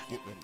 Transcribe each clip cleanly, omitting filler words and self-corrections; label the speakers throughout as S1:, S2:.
S1: Get ready.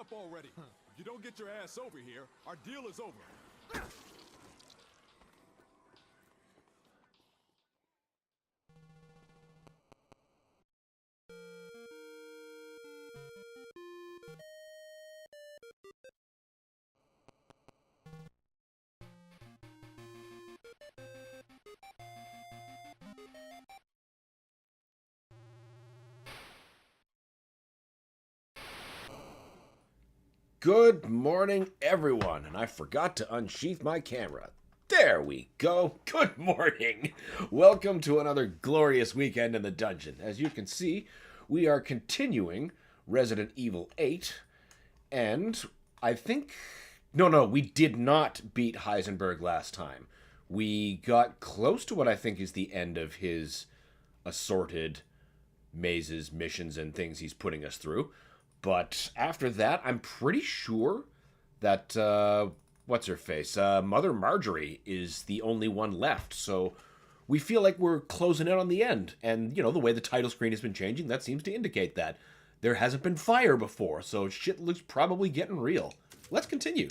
S1: up already. If you don't get your ass over here, our deal is over.
S2: Good morning, everyone, and I forgot to unsheath my camera. There we go. Good morning. Welcome to another glorious weekend in the dungeon. As you can see, we are continuing Resident Evil 8, and I think... No, we did not beat Heisenberg last time. We got close to what I think is the end of his assorted mazes, missions, and things he's putting us through. But after that, I'm pretty sure that, what's-her-face, Mother Marjorie is the only one left. So we feel like we're closing in on the end. And, you know, the way the title screen has been changing, that seems to indicate that. There hasn't been fire before, so shit looks probably getting real. Let's continue.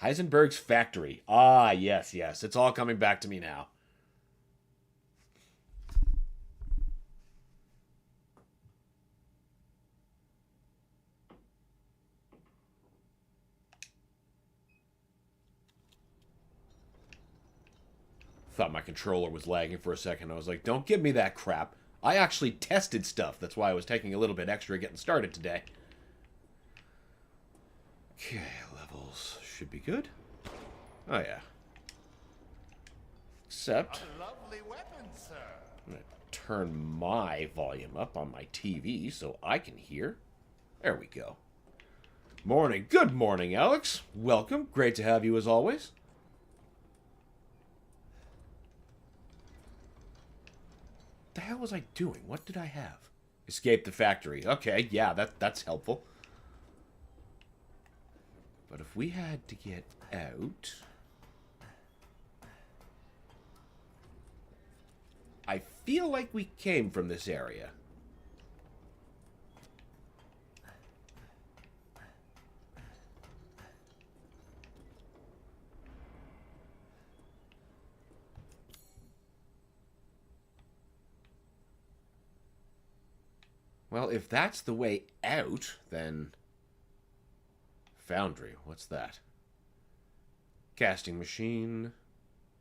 S2: Heisenberg's factory. Ah, yes. It's all coming back to me now. Thought my controller was lagging for a second. I was like, don't give me that crap. I actually tested stuff. That's why I was taking a little bit extra getting started today. Okay, levels should be good. Oh, yeah. Except...
S3: A lovely weapon, sir.
S2: I'm going to turn my volume up on my TV so I can hear. There we go. Morning. Good morning, Alex. Welcome. Great to have you as always. What the hell was I doing? What did I have? Escape the factory. Okay, yeah, that's helpful. But if we had to get out... I feel like we came from this area. Well, if that's the way out, then... Foundry, what's that? Casting machine.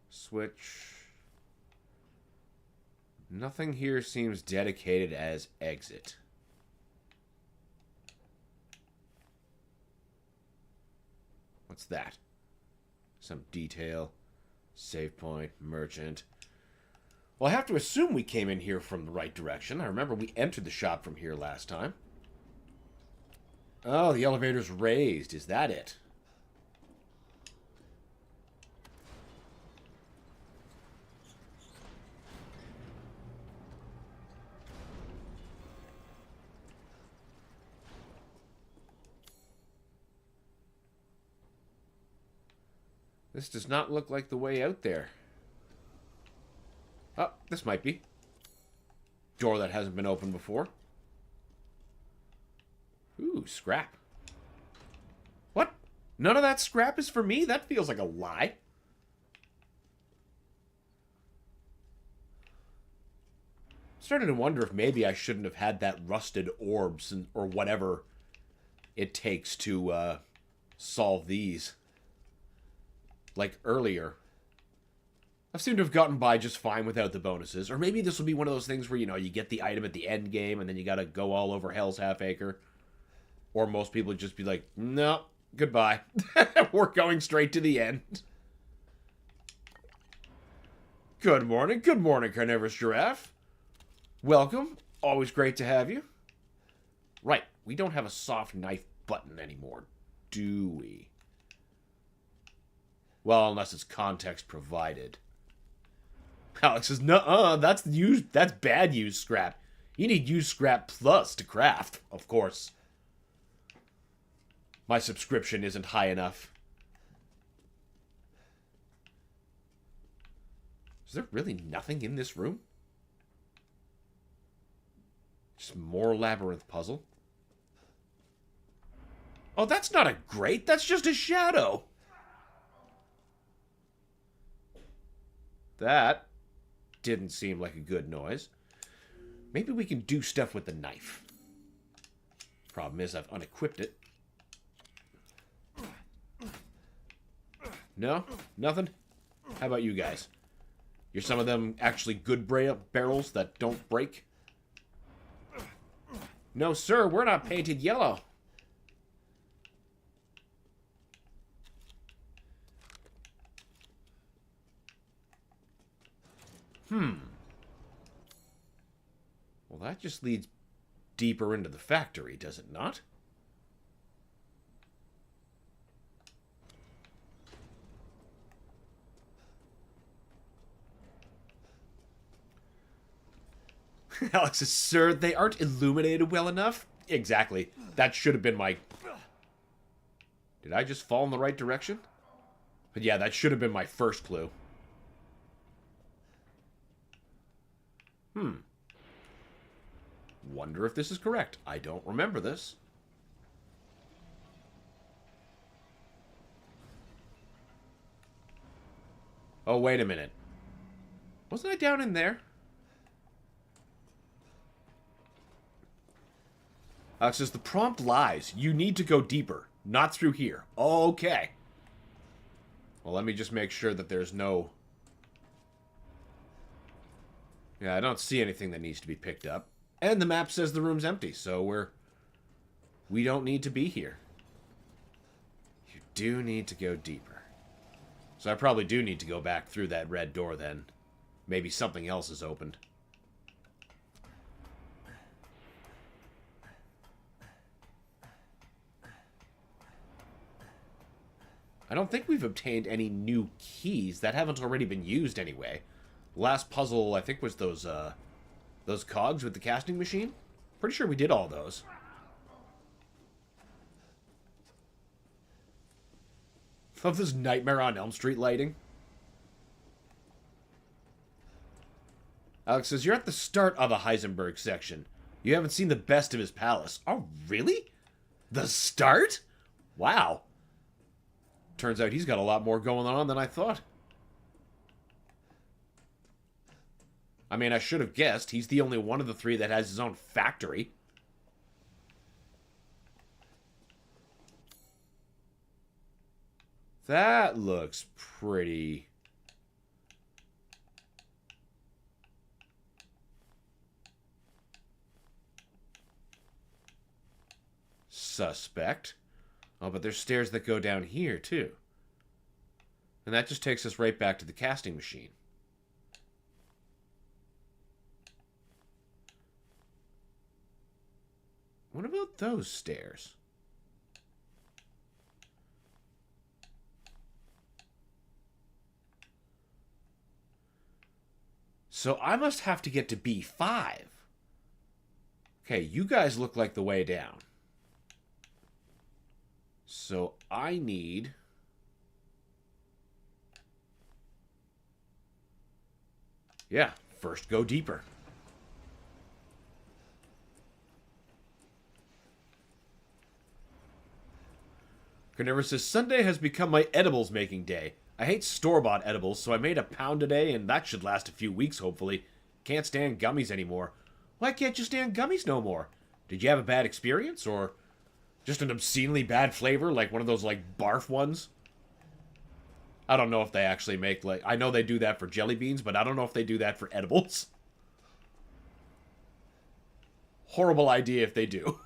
S2: Switch. Nothing here seems dedicated as exit. What's that? Some detail. Save point. Merchant. Well, I have to assume we came in here from the right direction. I remember we entered the shop from here last time. Oh, the elevator's raised. Is that it? This does not look like the way out there. Oh, this might be. Door that hasn't been opened before. Ooh, scrap. What? None of that scrap is for me? That feels like a lie. I'm starting to wonder if maybe I shouldn't have had that rusted orbs or whatever it takes to solve these. Like earlier. I've seemed to have gotten by just fine without the bonuses. Or maybe this will be one of those things where, you know, you get the item at the end game and then you gotta go all over Hell's Half Acre. Or most people would just be like, no, goodbye. We're going straight to the end. Good morning, carnivorous giraffe. Welcome. Always great to have you. Right, we don't have a soft knife button anymore, do we? Well, unless it's context provided. Alex says, nuh-uh, that's bad used scrap. You need used scrap plus to craft, of course. My subscription isn't high enough. Is there really nothing in this room? Just more labyrinth puzzle. Oh, that's not a grate. That's just a shadow. That didn't seem like a good noise. Maybe we can do stuff with the knife. Problem is, I've unequipped it. No? Nothing? How about you guys? You're some of them actually good barrels that don't break? No, sir, we're not painted yellow. Well, that just leads deeper into the factory, does it not? Alex says, sir, they aren't illuminated well enough? Exactly. That should have been my... Did I just fall in the right direction? But yeah, that should have been my first clue. Wonder if this is correct. I don't remember this. Oh, wait a minute. Wasn't I down in there? Alex says, the prompt lies. You need to go deeper. Not through here. Okay. Well, let me just make sure that there's no... Yeah, I don't see anything that needs to be picked up. And the map says the room's empty, so we don't need to be here. You do need to go deeper. So I probably do need to go back through that red door then. Maybe something else is opened. I don't think we've obtained any new keys that haven't already been used anyway. Last puzzle, I think, was those cogs with the casting machine. Pretty sure we did all those. Love this Nightmare on Elm Street lighting. Alex says, you're at the start of a Heisenberg section. You haven't seen the best of his palace. Oh, really? The start? Wow. Turns out he's got a lot more going on than I thought. I mean, I should have guessed. He's the only one of the three that has his own factory. That looks pretty... suspect. Oh, but there's stairs that go down here, too. And that just takes us right back to the casting machine. What about those stairs? So I must have to get to B5. Okay, you guys look like the way down. So I need... Yeah, first go deeper. Carnivore says, Sunday has become my edibles making day. I hate store-bought edibles, so I made a pound a day, and that should last a few weeks, hopefully. Can't stand gummies anymore. Why can't you stand gummies no more? Did you have a bad experience, or just an obscenely bad flavor, like one of those, like, barf ones? I don't know if they actually make, like... I know they do that for jelly beans, but I don't know if they do that for edibles. Horrible idea if they do.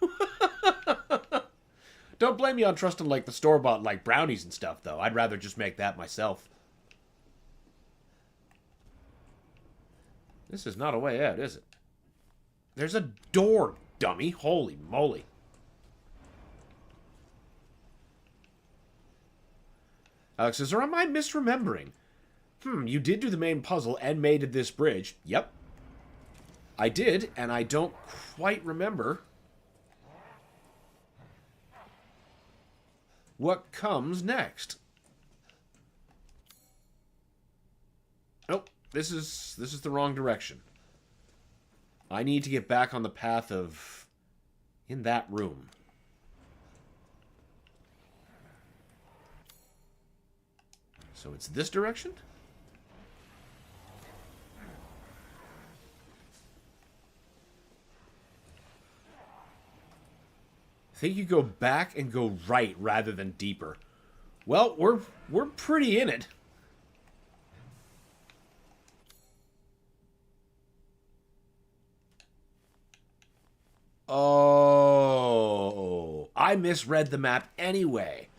S2: Don't blame me on trusting, like, the store-bought, like, brownies and stuff, though. I'd rather just make that myself. This is not a way out, is it? There's a door, dummy. Holy moly. Alex says, or am I misremembering? You did do the main puzzle and made this bridge. Yep. I did, and I don't quite remember what comes next. Nope, this is the wrong direction. I need to get back on the path of in that room. So it's this direction? I think you go back and go right rather than deeper. Well, we're pretty in it. Oh, I misread the map anyway.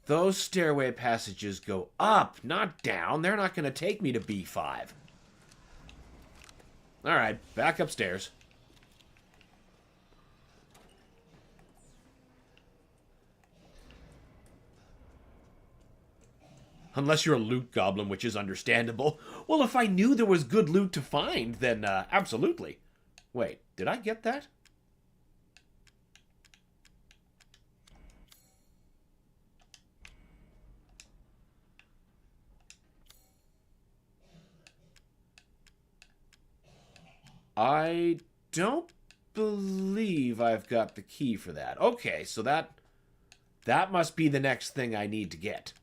S2: Those stairway passages go up, not down. They're not going to take me to B5. All right, back upstairs. Unless you're a loot goblin, which is understandable. Well, if I knew there was good loot to find, then absolutely. Wait, did I get that? I don't believe I've got the key for that. Okay, so that must be the next thing I need to get.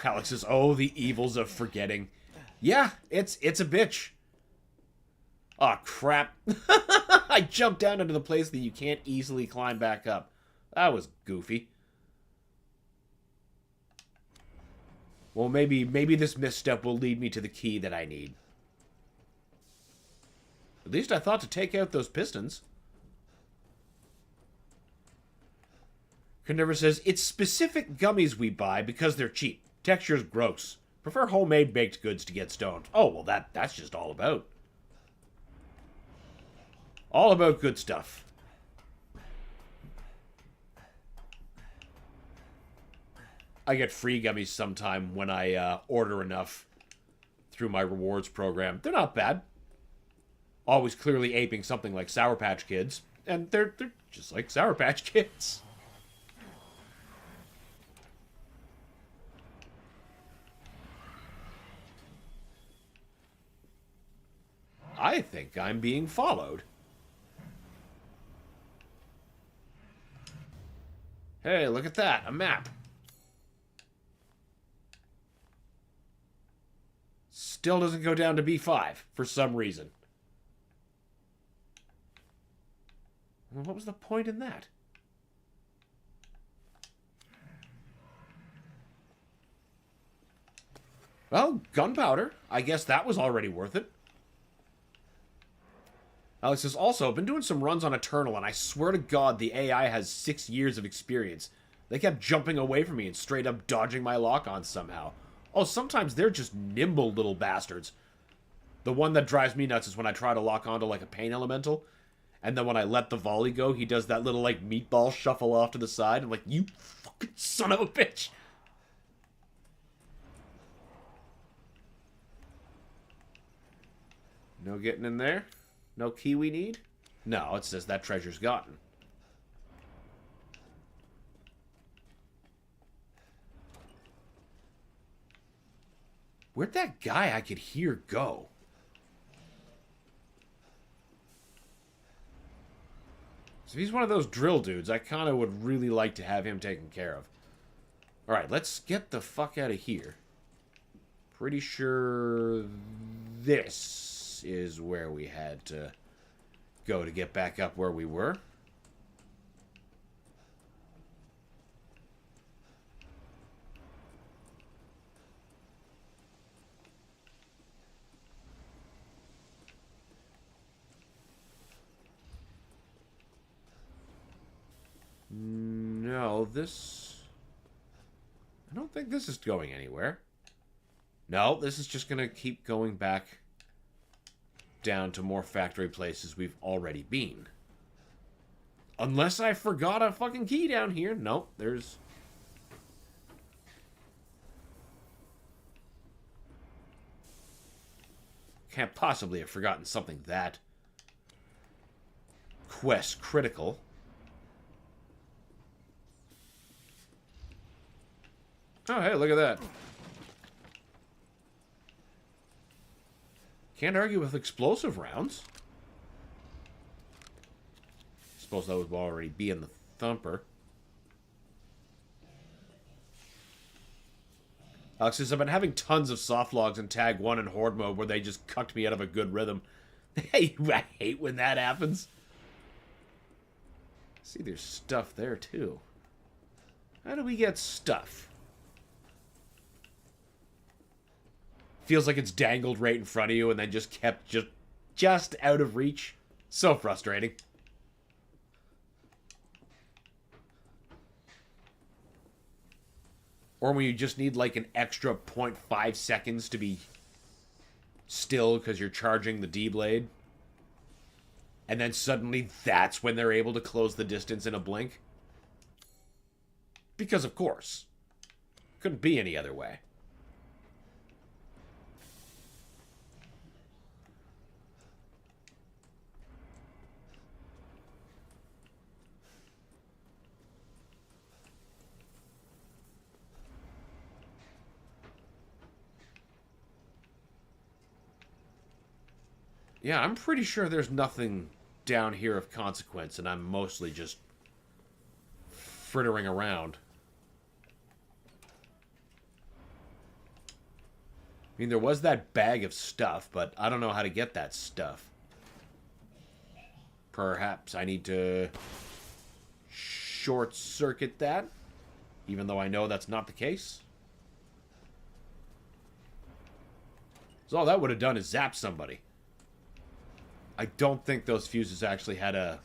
S2: Alex says, oh, the evils of forgetting. Yeah, it's a bitch. Oh, crap. I jumped down into the place that you can't easily climb back up. That was goofy. Well, maybe this misstep will lead me to the key that I need. At least I thought to take out those pistons. Carnivore says, it's specific gummies we buy because they're cheap. Texture's gross. Prefer homemade baked goods to get stoned. Oh, well, that's just all about. All about good stuff. I get free gummies sometime when I order enough through my rewards program. They're not bad. Always clearly aping something like Sour Patch Kids. And they're just like Sour Patch Kids. I think I'm being followed. Hey, look at that. A map. Still doesn't go down to B5 for some reason. Well, what was the point in that? Well, gunpowder. I guess that was already worth it. Alex says, also, I've been doing some runs on Eternal, and I swear to God the AI has 6 years of experience. They kept jumping away from me and straight up dodging my lock-ons somehow. Oh, sometimes they're just nimble little bastards. The one that drives me nuts is when I try to lock onto, like, a pain elemental, and then when I let the volley go, he does that little, like, meatball shuffle off to the side. I'm like, you fucking son of a bitch! No getting in there? No key we need? No, it says that treasure's gotten. Where'd that guy I could hear go? So if he's one of those drill dudes, I kind of would really like to have him taken care of. Alright, let's get the fuck out of here. Pretty sure this is where we had to go to get back up where we were. No, this... I don't think this is going anywhere. No, this is just going to keep going back down to more factory places we've already been. Unless I forgot a fucking key down here. Nope, there's... Can't possibly have forgotten something that quest critical. Oh, hey, look at that. Can't argue with explosive rounds. Suppose those will already be in the thumper. Alex says, I've been having tons of soft logs in Tag 1 and Horde mode where they just cucked me out of a good rhythm. Hey, I hate when that happens. See, there's stuff there, too. How do we get stuff? Feels like it's dangled right in front of you and then just kept just out of reach. So frustrating. Or when you just need like an extra 0.5 seconds to be still because you're charging the D-blade. And then suddenly that's when they're able to close the distance in a blink. Because of course. Couldn't be any other way. Yeah, I'm pretty sure there's nothing down here of consequence, and I'm mostly just frittering around. I mean, there was that bag of stuff, but I don't know how to get that stuff. Perhaps I need to short-circuit that, even though I know that's not the case. So all that would have done is zap somebody. I don't think those fuses actually had a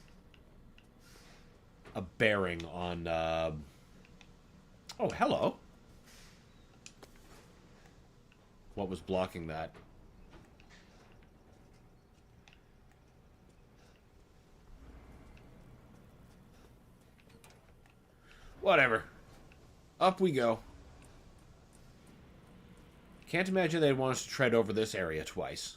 S2: bearing on... Oh, hello. What was blocking that? Whatever. Up we go. Can't imagine they'd want us to tread over this area twice.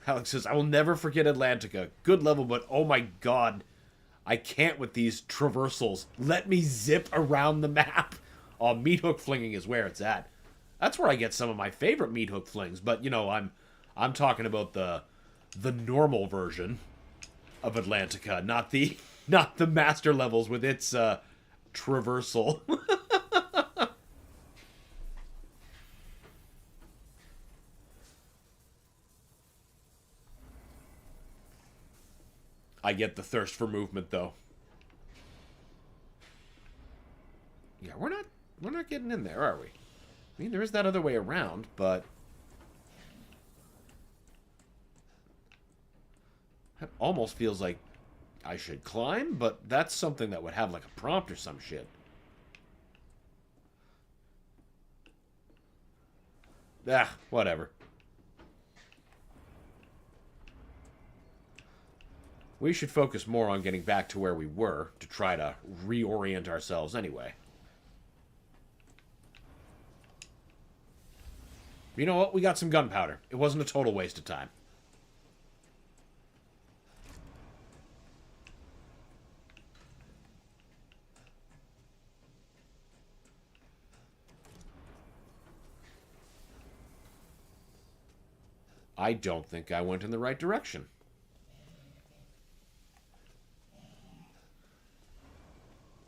S2: Alex says, I will never forget Atlantica. Good level, but oh my god. I can't with these traversals. Let me zip around the map. Oh, meat hook flinging is where it's at. That's where I get some of my favorite meat hook flings. But, you know, I'm talking about the normal version of Atlantica, not the master levels with its traversal. I get the thirst for movement, though. Yeah, we're not getting in there, are we? I mean, there is that other way around, but that almost feels like I should climb, but that's something that would have like a prompt or some shit. Ah, whatever. We should focus more on getting back to where we were to try to reorient ourselves anyway. You know what? We got some gunpowder. It wasn't a total waste of time. I don't think I went in the right direction.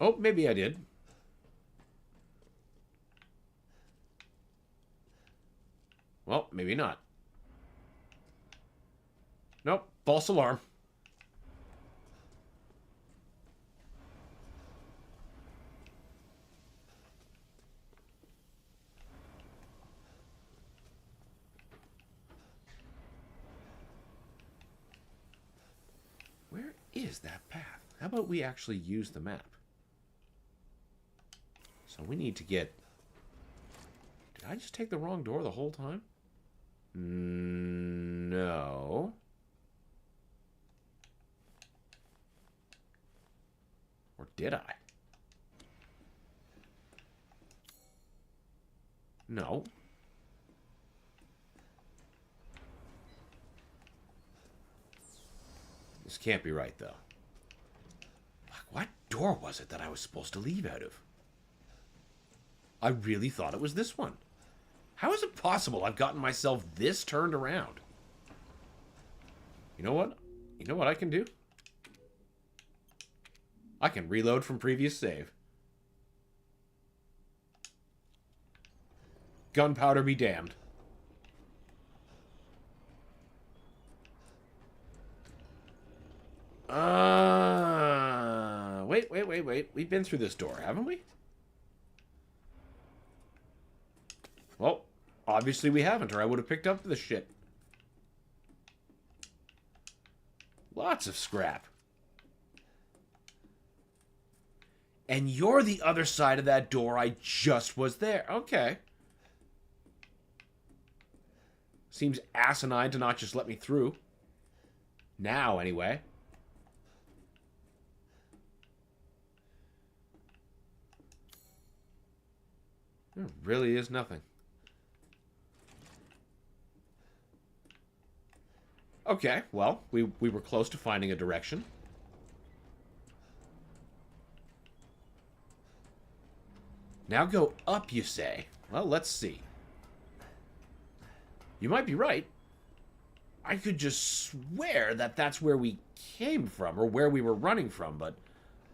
S2: Oh, maybe I did. Well, maybe not. Nope, false alarm. Where is that path? How about we actually use the map? So we need to get... Did I just take the wrong door the whole time? No. Or did I? No. This can't be right, though. What door was it that I was supposed to leave out of? I really thought it was this one. How is it possible I've gotten myself this turned around? You know what? You know what I can do? I can reload from previous save. Gunpowder be damned. Wait. We've been through this door, haven't we? Well, obviously we haven't, or I would have picked up this shit. Lots of scrap. And you're the other side of that door. I just was there. Okay. Seems asinine to not just let me through. Now, anyway. There really is nothing. Okay, well, we were close to finding a direction. Now go up, you say? Well, let's see. You might be right. I could just swear that that's where we came from, or where we were running from, but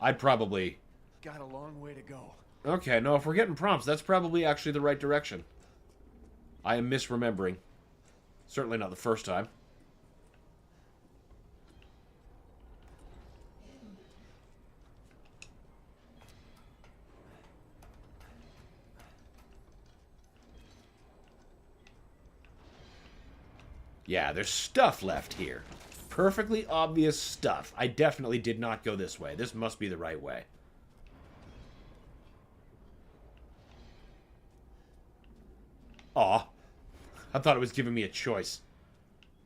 S2: I'd probably...
S1: Got a long way to go.
S2: Okay, no, if we're getting prompts, that's probably actually the right direction. I am misremembering. Certainly not the first time. Yeah, there's stuff left here. Perfectly obvious stuff. I definitely did not go this way. This must be the right way. Aw. I thought it was giving me a choice.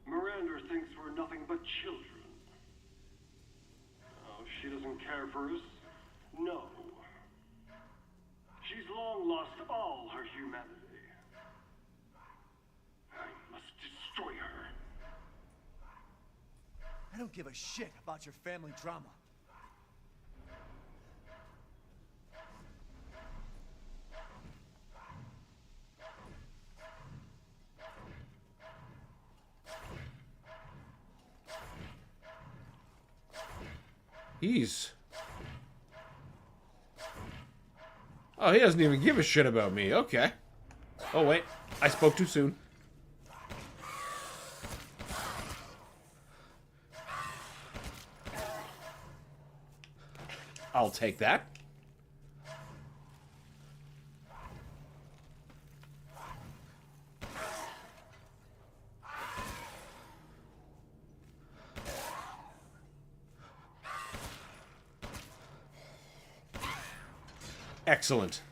S3: Miranda thinks we're nothing but children. Oh, she doesn't care for us. No. She's long lost all her humanity. I must destroy her.
S1: I don't give a shit about your family drama.
S2: Oh, he doesn't even give a shit about me. Okay. Oh, wait. I spoke too soon. I'll take that. Excellent.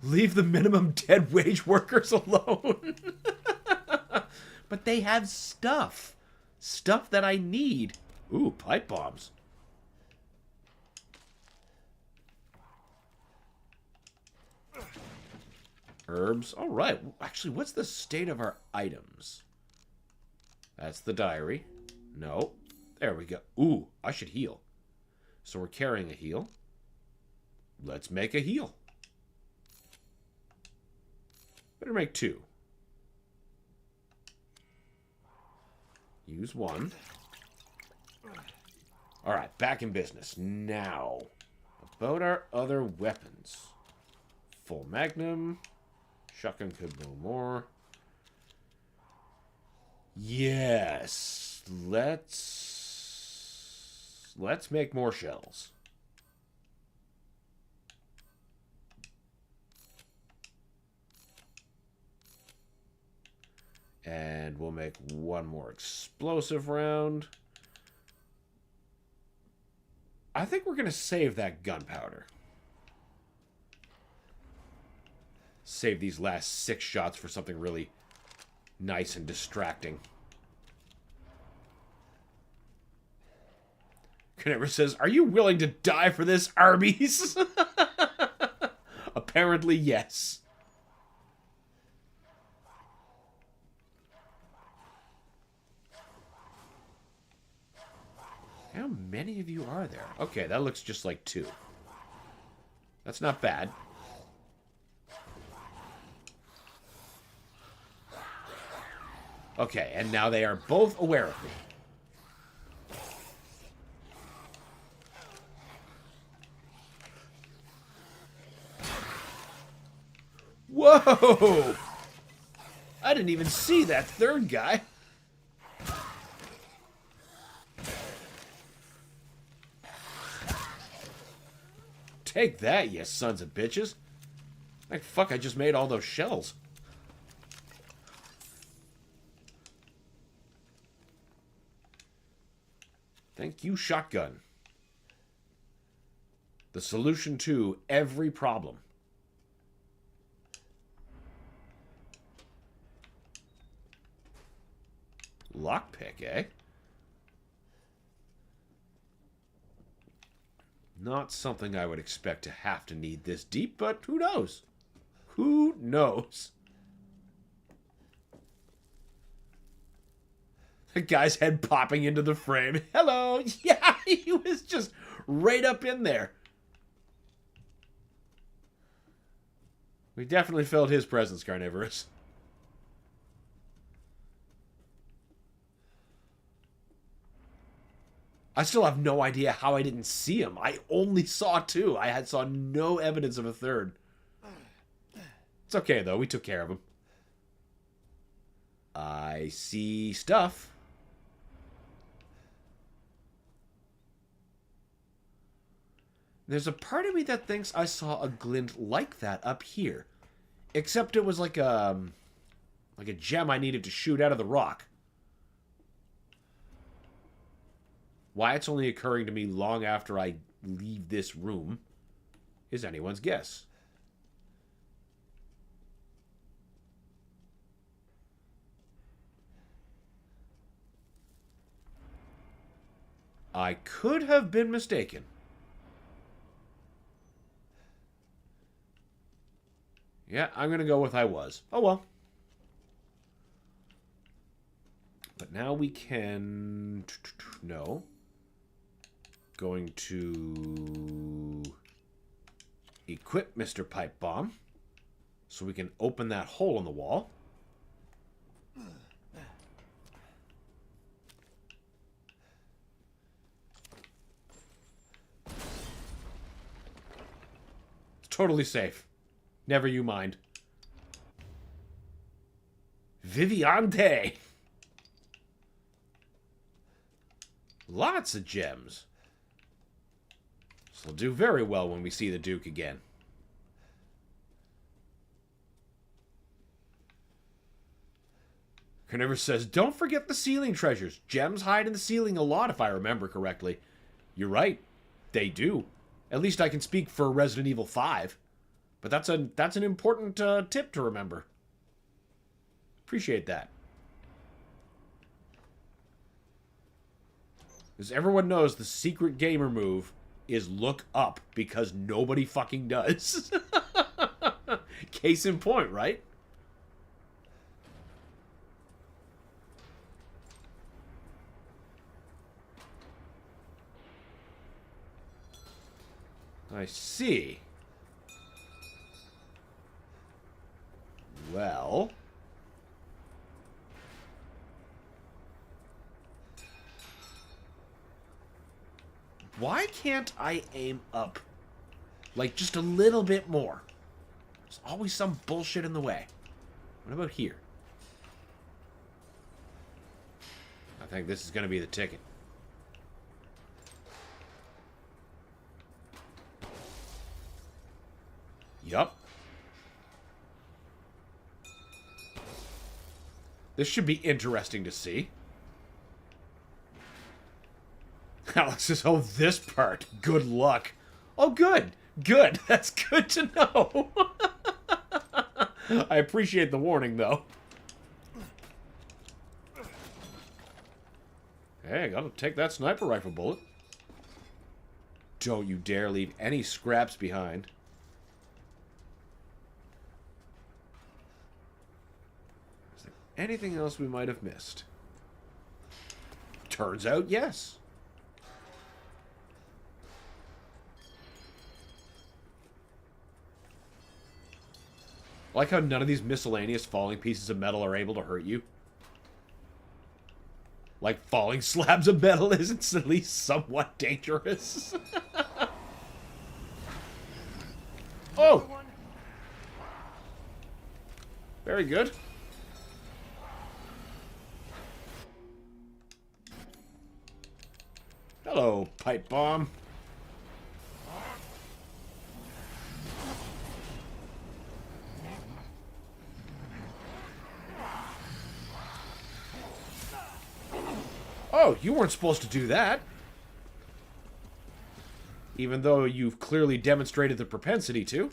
S2: Leave the minimum dead wage workers alone. But they have stuff. Stuff that I need. Ooh, pipe bombs. Herbs. All right. Actually, what's the state of our items? That's the diary. No. There we go. Ooh, I should heal. So we're carrying a heal. Let's make a heal. Better make 2. Use 1. Alright, back in business. Now, about our other weapons. Full magnum. Shotgun could no more. Yes. Let's make more shells. And we'll make 1 more explosive round. I think we're going to save that gunpowder. Save these last 6 shots for something really nice and distracting. Knever says, "Are you willing to die for this, Arby's?" Apparently, yes. How many of you are there? Okay, that looks just like 2. That's not bad. Okay, and now they are both aware of me. Whoa! I didn't even see that third guy. Take that, you sons of bitches. Like, fuck, I just made all those shells. Thank you, shotgun. The solution to every problem. Lockpick, eh? Not something I would expect to have to need this deep, but who knows? Who knows? The guy's head popping into the frame. Hello! Yeah, he was just right up in there. We definitely felt his presence, Carnivorous. I still have no idea how I didn't see him. I only saw two. I saw no evidence of a third. It's okay, though. We took care of him. I see stuff. There's a part of me that thinks I saw a glint like that up here. Except it was like a gem I needed to shoot out of the rock. Why it's only occurring to me long after I leave this room is anyone's guess. I could have been mistaken. Yeah, I'm going to go with I was. Oh well. But now we can... No. Going to equip Mr. Pipe Bomb so we can open that hole in the wall. It's totally safe. Never you mind. Viviante! Lots of gems. This will do very well when we see the Duke again. Carnivorous says, don't forget the ceiling treasures. Gems hide in the ceiling a lot, if I remember correctly. You're right. They do. At least I can speak for Resident Evil 5. But that's an important tip to remember. Appreciate that. As everyone knows, the secret gamer move is look up because nobody fucking does. Case in point, right? I see. Well... why can't I aim up? Like, just a little bit more. There's always some bullshit in the way. What about here? I think this is going to be the ticket. Yup. This should be interesting to see. Alex says, oh, this part. Good luck. Oh, good. Good. That's good to know. I appreciate the warning, though. Hey, I gotta take that sniper rifle bullet. Don't you dare leave any scraps behind. Is there anything else we might have missed? Turns out, yes. I like how none of these miscellaneous falling pieces of metal are able to hurt you. Like falling slabs of metal is at least somewhat dangerous. Oh! Very good. Hello, pipe bomb. Oh, you weren't supposed to do that. Even though you've clearly demonstrated the propensity to.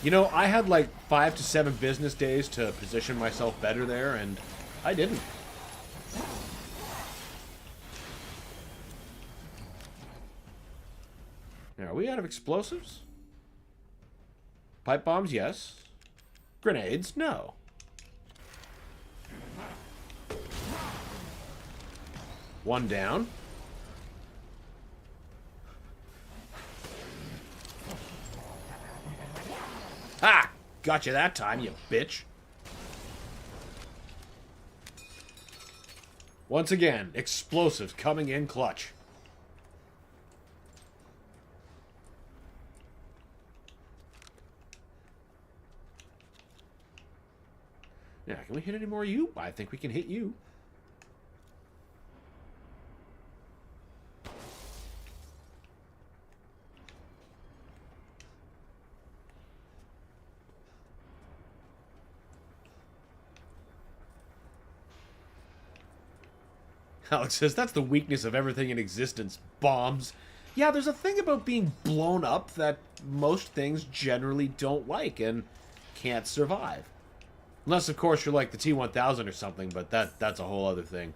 S2: You know, I had like 5 to 7 business days to position myself better there, and I didn't. Now, are we out of explosives? Pipe bombs, yes. Grenades, no. One down. Ha! Got you that time, you bitch. Once again, explosives coming in clutch. Now, can we hit any more of you? I think we can hit you. Alex says, that's the weakness of everything in existence. Bombs. Yeah, there's a thing about being blown up that most things generally don't like and can't survive. Unless, of course, you're like the T-1000 or something, but that's a whole other thing.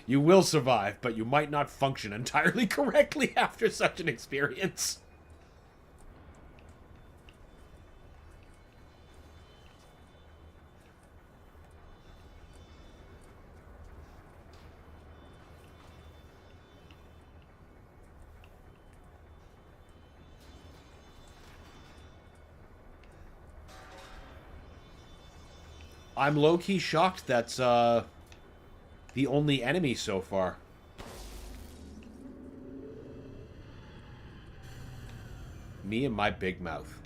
S2: You will survive, but you might not function entirely correctly after such an experience. I'm low-key shocked that's, the only enemy so far. Me and my big mouth.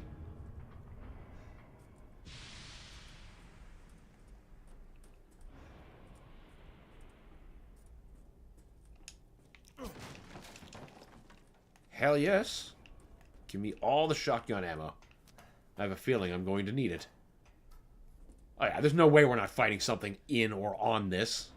S2: Hell yes. Give me all the shotgun ammo. I have a feeling I'm going to need it. Oh yeah, there's no way we're not fighting something in or on this.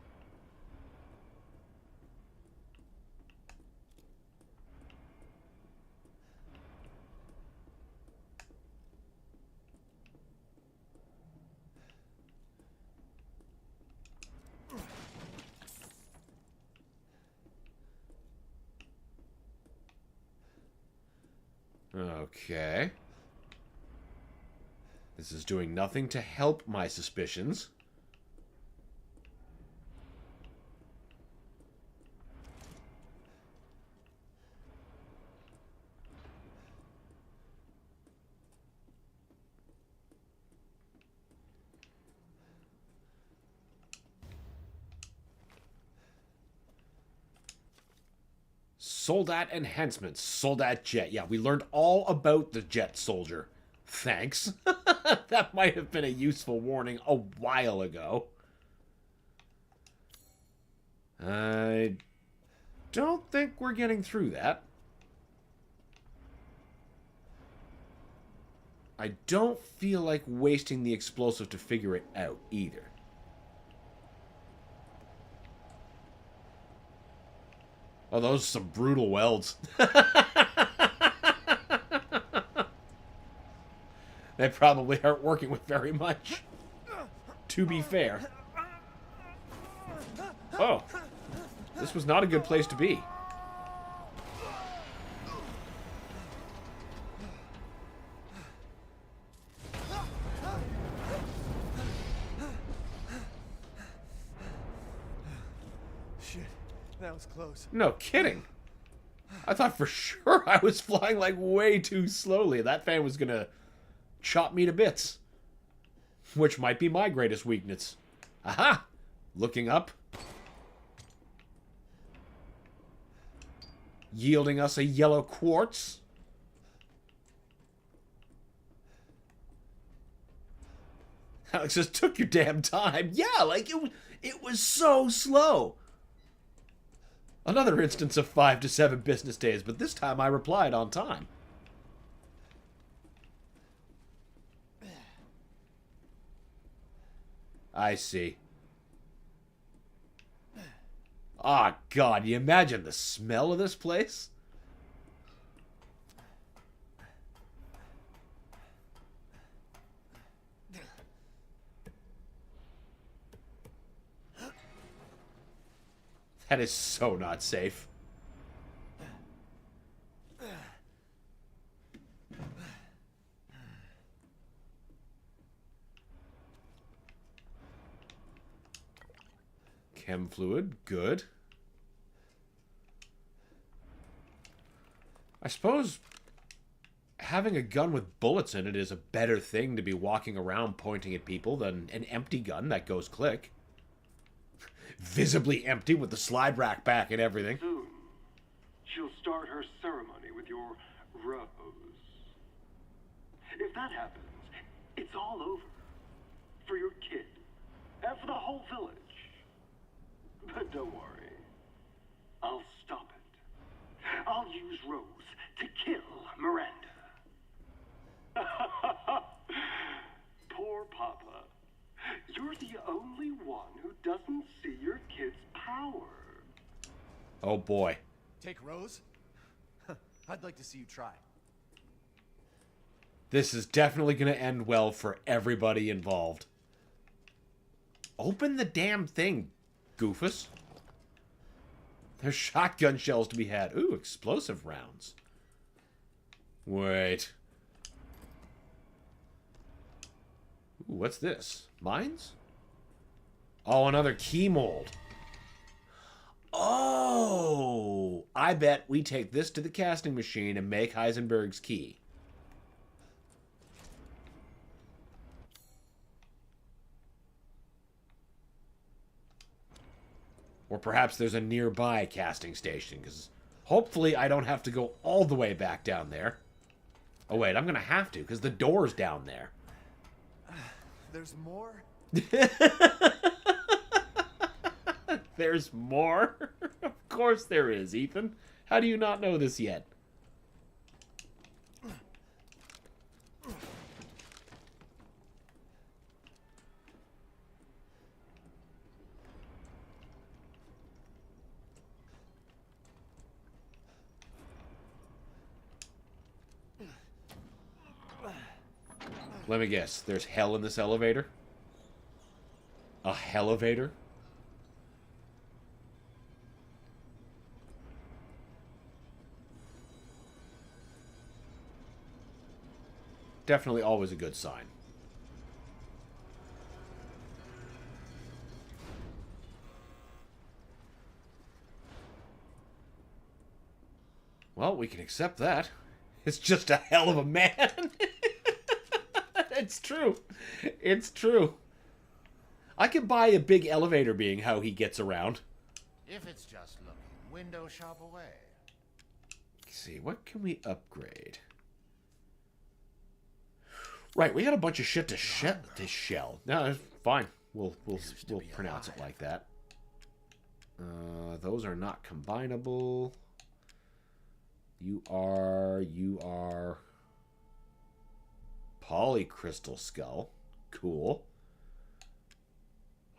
S2: Okay. This is doing nothing to help my suspicions. Soldat enhancements. Soldat jet. Yeah, we learned all about the jet soldier. Thanks. That might have been a useful warning a while ago. I don't think we're getting through that. I don't feel like wasting the explosive to figure it out either. Oh, those are some brutal welds. They probably aren't working with very much. To be fair. Oh. This was not a good place to be.
S4: Shit, that was close.
S2: No kidding. I thought for sure I was flying like way too slowly. That fan was gonna chop me to bits. Which might be my greatest weakness. Aha! Looking up. Yielding us a yellow quartz. Alex just took your damn time. Yeah, like it was so slow. Another instance of 5 to 7 business days, but this time I replied on time. I see. Ah, God, you imagine the smell of this place? That is so not safe. Chem fluid, good. I suppose having a gun with bullets in it is a better thing to be walking around pointing at people than an empty gun that goes click. Visibly empty with the slide rack back and everything.
S3: Soon, she'll start her ceremony with your rose. If that happens, it's all over. For your kid. And for the whole village. But don't worry. I'll stop it. I'll use Rose to kill Miranda. Poor Papa. You're the only one who doesn't see your kid's power.
S2: Oh boy.
S4: Take Rose? I'd like to see you try.
S2: This is definitely going to end well for everybody involved. Open the damn thing, Goofus. There's shotgun shells to be had. Ooh, explosive rounds. Wait. Ooh, what's this? Mines? Oh, another key mold. Oh! I bet we take this to the casting machine and make Heisenberg's key. Or perhaps there's a nearby casting station, because hopefully I don't have to go all the way back down there. Oh wait, I'm going to have to, because the door's down there.
S4: There's more?
S2: There's more? Of course there is, Ethan. How do you not know this yet? Let me guess. There's hell in this elevator? A hell-elevator? Definitely always a good sign. Well, we can accept that. It's just a hell of a man. It's true. It's true. I could buy a big elevator being how he gets around.
S5: If it's just looking, window shop away.
S2: Let's see, what can we upgrade? Right, we got a bunch of shit to shell. No, fine. We'll pronounce it like that. Those are not combinable. You are polycrystal skull. Cool.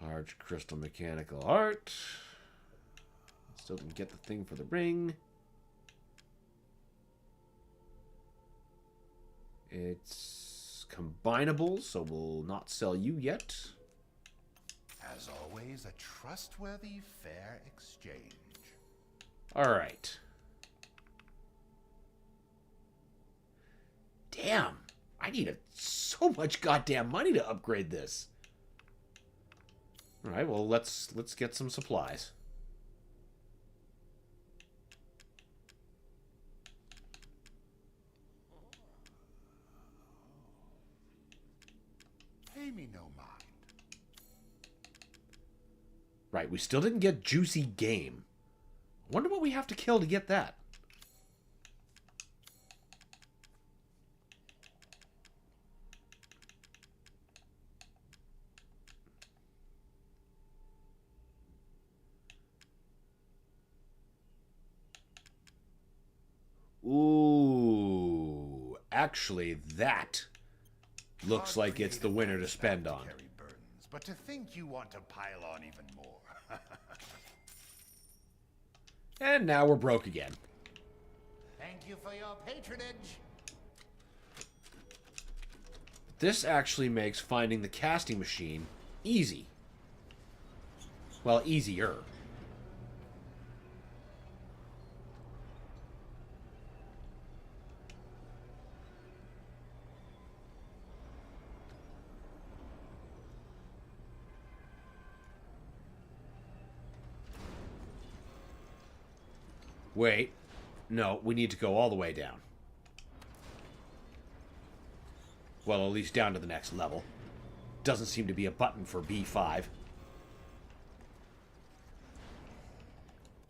S2: Large crystal mechanical heart. Still didn't get the thing for the ring. It's combinable, so we'll not sell you yet.
S5: As always, a trustworthy, fair exchange.
S2: Alright. Damn. I need so much goddamn money to upgrade this. Alright, well, let's get some supplies.
S5: Pay me no mind.
S2: Right, we still didn't get juicy game. Wonder what we have to kill to get that. Ooh, actually, that looks like it's the winner to spend on.
S5: Carry burdens, but to think you want to pile on even more.
S2: And now we're broke again.
S5: Thank you for your patronage.
S2: This actually makes finding the casting machine easy. Well, easier. Wait. No, we need to go all the way down. Well, at least down to the next level. Doesn't seem to be a button for B5.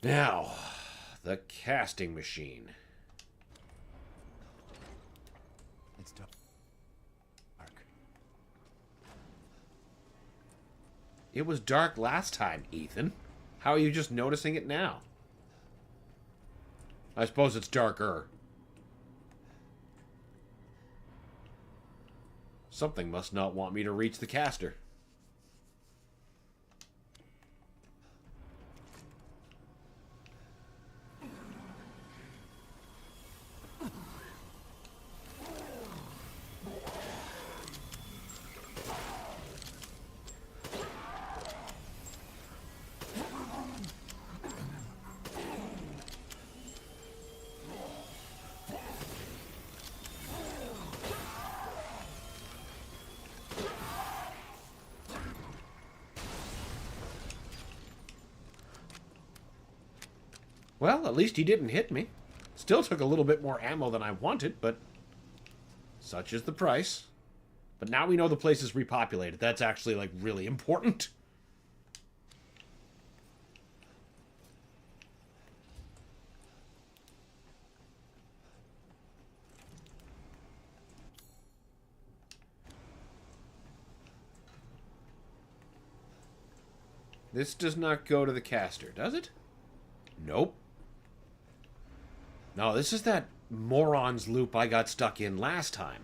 S2: Now, the casting machine.
S4: It's dark.
S2: It was dark last time, Ethan. How are you just noticing it now? I suppose it's darker. Something must not want me to reach the caster. Well, at least he didn't hit me. Still took a little bit more ammo than I wanted, but such is the price. But now we know the place is repopulated. That's actually, like, really important. This does not go to the caster, does it? Nope. No, this is that moron's loop I got stuck in last time.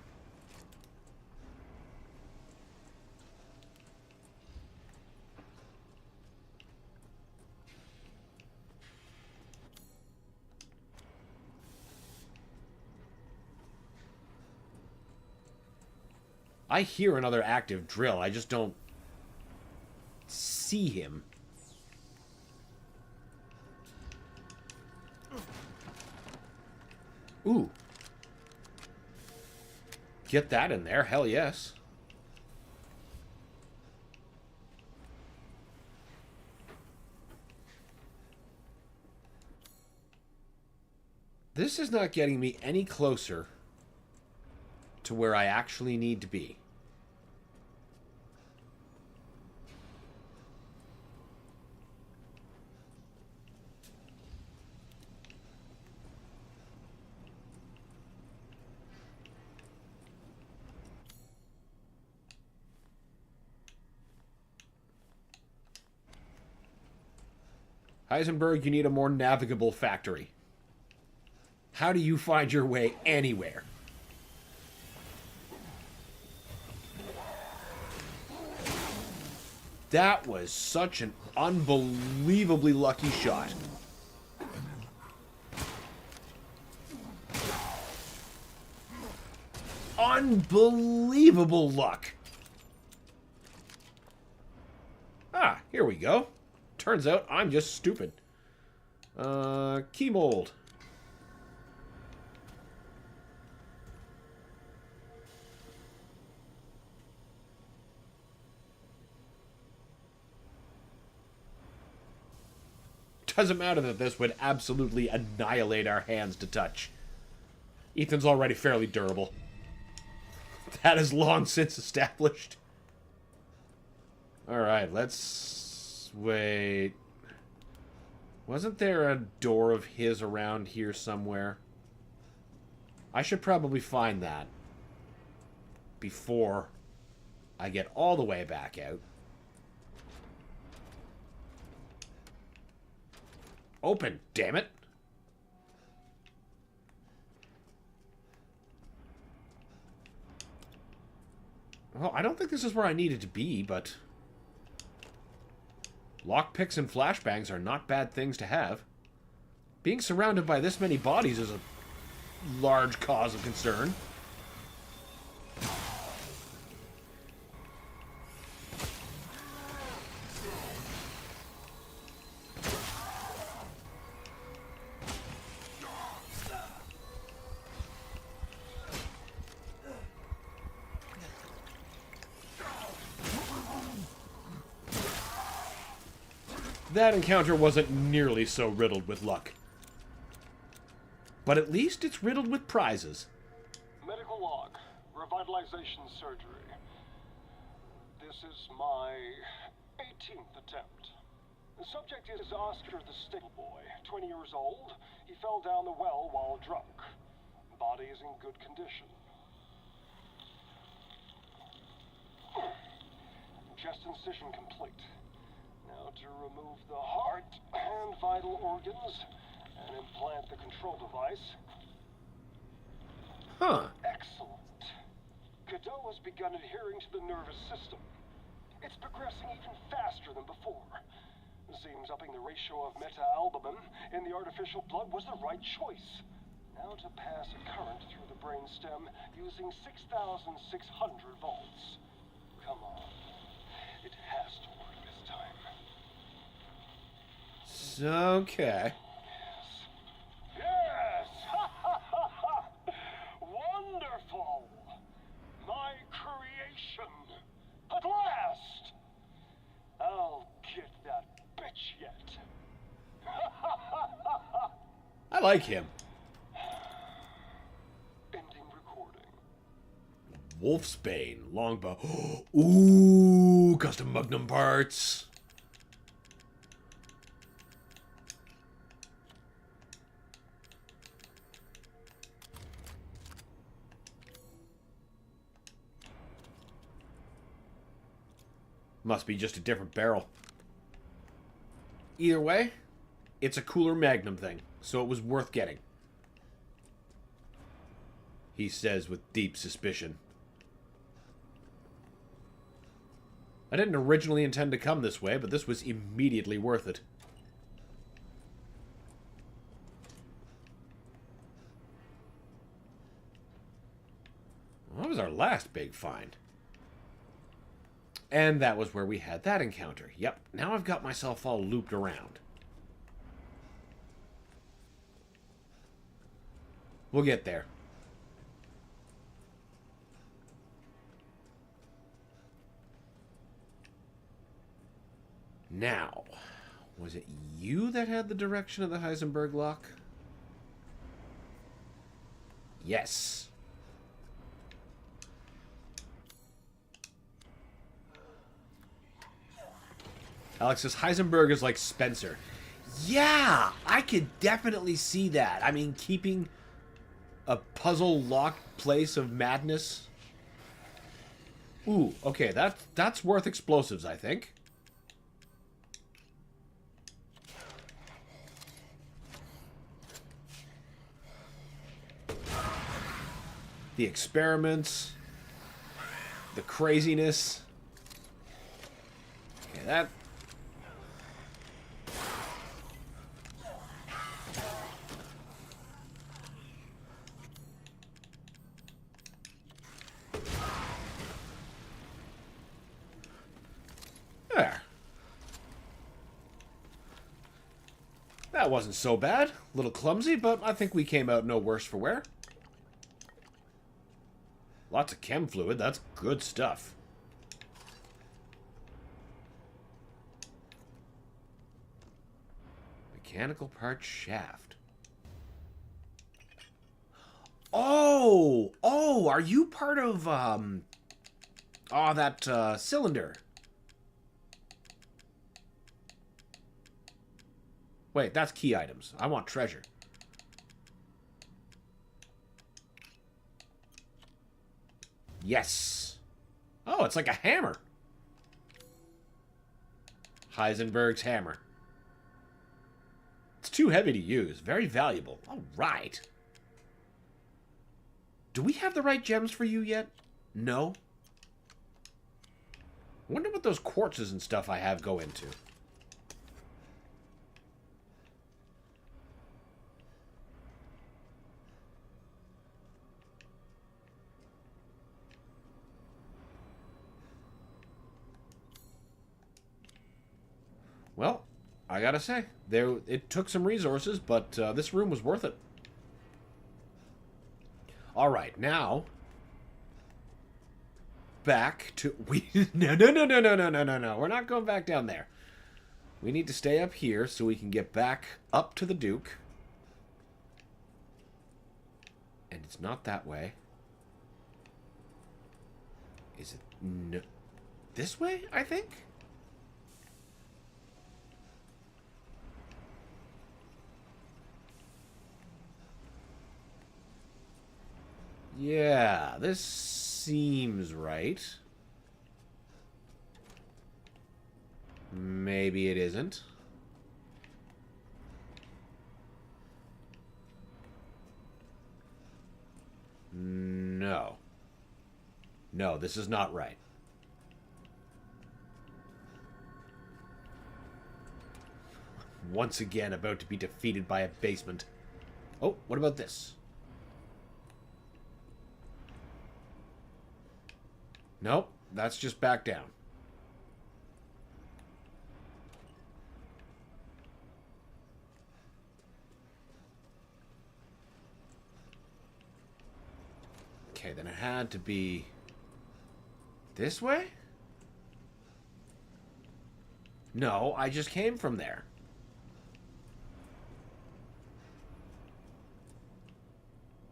S2: I hear another active drill. I just don't see him. Ooh. Get that in there. Hell yes. This is not getting me any closer to where I actually need to be. Heisenberg, you need a more navigable factory. How do you find your way anywhere? That was such an unbelievably lucky shot. unbelievable luck. Ah, here we go. Turns out I'm just stupid. Key mold. Doesn't matter that this would absolutely annihilate our hands to touch. Ethan's already fairly durable. That is long since established. Alright, let's... wait. Wasn't there a door of his around here somewhere? I should probably find that before I get all the way back out. Open, damn it. Well, I don't think this is where I needed to be, but... lockpicks and flashbangs are not bad things to have. Being surrounded by this many bodies is a large cause of concern. That encounter wasn't nearly so riddled with luck. But at least it's riddled with prizes.
S3: Medical log. Revitalization surgery. This is my 18th attempt. The subject is Oscar the Stable Boy, 20 years old. He fell down the well while drunk. Body is in good condition. Chest incision complete. Now to remove the heart and vital organs and implant the control device.
S2: Huh.
S3: Excellent. Godot has begun adhering to the nervous system. It's progressing even faster than before. Seems upping the ratio of meta-albumin in the artificial blood was the right choice. Now to pass a current through the brainstem using 6,600 volts. Come on. It has to work this time.
S2: Okay.
S3: Yes! Wonderful! My creation! At last! I'll get that bitch yet.
S2: I like him.
S3: Ending recording.
S2: Wolfsbane, longbow. Ooh, custom Magnum parts. Must be just a different barrel. Either way, it's a cooler Magnum thing, so it was worth getting. He says with deep suspicion. I didn't originally intend to come this way, but this was immediately worth it. Well, that was our last big find. And that was where we had that encounter. Yep, now I've got myself all looped around. We'll get there. Now, was it you that had the direction of the Heisenberg lock? Yes. Alex says Heisenberg is like Spencer. Yeah, I could definitely see that. I mean, keeping a puzzle locked place of madness. Ooh, okay, that's worth explosives, I think. The experiments, the craziness. Okay, that. That wasn't so bad. A little clumsy, but I think we came out no worse for wear. Lots of chem fluid. That's good stuff. Mechanical part shaft. Oh! Oh, are you part of, that, cylinder? Wait, that's key items. I want treasure. Yes. Oh, it's like a hammer. Heisenberg's hammer. It's too heavy to use. Very valuable. All right. Do we have the right gems for you yet? No. I wonder what those quartzes and stuff I have go into. Well, I gotta say, it took some resources, but this room was worth it. All right, now back to no. We're not going back down there. We need to stay up here so we can get back up to the Duke. And it's not that way. Is it no, this way? I think. Yeah, this seems right. Maybe it isn't. No. No, this is not right. Once again, about to be defeated by a basement. Oh, what about this? Nope, that's just back down. Okay, then it had to be this way? No, I just came from there.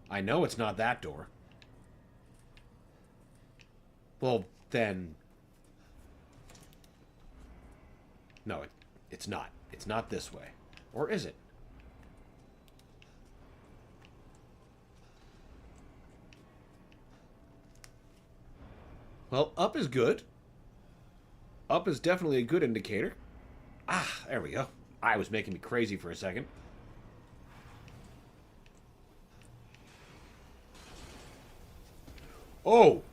S2: I know it's not that door. Well, then... No, it's not. It's not this way. Or is it? Well, up is good. Up is definitely a good indicator. Ah, there we go. I was making me crazy for a second. Oh!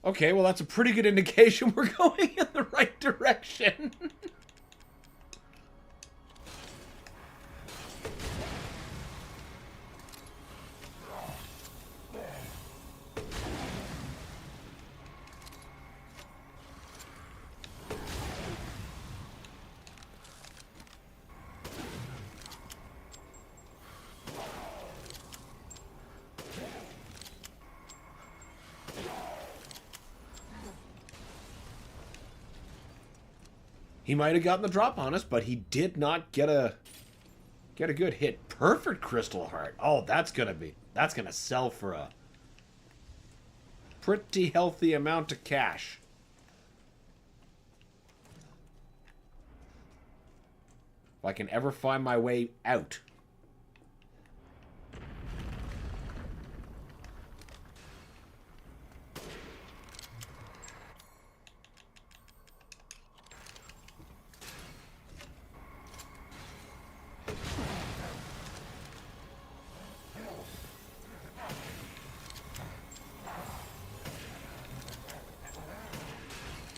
S2: Okay, well that's a pretty good indication we're going in the right direction. He might have gotten the drop on us, but he did not get a good hit. Perfect crystal heart. Oh, that's gonna sell for a pretty healthy amount of cash. If I can ever find my way out.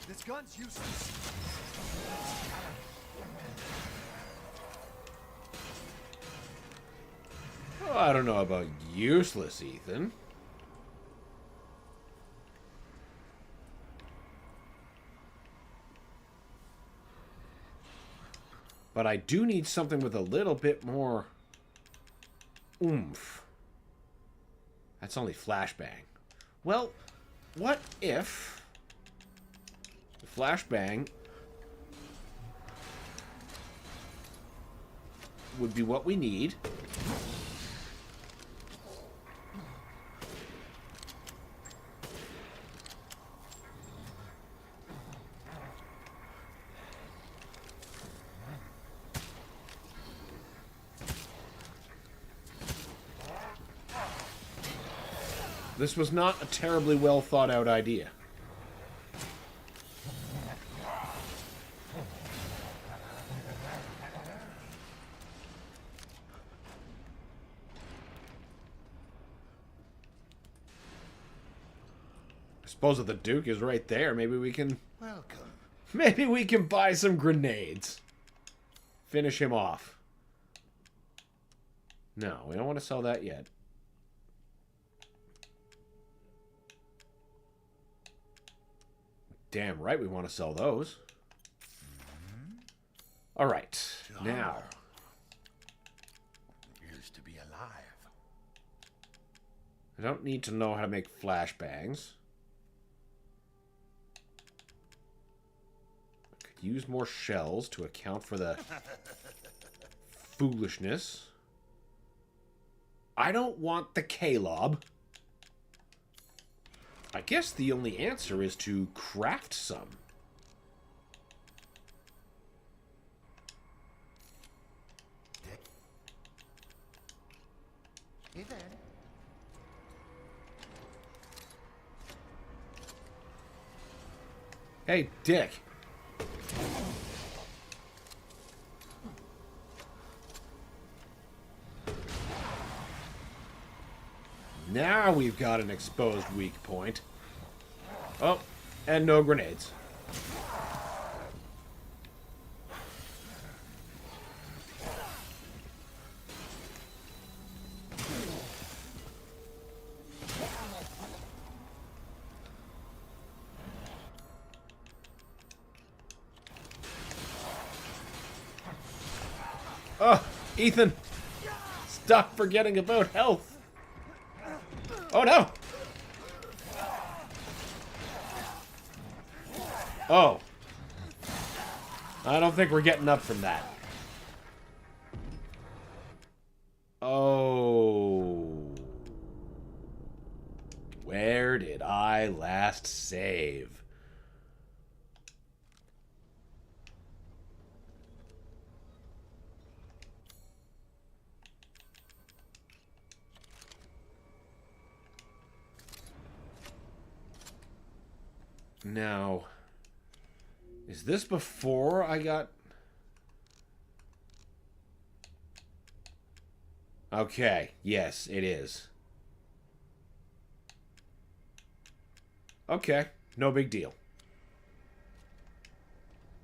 S4: This gun's useless.
S2: Oh, I don't know about useless, Ethan. But I do need something with a little bit more oomph. That's only flashbang. Well, what if flashbang would be what we need? This was not a terribly well thought out idea. I suppose if the Duke is right there, maybe we can...
S5: Welcome.
S2: Maybe we can buy some grenades. Finish him off. No, we don't want to sell that yet. Damn right we want to sell those. All right, now.
S5: Used to be alive.
S2: I don't need to know how to make flashbangs. I could use more shells to account for the foolishness. I don't want the K-Lob. I guess the only answer is to craft some.
S5: Hey there.
S2: Hey, Dick. Now we've got an exposed weak point. Oh, and no grenades. Oh, Ethan! Stop forgetting about health! Oh no! Oh. I don't think we're getting up from that. Oh. Where did I last save? Now, is this before I got... Okay, yes, it is. Okay, no big deal.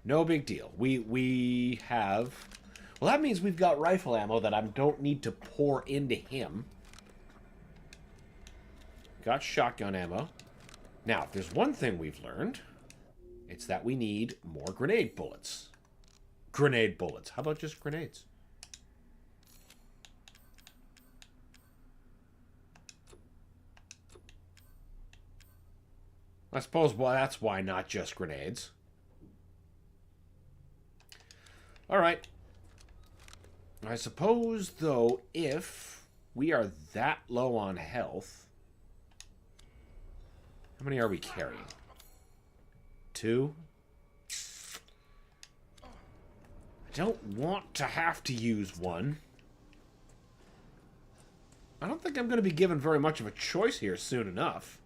S2: No big deal. We have... Well, that means we've got rifle ammo that I don't need to pour into him. Got shotgun ammo. Now, if there's one thing we've learned, it's that we need more grenade bullets. Grenade bullets. How about just grenades? I suppose, well, that's why not just grenades. All right. I suppose, though, if we are that low on health... How many are we carrying? 2? I don't want to have to use one. I don't think I'm going to be given very much of a choice here soon enough.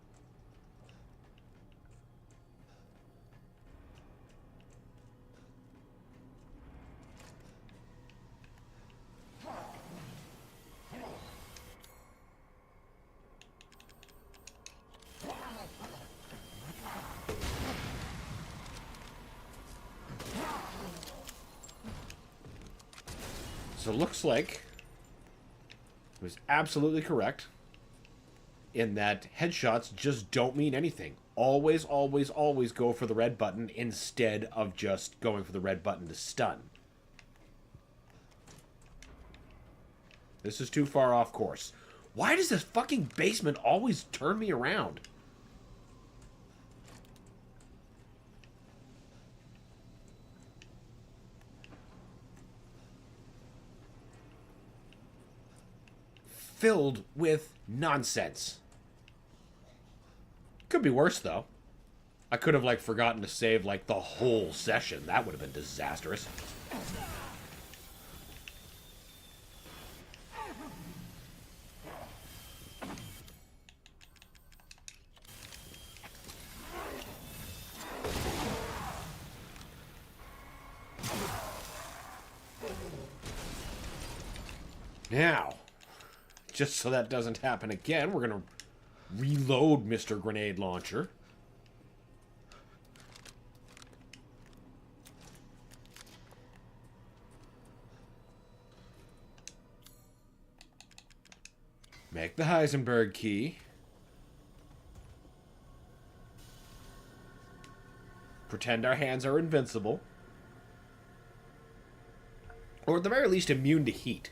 S2: So it looks like it was absolutely correct in that headshots just don't mean anything. Always, always, always go for the red button instead of just going for the red button to stun. This is too far off course. Why does this fucking basement always turn me around? Filled with nonsense. Could be worse, though. I could have, like, forgotten to save, like, the whole session. That would have been disastrous. Now, just so that doesn't happen again, we're going to reload Mr. Grenade Launcher. Make the Heisenberg key. Pretend our hands are invincible. Or at the very least immune to heat.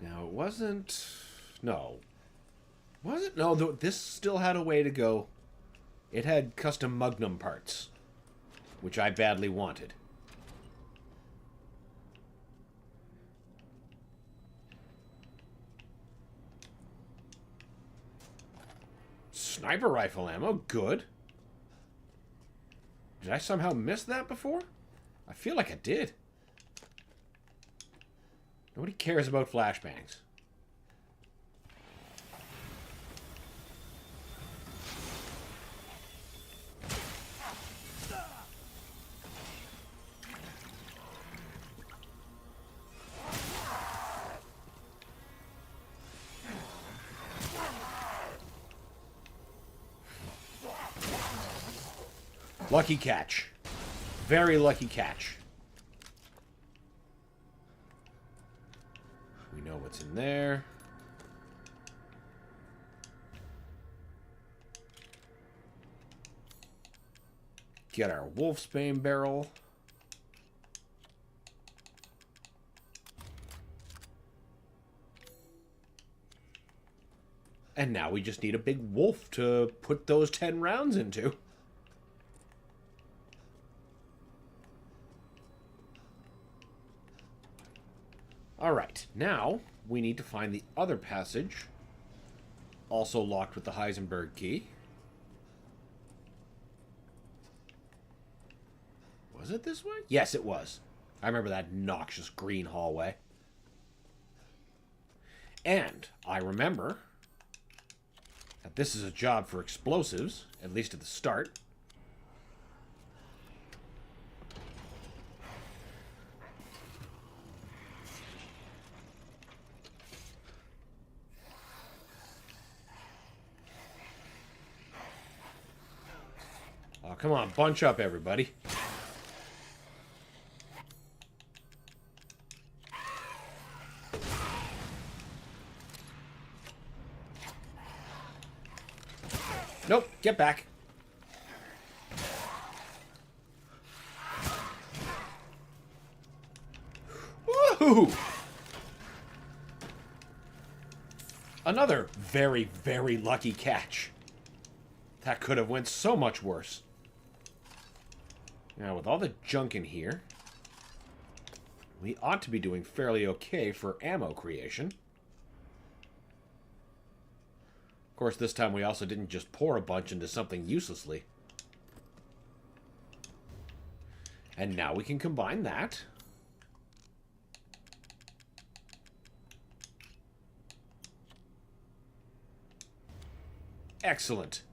S2: Now, it wasn't... No. Was it? No, this still had a way to go. It had custom Magnum parts, which I badly wanted. Sniper rifle ammo, good. Did I somehow miss that before? I feel like I did. Nobody cares about flashbangs. Lucky catch. Very lucky catch. We know what's in there. Get our Wolfsbane barrel. And now we just need a big wolf to put those 10 rounds into. Alright, now we need to find the other passage, also locked with the Heisenberg key. Was it this way? Yes, it was. I remember that noxious green hallway. And I remember that this is a job for explosives, at least at the start. Oh, come on, bunch up, everybody. Nope, get back. Woohoo! Another very, very lucky catch. That could have went so much worse. Now, with all the junk in here, we ought to be doing fairly okay for ammo creation. Of course, this time we also didn't just pour a bunch into something uselessly. And now we can combine that. Excellent.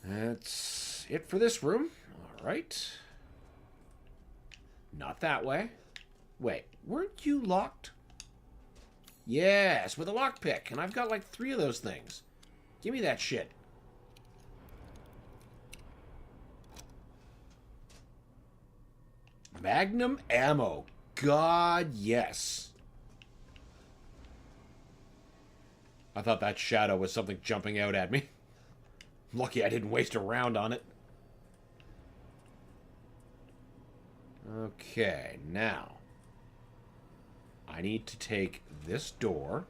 S2: That's it for this room. All right. Not that way. Wait, weren't you locked? Yes, with a lockpick, and I've got like 3 of those things. Give me that shit. Magnum ammo. God, yes. I thought that shadow was something jumping out at me. Lucky I didn't waste a round on it. Okay, now I need to take this door.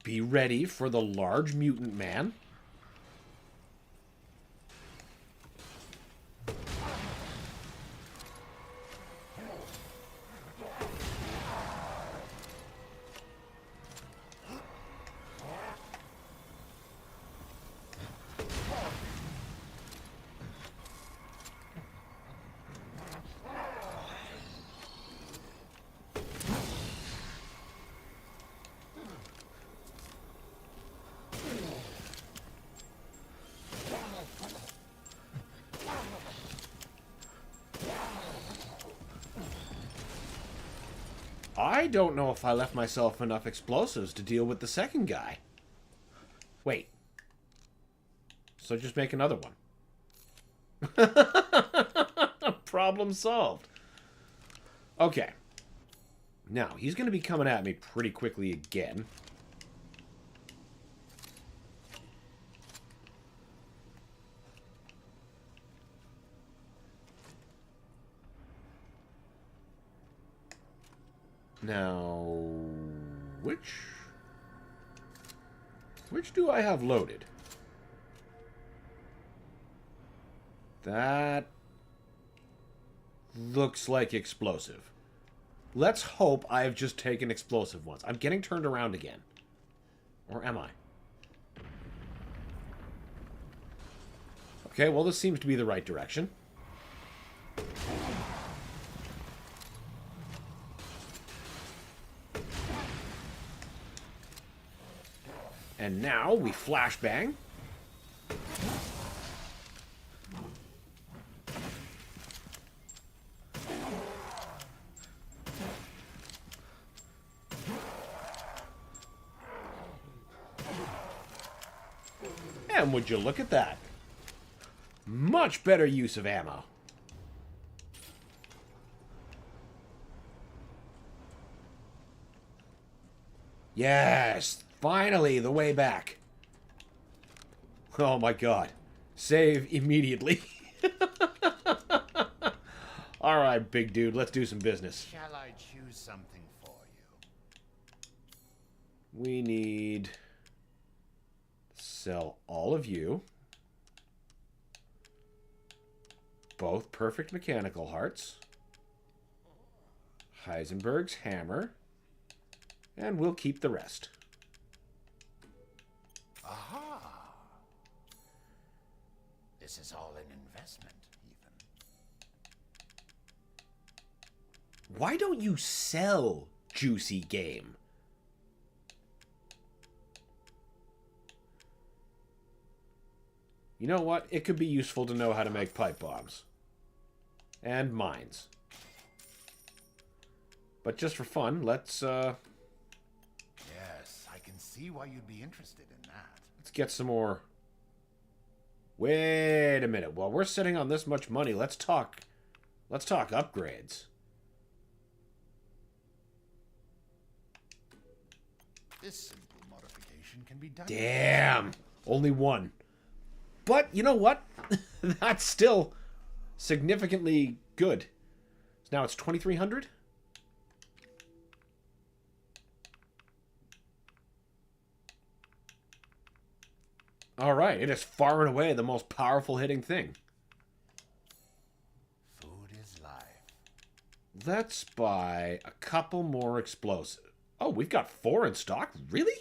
S2: Be ready for the large mutant man. I don't know if I left myself enough explosives to deal with the second guy. Wait. So just make another one. Problem solved. Okay. Now, he's going to be coming at me pretty quickly again. Now, which do I have loaded? That looks like explosive. Let's hope I have just taken explosive ones. I'm getting turned around again. Or am I? Okay, well, this seems to be the right direction. And now we flashbang. And would you look at that? Much better use of ammo. Yes! Finally, the way back. Oh my god. Save immediately. Alright, big dude, let's do some business.
S5: Shall I choose something for you?
S2: We need... sell all of you. Both perfect mechanical hearts. Heisenberg's hammer. And we'll keep the rest.
S5: Aha! This is all an investment, even.
S2: Why don't you sell, juicy game? You know what? It could be useful to know how to make pipe bombs. And mines. But just for fun, let's,
S5: Yes, I can see why you'd be interested in that.
S2: let's get some more... Wait a minute. While we're sitting on this much money, let's talk upgrades.
S5: This simple modification can be done.
S2: Damn! Only one. But, you know what? That's still significantly good. Now it's 2,300? Alright, it is far and away the most powerful hitting thing.
S5: Food is life.
S2: Let's buy a couple more explosives. Oh, we've got 4 in stock? Really?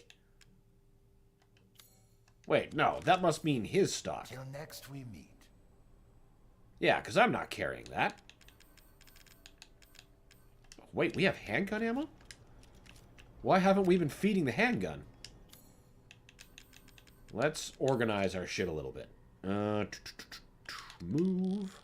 S2: Wait, no, that must mean his stock.
S5: Till next we meet.
S2: Yeah, because I'm not carrying that. Wait, we have handgun ammo? Why haven't we been feeding the handgun? Let's organize our shit a little bit. Move.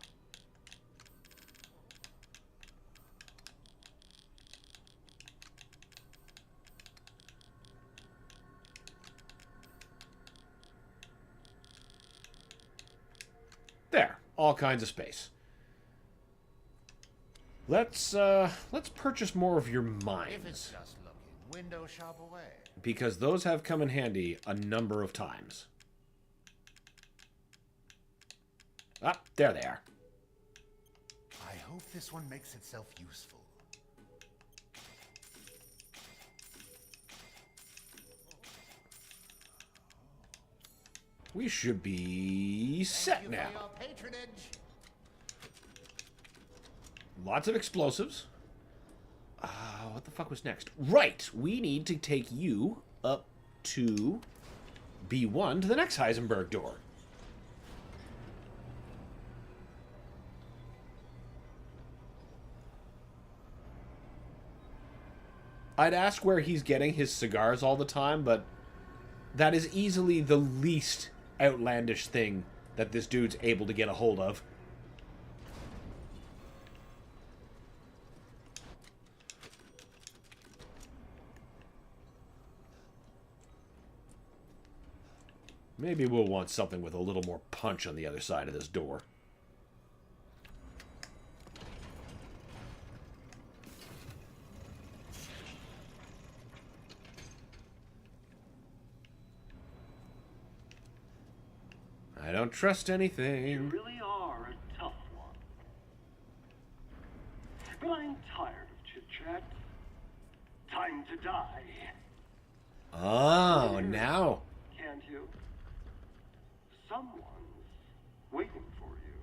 S2: There. all kinds of space. Let's purchase more of your
S5: If it's
S2: mines,
S5: just looking, window shop away.
S2: because those have come in handy a number of times. Ah, there they are.
S5: I hope this one makes itself useful.
S2: We should be set
S5: Thank you
S2: now.
S5: for your patronage.
S2: Lots of explosives. What the fuck was next? Right, we need to take you up to B1 to the next Heisenberg door. I'd ask where he's getting his cigars all the time, but that is easily the least outlandish thing that this dude's able to get a hold of. Maybe we'll want something with a little more punch on the other side of this door. I don't trust
S3: You
S2: anything.
S3: really are a tough one. But I'm tired of chit-chat. Time to die.
S2: Oh, now.
S3: Can't you? Someone's waiting for you.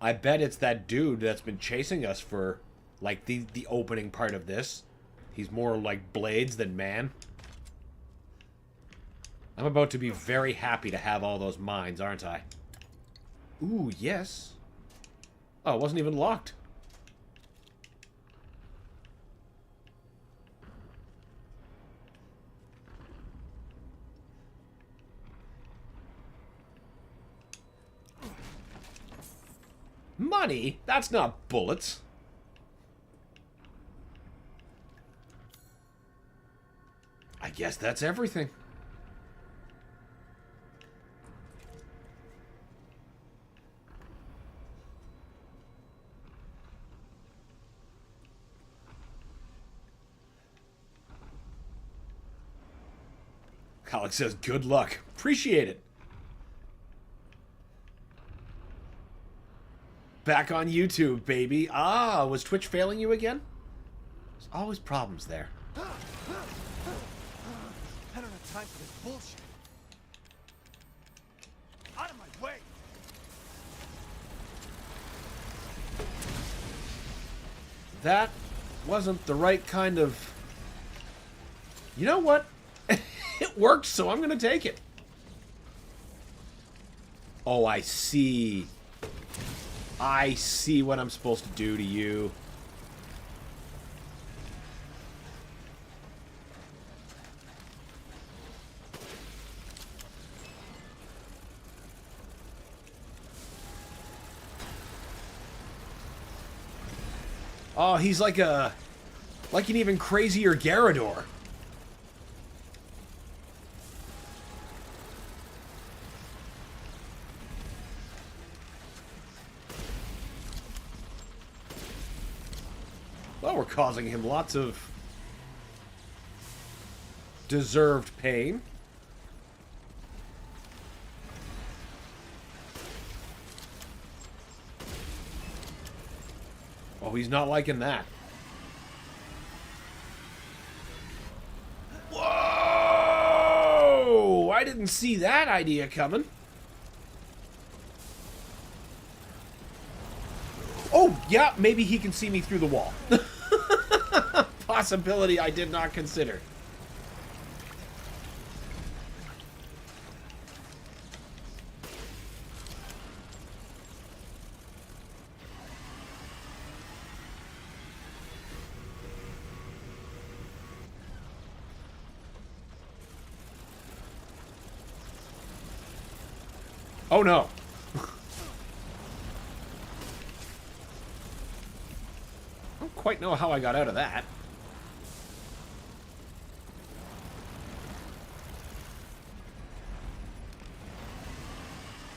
S2: I bet it's that dude that's been chasing us for, like, the opening part of this. He's more like Blades than man. I'm about to be very happy to have all those mines, aren't I? Ooh, yes. Oh, it wasn't even locked. Money? That's not bullets. I guess that's everything. Alex says, good luck. Appreciate it. Back on YouTube, baby. Ah, was Twitch failing you again? There's always problems there.
S4: I don't have time for this bullshit. Out of my way.
S2: That wasn't the right kind of... You know what? It worked, so I'm going to take it. Oh, I see. I see what I'm supposed to do to you. Oh, he's like an even crazier Garrador. Well, we're causing him lots of deserved pain. Oh, he's not liking that. Whoa! I didn't see that idea coming. Oh, yeah, maybe he can see me through the wall. Possibility I did not consider. Oh no. I don't quite know how I got out of that.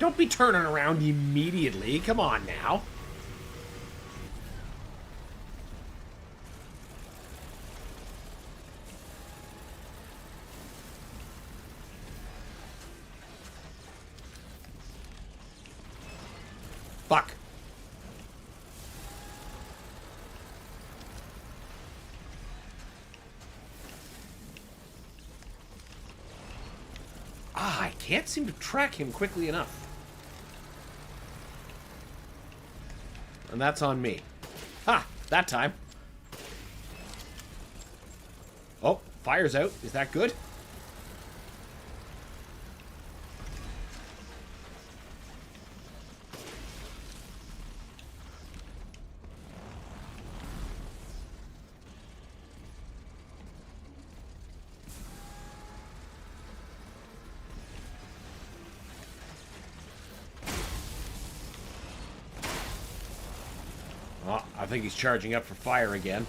S2: Don't be turning around immediately. Come on now. Fuck. Ah, I can't seem to track him quickly enough. And that's on me. Ha! That time. Oh, fire's out. Is that good? Oh, I think he's charging up for fire again.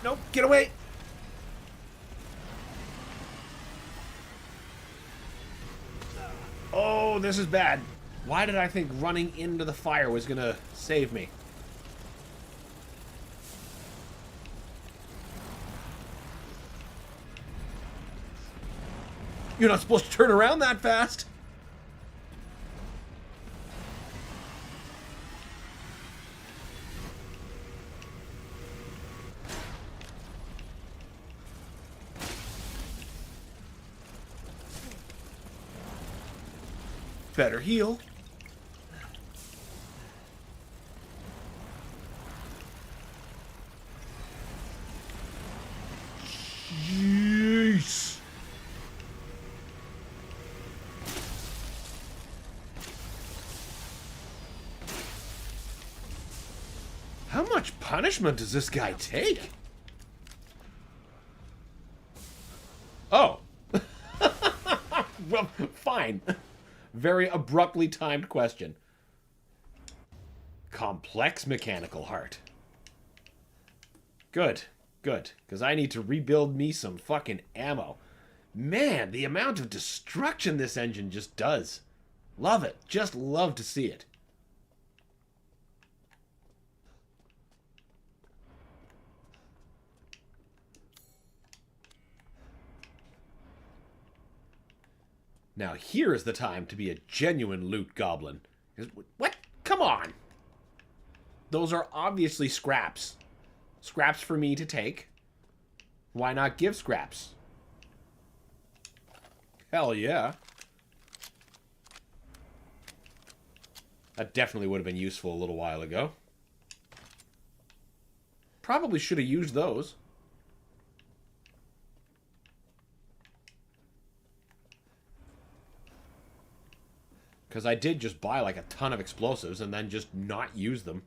S2: Nope, get away! Oh, this is bad. Why did I think running into the fire was gonna save me? You're not supposed to turn around that fast. Better heal. Jeez. How much punishment does this guy take? Oh. Well, fine. Very abruptly timed question. Complex mechanical heart. Good. Good. Because I need to rebuild me some fucking ammo. Man, the amount of destruction this engine just does. Love it. Just love to see it. Now here is the time to be a genuine loot goblin. What? Come on! Those are obviously scraps. Scraps for me to take. Why not give scraps? Hell yeah. That definitely would have been useful a little while ago. Probably should have used those. Because I did just buy like a ton of explosives and then just not use them.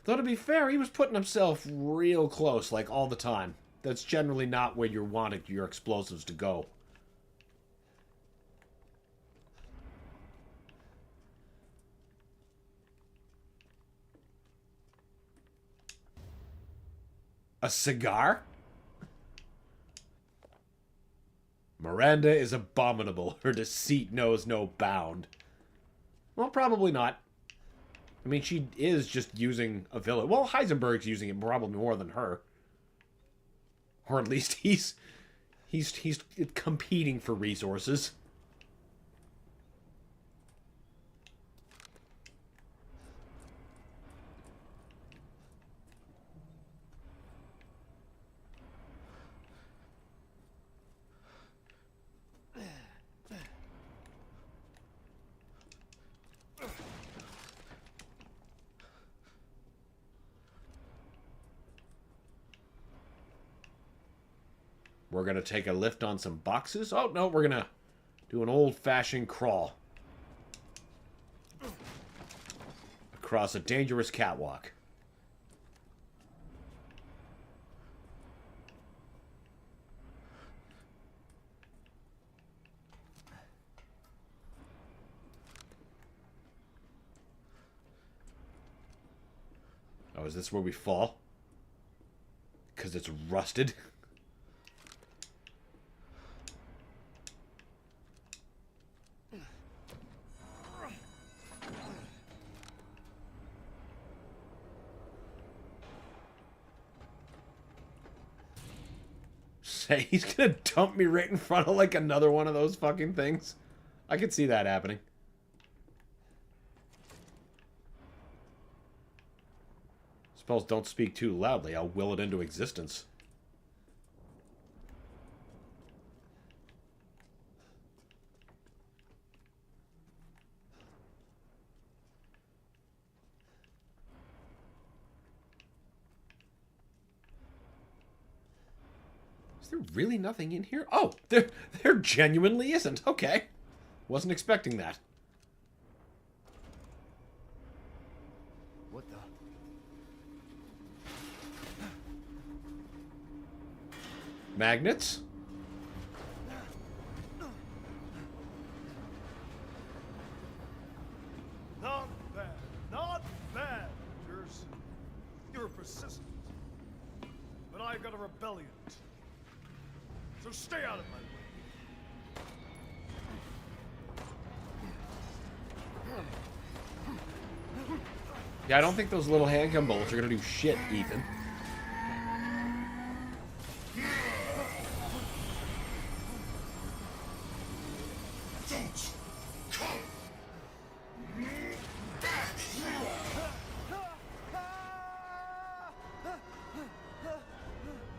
S2: Though to be fair, he was putting himself real close like all the time. That's generally not where you wanted your explosives to go. A cigar? Miranda is abominable. Her deceit knows no bound. Well, probably not. I mean, she is just using a villain. Well, Heisenberg's using it probably more than her. Or at least he's competing for resources. We're going to take a lift on some boxes. Oh, no, we're going to do an old-fashioned crawl. Across a dangerous catwalk. is this where we fall? Because it's rusted? Say, he's gonna dump me right in front of, like, another one of those fucking things. I could see that happening. Spells don't speak too loudly. I'll will it into existence. Is there really nothing in here? Oh, there genuinely isn't. Okay. Wasn't expecting that.
S4: What the?
S2: Magnets?
S4: Not bad. Not bad, Rangers. You're persistent. But I've got a rebellion. So stay out of my way.
S2: Yeah, I don't think those little handgun bullets are gonna do shit, Ethan.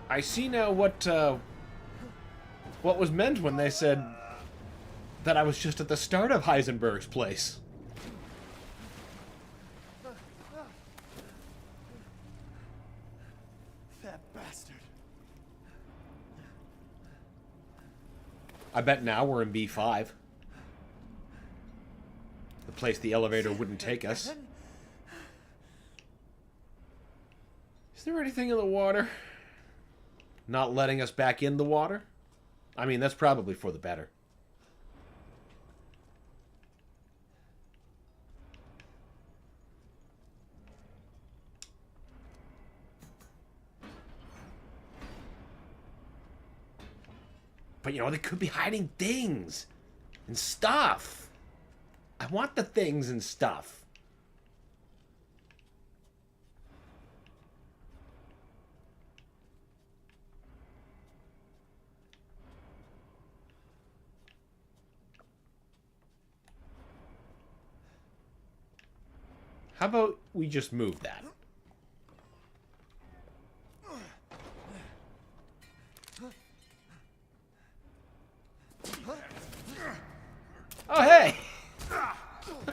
S2: I see now what was meant when they said that I was just at the start of Heisenberg's place.
S4: That bastard.
S2: I bet now we're in B5. The place the elevator wouldn't take us. Is there anything in the water? Not letting us back in the water? I mean, that's probably for the better. But, you know, they could be hiding things and stuff. I want the things and stuff. How about we just move that? Oh, hey!
S1: I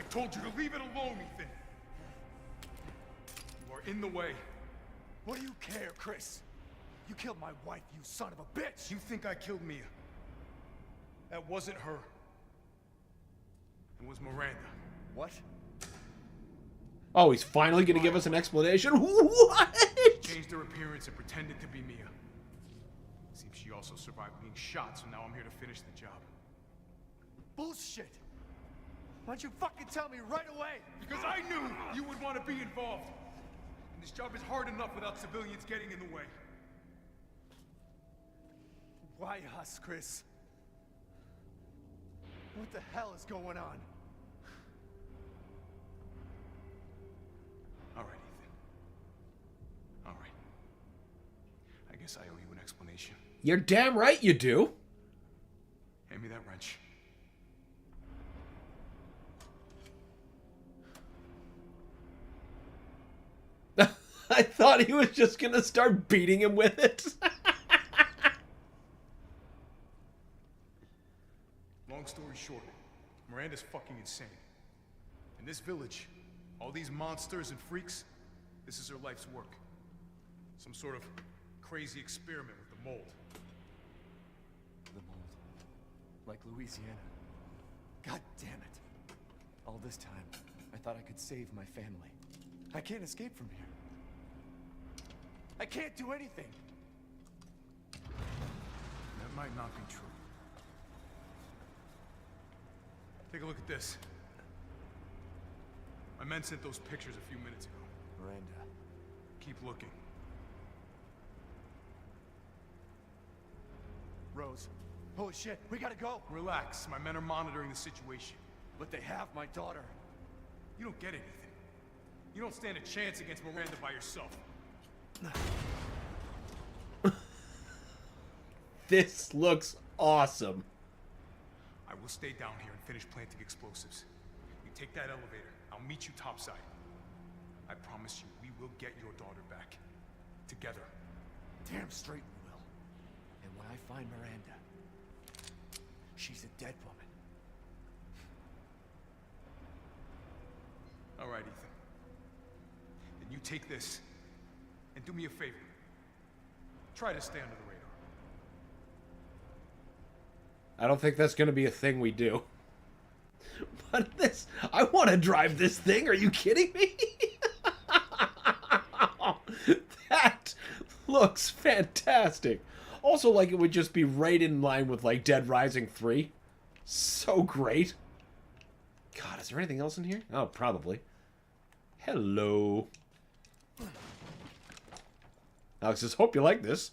S1: told you to leave it alone, Ethan. You are in the way.
S4: What do you care, Chris? You killed my wife, you son of a bitch!
S1: You think I killed Mia? That wasn't her. It was Miranda.
S4: What?
S2: Oh, he's finally gonna give us an explanation? What?
S1: Changed her appearance and pretended to be Mia. Seems she also survived being shot, so now I'm here to finish the job.
S4: Bullshit! Why don't you fucking tell me right away?
S1: Because I knew you would want to be involved. And this job is hard enough without civilians getting in the way.
S4: Why us, Chris? What the hell is going on?
S1: All right, Ethan. All right. I guess I owe you an explanation.
S2: You're damn right you do.
S1: Hand me that wrench.
S2: I thought he was just gonna start beating him with it.
S1: Long story short, Miranda's fucking insane. In this village, all these monsters and freaks, this is her life's work. Some sort of crazy experiment with the mold.
S4: The mold. Like Louisiana. God damn it. All this time, I thought I could save my family. I can't escape from here. I can't do anything.
S1: That might not be true. Take a look at this. My men sent those pictures a few minutes ago.
S4: Miranda.
S1: keep looking.
S4: Rose. Holy shit, we gotta go!
S1: Relax, my men are monitoring the situation.
S4: But they have my daughter.
S1: You don't get anything. You don't stand a chance against Miranda by yourself.
S2: This looks awesome.
S1: I will stay down here and finish planting explosives. You take that elevator. I'll meet you topside. I promise you, we will get your daughter back. Together.
S4: Damn straight we will. And when I find Miranda, she's a dead woman.
S1: All right, Ethan. Then you take this, and do me a favor. Try to stay under the radar.
S2: I don't think that's going to be a thing we do. But this... I want to drive this thing. Are you kidding me? That looks fantastic. Also, like, it would just be right in line with, like, Dead Rising 3. So great. God, is there anything else in here? Oh, probably. Hello. Alex says, hope you like this.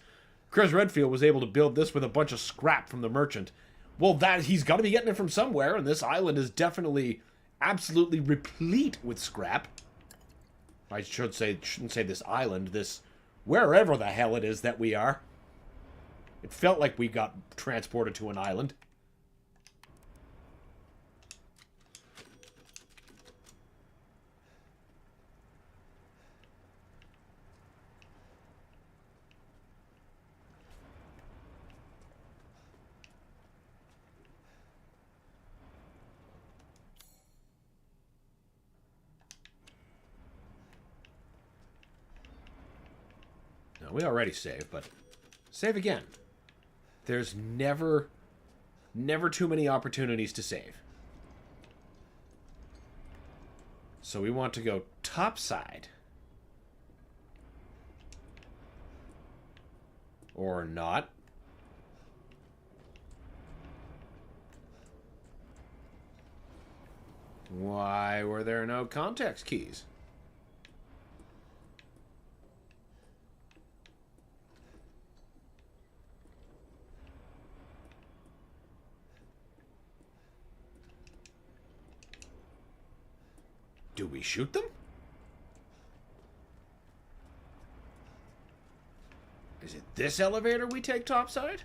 S2: Chris Redfield was able to build this with a bunch of scrap from the merchant. Well, that he's got to be getting it from somewhere, and this island is definitely absolutely replete with scrap. I shouldn't say this island, this wherever the hell it is that we are. It felt like we got transported to an island. We already saved, but save again. There's never too many opportunities to save. So we want to go topside. Or not. Why were there no context keys? Do we shoot them? Is it this elevator we take topside?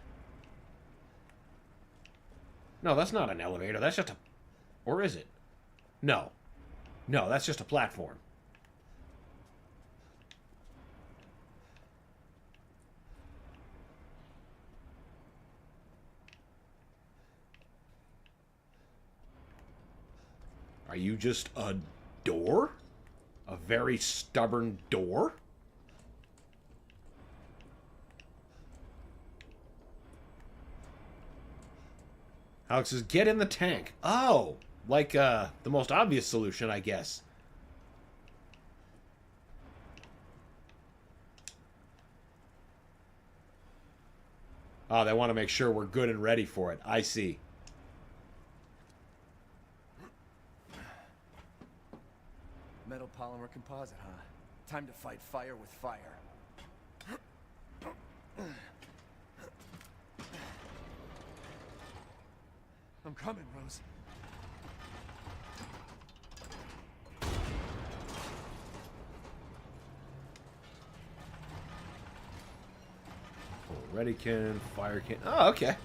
S2: No, that's not an elevator. That's just a... Or is it? No. No, that's just a platform. Are you just a door? A very stubborn door? Alex says, get in the tank. Oh, like the most obvious solution, I guess. Oh, they want to make sure we're good and ready for it. I see.
S4: Metal polymer composite, huh? Time to fight fire with fire. I'm coming, Rose.
S2: Ready can, fire can. Oh, okay.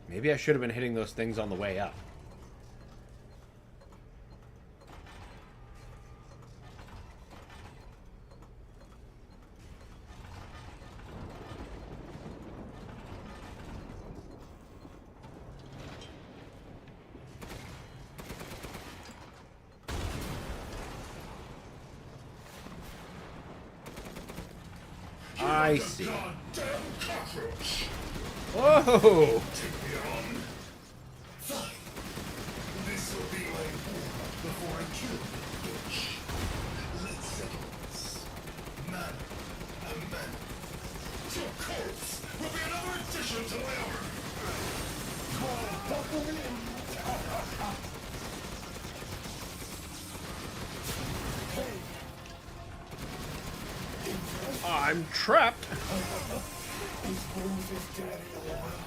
S2: Maybe I should have been hitting those things on the way up. I see. Whoa!
S6: This will be my war before I kill you, bitch. Let's settle this. man and men. Your corpse will be another addition to my armor. Buckle in.
S2: I'm trapped.
S6: Is Rose's daddy alive?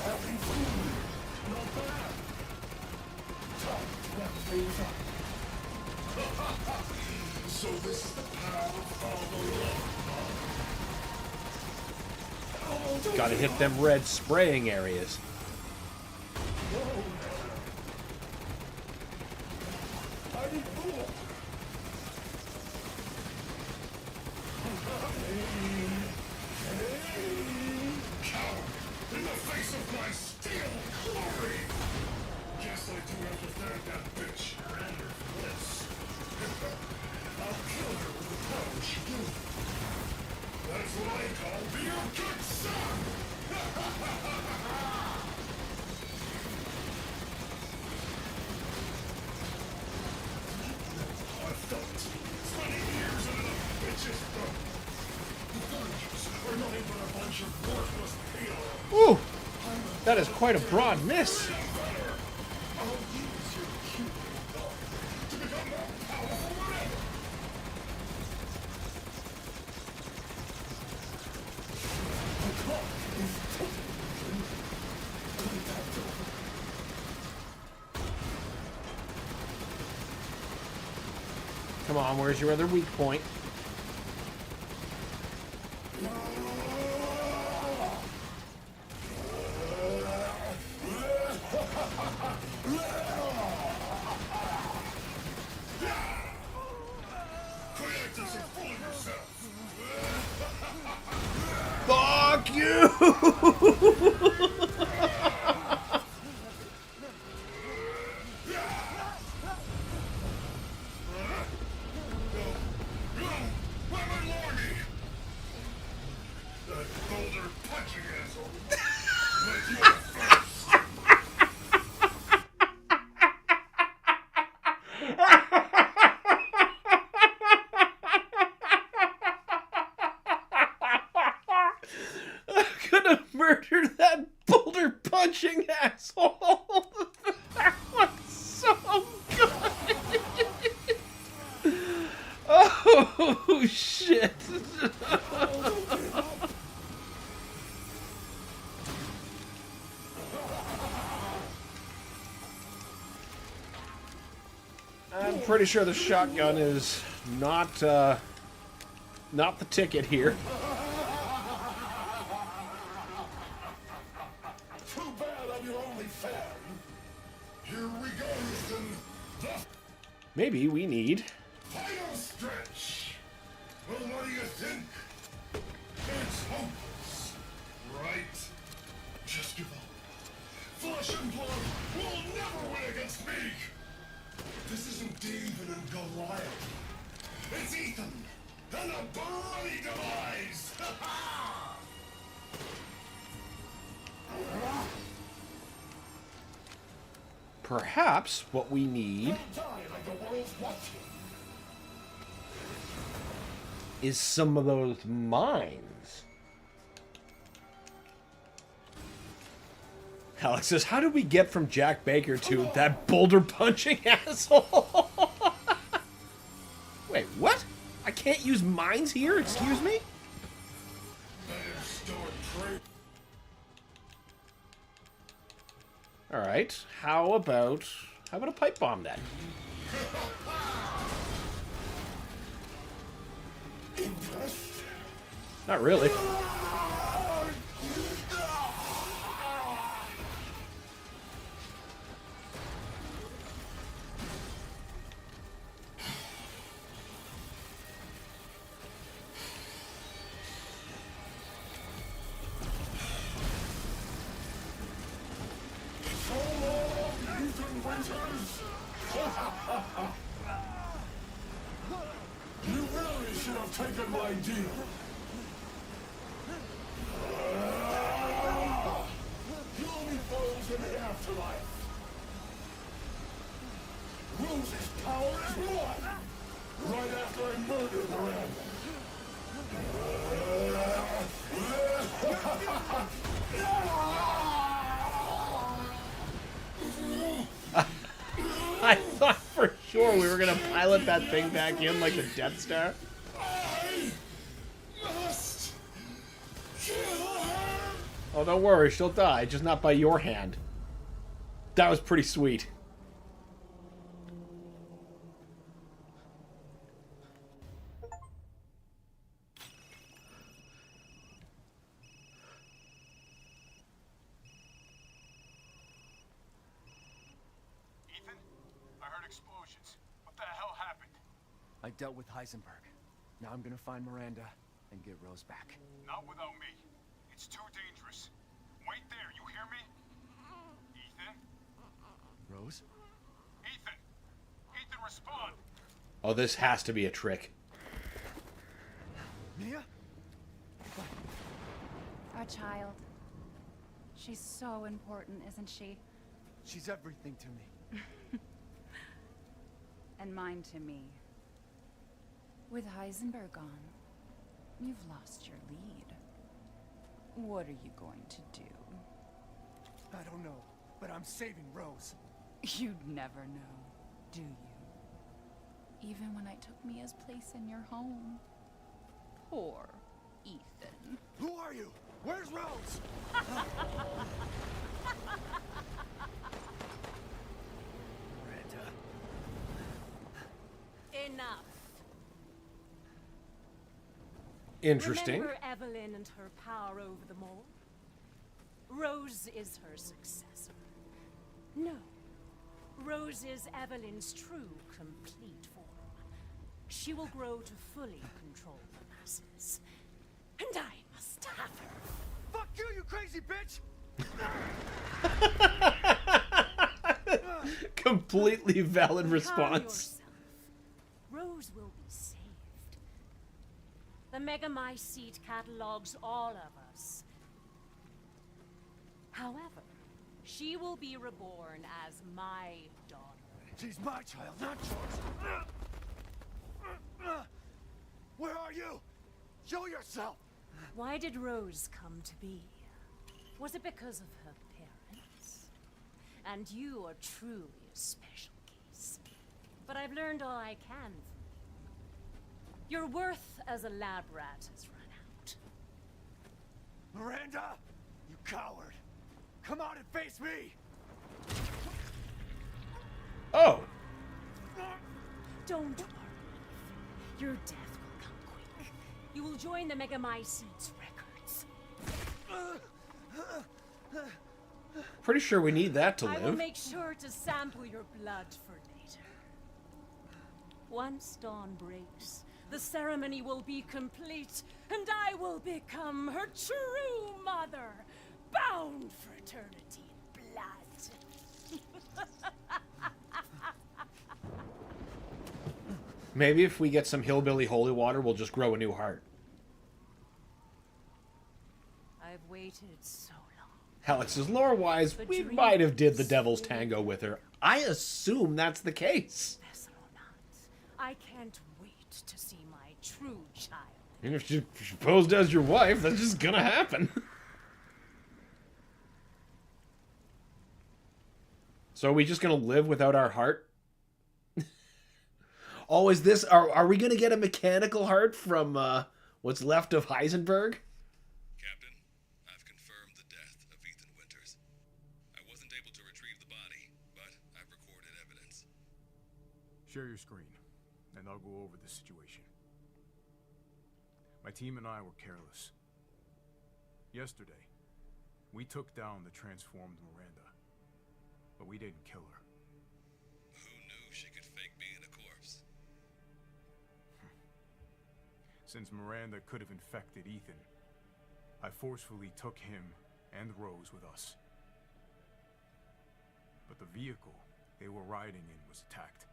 S6: Having food. Not bad. Time to wrap things up. So this is the path of the Lord.
S2: Gotta hit them red spraying areas.
S6: Tiny fool. Coward in the face of my steel glory. Guess I do have to thank that bitch Miranda for this. I'll kill her with the power she gave me. That's what I call being a good son. I felt spending years in a bitch's throat. The villagers are nothing but a bunch of worthless peons.
S2: Ooh, that is quite a broad miss.
S6: I'll use your cute little dog to become more powerful than ever. The clock is ticking. That's over.
S2: Come on, where's your other weak point?
S6: Quit acting so full of yourself.
S2: Fuck you!
S6: Where my lordy? That boulder punching asshole. Like you first.
S2: I could have murdered that boulder punching asshole. That was so good. Oh shit. I'm pretty sure the shotgun is not the ticket here.
S6: Too bad I'm your only fan. Here we go, Ethan. The
S2: Maybe we need.
S6: final stretch. Well, what do you think? It's hopeless, right? Just give up. Flesh and blood will never win against me. This isn't David and Goliath. It's Ethan and a bloody demise.
S2: Perhaps what we need
S6: Die like the world's watching.
S2: is some of those mines. Alex says, how did we get from Jack Baker to that boulder punching asshole? Wait, what? I can't use mines here? Excuse me?
S6: Better start praying.
S2: Alright, how about a pipe bomb then?
S6: Impressed?
S2: Not really.
S6: So long, Ethan Winters. You really should have taken my deal. You'll be foes in the afterlife. Rose's power is one. right after I murdered Miranda.
S2: I thought for sure we were gonna pilot that thing back in like the Death Star.
S6: I must kill her.
S2: Oh, don't worry, she'll die, just not by your hand. That was pretty sweet.
S1: Ethan, I heard explosions. What the hell happened?
S4: I dealt with Heisenberg. Now I'm gonna find Miranda and get Rose back.
S1: Not without me. It's too dangerous. Wait there, you hear me? Ethan?
S4: Rose?
S1: Ethan! Ethan, respond!
S2: Oh, this has to be a trick.
S4: Mia?
S7: Our child. She's so important, isn't she?
S4: She's everything to me.
S7: And mine to me. With Heisenberg gone, you've lost your lead. What are you going to do?
S4: I don't know, but I'm saving Rose.
S7: You'd never know, do you? Even when I took Mia's place in your home. Poor Ethan.
S4: Who are you? Where's Rose? Miranda.
S8: Enough.
S2: Interesting.
S8: Remember Evelyn and her power over them all? Rose is her successor. No. Rose is Evelyn's true, complete form. She will grow to fully control the masses. And I must have her.
S4: Fuck you, you crazy bitch!
S2: Completely valid
S8: Calm
S2: response.
S8: yourself. Rose will be saved. The Megamycete catalogs all of us. However, she will be reborn as my daughter.
S4: She's my child, not yours. Where are you? Show yourself!
S8: Why did Rose come to be? Was it because of her parents? And you are truly a special case. But I've learned all I can from you. Your worth as a lab rat has run out.
S4: Miranda! You coward! Come out and face me!
S2: Oh,
S8: Don't worry. Your death will come quick. You will join the Megamycete's records.
S2: pretty sure we need that to
S8: I will
S2: live.
S8: make sure to sample your blood for later. Once dawn breaks, the ceremony will be complete, and I will become her true mother, bound for eternity in blood.
S2: Maybe if we get some hillbilly holy water, we'll just grow a new heart.
S8: I've waited so long.
S2: Alex says, lore-wise,
S8: The
S2: we
S8: dream
S2: might have did the
S8: is
S2: devil's
S8: still
S2: tango with her. I assume that's the case.
S8: Vessel or not, I can't wait to see my true child.
S2: And if she posed as your wife, that's just gonna happen. So are we just gonna live without our heart? Oh, is this... Are we gonna get a mechanical heart from what's left of Heisenberg?
S9: Captain, I've confirmed the death of Ethan Winters. I wasn't able to retrieve the body, but I've recorded evidence.
S1: Share your screen, and I'll go over the situation. My team and I were careless. Yesterday, we took down the transformed Miranda, but we didn't kill her.
S9: Who knew she could fake being a corpse?
S1: Since Miranda could have infected Ethan, I forcefully took him and Rose with us. But the vehicle they were riding in was attacked.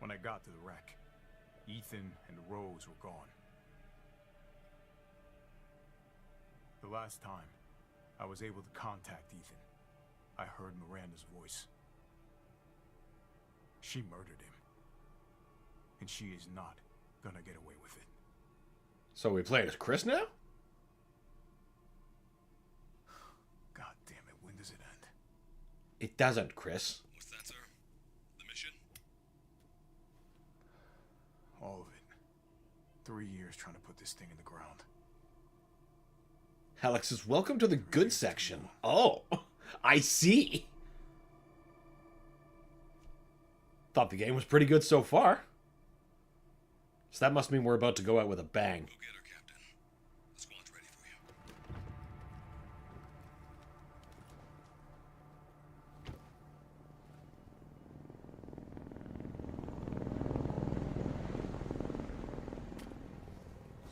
S1: When I got to the wreck, Ethan and Rose were gone. The last time I was able to contact Ethan, I heard Miranda's voice. She murdered him. and she is not gonna get away with it.
S2: So we play as Chris now?
S1: God damn it, when does it end?
S2: It doesn't, Chris.
S9: What's that, sir? The mission?
S1: All of it. 3 years trying to put this thing in the ground.
S2: Alex says, welcome to the good section. Oh, I see. Thought the game was pretty good so far. So that must mean we're about to go out with a bang.
S9: Go get her, Captain. The squad's ready for you.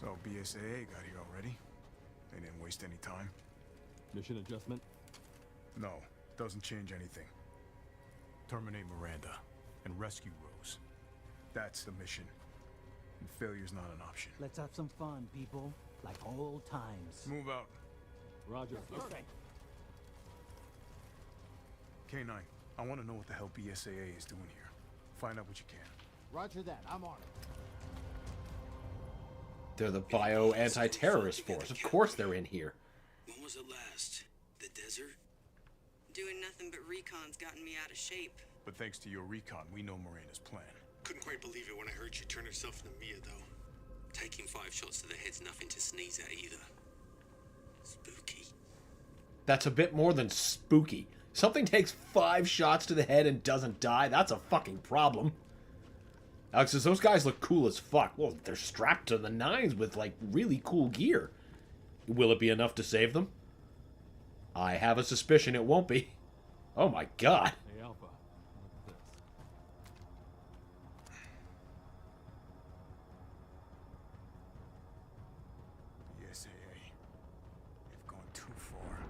S1: So BSAA got here already? They didn't waste any time?
S4: Mission adjustment?
S1: No, doesn't change anything. Terminate Miranda and rescue Rose. That's the mission. And failure's not an option.
S10: Let's have some fun, people. Like old times.
S1: Move out.
S4: Roger.
S1: K9, I want to know what the hell BSAA is doing here. Find out what you can.
S10: Roger that. I'm on it.
S2: They're the bio anti-terrorist force. Of course they're in here.
S11: When was it last? The desert? Doing nothing but recon's gotten me out of shape.
S1: But thanks to your recon, we know Miranda's plan.
S11: Couldn't quite believe it when I heard she turned herself into Mia, though. Taking 5 shots to the head's nothing to sneeze at either. Spooky.
S2: That's a bit more than spooky. Something takes 5 shots to the head and doesn't die. That's a fucking problem. Alex says, those guys look cool as fuck. Well, they're strapped to the nines with, like, really cool gear. Will it be enough to save them? I have a suspicion it won't be. Oh my god.
S4: Hey, Alpha. Look at this.
S1: BSAA. They've gone too far.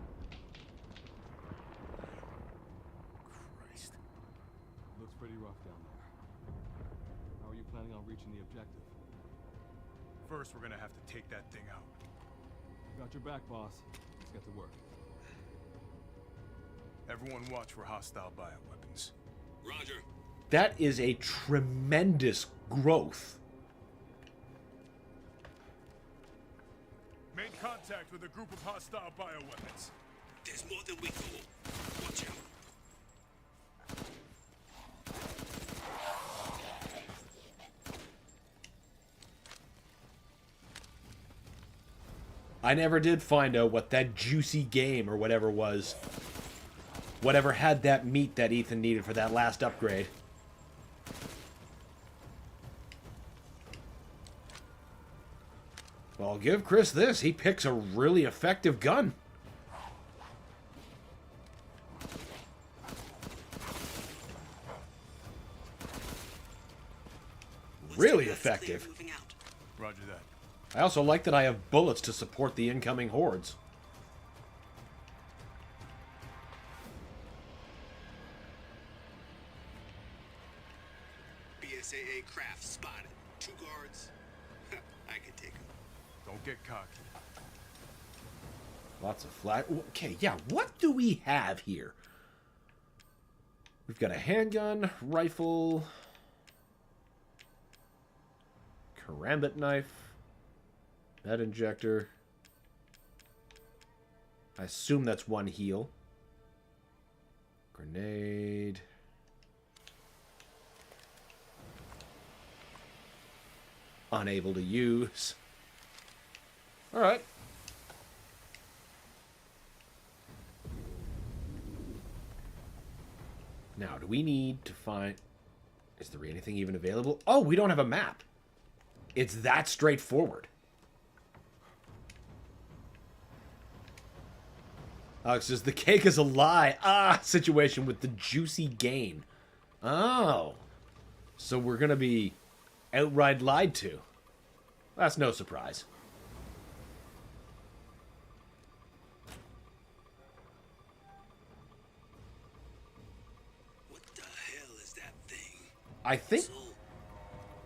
S1: Christ.
S4: Looks pretty rough down there. How are you planning on reaching the objective?
S1: First, we're gonna have to take that thing out.
S4: Got your back, boss. Let's get to work.
S1: Everyone watch for hostile bioweapons.
S9: Roger.
S2: That is a tremendous growth.
S1: Made contact with a group of hostile bioweapons.
S11: There's more than we thought. Watch out.
S2: I never did find out what that juicy game or whatever was. Whatever had that meat that Ethan needed for that last upgrade. Well, I'll give Chris this. He picks a really effective gun. Really effective.
S1: Roger that.
S2: I also like that I have bullets to support the incoming hordes.
S11: BSAA craft spotted. 2 guards. I can take them.
S1: Don't get cocky.
S2: Lots of flat. Okay, yeah, what do we have here? We've got a handgun, rifle, karambit knife, med injector. I assume that's 1 heal. Grenade. Unable to use. Alright. Now, do we need to find... Is there anything even available? Oh, we don't have a map. It's that straightforward. Alex says, the cake is a lie. Ah, situation with the juicy gain. Oh. So we're going to be outright lied to. That's no surprise.
S11: What the hell is that thing?
S2: I think...
S11: So,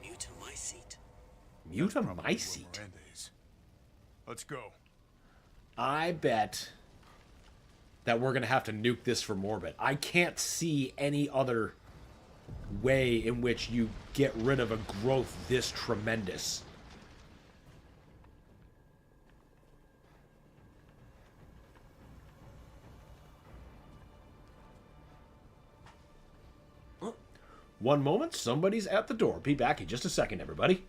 S11: mutamycete.
S2: Mutamycete?
S1: Miranda is. Let's go.
S2: I bet that we're going to have to nuke this for Morbid. I can't see any other, way in which you get rid of a growth this tremendous. One moment, somebody's at the door. Be back in just a second, everybody.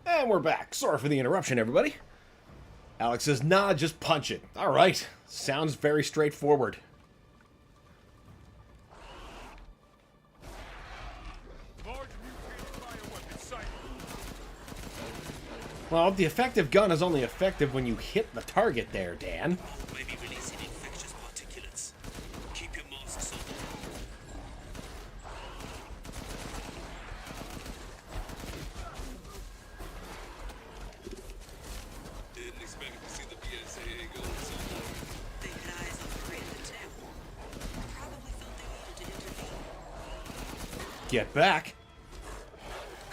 S2: And we're back. Sorry for the interruption, everybody. Alex says, nah, just punch it. All right. Sounds very straightforward. Well, the effective gun is only effective when you hit the target there, Dan.
S11: Maybe releasing infectious particulates. Keep your masks on. Didn't expect to see the BSAA go so long. They had eyes on the grid too. Probably felt they needed to intervene.
S2: Get back.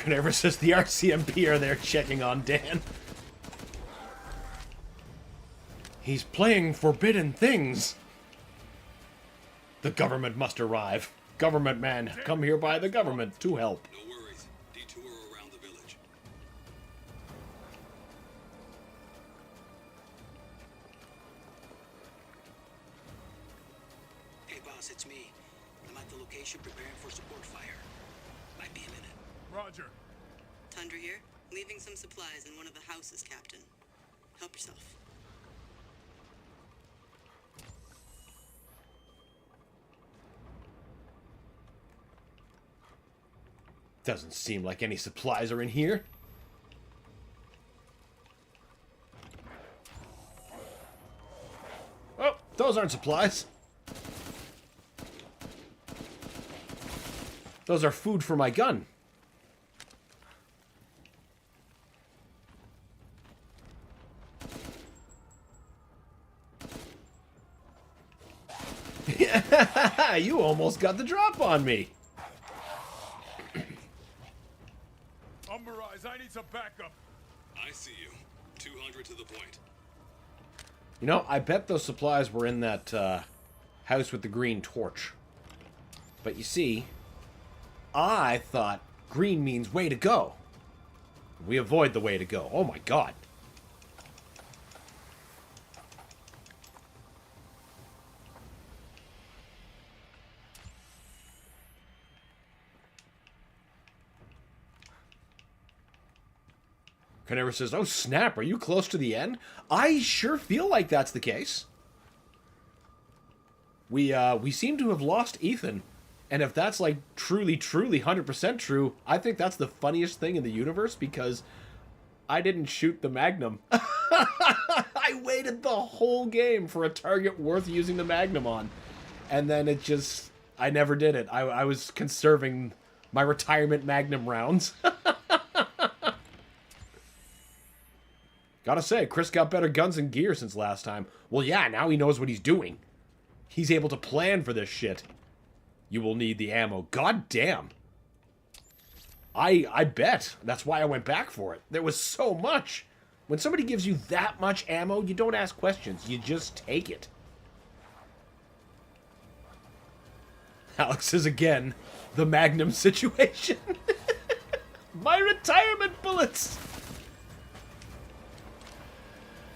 S2: Whenever says the RCMP are there checking on Dan. He's playing forbidden things. The government must arrive. Government man, come here by the government to help.
S11: No worries. Detour around the village. Hey boss, it's me. I'm at the location preparing for support fire. Might be a minute.
S1: Roger.
S12: Tundra here. Leaving some supplies in one of the houses, Captain. Help yourself.
S2: Doesn't seem like any supplies are in here. Oh, those aren't supplies. Those are food for my gun. You almost got the drop on me.
S1: Umberise, I need some backup.
S9: I see you. 200 to the point.
S2: You know, I bet those supplies were in that house with the green torch. But you see, I thought green means way to go. We avoid the way to go. Oh my god. Canary says, oh snap, are you close to the end? I sure feel like that's the case. We seem to have lost Ethan. And if that's like truly 100% true, I think that's the funniest thing in the universe because I didn't shoot the Magnum. I waited the whole game for a target worth using the Magnum on. And then it just, I never did it. I was conserving my retirement Magnum rounds. Gotta say, Chris got better guns and gear since last time. Well, yeah, now he knows what he's doing. He's able to plan for this shit. You will need the ammo. God damn. I bet. That's why I went back for it. There was so much. When somebody gives you that much ammo, you don't ask questions. You just take it. Alex is again the Magnum situation. My retirement bullets.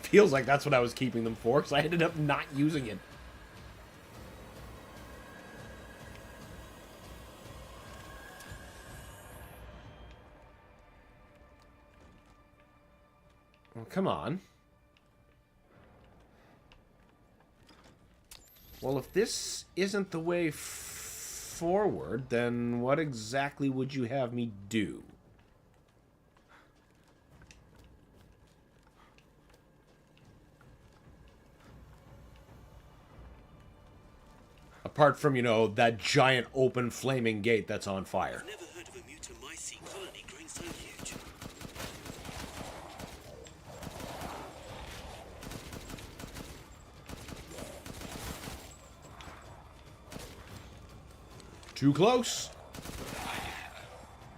S2: Feels like that's what I was keeping them for, because I ended up not using it. Well, come on. Well, if this isn't the way forward, then what exactly would you have me do? Apart from, you know, that giant open flaming gate that's on fire.
S11: I've never heard of a mutamycete colony growing so huge.
S2: Too close.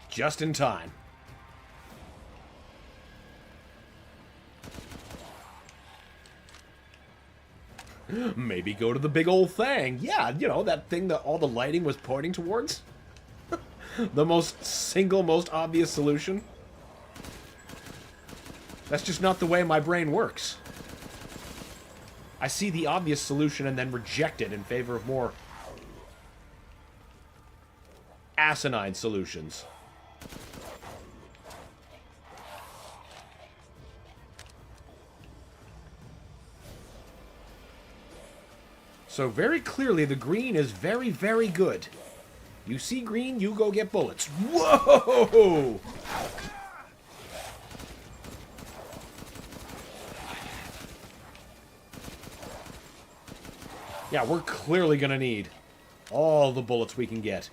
S2: Just in time. Maybe go to the big old thing. Yeah, you know, that thing that all the lighting was pointing towards. The most obvious solution. That's just not the way my brain works. I see the obvious solution and then reject it in favor of more asinine solutions. So very clearly the green is very, very good. You see green, you go get bullets. Whoa! Yeah, we're clearly gonna need all the bullets we can get.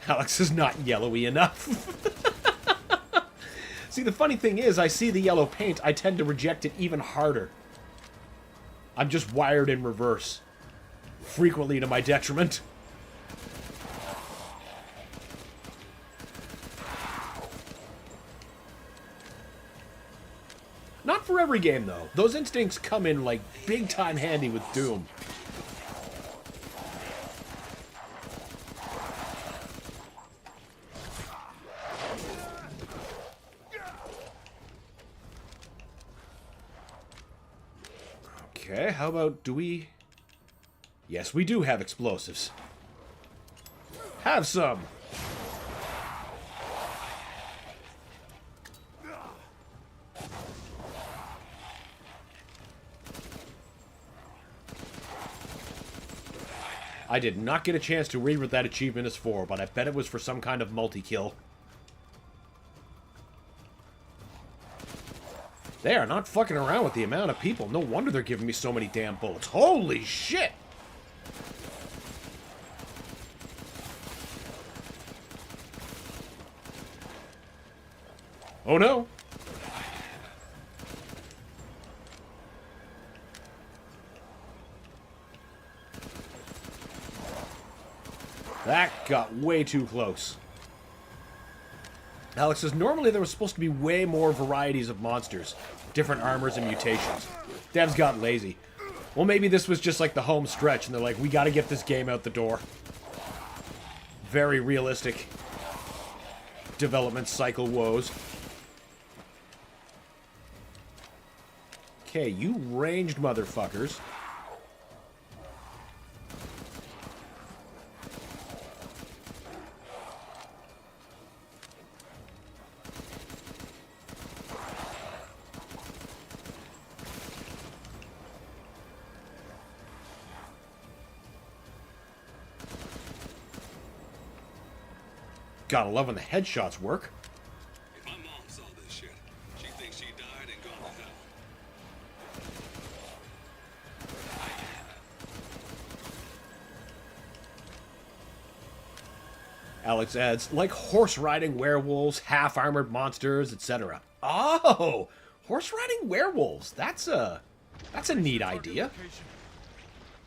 S2: Alex is not yellowy enough. See, the funny thing is, I see the yellow paint, I tend to reject it even harder. I'm just wired in reverse. Frequently to my detriment. Not for every game, though. Those instincts come in, like, big-time handy with Doom. Okay, how about, do we... Yes, we do have explosives. Have some! I did not get a chance to read what that achievement is for, but I bet it was for some kind of multi-kill. They are not fucking around with the amount of people. No wonder they're giving me so many damn bullets. Holy shit! Oh no! That got way too close. Alex says, normally there was supposed to be way more varieties of monsters. Different armors and mutations. Devs got lazy. Well, maybe this was just like the home stretch, and they're like, we gotta get this game out the door. Very realistic development cycle woes. Okay, you ranged motherfuckers. Gotta love when the headshots work.
S9: If my mom saw this shit, she'd think she died and gone to hell.
S2: Alex adds, like horse-riding werewolves, half-armored monsters, etc. Oh! Horse-riding werewolves. That's a neat idea.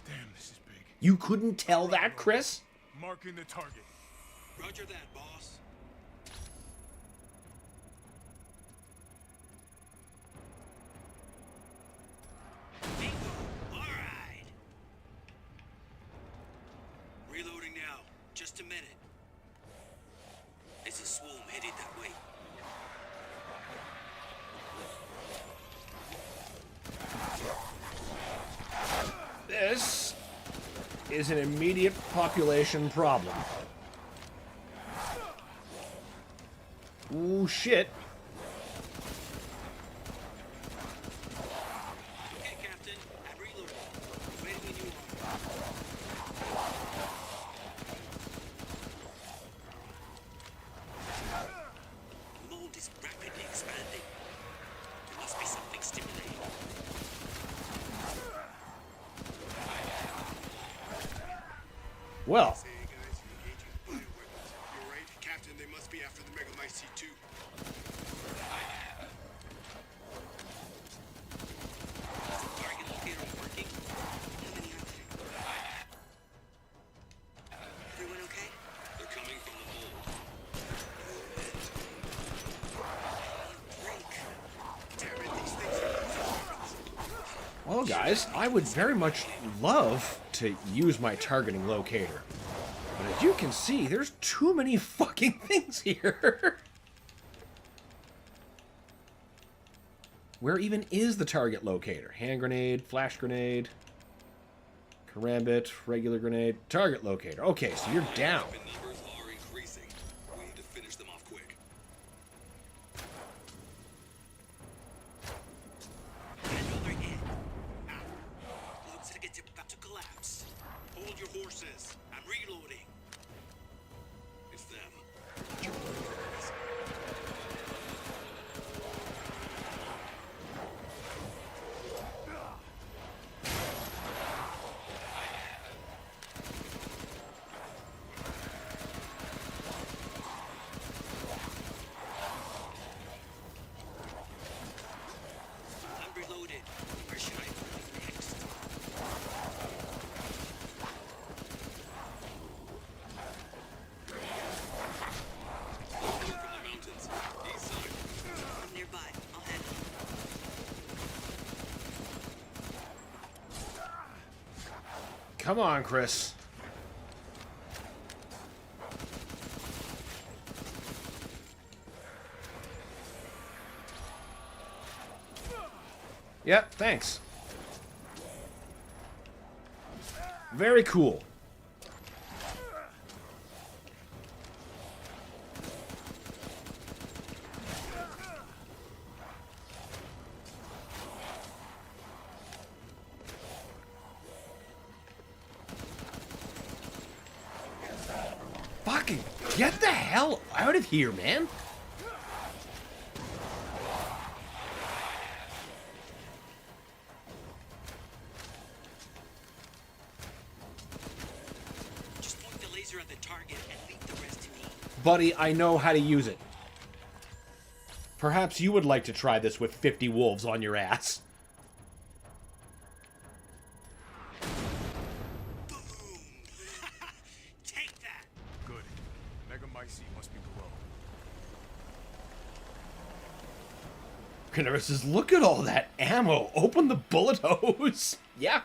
S1: Damn, this is big.
S2: You couldn't tell that, Chris?
S1: Marking the target.
S9: Roger that, boss. Bingo! Alright! Reloading now. Just a minute. It's a swarm headed that way.
S2: This is an immediate population problem. Ooh, shit.
S9: Okay, Captain. I'm reloading. Ready when you are. The mold is rapidly expanding. There must be something stimulating.
S2: Well,
S9: Hey guys, engaging bioweapons. You're right, Captain. They must be after the Megamycete too. Is the target locator working? How many are there? Everyone okay? They're coming from the mold. Break. Damn it, these things are
S2: well, guys, I would very much love to use my targeting locator. But as you can see, there's too many fucking things here. Where even is the target locator? Hand grenade, flash grenade, karambit, regular grenade, target locator. Okay, so you're down.
S9: weapon numbers are increasing. We need to finish them off quick. Another hit. Looks like it's about to collapse. Hold your horses. I'm reloading. It's them. I'm reloaded. Where should I move next? From the mountains. East side.
S12: I'm nearby. I'll handle it.
S2: Come on, Chris. Yep, thanks. Very cool. Fucking get the hell out of here, man.
S9: Just point the laser at the target and leave the rest to me.
S2: Buddy, I know how to use it. Perhaps you would like to try this with 50 wolves on your ass.
S9: Boom! Take that!
S1: Good. Megamycete must be below.
S2: Canaris says, look at all that ammo. Open the bullet hose. Yeah,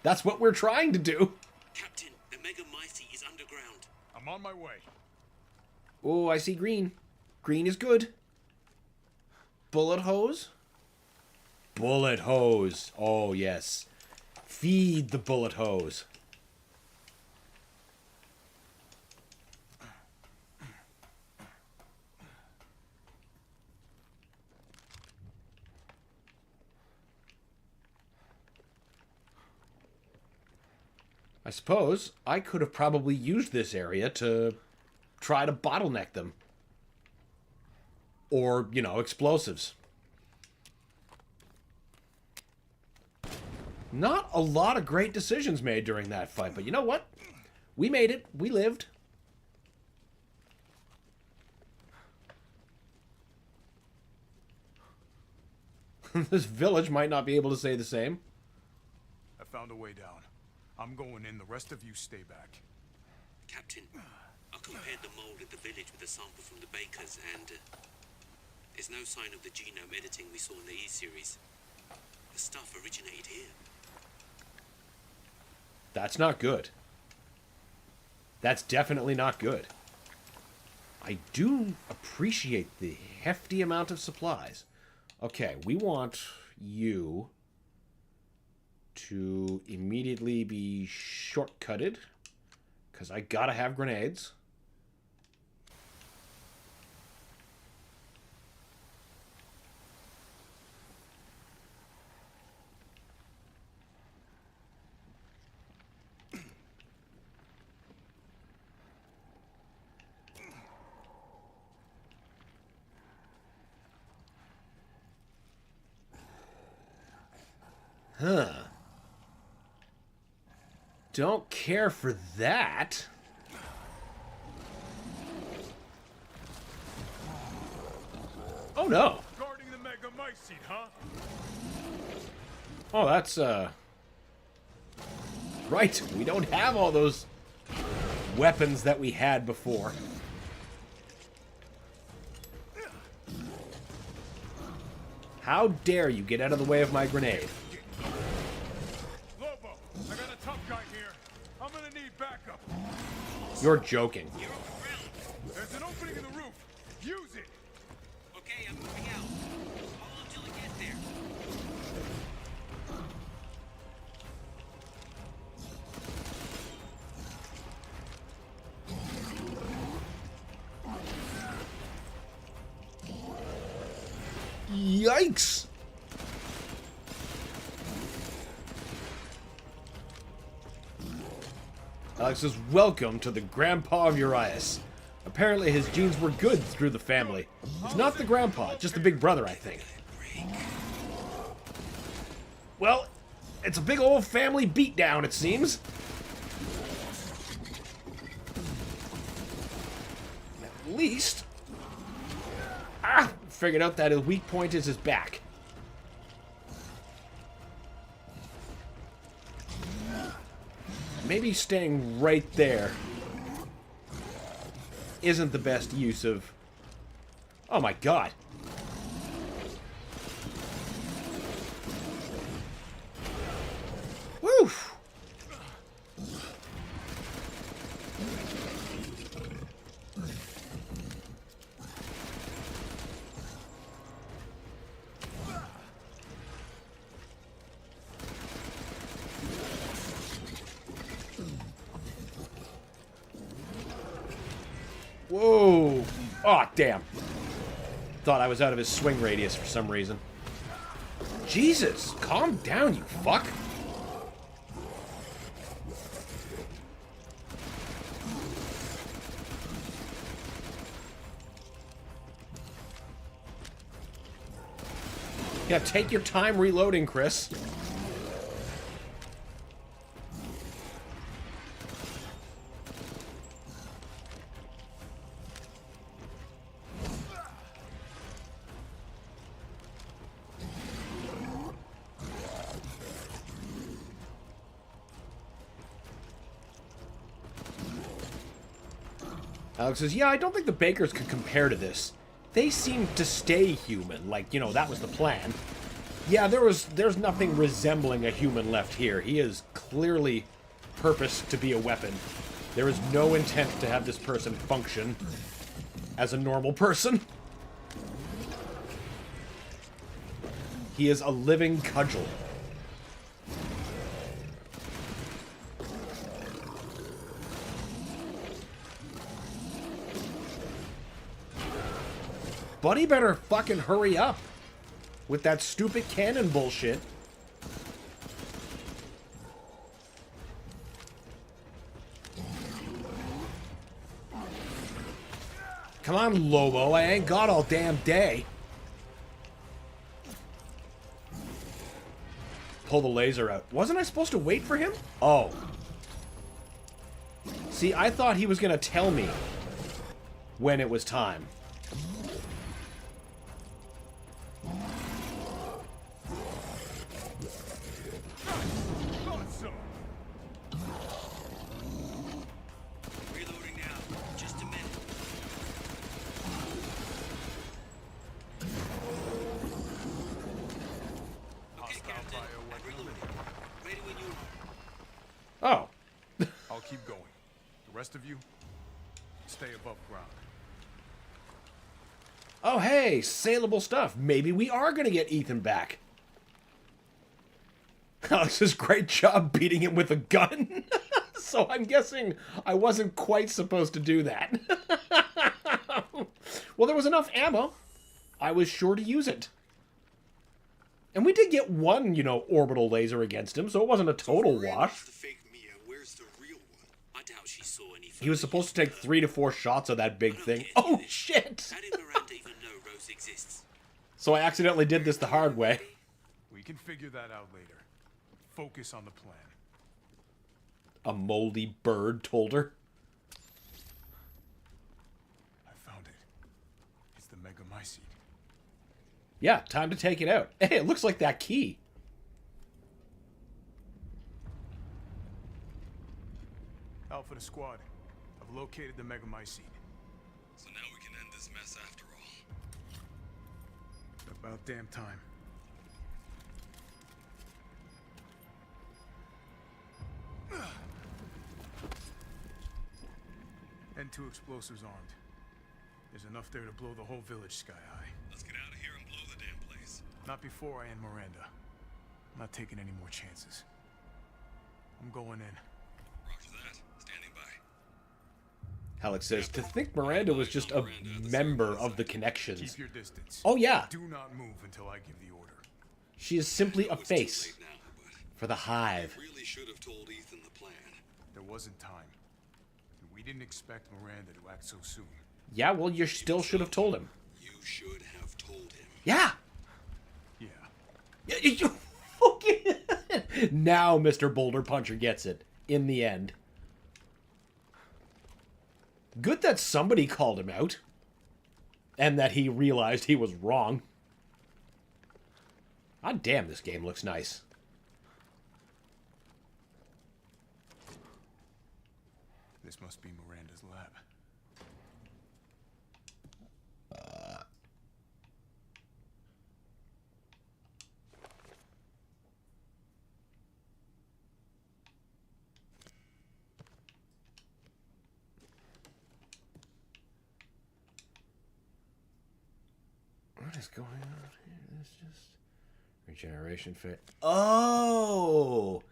S2: that's what we're trying to do.
S9: Captain, the Megamycete is underground.
S1: I'm on my way.
S2: Oh, I see green. Green is good. Bullet hose? Bullet hose. Oh, yes. Feed the bullet hose. I suppose I could have probably used this area to try to bottleneck them. Or, you know, explosives. Not a lot of great decisions made during that fight, but you know what? We made it. We lived. This village might not be able to say the same.
S1: I found a way down. I'm going in. The rest of you stay back.
S13: Captain, I compared the mold at the village with a sample from the bakers, and there's no sign of the genome editing we saw in the E-series. The stuff originated here.
S2: That's not good. That's definitely not good. I do appreciate the hefty amount of supplies. Okay, we want you to immediately be shortcutted, because I gotta have grenades. Huh. Don't care for that. Oh no.
S1: Guarding the Megamycete, huh?
S2: Oh, that's right. We don't have all those weapons that we had before. How dare you get out of the way of my grenade?
S1: Lobo, I got a tough guy here. I'm gonna need backup.
S2: You're joking.
S1: There's an opening in the roof. Use it.
S13: Okay, I'm moving out. Hold until I get there.
S2: Yikes! Alex says, welcome to the grandpa of Urias. Apparently his genes were good through the family. It's not the grandpa, just the big brother, I think. Well, it's a big old family beatdown, it seems. At least... figured out that his weak point is his back. Maybe staying right there isn't the best use of... Oh my god. Woo! Whoa! Oh, damn. Thought I was out of his swing radius for some reason. Jesus! Calm down, you fuck! Yeah, take your time reloading, Chris. Alex says, yeah, I don't think the Bakers could compare to this. They seemed to stay human, like, you know, that was the plan. Yeah, there's nothing resembling a human left here. He is clearly purposed to be a weapon. There is no intent to have this person function as a normal person. He is a living cudgel. Buddy better fucking hurry up with that stupid cannon bullshit. Come on, Lobo. I ain't got all damn day. Pull the laser out. Wasn't I supposed to wait for him? Oh. See, I thought he was going to tell me when it was time.
S13: Reloading now. Just a minute. Okay, Captain. I'm reloading. Ready when you are.
S2: Oh.
S1: I'll keep going. The rest of you, stay above ground.
S2: Oh, hey, saleable stuff. Maybe we are going to get Ethan back. Alex's great job beating him with a gun. So I'm guessing I wasn't quite supposed to do that. Well, there was enough ammo. I was sure to use it. And we did get one, you know, orbital laser against him, so it wasn't a total wash.
S13: The fake Mia, where's the real one? I doubt she saw anything.
S2: He was supposed to take 3 to 4 shots of that big thing. Oh, shit!
S13: How did Miranda even know Rose exists?
S2: So I accidentally did this the hard way.
S1: We can figure that out later. Focus on the plan.
S2: A moldy bird told her.
S1: I found it. It's the megamycete.
S2: Yeah, time to take it out. Hey, it looks like that key.
S1: Alpha to squad. I've located the megamycete.
S9: So now we can end this mess after all.
S1: About damn time. And 2 explosives armed. There's enough there to blow the whole village sky high.
S9: Let's get out of here and blow the damn place.
S1: Not before I end Miranda. I'm not taking any more chances. I'm going in.
S9: Roger that. Standing by.
S2: Alex says, to think Miranda was just a member of the Connections.
S1: Keep your distance.
S2: Oh, yeah.
S1: Do not move until I give the order.
S2: She is simply a face for the Hive.
S9: Really should have told Ethan the plan.
S1: There wasn't time. And we didn't expect Miranda to act so soon.
S2: Yeah, well, you still should have told him.
S9: You should have told him.
S2: Yeah.
S1: Yeah.
S2: You fucking... Now Mr. Boulder Puncher gets it. In the end. Good that somebody called him out. And that he realized he was wrong. God damn, this game looks nice.
S1: This must be Miranda's lab.
S2: What is going on here? This just... Regeneration fit. Oh!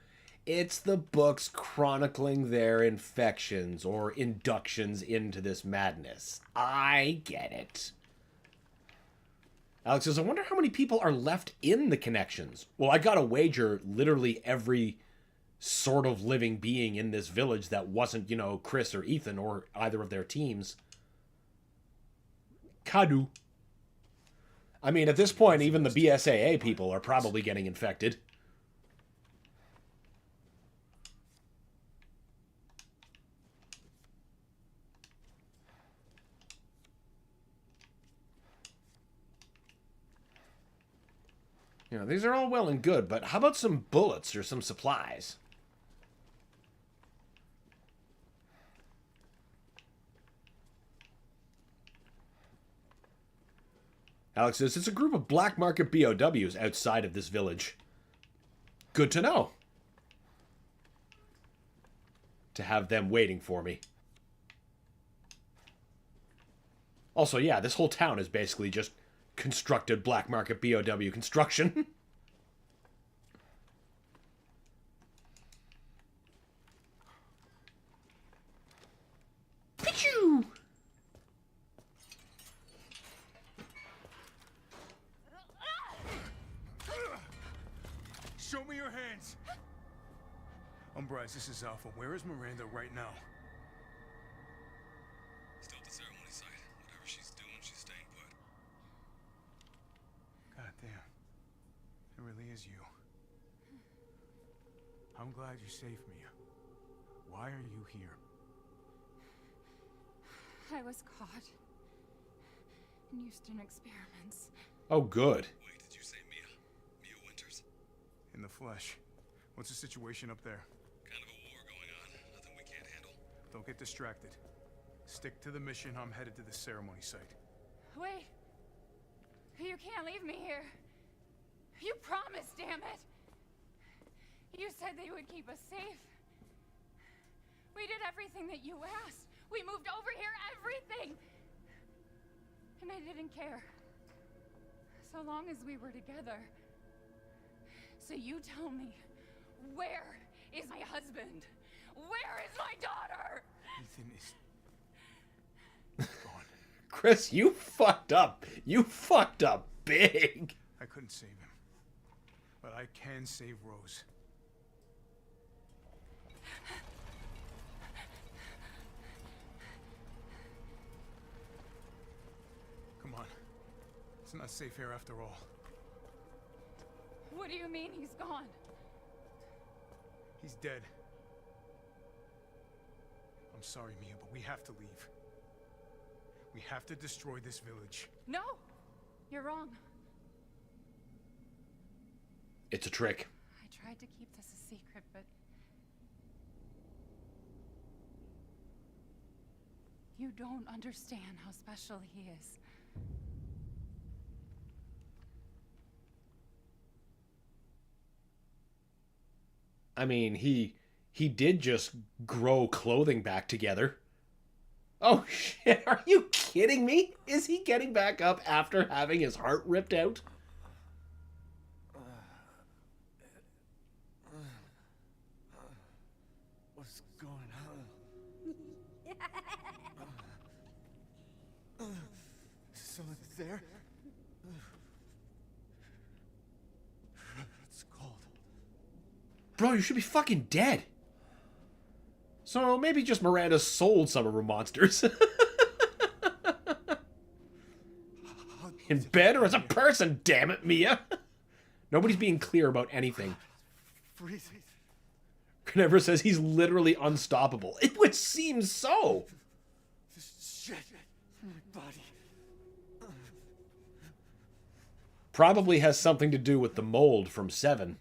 S2: It's the books chronicling their infections or inductions into this madness. I get it. Alex says, I wonder how many people are left in the Connections. Well, I gotta wager literally every sort of living being in this village that wasn't, you know, Chris or Ethan or either of their teams. Kadu. I mean, at this point, even the BSAA people are probably getting infected. You know, these are all well and good, but how about some bullets or some supplies? Alex says, it's a group of black market BOWs outside of this village. Good to know. To have them waiting for me. Also, yeah, this whole town is basically just constructed black market BOW construction. Pichu!
S1: Show me your hands! Umbrise, this is Alpha. Where is Miranda right now?
S9: Still at the ceremony site, whatever she
S1: glad you saved me. Why are you here?
S7: I was caught in Houston experiments.
S2: Oh, good.
S9: Wait, did you say Mia? Mia Winters?
S1: In the flesh. What's the situation up there?
S9: Kind of a war going on. Nothing we can't handle.
S1: Don't get distracted. Stick to the mission. I'm headed to the ceremony site.
S7: Wait. You can't leave me here. You promised, damn it. You said they would keep us safe. We did everything that you asked. We moved over here, everything. And I didn't care. So long as we were together. So you tell me, where is my husband? Where is my daughter?
S1: Ethan is...
S2: Chris, you fucked up. You fucked up big.
S1: I couldn't save him. But I can save Rose. Come on. It's not safe here after all.
S7: What do you mean he's gone?
S1: He's dead. I'm sorry, Mia, but we have to leave. We have to destroy this village.
S7: No! You're wrong.
S2: It's a trick.
S7: I tried to keep this a secret, but... You don't understand how special he is.
S2: I mean, he did just grow clothing back together. Oh shit, are you kidding me? Is he getting back up after having his heart ripped out?
S4: What's going on? Someone's there? It's cold.
S2: Bro, you should be fucking dead. So maybe just Miranda sold some of her monsters. In bed or as a person, damn it, Mia. Nobody's being clear about anything.
S4: Freezing.
S2: Never says he's literally unstoppable. It would seem so.
S4: This shit in my body.
S2: Probably has something to do with the mold from 7.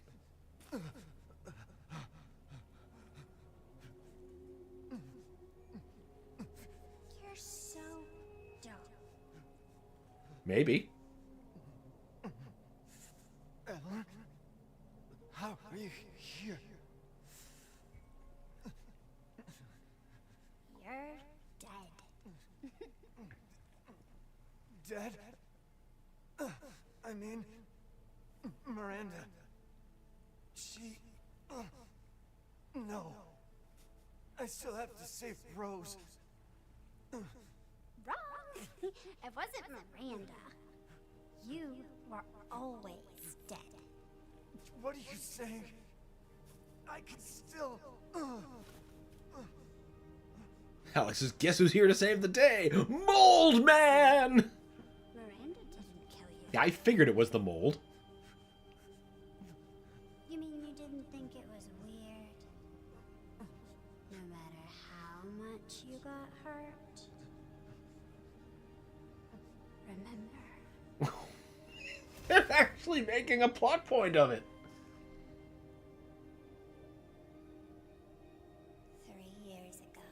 S2: Maybe.
S4: Ellen? How are you here?
S14: You're dead.
S4: Dead? I mean, Miranda. She... no. I still have to save Rose.
S14: Wrong. It wasn't Miranda. You were always dead.
S4: What are you saying? I can still...
S2: Alex says, guess who's here to save the day? Mold Man!
S14: Miranda didn't kill you.
S2: Yeah, I figured it was the mold.
S14: You mean you didn't think it was weird? No matter how much you got hurt? Remember.
S2: They're actually making a plot point of it.
S14: 3 years ago,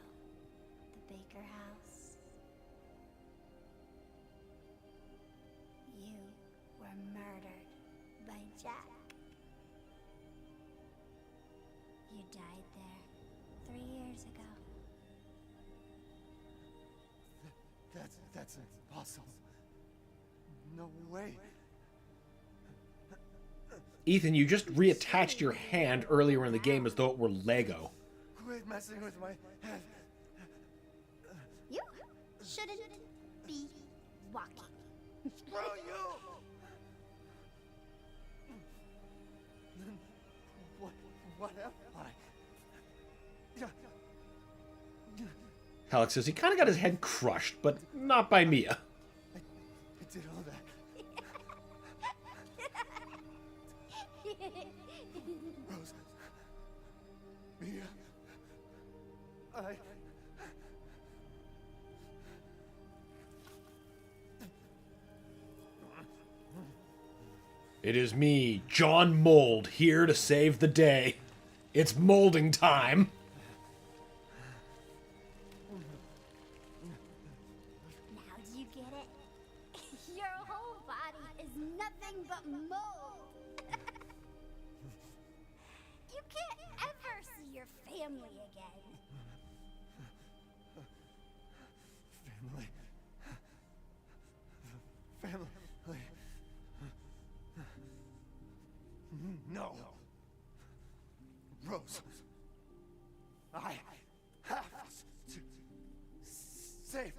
S14: the Baker house. You were murdered by Jack. You died there 3 years ago.
S4: That's impossible. No way.
S2: Ethan, you just reattached your hand earlier in the game as though it were Lego.
S4: Quit messing with my head.
S14: You shouldn't be walking.
S4: Screw you! What am I?
S2: Alex says he kind of got his head crushed, but not by Mia.
S4: I did all that. Rose.
S2: It is me, John Mold, here to save the day. It's molding time.
S14: Now do you get it? Your whole body is nothing but mold. You can't ever see your family again.
S4: Family. No. Rose. I have to save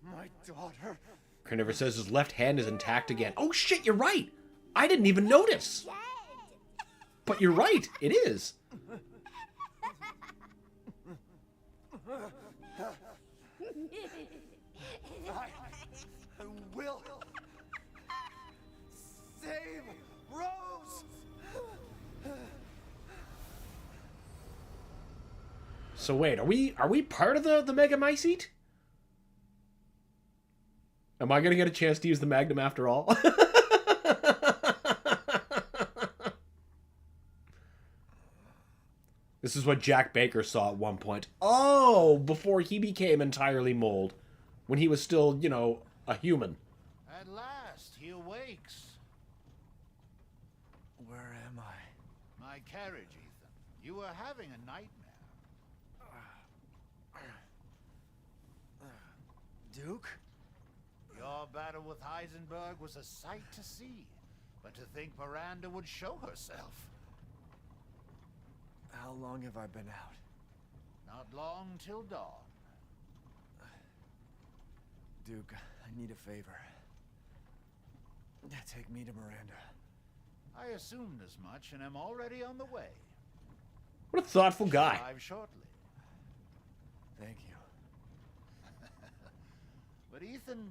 S4: my daughter.
S2: Carniver says his left hand is intact again. Oh shit, you're right. I didn't even notice. But you're right, it is.
S4: I will save Rose.
S2: So wait, are we part of the Megamycete? Am I gonna get a chance to use the Magnum after all? This is what Jack Baker saw at one point. Oh, before he became entirely mold. When he was still, you know, a human.
S5: At last, he awakes.
S4: Where am I?
S5: My carriage, Ethan. You were having a nightmare.
S4: Duke?
S5: Your battle with Heisenberg was a sight to see. But to think Miranda would show herself.
S4: How long have I been out?
S5: Not long till dawn.
S4: Duke, I need a favor. Take me to Miranda.
S5: I assumed as much and am already on the way.
S2: What a thoughtful guy.
S5: Arrive shortly.
S4: Thank you.
S5: But Ethan,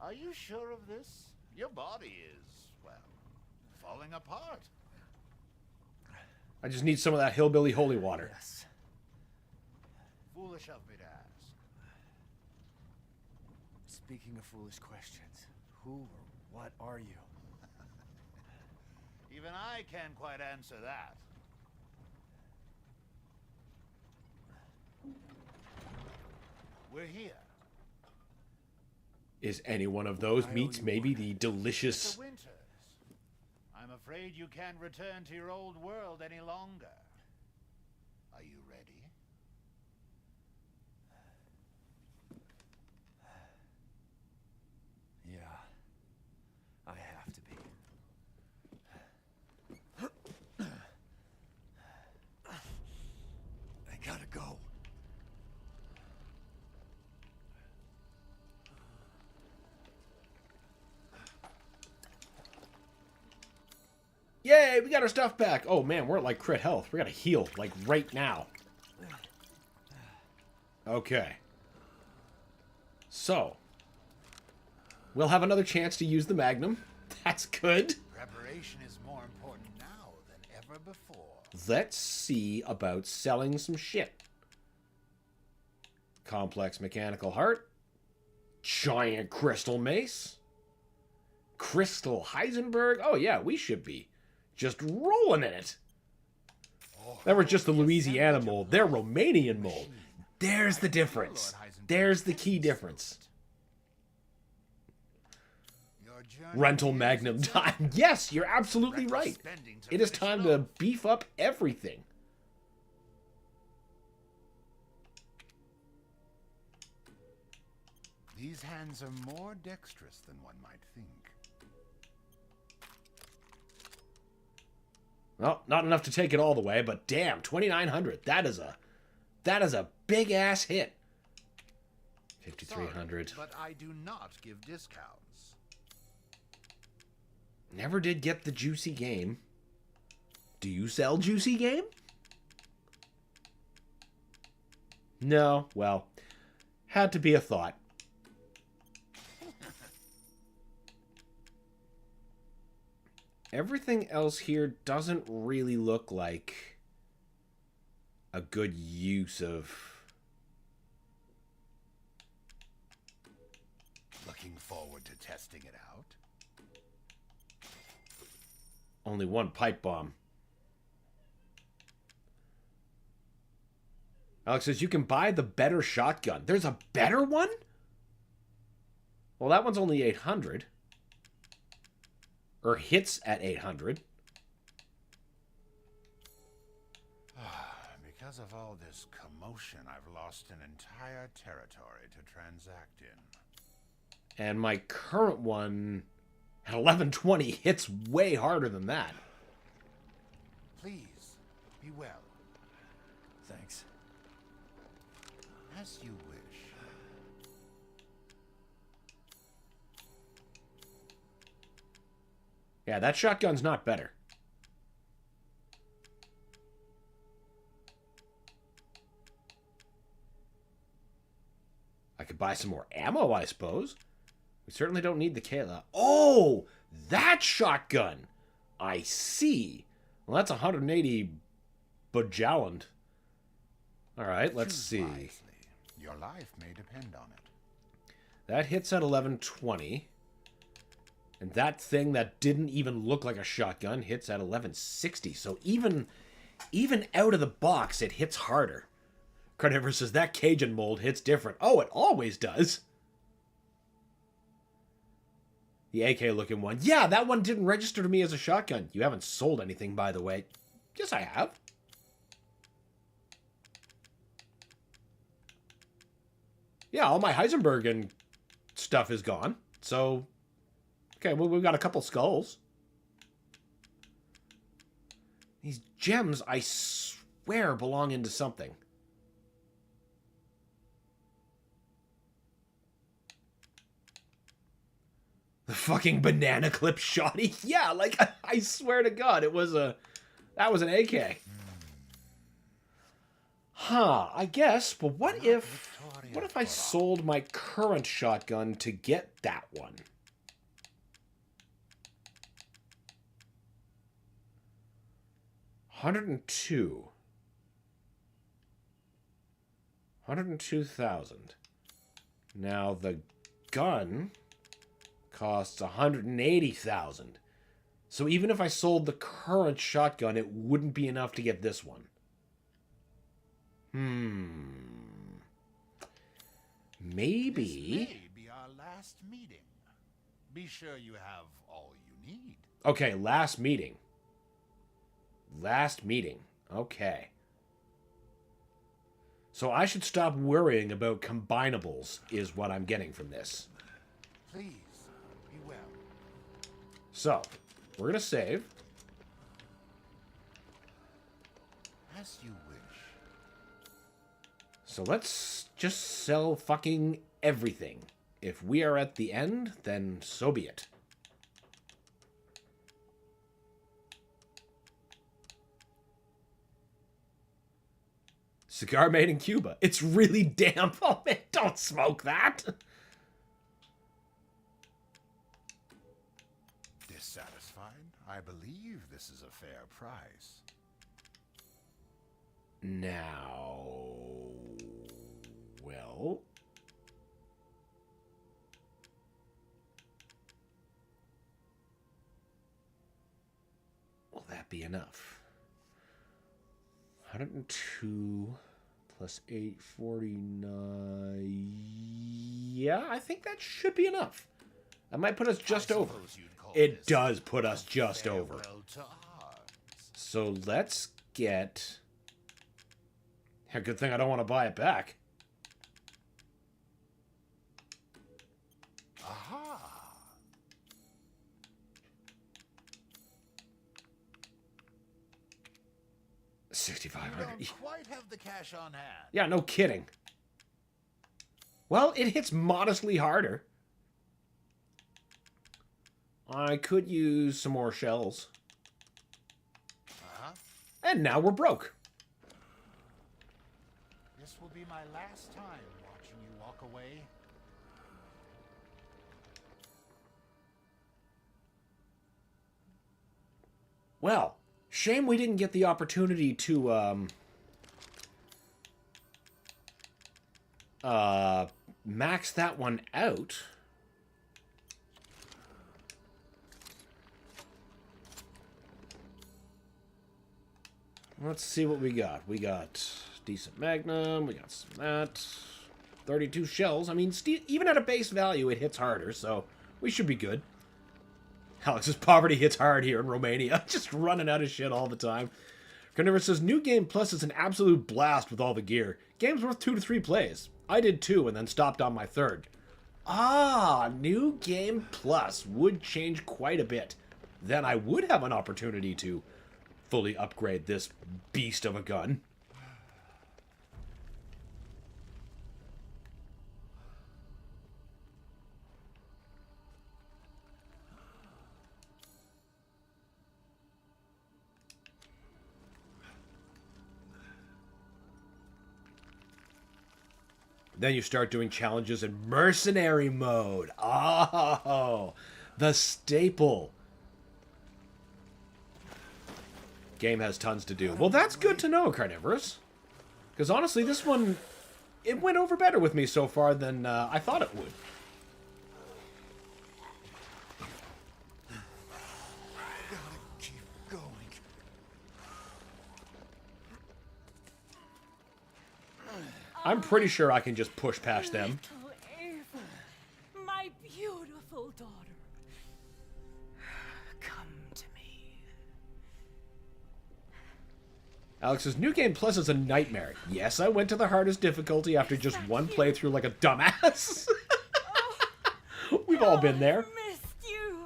S5: are you sure of this? Your body is, well, falling apart.
S2: I just need some of that hillbilly holy water.
S4: Yes.
S5: Foolish of me to ask.
S4: Speaking of foolish questions, who or what are you?
S5: Even I can't quite answer that. We're here.
S2: Is any one of those meats maybe the delicious...
S5: The Winters. I'm afraid you can't return to your old world any longer. Are you ready?
S4: Yeah. I have to be. I gotta go.
S2: Yay, we got our stuff back. Oh man, we're at like crit health. We gotta heal, like right now. Okay. So. We'll have another chance to use the Magnum. That's good.
S5: Preparation is more important now than ever before.
S2: Let's see about selling some shit. Complex mechanical heart. Giant crystal mace. Crystal Heisenberg. Oh yeah, we should be just rolling in it. That was just the Louisiana mold. They're Romanian mold. There's the difference. There's the key difference. Rental Magnum time. Yes, you're absolutely right. It is time to beef up everything.
S5: These hands are more dexterous than one might think.
S2: Well, not enough to take it all the way, but damn, 2,900. That is a big ass hit. 5,300.
S5: But I do not give discounts.
S2: Never did get the Juicy Game. Do you sell Juicy Game? No, well, had to be a thought. Everything else here doesn't really look like a good use of
S5: looking forward to testing it out?
S2: Only one pipe bomb. Alex says, you can buy the better shotgun. There's a better one? Well, that one's only 800. Or hits at 800.
S5: Because of all this commotion, I've lost an entire territory to transact in.
S2: And my current one at 1120 hits way harder than that.
S5: Please, be well.
S4: Thanks.
S5: As you wish.
S2: Yeah, that shotgun's not better. I could buy some more ammo, I suppose. We certainly don't need the Kayla. Oh, that shotgun. I see. Well, that's 180 Bajound. All right, let's see.
S5: Wisely. Your life may depend on it.
S2: That hits at 1120. And that thing that didn't even look like a shotgun hits at 1160. So even out of the box, it hits harder. Carnivorous says, that Cajun mold hits different. Oh, it always does. The AK-looking one. Yeah, that one didn't register to me as a shotgun. You haven't sold anything, by the way. Yes, I have. Yeah, all my Heisenberg and stuff is gone. So, okay, well, we've got a couple skulls. These gems, I swear, belong into something. The fucking banana clip shotty? Yeah, like, I swear to God, that was an AK. Huh, I guess, but what if I sold my current shotgun to get that one? $102,000. Now the gun costs $180,000. So even if I sold the current shotgun, it wouldn't be enough to get this one. Maybe.
S5: This may be our last meeting. Be sure you have all you need.
S2: Okay, last meeting. Last meeting. Okay. So I should stop worrying about combinables, is what I'm getting from this.
S5: Please, be well.
S2: So, we're going to save.
S5: As you wish.
S2: So let's just sell fucking everything. If we are at the end, then so be it. Cigar made in Cuba. It's really damp. Oh man, don't smoke that.
S5: Dissatisfied? I believe this is a fair price.
S2: Now, well, will that be enough? 102 plus 849. Yeah, I think that should be enough. That might put us just over. It does put us just over. So let's get... Yeah, good thing I don't want to buy it back.
S5: Aha!
S2: 6,500.
S5: You don't quite have the cash on hand.
S2: Yeah, no kidding. Well, it hits modestly harder. I could use some more shells. And now we're broke.
S5: This will be my last time watching you walk away.
S2: Well, shame we didn't get the opportunity to max that one out. Let's see what we got. We got decent magnum. We got some of that. 32 shells. I mean, even at a base value, it hits harder, so we should be good. Alex's poverty hits hard here in Romania. Just running out of shit all the time. Carnivorous says, New Game Plus is an absolute blast with all the gear. Game's worth 2 to 3 plays. I did 2 and then stopped on my 3rd. Ah, New Game Plus would change quite a bit. Then I would have an opportunity to fully upgrade this beast of a gun. Then you start doing challenges in mercenary mode. Oh, the staple. Game has tons to do. Well, that's good to know, Carnivorous. Because honestly, this one, it went over better with me so far than I thought it would. I'm pretty sure I can just push past them.
S8: Little Ava, my beautiful daughter. Come to me.
S2: Alex says, New Game Plus is a nightmare. Yes, I went to the hardest difficulty after just one playthrough like a dumbass. We've all been there.
S8: Missed you.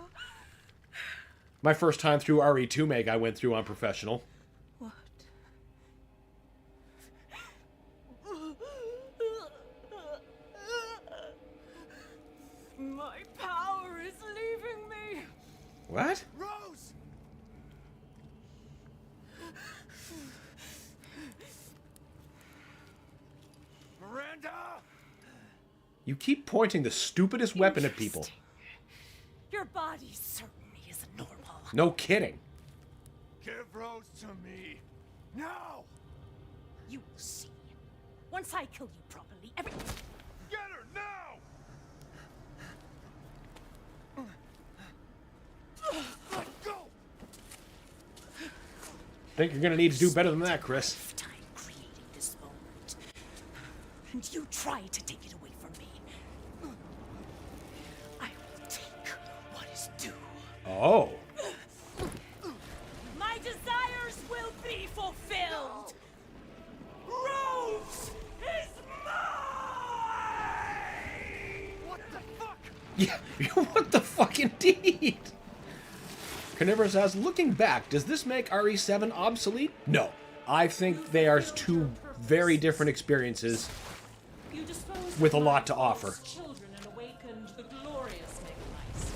S2: My first time through RE2 Meg I went through on professional.
S8: My power is leaving me.
S2: What?
S4: Rose! Miranda!
S2: You keep pointing the stupidest weapon at people.
S8: Your body certainly isn't normal.
S2: No kidding.
S4: Give Rose to me. Now!
S8: You will see. Once I kill you properly,
S4: Get her now! Let go!
S2: Think you're gonna need to do better than that, Chris.
S8: Time creating this moment, and you try to take it away from me. I will take what is due.
S2: Oh.
S8: My desires will be fulfilled. Rose is mine.
S4: What the fuck?
S2: Yeah, what the fuck indeed? Carnivorous asks, looking back, does this make RE7 obsolete? No. I think they are two very different experiences with a lot to offer.
S8: Children and awakened the glorious Megalite.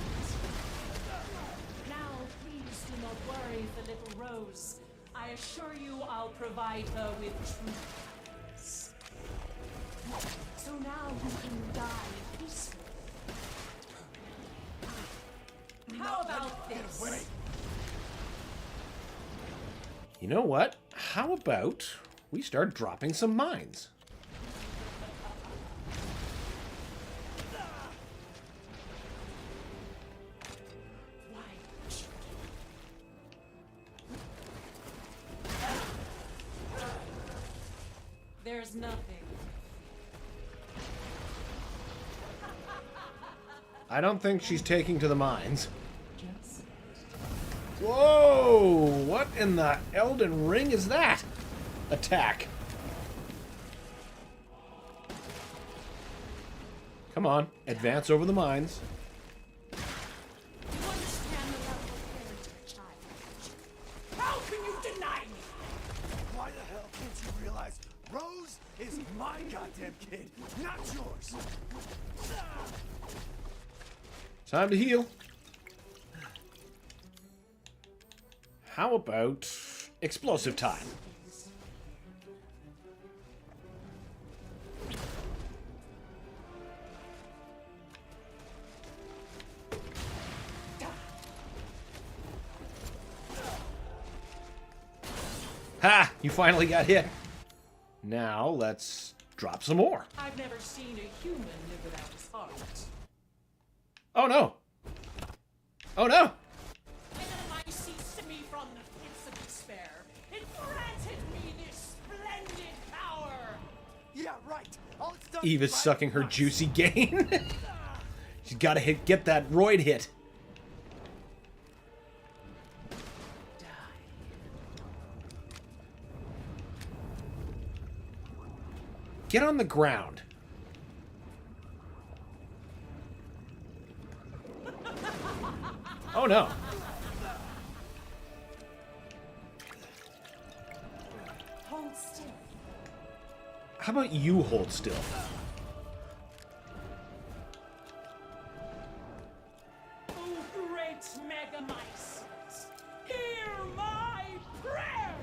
S8: Now, please do not worry for little Rose. I assure you I'll provide her with true happiness. So now you can die peacefully. How about this?
S2: You know what? How about we start dropping some mines?
S8: There's nothing.
S2: I don't think she's taking to the mines. Whoa! What in the Elden Ring is that? Attack. Come on, advance over the mines.
S8: You understand the level of character, child. How can you deny me?
S4: Why the hell can't you realize Rose is my goddamn kid, not yours?
S2: Time to heal. How about explosive time? Ha! You finally got hit. Now let's drop some more.
S8: I've never seen a human live without his heart.
S2: Oh no! Oh no!
S8: When the light ceased to me from the pits of despair, it granted
S2: Eve is sucking her juicy gain. She's got to get that roid hit. Get on the ground. Oh no.
S8: Hold still.
S2: How about you hold still?
S8: Oh, great Megamycete, hear my prayer!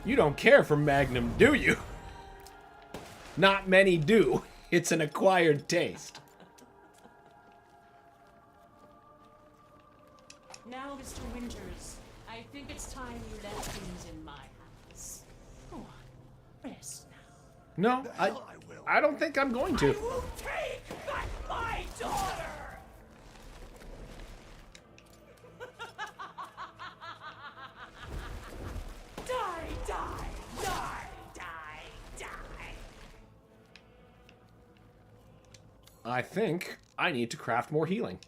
S2: You don't care for Magnum, do you? Not many do. It's an acquired taste.
S8: Now, Mr. Winters, I think it's time you left things in my house. Go on, rest now.
S2: No, I don't think I'm going to.
S8: I will take back my daughter! Die, die, die, die, die.
S2: I think I need to craft more healing.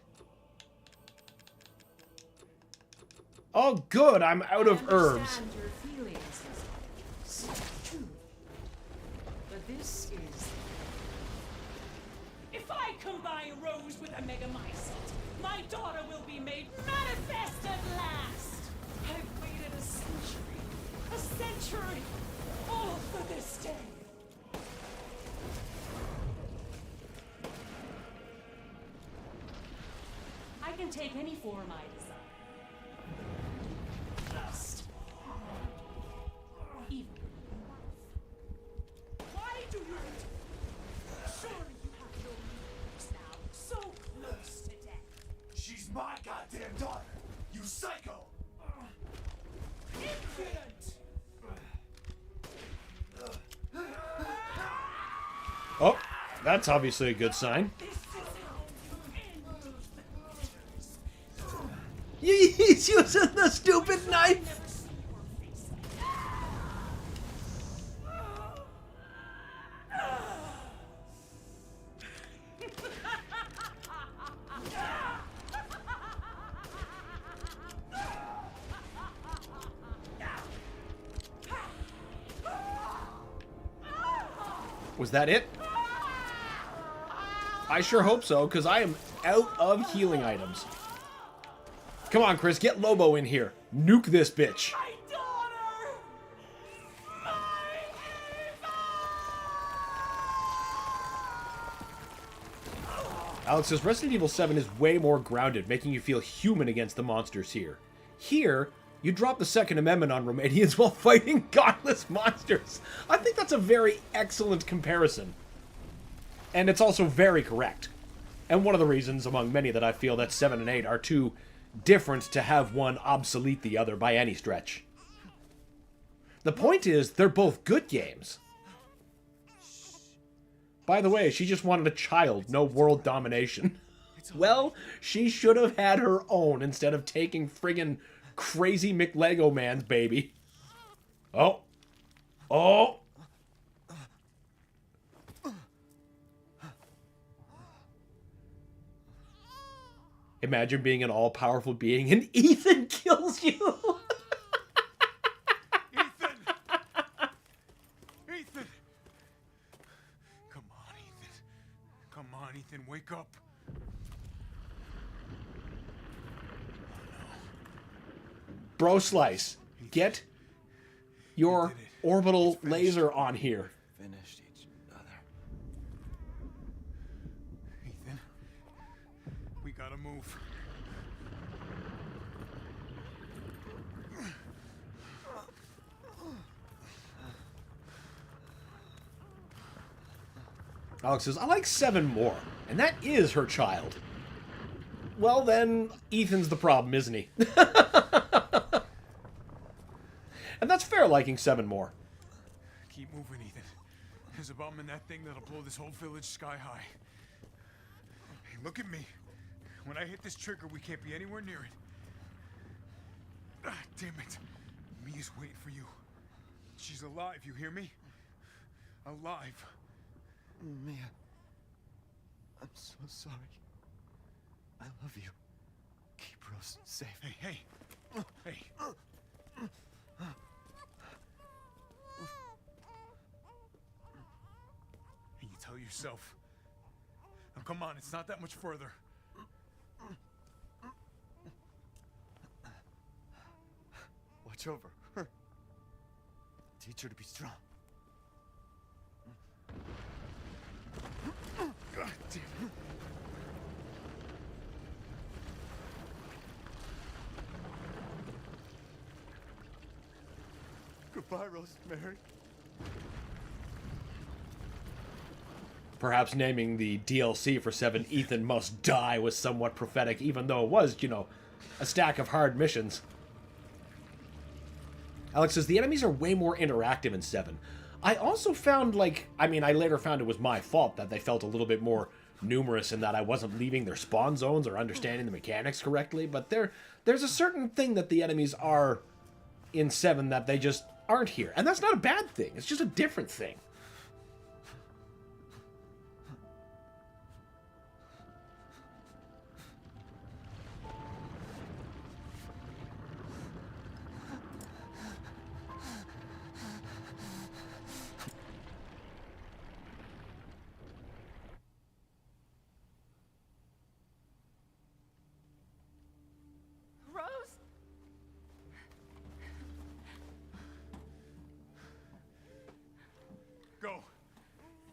S2: Oh, good, I'm out of herbs.
S8: I understand your feelings, Mr. Winters. True. But this is... If I combine Rose with a Megamycete, my daughter will be made manifest at last! I've waited a century, all for this day. I can take any form I desire. Lust. Evil. Why do you... Surely you have no memories now, so close to death.
S4: She's my goddamn daughter, you psycho!
S8: Impudent!
S2: Oh, that's obviously a good sign. He's using the stupid knife! Was that it? I sure hope so, because I am out of healing items. Come on, Chris, get Lobo in here. Nuke this bitch.
S8: My daughter!
S2: Alex says Resident Evil 7 is way more grounded, making you feel human against the monsters here. Here, you drop the Second Amendment on Romanians while fighting godless monsters. I think that's a very excellent comparison. And it's also very correct. And one of the reasons, among many, that I feel that 7 and 8 are too different to have one obsolete the other by any stretch. The point is, they're both good games. By the way, she just wanted a child, no world domination. Well, she should have had her own instead of taking friggin' crazy McLego man's baby. Oh. Oh. Imagine being an all-powerful being and Ethan kills you.
S1: Ethan! Ethan! Come on, Ethan. Come on, Ethan, wake up.
S2: Bro Slice, get your orbital laser on here.
S4: Finished each other.
S1: Ethan, we gotta move.
S2: Alex says, I like 7 more, and that is her child. Well then, Ethan's the problem, isn't he? And that's fair liking 7 more.
S1: Keep moving, Ethan. There's a bomb in that thing that'll blow this whole village sky high. Hey, look at me. When I hit this trigger, we can't be anywhere near it. Ah, damn it. Mia's waiting for you. She's alive, you hear me? Alive.
S4: Mia, I'm so sorry. I love you. Keep Rose safe.
S1: Hey. Hey. And you tell yourself. Now come on, it's not that much further.
S4: Watch over her. Teach her to be strong.
S1: God damn it.
S4: Goodbye, Rosemary.
S2: Perhaps naming the DLC for 7 Ethan Must Die was somewhat prophetic, even though it was, you know, a stack of hard missions. Alex says, the enemies are way more interactive in 7. I also found, like, I later found it was my fault that they felt a little bit more numerous in that I wasn't leaving their spawn zones or understanding the mechanics correctly, but there's a certain thing that the enemies are in 7 that they just aren't here. And that's not a bad thing. It's just a different thing.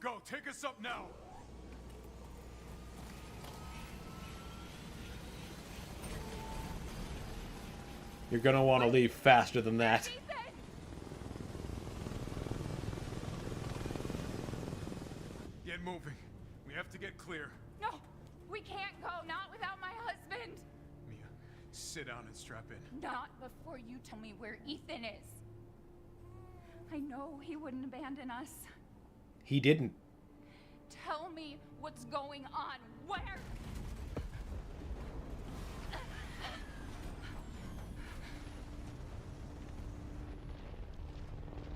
S1: Go, take us up now.
S2: You're gonna want to leave faster than that.
S1: Get moving. We have to get clear.
S7: No, we can't go. Not without my husband.
S1: Mia, sit down and strap in.
S7: Not before you tell me where Ethan is. I know he wouldn't abandon us.
S2: He didn't.
S7: Tell me what's going on. Where?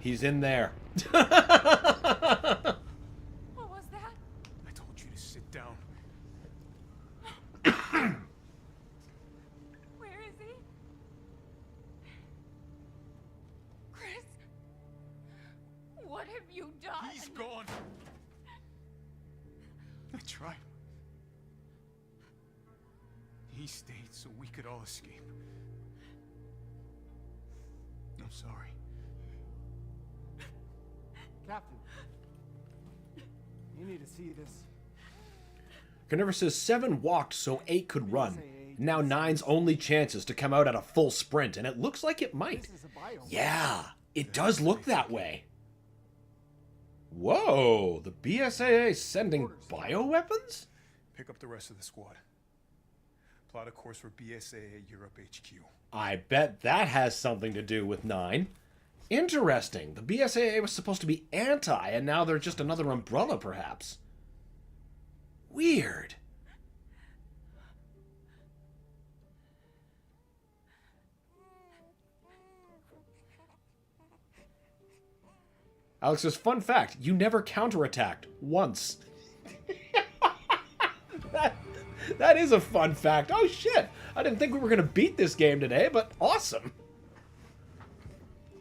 S2: He's in there.
S7: What was that?
S1: I told you to sit down.
S7: Where is he? Chris? What have you done?
S1: He's gone. I tried. He stayed so we could all escape. I'm sorry.
S4: Captain, you need to see this.
S2: Carnivorous says 7 walked so 8 could run. Now 9's only chance is to come out at a full sprint, and it looks like it might. Yeah, it does look that way. Whoa, the BSAA sending bioweapons?
S1: Pick up the rest of the squad. Plot a course for BSAA Europe HQ.
S2: I bet that has something to do with 9. Interesting. The BSAA was supposed to be anti, and now they're just another umbrella, perhaps. Weird. Alex says, fun fact, you never counterattacked once. that is a fun fact. Oh, shit. I didn't think we were going to beat this game today, but awesome.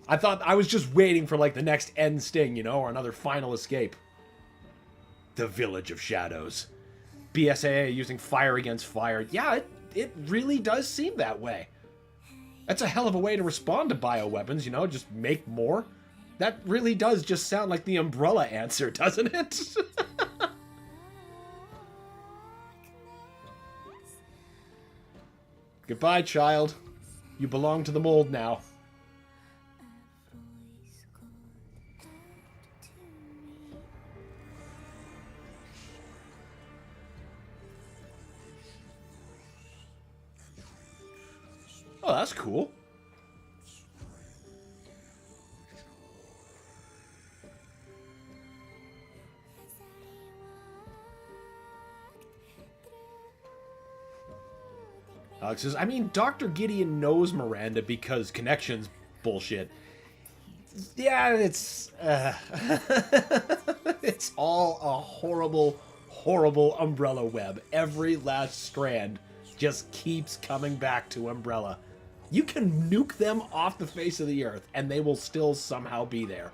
S2: I thought I was just waiting for, like, the next end sting, you know, or another final escape. The Village of Shadows. BSAA using fire against fire. Yeah, it really does seem that way. That's a hell of a way to respond to bioweapons, you know, just make more. That really does just sound like the Umbrella answer, doesn't it? Goodbye, child. You belong to the mold now. Oh, that's cool. Alex says, I mean, Dr. Gideon knows Miranda because connections bullshit. Yeah, it's... it's all a horrible, horrible Umbrella web. Every last strand just keeps coming back to Umbrella. You can nuke them off the face of the earth, and they will still somehow be there.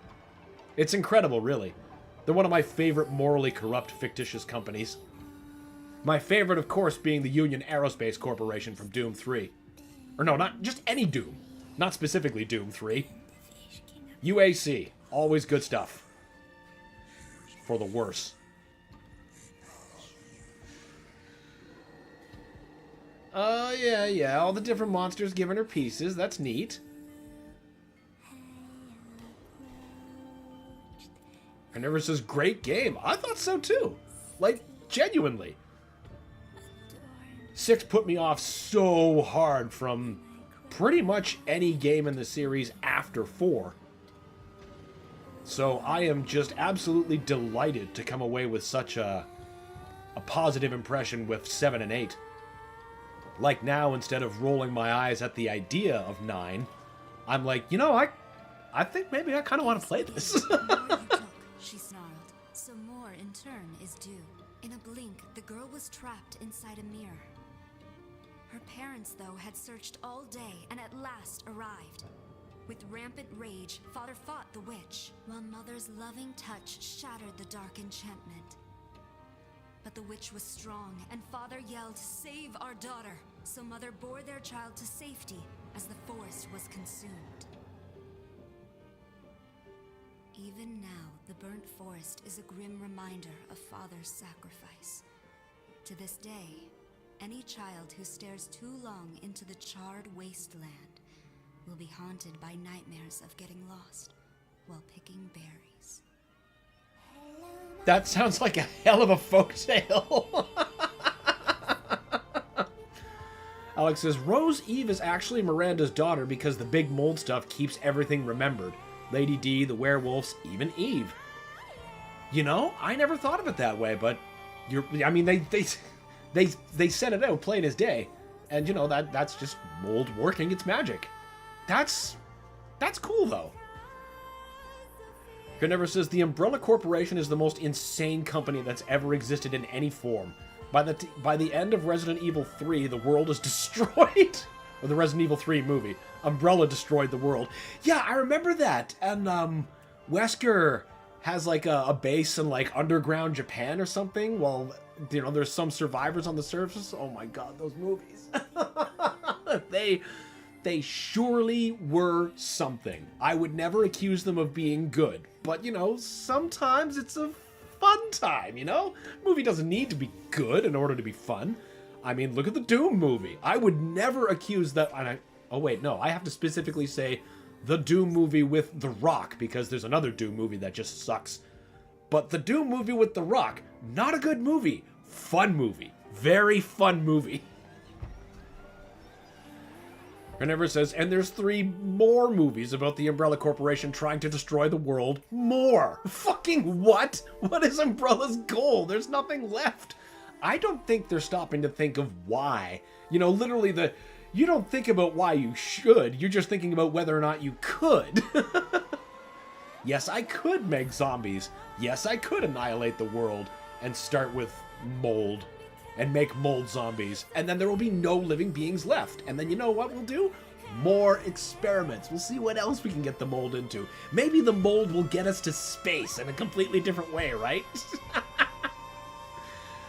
S2: It's incredible, really. They're one of my favorite morally corrupt fictitious companies. My favorite, of course, being the Union Aerospace Corporation from Doom 3. Or no, not just any Doom. Not specifically Doom 3. UAC. Always good stuff. For the worse. Yeah. All the different monsters giving her pieces. That's neat. Carnivorous says, great game. I thought so too. Like, genuinely. 6 put me off so hard from pretty much any game in the series after 4. So I am just absolutely delighted to come away with such a positive impression with 7 and 8. Like now, instead of rolling my eyes at the idea of 9, I'm like, you know, I think maybe I kind of want to play this.
S15: She snarled. So more in turn is due. In a blink, the girl was trapped inside a mirror. Her parents, though, had searched all day and at last arrived. With rampant rage, Father fought the witch, while Mother's loving touch shattered the dark enchantment. But the witch was strong, and Father yelled, "Save our daughter!" So Mother bore their child to safety as the forest was consumed. Even now, the burnt forest is a grim reminder of Father's sacrifice. To this day, any child who stares too long into the charred wasteland will be haunted by nightmares of getting lost while picking berries.
S2: That sounds like a hell of a folktale. Alex says, Rose Eve is actually Miranda's daughter because the big mold stuff keeps everything remembered. Lady D, the werewolves, even Eve. You know, I never thought of it that way, but I mean, they set it out plain as day. And you know, that's just mold working its magic. That's cool though. Carnivorous says, the Umbrella Corporation is the most insane company that's ever existed in any form. By the end of Resident Evil 3, the world is destroyed. Or the Resident Evil 3 movie. Umbrella destroyed the world. Yeah, I remember that. And Wesker has like a base in like underground Japan or something. Well, you know, there's some survivors on the surface. Oh my god, those movies. They surely were something. I would never accuse them of being good. But, you know, sometimes it's a fun time, you know? Movie doesn't need to be good in order to be fun. I mean, look at the Doom movie. I would never accuse that... oh, wait, no. I have to specifically say the Doom movie with The Rock, because there's another Doom movie that just sucks. But the Doom movie with The Rock, not a good movie. Fun movie. Very fun movie. Carnivorous says, and there's 3 more movies about the Umbrella Corporation trying to destroy the world. More! Fucking what? What is Umbrella's goal? There's nothing left. I don't think they're stopping to think of why. You know, literally you don't think about why you should. You're just thinking about whether or not you could. Yes, I could make zombies. Yes, I could annihilate the world and start with mold. And make mold zombies. And then there will be no living beings left. And then you know what we'll do? More experiments. We'll see what else we can get the mold into. Maybe the mold will get us to space in a completely different way, right?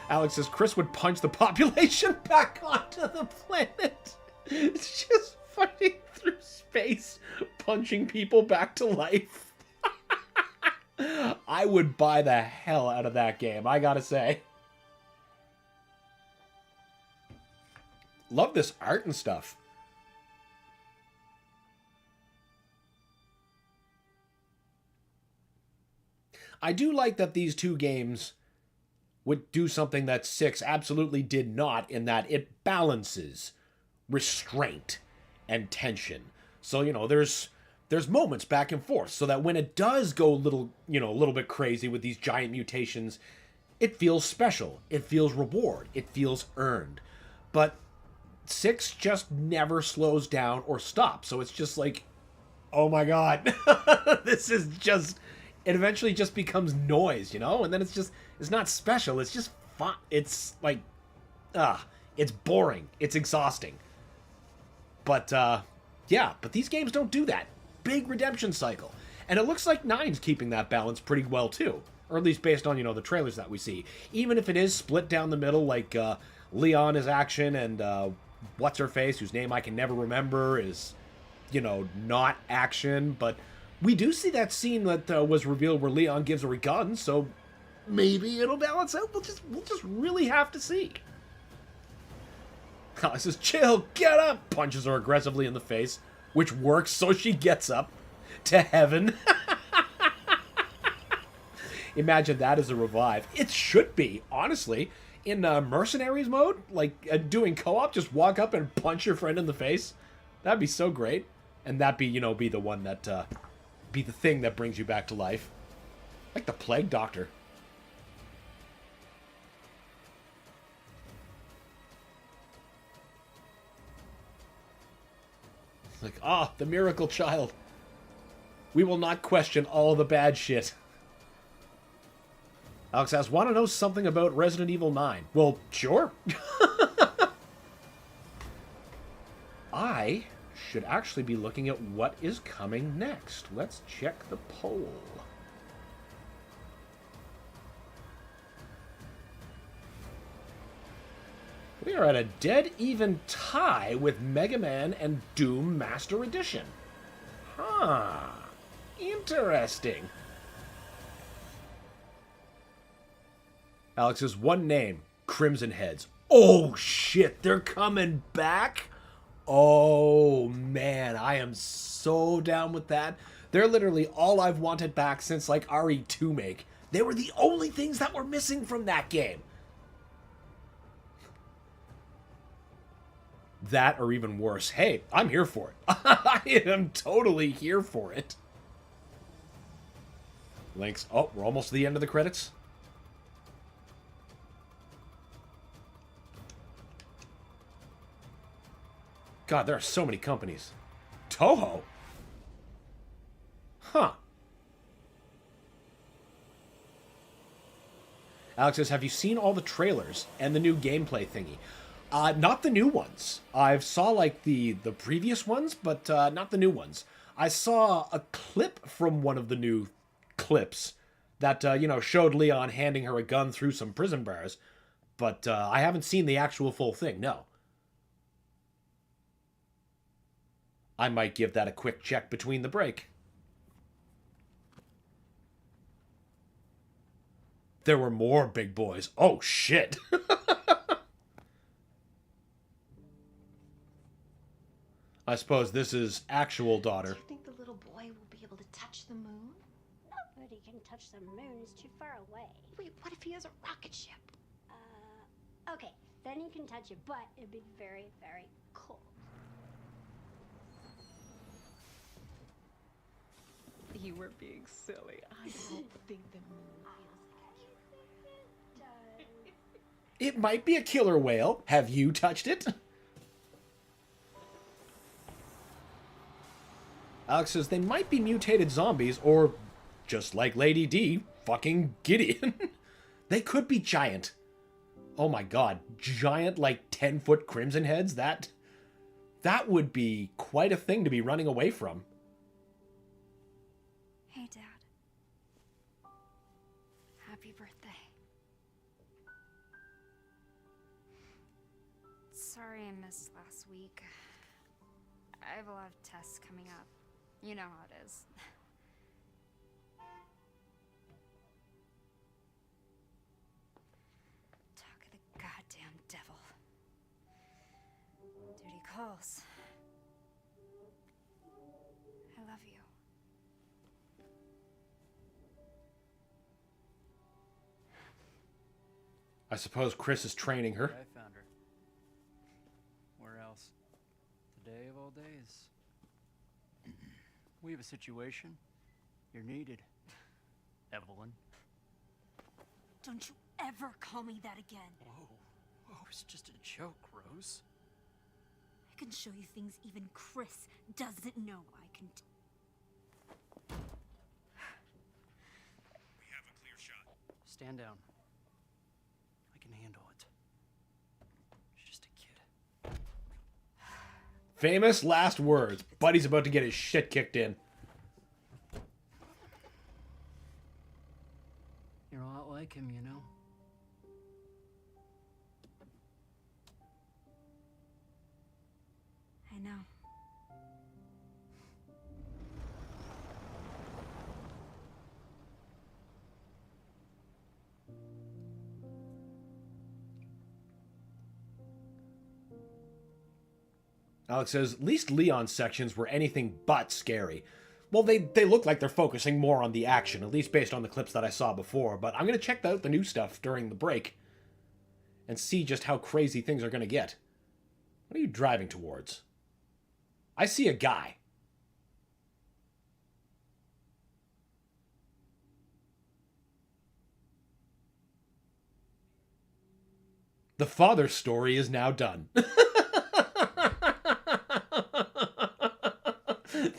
S2: Alex says, Chris would punch the population back onto the planet. It's just fighting through space, punching people back to life. I would buy the hell out of that game, I gotta say. Love this art and stuff. I do like that these 2 games would do something that 6 absolutely did not, in that it balances restraint and tension. So, you know, there's moments back and forth so that when it does go a little bit crazy with these giant mutations, it feels special. It feels reward. It feels earned. But 6 just never slows down or stops. So it's just like, oh my god, this is just, it eventually just becomes noise, you know? And then it's not special, it's just fun. It's like, it's boring, it's exhausting. But, yeah, but these games don't do that. Big redemption cycle. And it looks like 9's keeping that balance pretty well, too. Or at least based on, the trailers that we see. Even if it is split down the middle, like, Leon is action and, What's-Her-Face, whose name I can never remember, is, not action. But we do see that scene that was revealed where Leon gives her a gun, so maybe it'll balance out. We'll just really have to see. Alex says, chill, get up! Punches her aggressively in the face, which works, so she gets up to heaven. Imagine that as a revive. It should be, honestly. In Mercenaries mode, like doing co-op, just walk up and punch your friend in the face. That'd be so great. And that be, be the one that, be the thing that brings you back to life. Like the Plague Doctor. Like, the miracle child. We will not question all the bad shit. Alex asks, want to know something about Resident Evil 9? Well, sure. I should actually be looking at what is coming next. Let's check the poll. We are at a dead even tie with Mega Man and Doom Master Edition. Huh. Interesting. Alex's one name, Crimson Heads. Oh shit, they're coming back? Oh man, I am so down with that. They're literally all I've wanted back since like RE2 make. They were the only things that were missing from that game. That or even worse. Hey, I'm here for it. I am totally here for it. Links. Oh, we're almost to the end of the credits. God, there are so many companies. Toho? Huh. Alex says, have you seen all the trailers and the new gameplay thingy? Not the new ones. I've saw, like, the previous ones, but not the new ones. I saw a clip from one of the new clips that, showed Leon handing her a gun through some prison bars, but I haven't seen the actual full thing, no. I might give that a quick check between the break. There were more big boys. Oh, shit. I suppose this is actual daughter.
S16: Do you think the little boy will be able to touch the moon?
S17: Nobody can touch the moon. It's too far away.
S16: Wait, what if he has a rocket ship?
S17: Okay, then you can touch it, but it'd be very, very cold.
S16: You were being silly. I don't think the moon
S2: It might be a killer whale. Have you touched it? Alex says they might be mutated zombies, or, just like Lady D, fucking Gideon. They could be giant. Oh my god, giant, like, 10-foot Crimson Heads? That would be quite a thing to be running away from.
S15: Hey, Dad. Happy birthday. Sorry I missed last week. I have a lot of tests coming up. You know how it is. Talk of the goddamn devil. Duty calls. I love you.
S2: I suppose Chris is training her.
S18: I found her. Where else? The day of all days. We have a situation. You're needed, Evelyn.
S8: Don't you ever call me that again.
S18: Whoa, it's just a joke, Rose.
S15: can show you things even Chris doesn't know I can do.
S9: We have a clear shot.
S18: Stand down. I can handle it. Just a kid.
S2: Famous last words. Buddy's about to get his shit kicked in.
S18: You're a lot like him, you know?
S15: I know.
S2: Alex says, at least Leon's sections were anything but scary. Well, they look like they're focusing more on the action, at least based on the clips that I saw before, but I'm going to check out the new stuff during the break and see just how crazy things are going to get. What are you driving towards? I see a guy. The father's story is now done.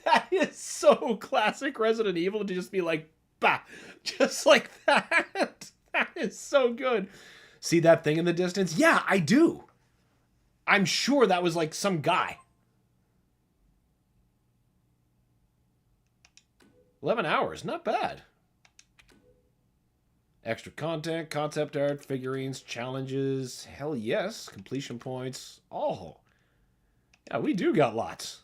S2: That is so classic Resident Evil to just be like, bah, just like that. That is so good. See that thing in the distance? Yeah, I do. I'm sure that was like some guy. 11 hours, not bad. Extra content, concept art, figurines, challenges, hell yes, completion points. Oh, yeah, we do got lots.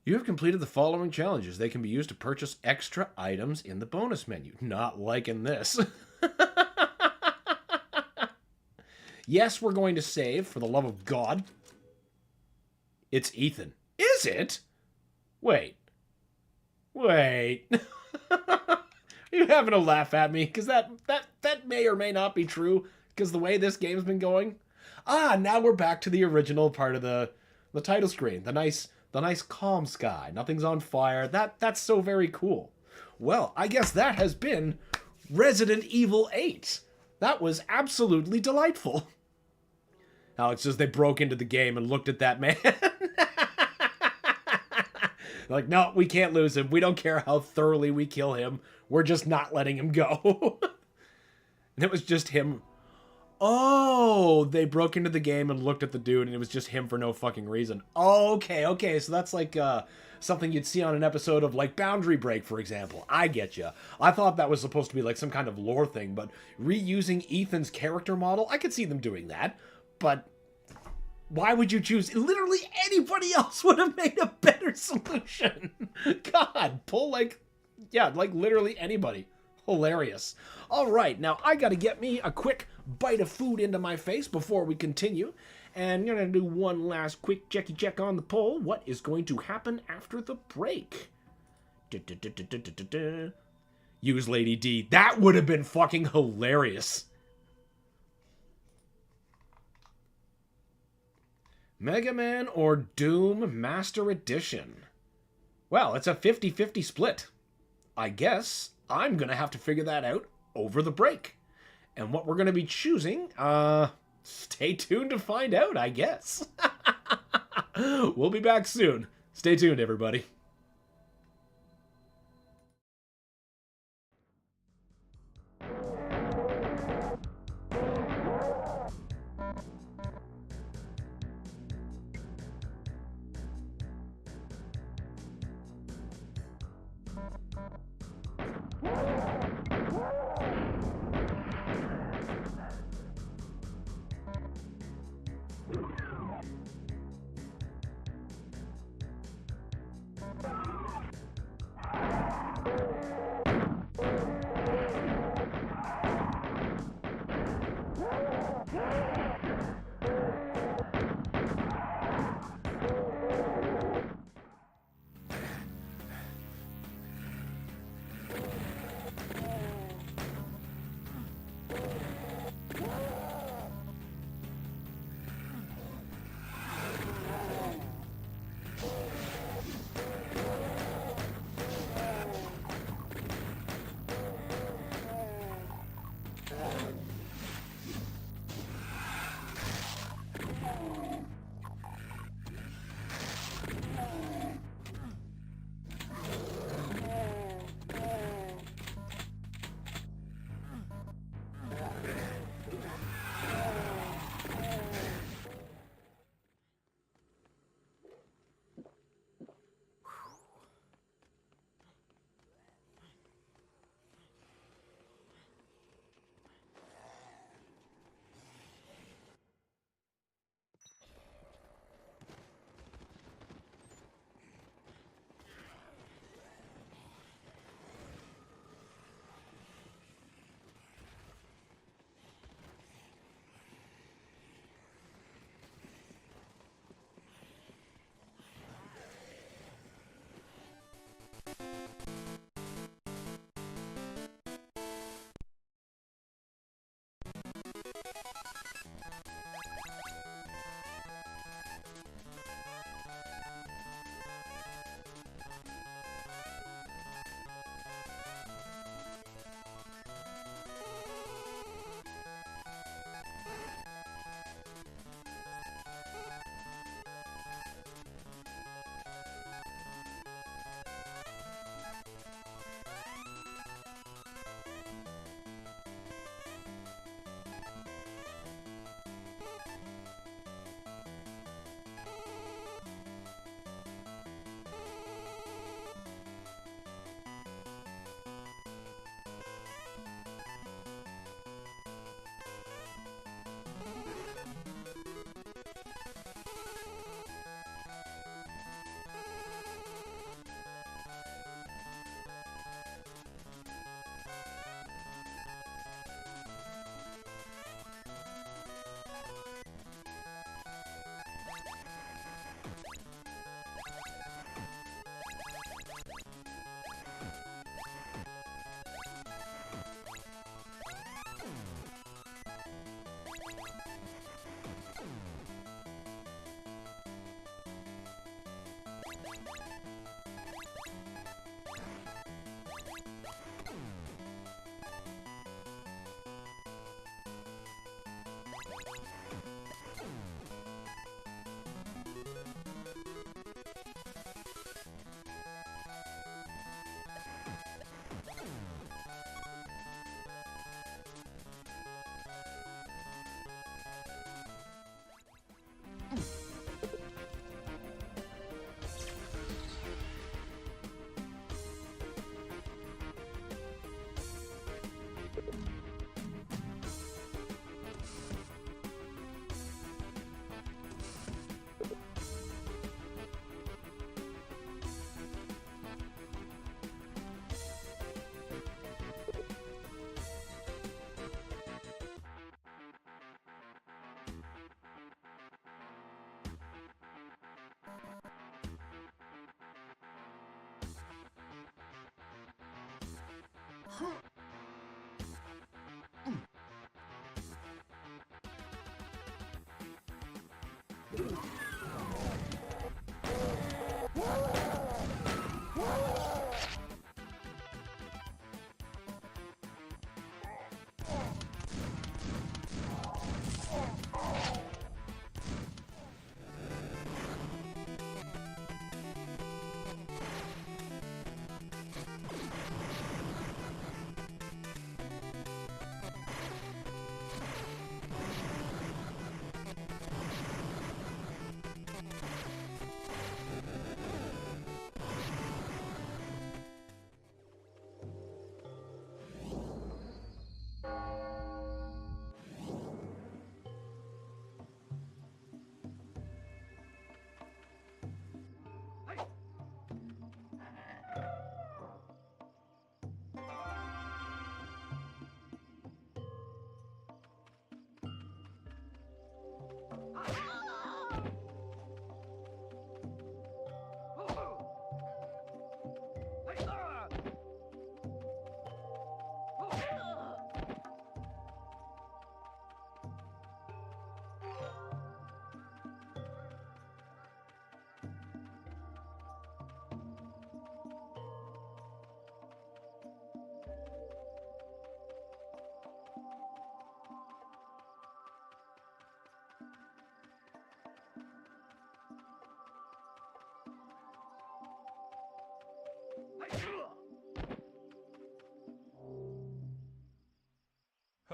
S2: You have completed the following challenges. They can be used to purchase extra items in the bonus menu. Not liking this. Yes, we're going to save, for the love of God. It's Ethan. Is it? Wait. Wait. Are you having a laugh at me? Because that may or may not be true, because the way this game's been going. Ah, now we're back to the original part of the title screen. The nice calm sky. Nothing's on fire. That's so very cool. Well, I guess that has been Resident Evil 8. That was absolutely delightful. Alex says they broke into the game and looked at that man. Like, no, we can't lose him. We don't care how thoroughly we kill him. We're just not letting him go. And it was just him. Oh, they broke into the game and looked at the dude, and it was just him for no fucking reason. Okay. So that's like something you'd see on an episode of, like, Boundary Break, for example. I get you. I thought that was supposed to be, like, some kind of lore thing, but reusing Ethan's character model, I could see them doing that. But why would you choose? Literally anybody else would have made a better solution. God, pull, like, yeah, like, literally anybody. Hilarious. All right, now I got to get me a quick bite of food into my face before we continue. And you're going to do one last quick checky check on the poll. What is going to happen after the break? Use Lady D. That would have been fucking hilarious. Mega Man or Doom Master Edition? Well, it's a 50-50 split. I guess I'm going to have to figure that out over the break. And what we're going to be choosing, stay tuned to find out, I guess. We'll be back soon. Stay tuned, everybody.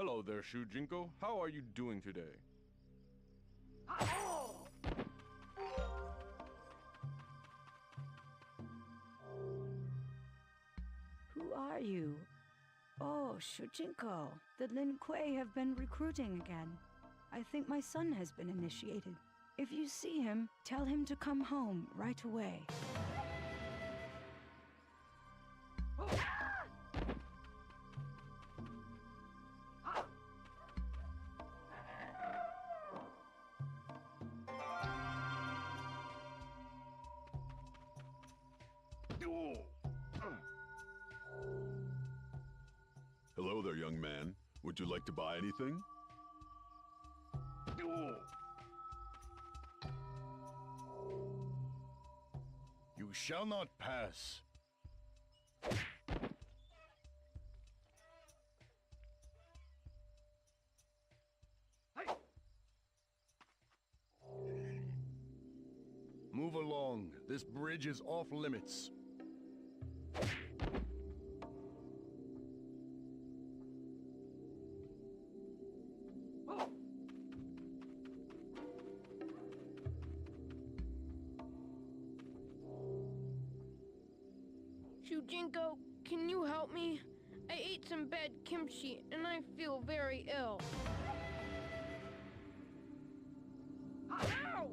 S19: Hello there, Shujinko. How are you doing today?
S20: Who are you? Oh, Shujinko. The Lin Kuei have been recruiting again. I think my son has been initiated. If you see him, tell him to come home right away.
S6: Hello there, young man. Would you like to buy anything?
S21: You shall not pass. Move along. This bridge is off limits.
S22: Shujinko, can you help me? I ate some bad kimchi and I feel very ill. Ow!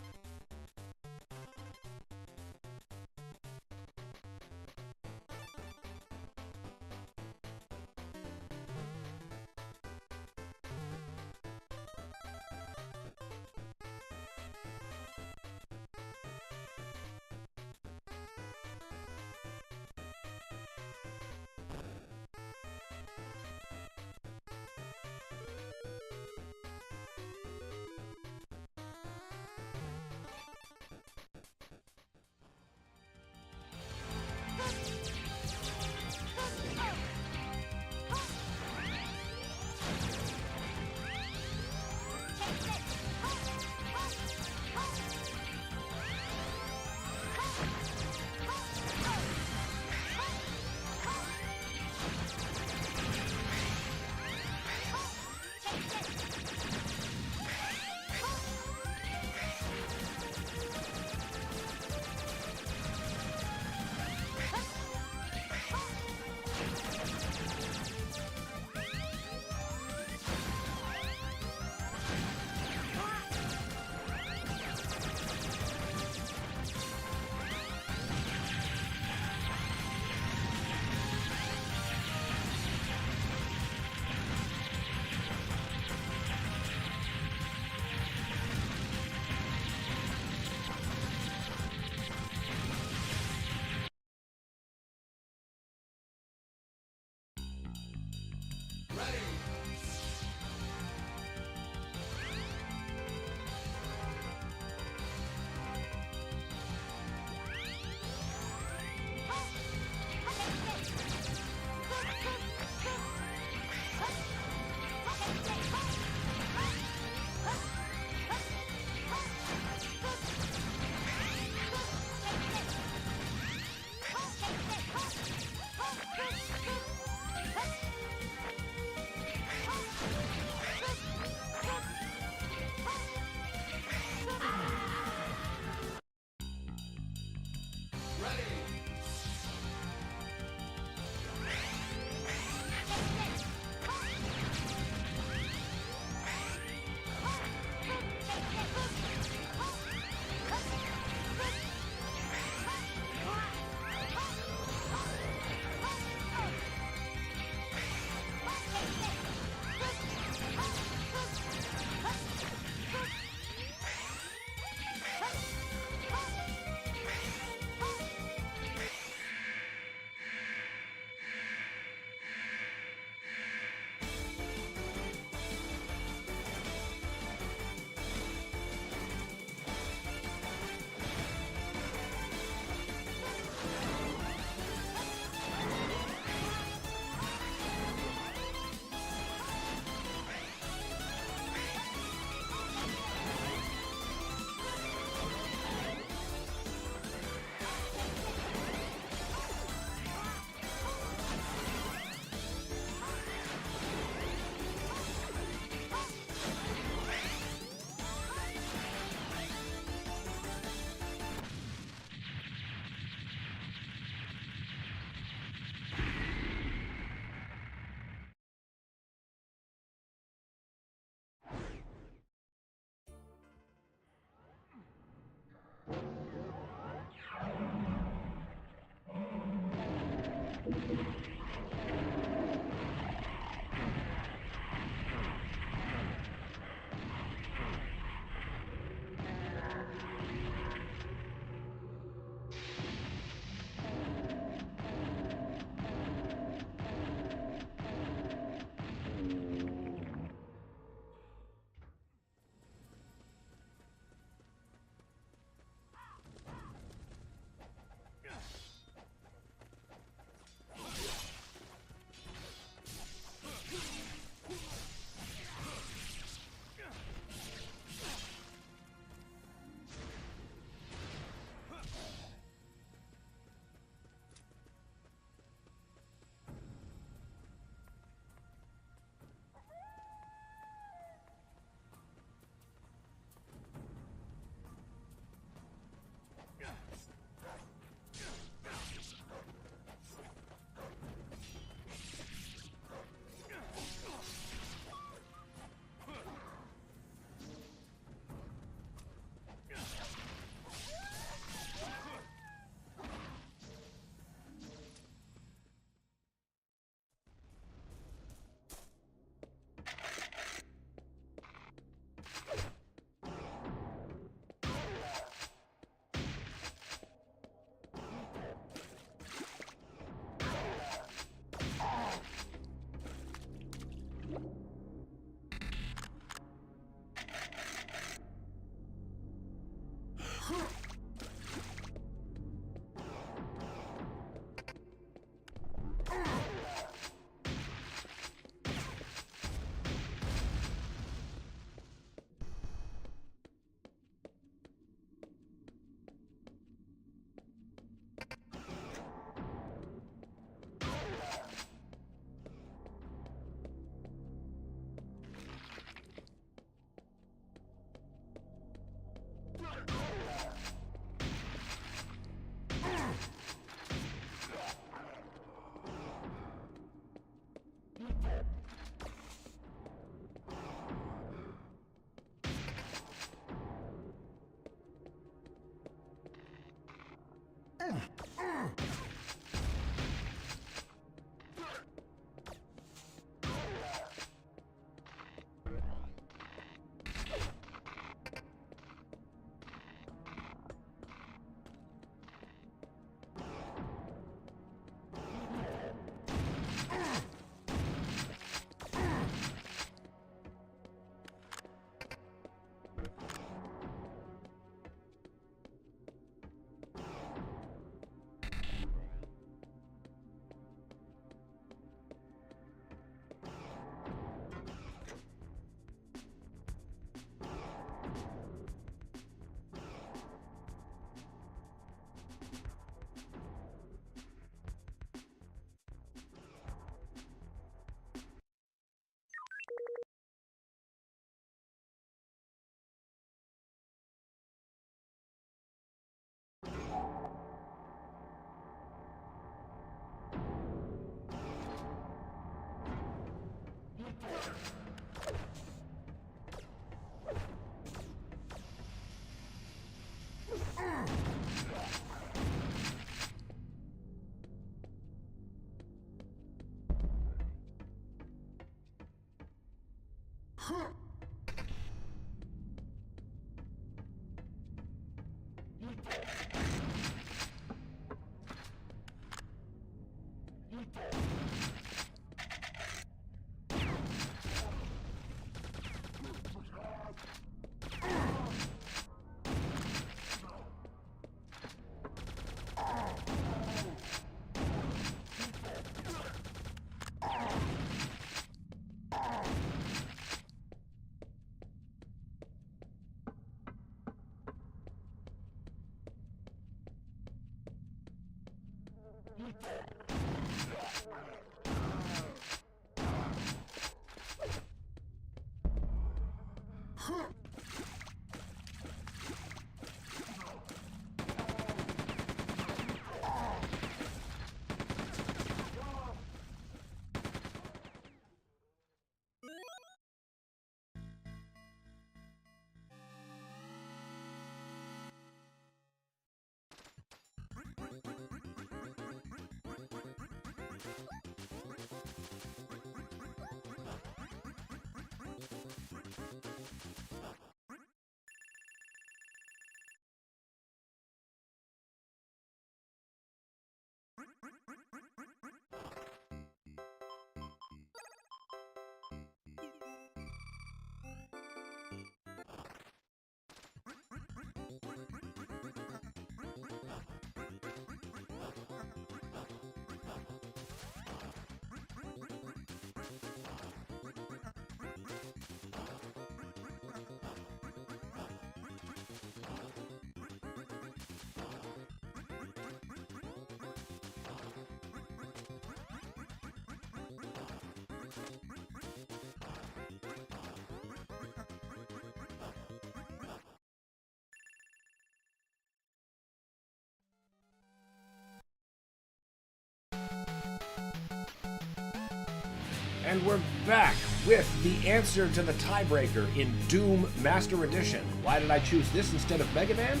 S2: And we're back with the answer to the tiebreaker in Doom Master Edition. Why did I choose this instead of Mega Man?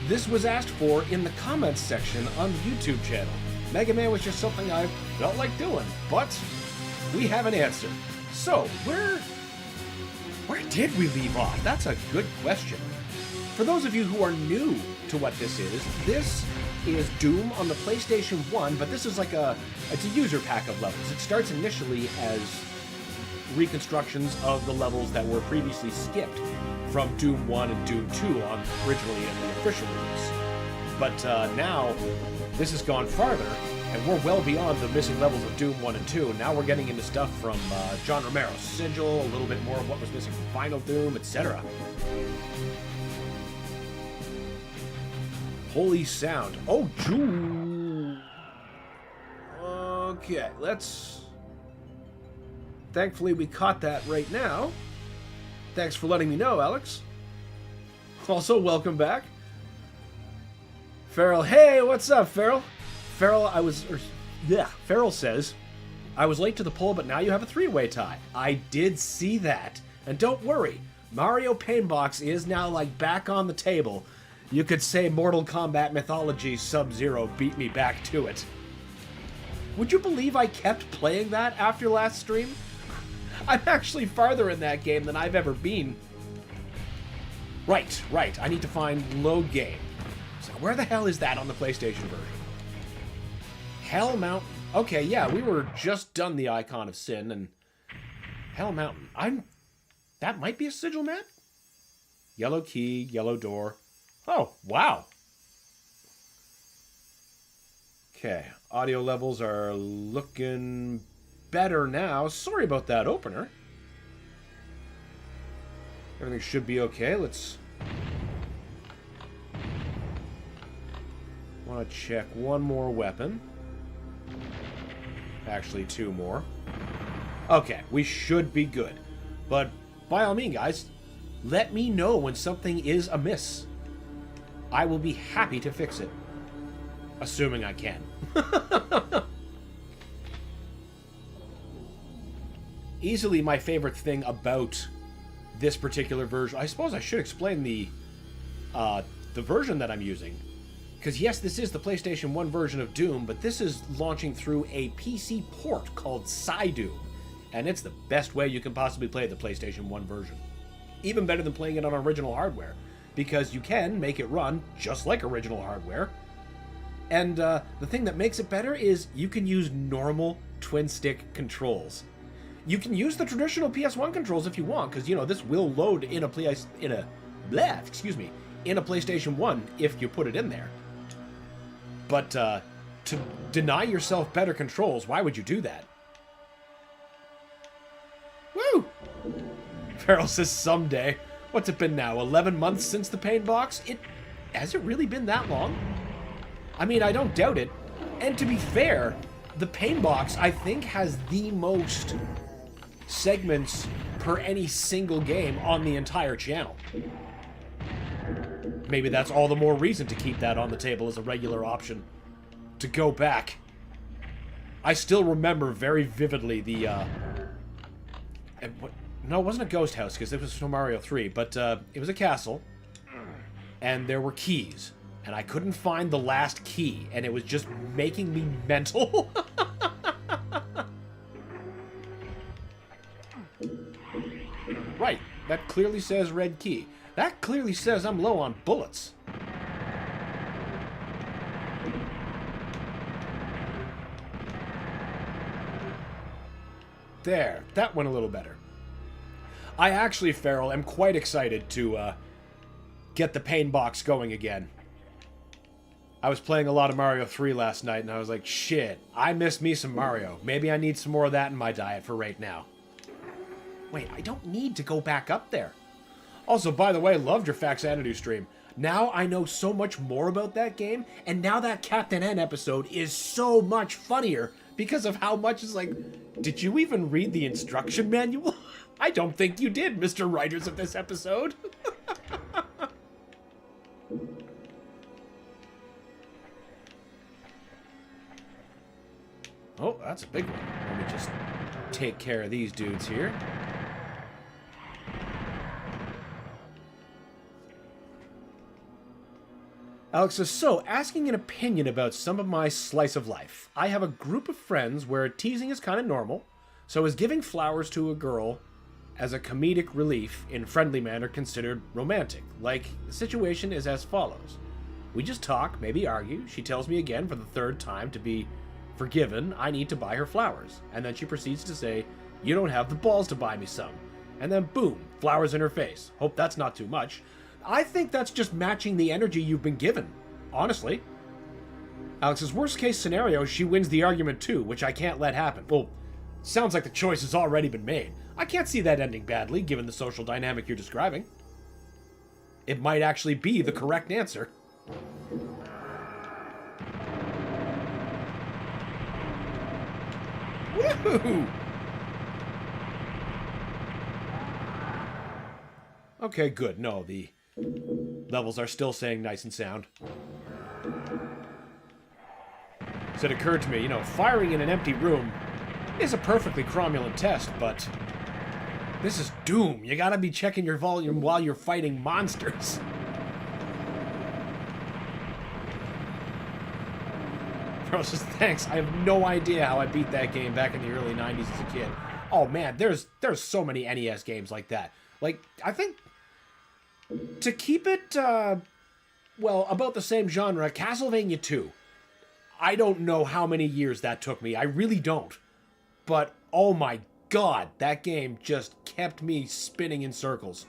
S2: This was asked for in the comments section on the YouTube channel. Mega Man was just something I felt like doing, but we have an answer. So, where did we leave off? That's a good question. For those of you who are new to what this is Doom on the PlayStation 1, but this is like it's a user pack of levels. It starts initially as reconstructions of the levels that were previously skipped from Doom 1 and Doom 2 originally in the official release. But now, this has gone farther, and we're well beyond the missing levels of Doom 1 and 2. Now we're getting into stuff from John Romero's Sigil, a little bit more of what was missing from Final Doom, etc. Holy sound. Oh, June. Okay, let's... Thankfully, we caught that right now. Thanks for letting me know, Alex. Also, welcome back. Farrell, hey, what's up, Farrell? Farrell says, I was late to the poll, but now you have a three-way tie. I did see that. And don't worry, Mario Painbox is now, like, back on the table. You could say Mortal Kombat Mythology Sub-Zero beat me back to it. Would you believe I kept playing that after last stream? I'm actually farther in that game than I've ever been. Right. I need to find load game. So where the hell is that on the PlayStation version? Hell Mountain. Okay, yeah, we were just done the Icon of Sin, and Hell Mountain. That might be a sigil map? Yellow key, yellow door. Oh, wow. Okay, audio levels are looking better now. Sorry about that opener. Everything should be okay. Let's... want to check one more weapon. Actually, two more. Okay, we should be good. But by all means, guys, let me know when something is amiss. I will be happy to fix it. Assuming I can. Easily my favorite thing about this particular version... I suppose I should explain the version that I'm using. Because yes, this is the PlayStation 1 version of Doom, but this is launching through a PC port called Psydoom. And it's the best way you can possibly play the PlayStation 1 version. Even better than playing it on original hardware. Because you can make it run just like original hardware. And the thing that makes it better is you can use normal twin-stick controls. You can use the traditional PS1 controls if you want, because, you know, this will load in a PlayStation 1 if you put it in there. But to deny yourself better controls, why would you do that? Woo! Farrell says someday. What's it been now? 11 months since the pain box? Has it really been that long? I mean, I don't doubt it. And to be fair, the Pain Box, I think, has the most segments per any single game on the entire channel. Maybe that's all the more reason to keep that on the table as a regular option. To go back. I still remember very vividly the, no, it wasn't a ghost house, because it was from Mario 3, but it was a castle, and there were keys, and I couldn't find the last key, and it was just making me mental. Right, that clearly says red key. That clearly says I'm low on bullets. There, that went a little better. I actually, Farrell, am quite excited to get the Pain Box going again. I was playing a lot of Mario 3 last night, and I was like, shit, I miss me some Mario. Maybe I need some more of that in my diet for right now. Wait, I don't need to go back up there. Also, by the way, loved your Faxanadu stream. Now I know so much more about that game, and now that Captain N episode is so much funnier because of how much it's like, did you even read the instruction manual? I don't think you did, Mr. Writers of this episode. Oh, that's a big one. Let me just take care of these dudes here. Alex says, so, asking an opinion about some of my slice of life. I have a group of friends where teasing is kind of normal, so is giving flowers to a girl as a comedic relief in friendly manner considered romantic. Like, the situation is as follows. We just talk, maybe argue. She tells me again for the third time to be forgiven, I need to buy her flowers. And then she proceeds to say, you don't have the balls to buy me some. And then boom, flowers in her face. Hope that's not too much. I think that's just matching the energy you've been given, honestly. Alex's worst case scenario, she wins the argument too, which I can't let happen. Well, sounds like the choice has already been made. I can't see that ending badly, given the social dynamic you're describing. It might actually be the correct answer. Woohoo! Okay, good. No, the levels are still saying nice and sound. So it occurred to me, you know, firing in an empty room is a perfectly cromulent test, but this is Doom. You gotta be checking your volume while you're fighting monsters. Bro says, thanks. I have no idea how I beat that game back in the early 90s as a kid. Oh man, there's so many NES games like that. Like, I think to keep it, well, about the same genre, Castlevania 2. I don't know how many years that took me. I really don't. But, oh my god, that game just kept me spinning in circles.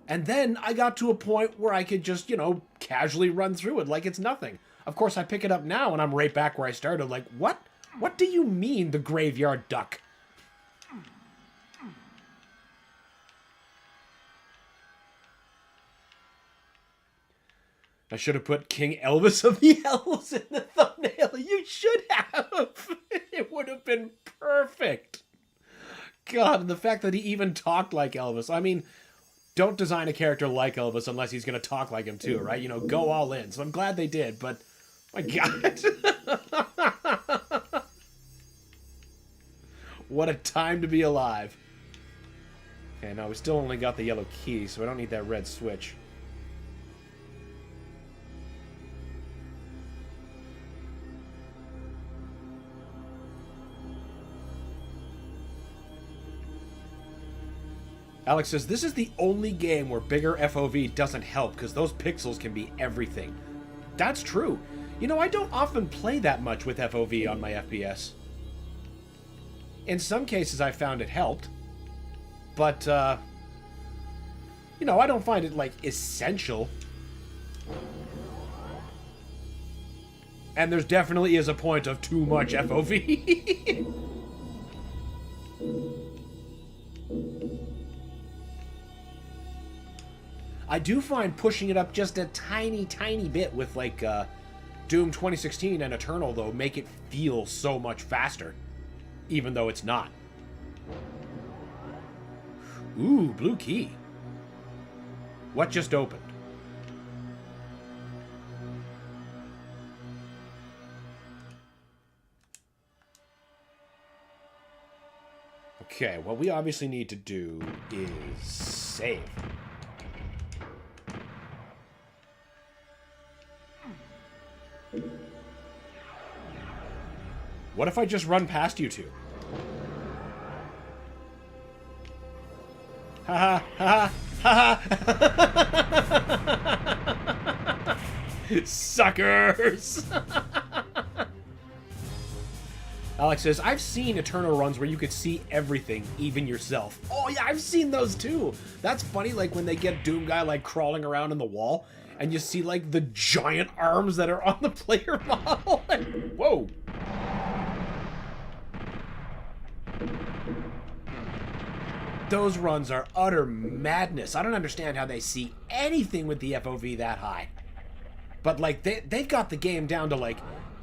S2: And then I got to a point where I could just, you know, casually run through it like it's nothing. Of course, I pick it up now and I'm right back where I started. Like, what? What do you mean, the graveyard duck? I should have put King Elvis of the Elves in the thumbnail. You should have. It would have been perfect. God, and the fact that he even talked like Elvis. I mean, don't design a character like Elvis unless he's going to talk like him too, right? You know, go all in. So I'm glad they did, but my God. What a time to be alive. Okay, no, we still only got the yellow key, so I don't need that red switch. Alex says, this is the only game where bigger FOV doesn't help, because those pixels can be everything. That's true. You know, I don't often play that much with FOV on my FPS. In some cases, I found it helped. But, you know, I don't find it, like, essential. And there's definitely is a point of too much FOV. I do find pushing it up just a tiny, tiny bit with, like, Doom 2016 and Eternal, though, make it feel so much faster, even though it's not. Ooh, blue key. What just opened? Okay, what we obviously need to do is save. What if I just run past you two? Ha ha ha ha! Suckers! Alex says, I've seen Eternal runs where you could see everything, even yourself. Oh yeah, I've seen those too! That's funny, like when they get Doom Guy like crawling around in the wall, and you see like the giant arms that are on the player model. Whoa! Those runs are utter madness. I don't understand how they see anything with the FOV that high. But like, they've got the game down to like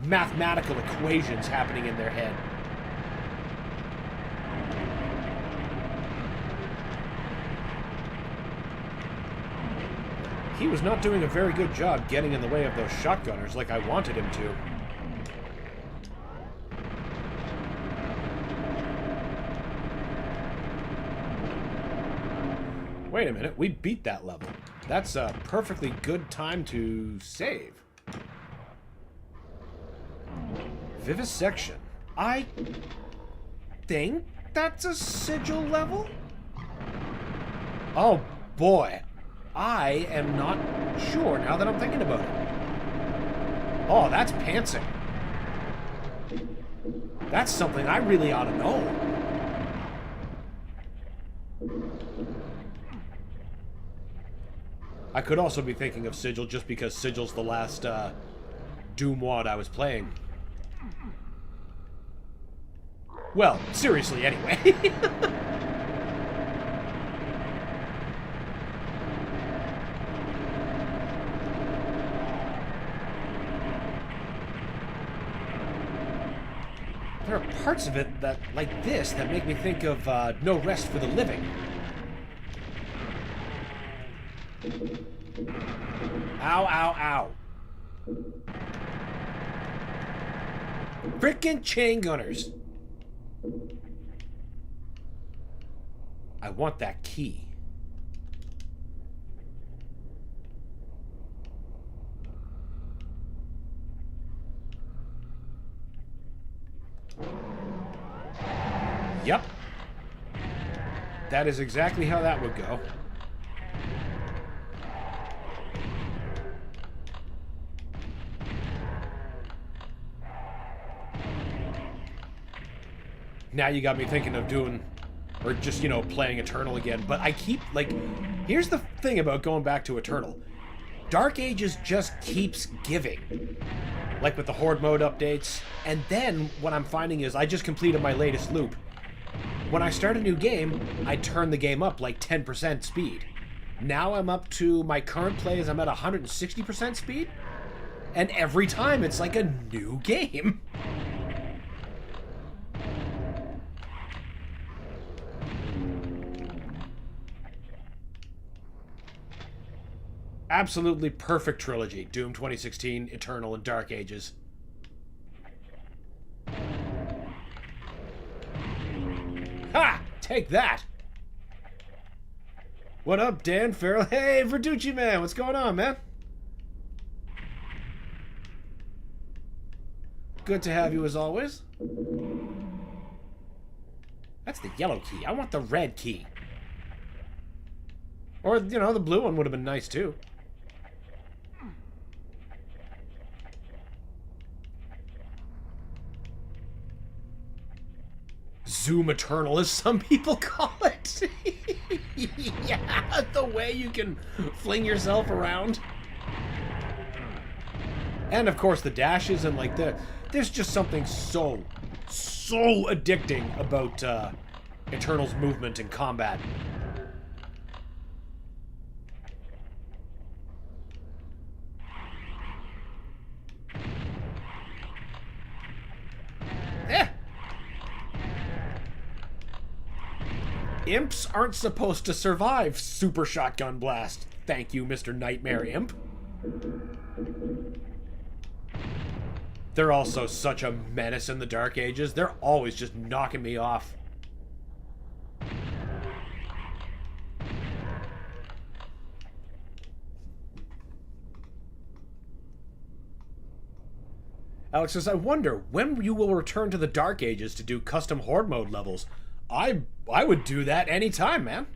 S2: mathematical equations happening in their head. He was not doing a very good job getting in the way of those shotgunners like I wanted him to. Wait a minute, we beat that level. That's a perfectly good time to save. Vivisection. I think that's a sigil level? Oh boy. I am not sure now that I'm thinking about it. Oh, that's pantsing. That's something I really ought to know. I could also be thinking of Sigil just because Sigil's the last Doom WOD I was playing. Well, seriously, anyway. There are parts of it that, like this, that make me think of No Rest for the Living. Ow, ow, ow. Frickin' chain gunners. I want that key. Yep. That is exactly how that would go. Now you got me thinking of doing, or just, you know, playing Eternal again. But I keep, like, here's the thing about going back to Eternal. Dark Ages just keeps giving. Like with the Horde mode updates. And then what I'm finding is I just completed my latest loop. When I start a new game, I turn the game up like 10% speed. Now I'm up to, my current plays, I'm at 160% speed. And every time it's like a new game. Absolutely perfect trilogy. Doom 2016, Eternal, and Dark Ages. Ha! Take that! What up, Dan Farrell? Hey, Verducci man, what's going on, man? Good to have you as always. That's the yellow key. I want the red key. Or, you know, the blue one would have been nice too. Zoom Eternal, as some people call it. Yeah, the way you can fling yourself around. And of course the dashes and like there's just something so addicting about Eternal's movement and combat. Imps aren't supposed to survive Super Shotgun Blast. Thank you, Mr. Nightmare Imp. They're also such a menace in the Dark Ages. They're always just knocking me off. Alex says, I wonder when you will return to the Dark Ages to do custom Horde mode levels. I would do that anytime, man.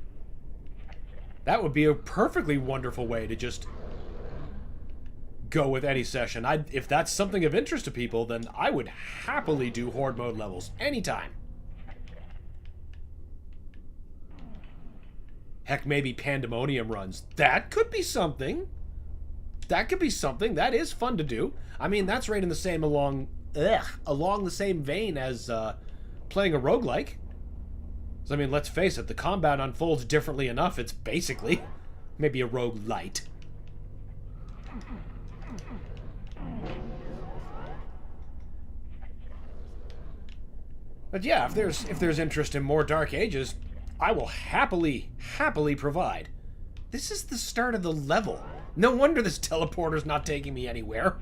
S2: That would be a perfectly wonderful way to just go with any session. If that's something of interest to people, then I would happily do Horde mode levels anytime. Heck, maybe Pandemonium runs. That could be something. That could be something. That is fun to do. I mean, that's right in the same along the same vein as playing a roguelike. So, I mean, let's face it, the combat unfolds differently enough. It's basically maybe a roguelite. But yeah, if there's interest in more Dark Ages, I will happily provide. This is the start of the level. No wonder this teleporter's not taking me anywhere.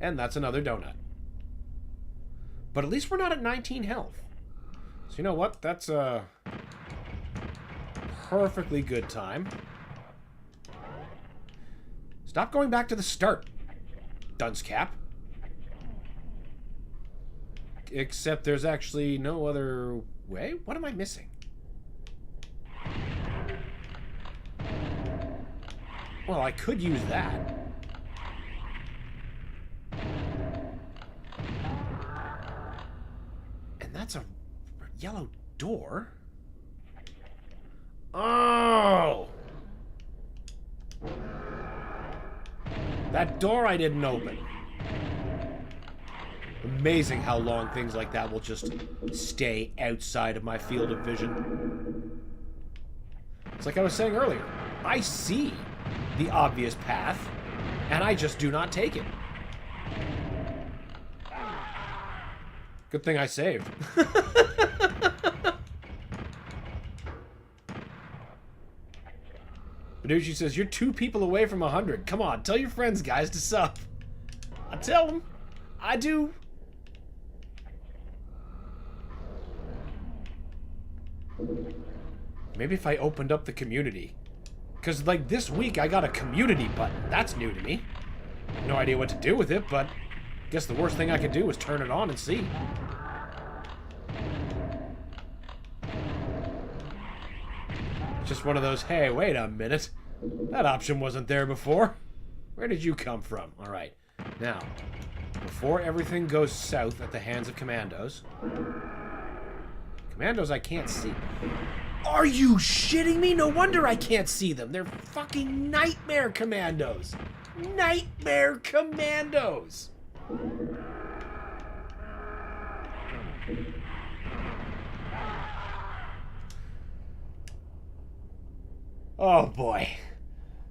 S2: And that's another donut. But at least we're not at 19 health. So you know what? That's a perfectly good time. Stop going back to the start, dunce cap. Except there's actually no other way? What am I missing? Well, I could use that. And that's a yellow door. Oh! That door I didn't open. Amazing how long things like that will just stay outside of my field of vision. It's like I was saying earlier. I see the obvious path, and I just do not take it. Good thing I saved. Benucci says, you're 2 people away from 100. Come on, tell your friends, guys, to sub. I tell them. I do. Maybe if I opened up the community. Because, like, this week I got a community button. That's new to me. No idea what to do with it, but I guess the worst thing I could do is turn it on and see. It's just one of those, hey, wait a minute. That option wasn't there before. Where did you come from? Alright. Now, before everything goes south at the hands of commandos... Commandos I can't see. Are you shitting me? No wonder I can't see them. They're fucking nightmare commandos. Nightmare commandos. Oh boy.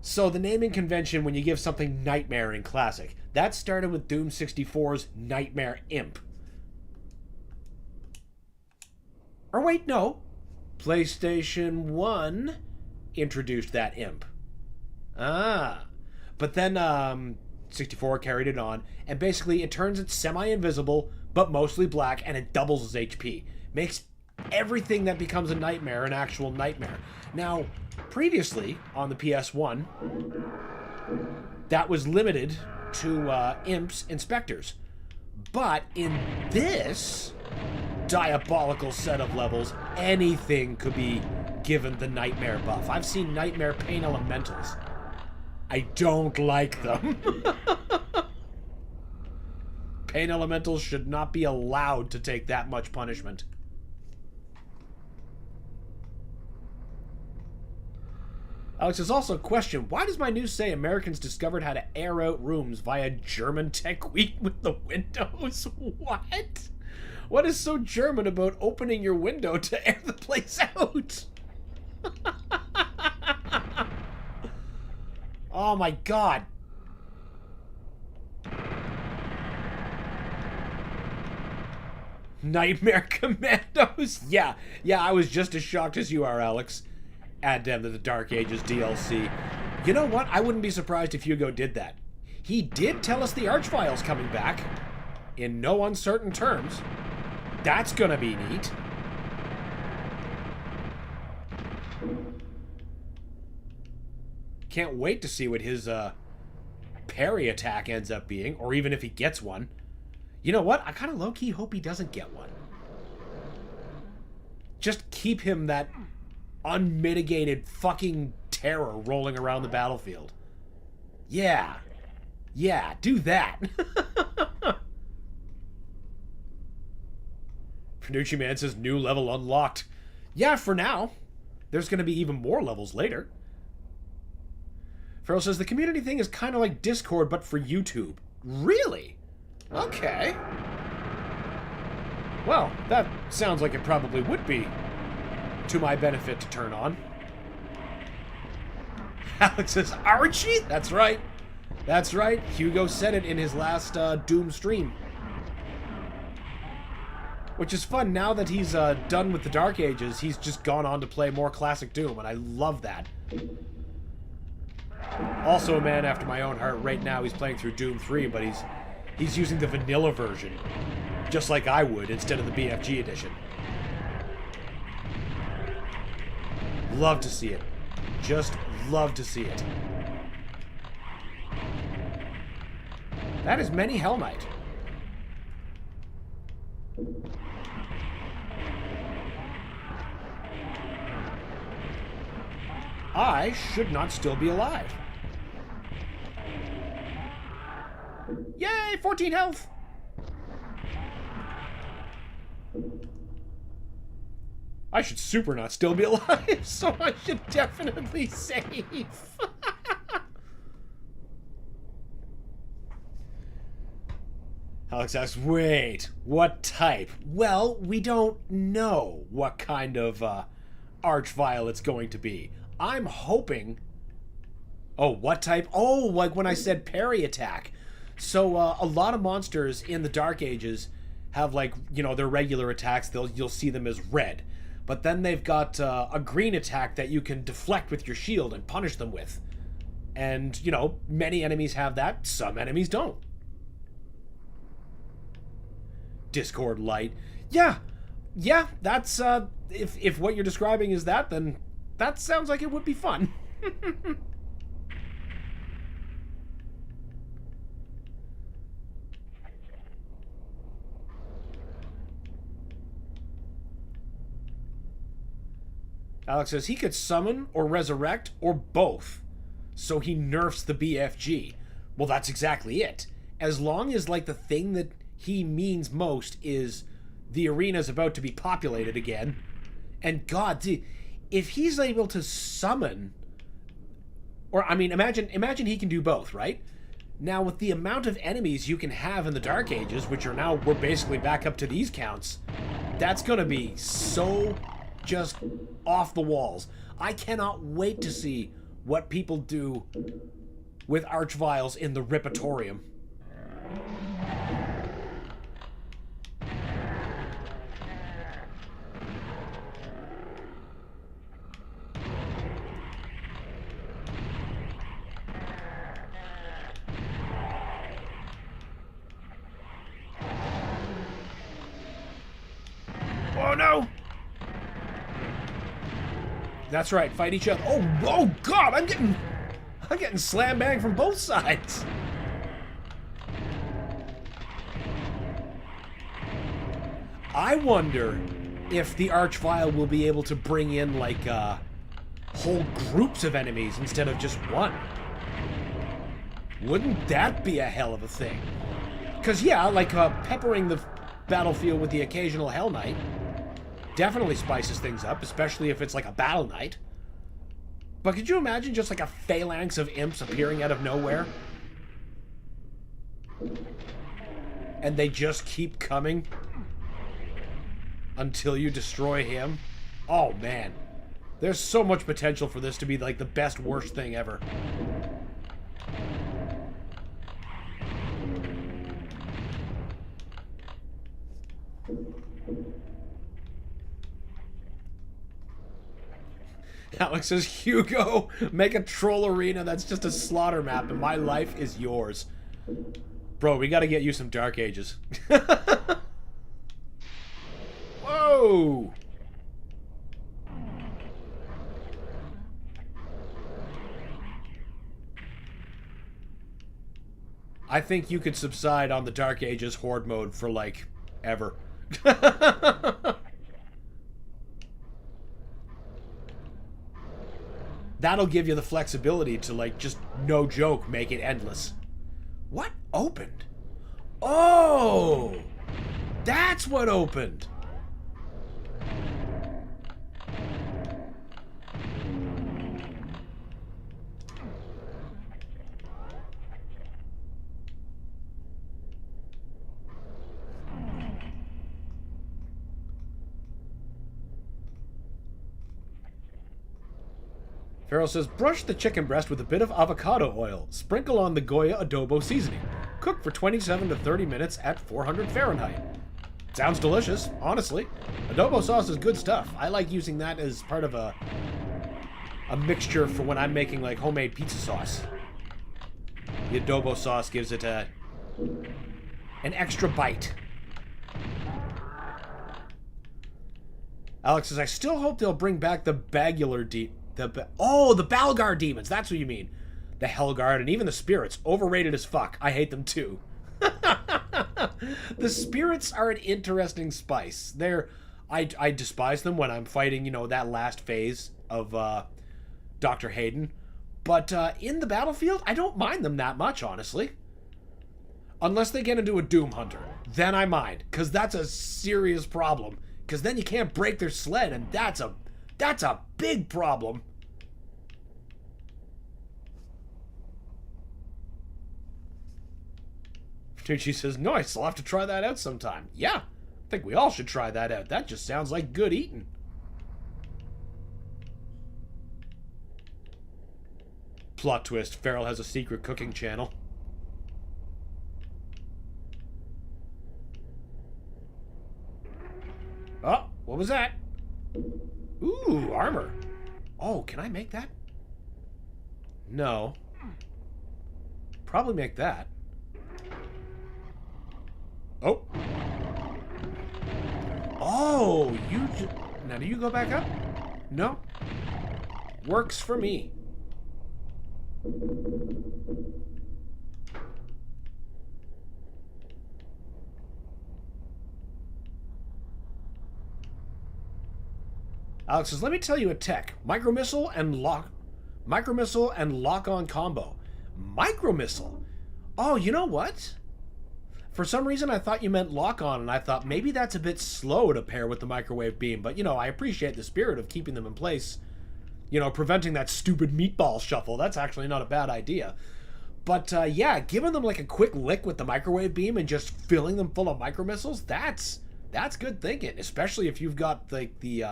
S2: So the naming convention when you give something Nightmare in Classic, that started with Doom 64's Nightmare Imp. Or wait, no. PlayStation 1 introduced that imp. Ah. But then 64 carried it on, and basically it turns it semi-invisible, but mostly black, and it doubles its HP. Makes everything that becomes a nightmare an actual nightmare. Now, previously, on the PS1, that was limited to imps and specters. But in this diabolical set of levels, anything could be given the nightmare buff. I've seen nightmare pain elementals. I don't like them. Pain elementals should not be allowed to take that much punishment. Alex has also questioned, why does my news say Americans discovered how to air out rooms via German technique with the windows? What? What is so German about opening your window to air the place out? Oh my god. Nightmare Commandos. Yeah, I was just as shocked as you are, Alex. Add them to the Dark Ages DLC. You know what? I wouldn't be surprised if Hugo did that. He did tell us the Archvile's coming back. In no uncertain terms. That's gonna be neat. Can't wait to see what his parry attack ends up being, or even if he gets one. You know what? I kind of low-key hope he doesn't get one. Just keep him that unmitigated fucking terror rolling around the battlefield. Yeah. Yeah, do that. Panucci Man says new level unlocked. Yeah, for now. There's going to be even more levels later. Farrell says the community thing is kind of like Discord, but for YouTube. Really? Okay. Well, that sounds like it probably would be to my benefit to turn on. Alex says, Archie? That's right. That's right. Hugo said it in his last Doom stream. Which is fun. Now that he's done with the Dark Ages, he's just gone on to play more classic Doom, and I love that. Also a man after my own heart. Right now he's playing through Doom 3, but he's using the vanilla version. Just like I would, instead of the BFG edition. Love to see it. Just love to see it. That is many Hell Knight. I should not still be alive. Yay, 14 health! I should super not still be alive, so I should definitely save. Alex asks, wait, what type? Well, we don't know what kind of Archvile it's going to be. I'm hoping... Oh, what type? Oh, like when I said parry attack. So a lot of monsters in the Dark Ages have, like, you know, their regular attacks. You'll see them as red. But then they've got a green attack that you can deflect with your shield and punish them with. And, you know, many enemies have that. Some enemies don't. Discord Light. Yeah, that's, if what you're describing is that, then that sounds like it would be fun. Alex says he could summon or resurrect or both, so he nerfs the BFG. Well, that's exactly it. As long as, like, the thing that he means most is the arena's about to be populated again. And God, if he's able to summon, or I mean, imagine he can do both, right? Now with the amount of enemies you can have in the Dark Ages, which are now, we're basically back up to these counts, that's gonna be so just off the walls. I cannot wait to see what people do with Archviles in the Ripatorium. Oh no! That's right, fight each other. Oh God, I'm getting slam banged from both sides. I wonder if the Archvile will be able to bring in, like, whole groups of enemies instead of just one. Wouldn't that be a hell of a thing? Because, yeah, like, peppering the battlefield with the occasional Hell Knight definitely spices things up, especially if it's like a Battle Knight. But could you imagine just like a phalanx of imps appearing out of nowhere? And they just keep coming until you destroy him? Oh man, there's so much potential for this to be like the best, worst thing ever. Alex says, Hugo, make a troll arena that's just a slaughter map and my life is yours. Bro, we gotta get you some Dark Ages. Whoa! I think you could subside on the Dark Ages Horde mode for, like, ever. That'll give you the flexibility to, like, just, no joke, make it endless. What opened? Oh! That's what opened! Farrell says, brush the chicken breast with a bit of avocado oil. Sprinkle on the Goya adobo seasoning. Cook for 27 to 30 minutes at 400 Fahrenheit. Sounds delicious, honestly. Adobo sauce is good stuff. I like using that as part of a mixture for when I'm making, like, homemade pizza sauce. The adobo sauce gives it an extra bite. Alex says, I still hope they'll bring back the Bagular the Balgar demons. That's what you mean. The Hellguard and even the spirits. Overrated as fuck. I hate them too. The spirits are an interesting spice. I despise them when I'm fighting, you know, that last phase of Dr. Hayden. But in the battlefield, I don't mind them that much, honestly. Unless they get into a Doom Hunter. Then I mind. Because that's a serious problem. Because then you can't break their sled, and that's a big problem. Tucci says, nice, I'll have to try that out sometime. Yeah, I think we all should try that out. That just sounds like good eating. Plot twist, Farrell has a secret cooking channel. Oh, what was that? Ooh, armor. Oh, can I make that? No. Probably make that. Oh. Oh, now do you go back up? No. Works for me. Alex says, let me tell you a tech. Micromissile and lock-on combo. Micromissile? Oh, you know what? For some reason, I thought you meant lock-on, and I thought maybe that's a bit slow to pair with the microwave beam. But, you know, I appreciate the spirit of keeping them in place. You know, preventing that stupid meatball shuffle. That's actually not a bad idea. But, yeah, giving them, like, a quick lick with the microwave beam and just filling them full of micromissiles, that's good thinking. Especially if you've got, like, the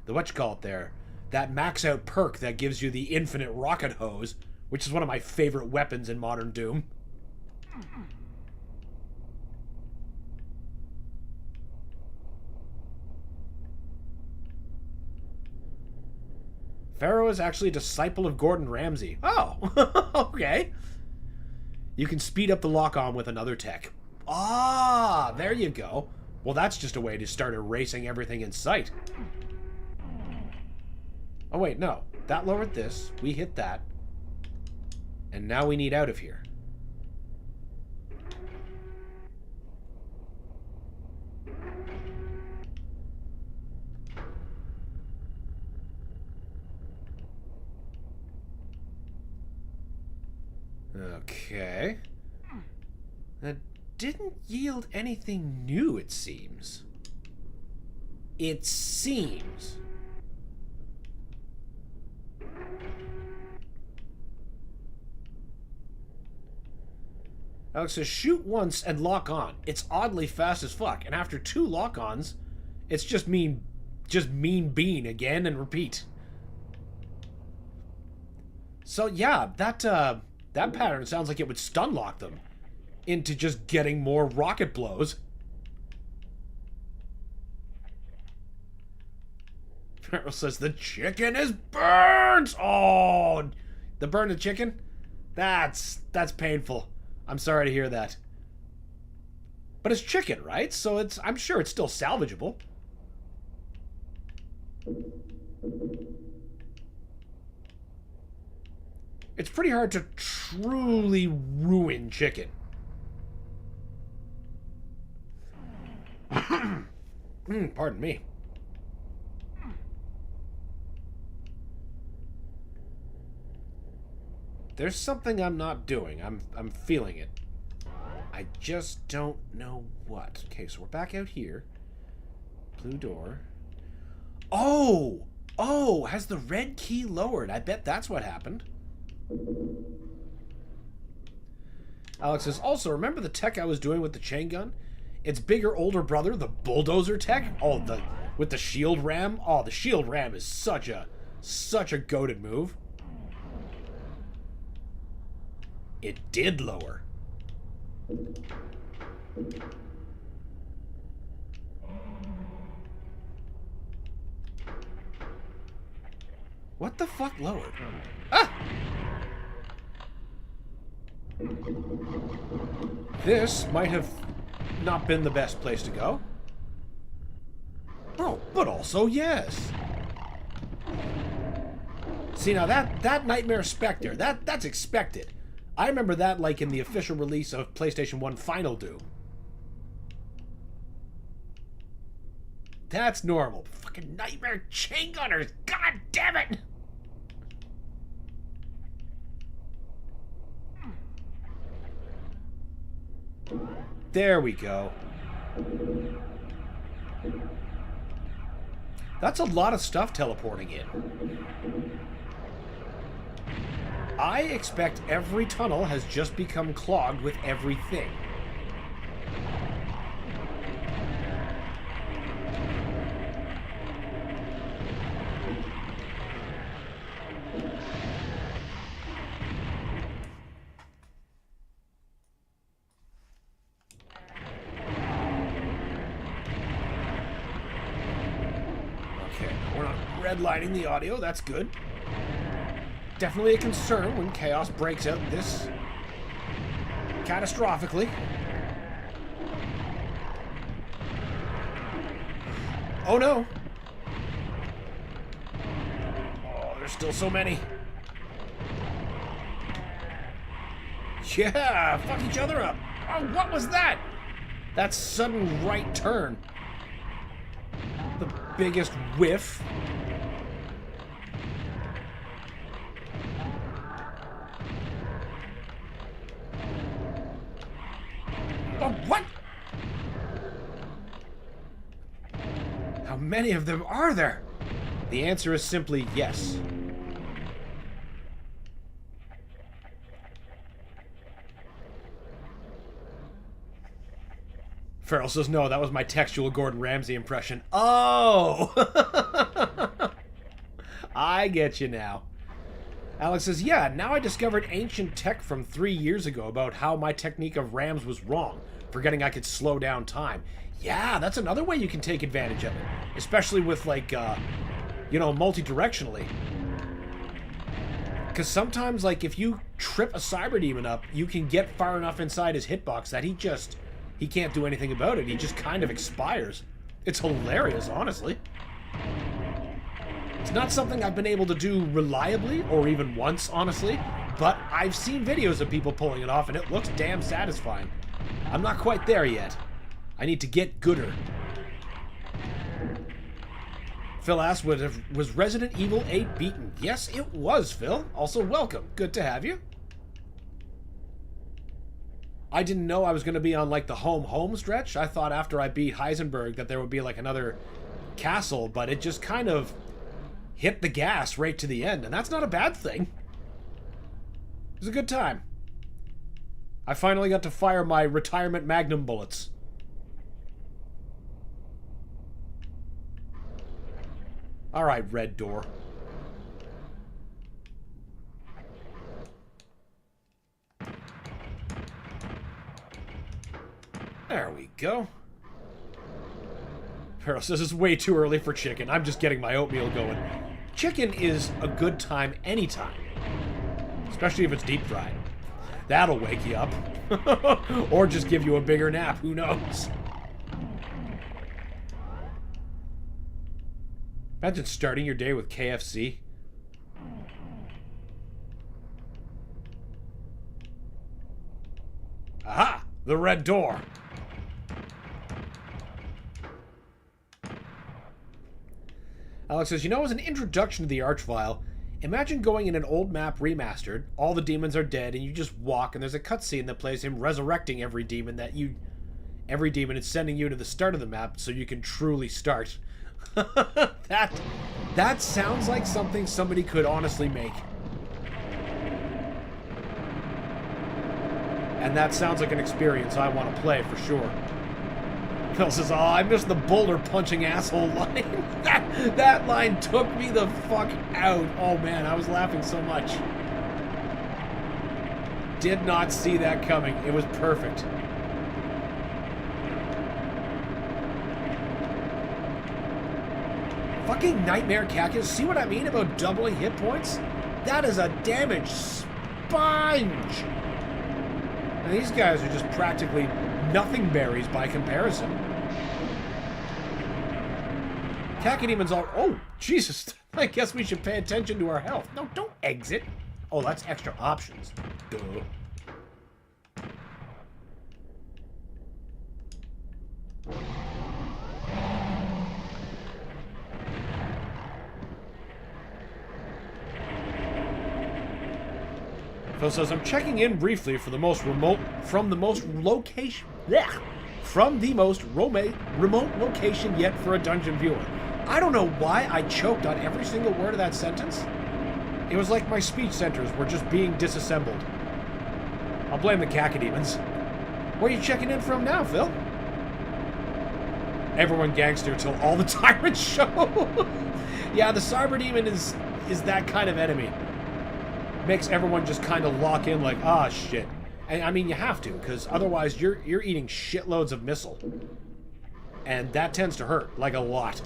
S2: whatchamacallit there. That max-out perk that gives you the infinite rocket hose, which is one of my favorite weapons in modern Doom. Pharaoh is actually a disciple of Gordon Ramsay. Oh, okay. You can speed up the lock-on with another tech. Ah, there you go. Well, that's just a way to start erasing everything in sight. Oh, wait, no. That lowered this. We hit that. And now we need out of here. Okay. That didn't yield anything new, it seems. It seems. Alex says, shoot once and lock on. It's oddly fast as fuck. And after 2 lock-ons, it's just mean bean again and repeat. So yeah, that pattern sounds like it would stun lock them into just getting more rocket blows. Farrell says the chicken is burnt. Oh, the burned chicken? That's painful. I'm sorry to hear that. But it's chicken, right? So I'm sure it's still salvageable. It's pretty hard to truly ruin chicken. Pardon me. There's something I'm not doing. I'm feeling it. I just don't know what. Okay, so we're back out here. Blue door. Oh! Oh, has the red key lowered? I bet that's what happened. Alex says, also, remember the tech I was doing with the chain gun? Its bigger older brother, the bulldozer tech? Oh, with the shield ram? Oh, the shield ram is such a goated move. It did lower. What the fuck lowered? Ah! This might have not been the best place to go. Oh, but also yes. See, now that Nightmare Spectre, that's expected. I remember that like in the official release of PlayStation 1 Final Doom. That's normal. Fucking Nightmare Chain Gunners! God damn it! There we go. That's a lot of stuff teleporting in. I expect every tunnel has just become clogged with everything. Okay, we're not redlining the audio, that's good. Definitely a concern when chaos breaks out this catastrophically. Oh no! Oh, there's still so many. Yeah, fuck each other up. Oh, what was that? That sudden right turn. The biggest whiff. Oh, what? How many of them are there? The answer is simply yes. Farrell says, no, that was my textual Gordon Ramsay impression. Oh! I get you now. Alex says, yeah, now I discovered ancient tech from 3 years ago about how my technique of rams was wrong, forgetting I could slow down time. Yeah, that's another way you can take advantage of it. Especially with, like, you know, multi-directionally. Because sometimes, like, if you trip a cyber demon up, you can get far enough inside his hitbox that he can't do anything about it. He just kind of expires. It's hilarious, honestly. It's not something I've been able to do reliably, or even once, honestly, but I've seen videos of people pulling it off, and it looks damn satisfying. I'm not quite there yet. I need to get gooder. Phil asked, was Resident Evil 8 beaten? Yes, it was, Phil. Also, welcome. Good to have you. I didn't know I was going to be on, like, the home stretch. I thought after I beat Heisenberg that there would be, like, another castle, but it just kind of hit the gas right to the end, and that's not a bad thing. It was a good time. I finally got to fire my retirement magnum bullets. Alright, red door. There we go. Pharaoh says it's way too early for chicken. I'm just getting my oatmeal going. Chicken is a good time anytime. Especially if it's deep fried. That'll wake you up. Or just give you a bigger nap. Who knows? Imagine starting your day with KFC. Aha! The red door. Alex says, you know, as an introduction to the Archvile, imagine going in an old map remastered, all the demons are dead, and you just walk, and there's a cutscene that plays him resurrecting every demon is sending you to the start of the map so you can truly start. That sounds like something somebody could honestly make. And that sounds like an experience I want to play for sure. Phil says, oh, I missed the boulder punching asshole line. that line took me the fuck out. Oh man, I was laughing so much. Did not see that coming. It was perfect. Fucking Nightmare Cactus. See what I mean about doubling hit points? That is a damage sponge. And these guys are just practically nothing berries by comparison. Cacodemons are... Oh, Jesus. I guess we should pay attention to our health. No, don't exit. Oh, that's extra options. Duh. Phil says, I'm checking in briefly for the most remote, from the most remote location yet for a dungeon viewer. I don't know why I choked on every single word of that sentence. It was like my speech centers were just being disassembled. I'll blame the cacodemons. Where are you checking in from now, Phil? Everyone gangster till all the tyrants show. Yeah, the Cyberdemon is that kind of enemy. Makes everyone just kind of lock in like, ah, shit. And I mean, you have to, because otherwise you're eating shitloads of missile. And that tends to hurt, like a lot.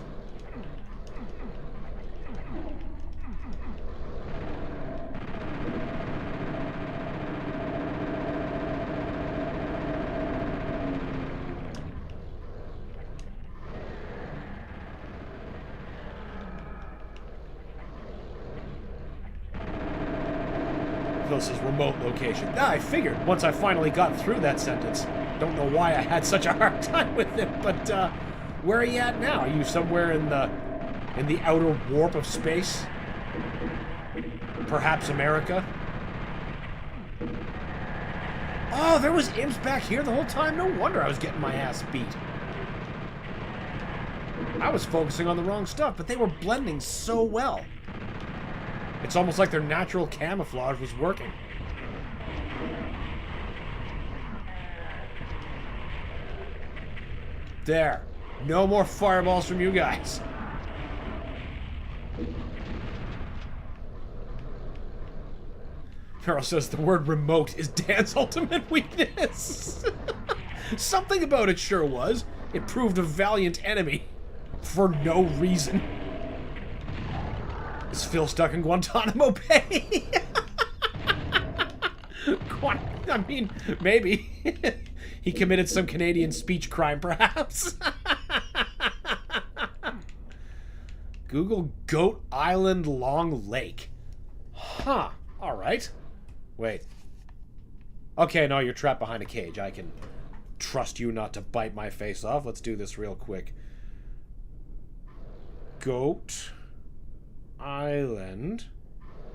S2: Says remote location. I figured once I finally got through that sentence. Don't know why I had such a hard time with it, but where are you at now? Are you somewhere in the outer warp of space? Perhaps America? Oh, there was imps back here the whole time? No wonder I was getting my ass beat. I was focusing on the wrong stuff, but they were blending so well. It's almost like their natural camouflage was working. There. No more fireballs from you guys. Carol says the word remote is Dan's ultimate weakness. Something about it sure was. It proved a valiant enemy. For no reason. Is Phil stuck in Guantanamo Bay? I mean, maybe. He committed some Canadian speech crime, perhaps. Google Goat Island Long Lake. Huh. Alright. Wait. Okay, no, you're trapped behind a cage. I can trust you not to bite my face off. Let's do this real quick. Goat Island,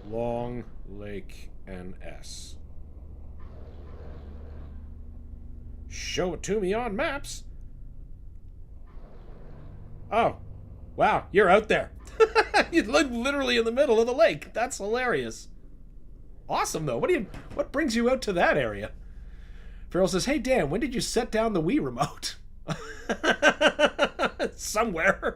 S2: Long Lake, NS. Show it to me on maps. Oh, wow, you're out there. You live literally in the middle of the lake. That's hilarious. Awesome, though. What brings you out to that area? Farrell says, hey, Dan, when did you set down the Wii remote? Somewhere.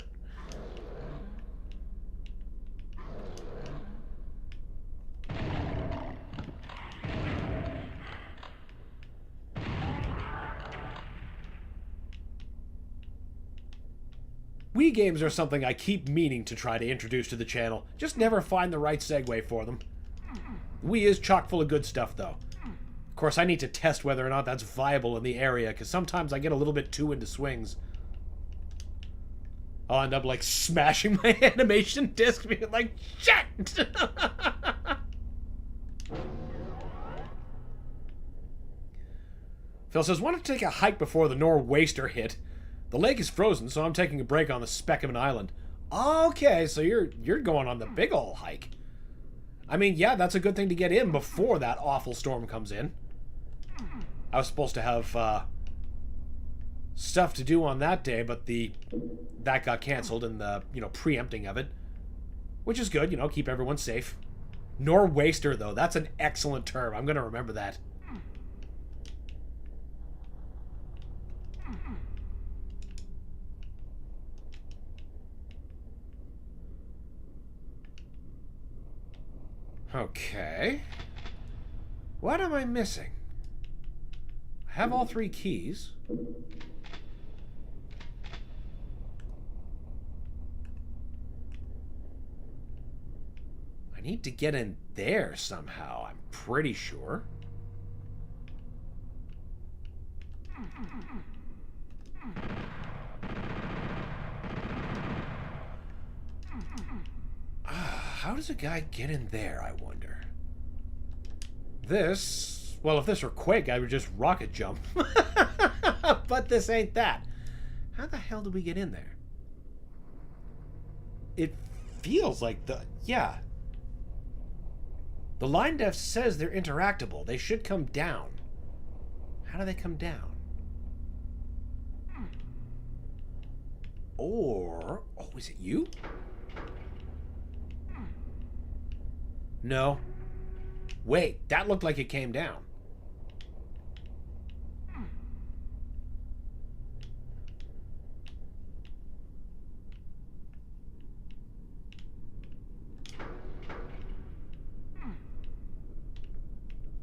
S2: Wii games are something I keep meaning to try to introduce to the channel. Just never find the right segue for them. Wii is chock full of good stuff, though. Of course, I need to test whether or not that's viable in the area, because sometimes I get a little bit too into swings. I'll end up, like, smashing my animation disc, being like, shit! Phil says, wanted to take a hike before the nor'wester hit. The lake is frozen, so I'm taking a break on the speck of an island. Okay, so you're going on the big ol' hike. I mean, yeah, that's a good thing to get in before that awful storm comes in. I was supposed to have stuff to do on that day, but that got canceled in the, preempting of it. Which is good, keep everyone safe. Nor'wester, though, that's an excellent term. I'm going to remember that. Okay. What am I missing? I have all 3 keys. I need to get in there somehow, I'm pretty sure. How does a guy get in there, I wonder? This... Well, if this were Quake, I would just rocket jump. But this ain't that. How the hell do we get in there? It feels like the... Yeah. The line def says they're interactable. They should come down. How do they come down? Or... Oh, is it you? No. Wait, that looked like it came down.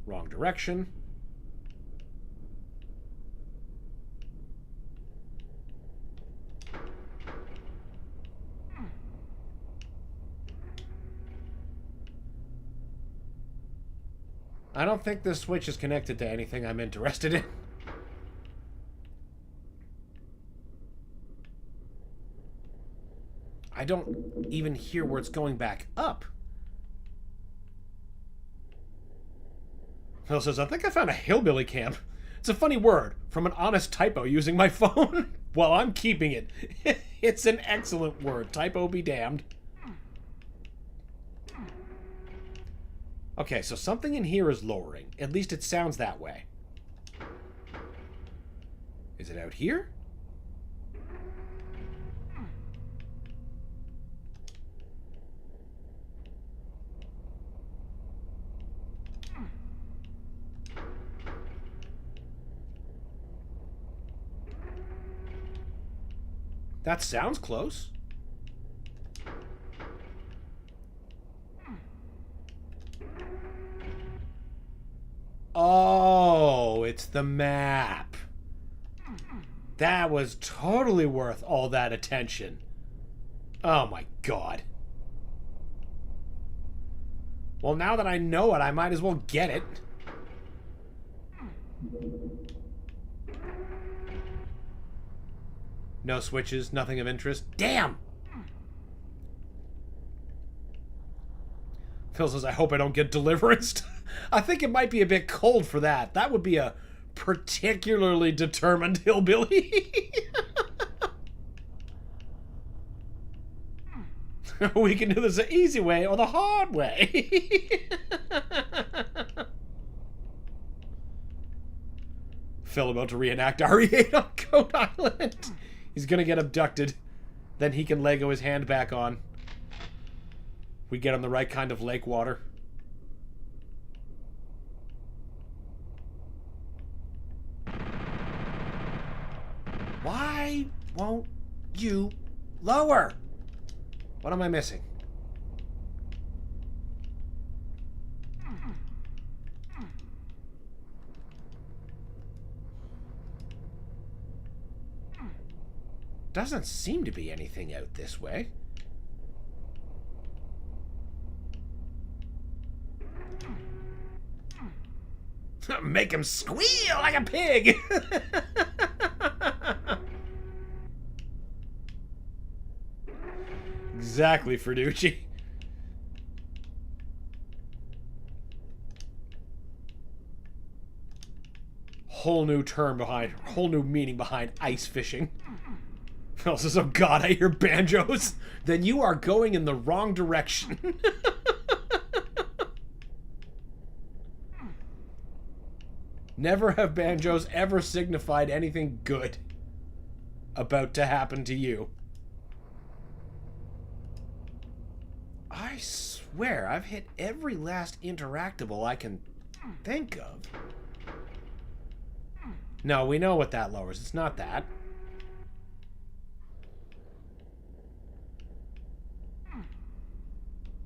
S2: Wrong direction. I don't think this switch is connected to anything I'm interested in. I don't even hear where it's going back up. Phil says, I think I found a hillbilly camp. It's a funny word from an honest typo using my phone. Well, I'm keeping it. It's an excellent word. Typo be damned. Okay, so something in here is lowering. At least it sounds that way. Is it out here? That sounds close. Oh, it's the map. That was totally worth all that attention. Oh my god. Well, now that I know it, I might as well get it. No switches, nothing of interest. Damn! Phil says, I hope I don't get deliverance. I think it might be a bit cold for that. That would be a particularly determined hillbilly. We can do this the easy way or the hard way. Phil about to reenact RE8 on Goat Island. He's gonna get abducted. Then he can Lego his hand back on. We get him the right kind of lake water. Why won't you lower? What am I missing? Doesn't seem to be anything out this way. Make him squeal like a pig! Exactly, Ferducci. Whole new meaning behind ice fishing. Phil says, oh god, I hear banjos. Then you are going in the wrong direction. Never have banjos ever signified anything good about to happen to you. I swear, I've hit every last interactable I can think of. No, we know what that lowers. It's not that.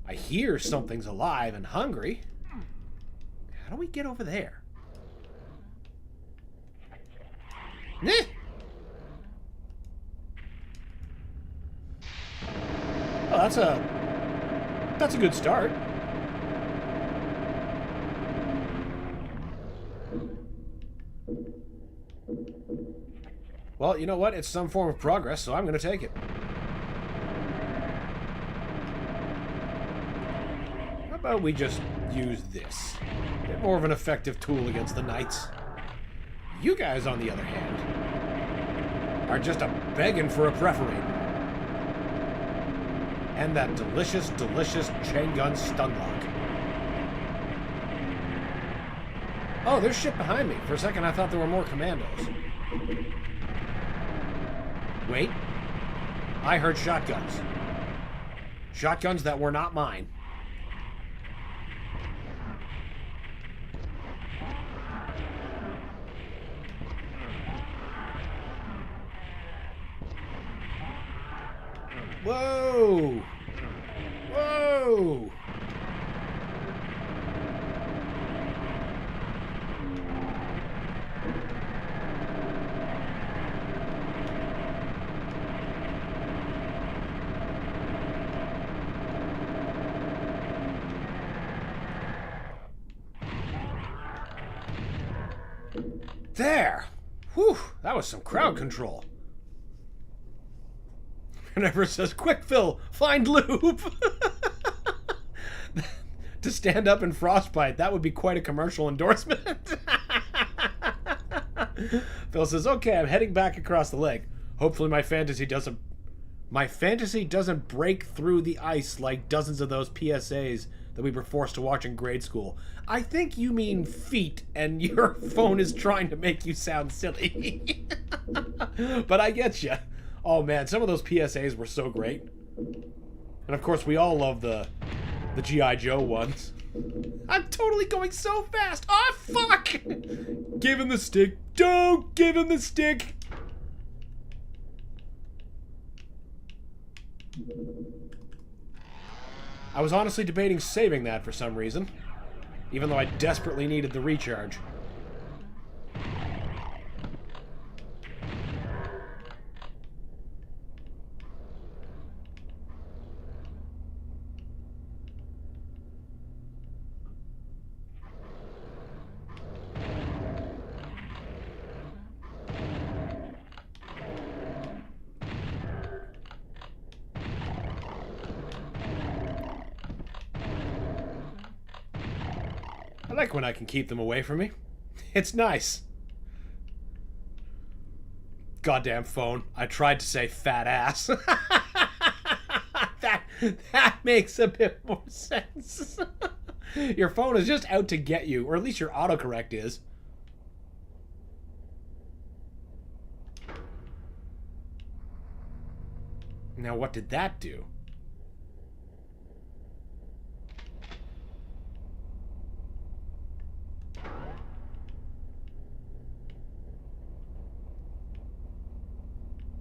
S2: I hear something's alive and hungry. How do we get over there? Eh. Oh, that's a good start. Well, you know what? It's some form of progress, so I'm going to take it. How about we just use this? A bit more of an effective tool against the knights. You guys, on the other hand, are just begging for a preferate. And that delicious, delicious chain gun stun lock. Oh, there's shit behind me. For a second, I thought there were more commandos. Wait. I heard shotguns. Shotguns that were not mine. Whoa! Whoa! There! Whew, that was some crowd control. Whenever says, quick, Phil, find lube! To stand up in Frostbite, that would be quite a commercial endorsement. Phil says, okay, I'm heading back across the lake. Hopefully my fantasy doesn't break through the ice like dozens of those PSAs that we were forced to watch in grade school. I think you mean feet, and your phone is trying to make you sound silly. But I get you. Oh man, some of those PSAs were so great. And of course, we all love the G.I. Joe ones. I'm totally going so fast. Oh, fuck! Give him the stick. Don't give him the stick. I was honestly debating saving that for some reason, even though I desperately needed the recharge. I like when I can keep them away from me. It's nice. Goddamn phone. I tried to say fat ass. That makes a bit more sense. Your phone is just out to get you, or at least your autocorrect is. Now what did that do?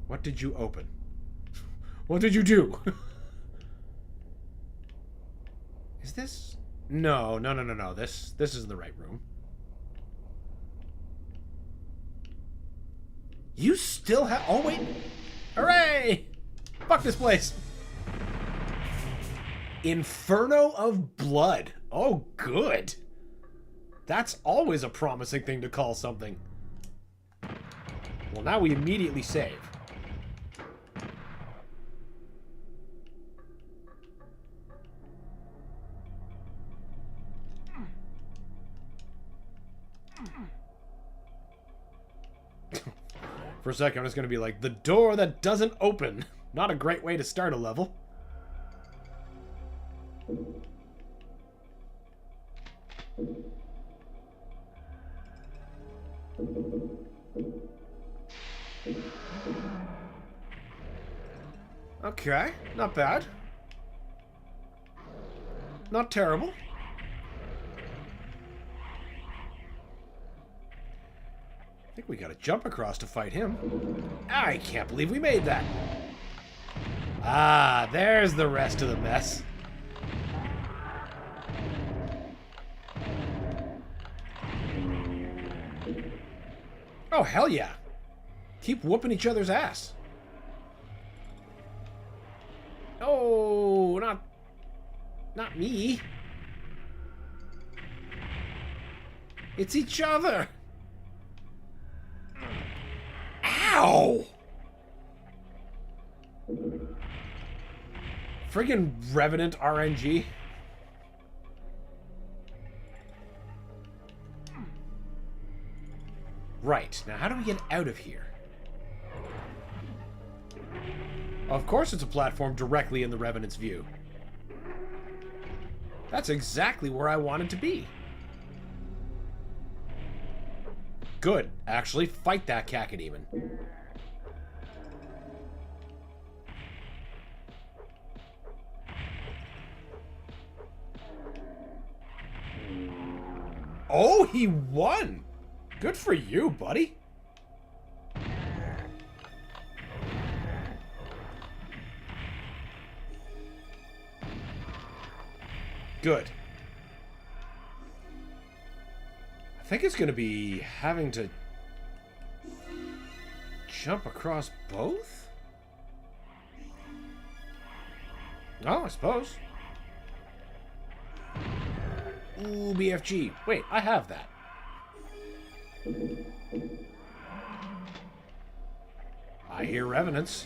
S2: What did you open? What did you do? Is this? No. This isn't the right room. You still have... Oh, wait. Hooray! Fuck this place. Inferno of Blood. Oh, good. That's always a promising thing to call something. Well, now we immediately save. For a second, I'm just going to be like, the door that doesn't open. Not a great way to start a level. Okay, not bad. Not terrible. I think we gotta jump across to fight him. I can't believe we made that. Ah, there's the rest of the mess. Oh, hell yeah. Keep whooping each other's ass. Oh, not me. It's each other. Ow! Friggin' Revenant RNG. Right, now how do we get out of here? Of course it's a platform directly in the Revenant's view. That's exactly where I wanted to be. Good. Actually, fight that cacodemon. Oh, he won! Good for you, buddy. Good. I think it's going to be having to jump across both? Oh, I suppose. Ooh, BFG. Wait, I have that. I hear revenants.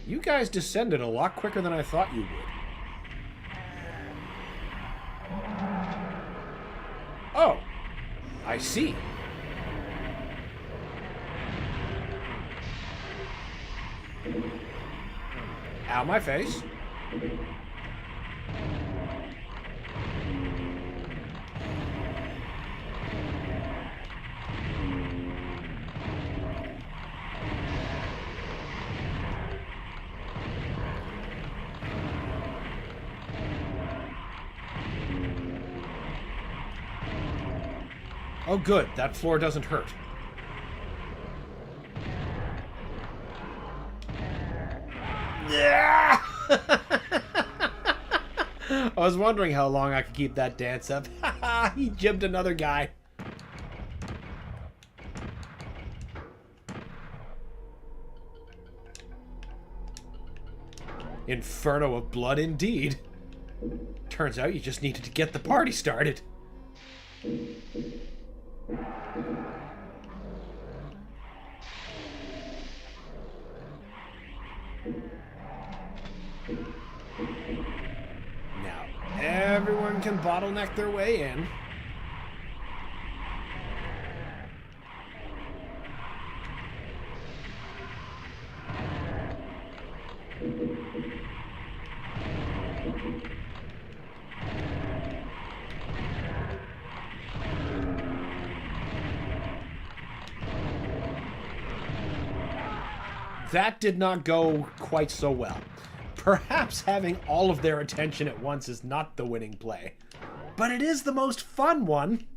S2: You guys descended a lot quicker than I thought you would. Oh, I see. Ow, my face. Oh, good. That floor doesn't hurt. Yeah! I was wondering how long I could keep that dance up. He jibbed another guy. Inferno of blood indeed. Turns out you just needed to get the party started. Now, everyone can bottleneck their way in. That did not go quite so well. Perhaps having all of their attention at once is not the winning play, but it is the most fun one.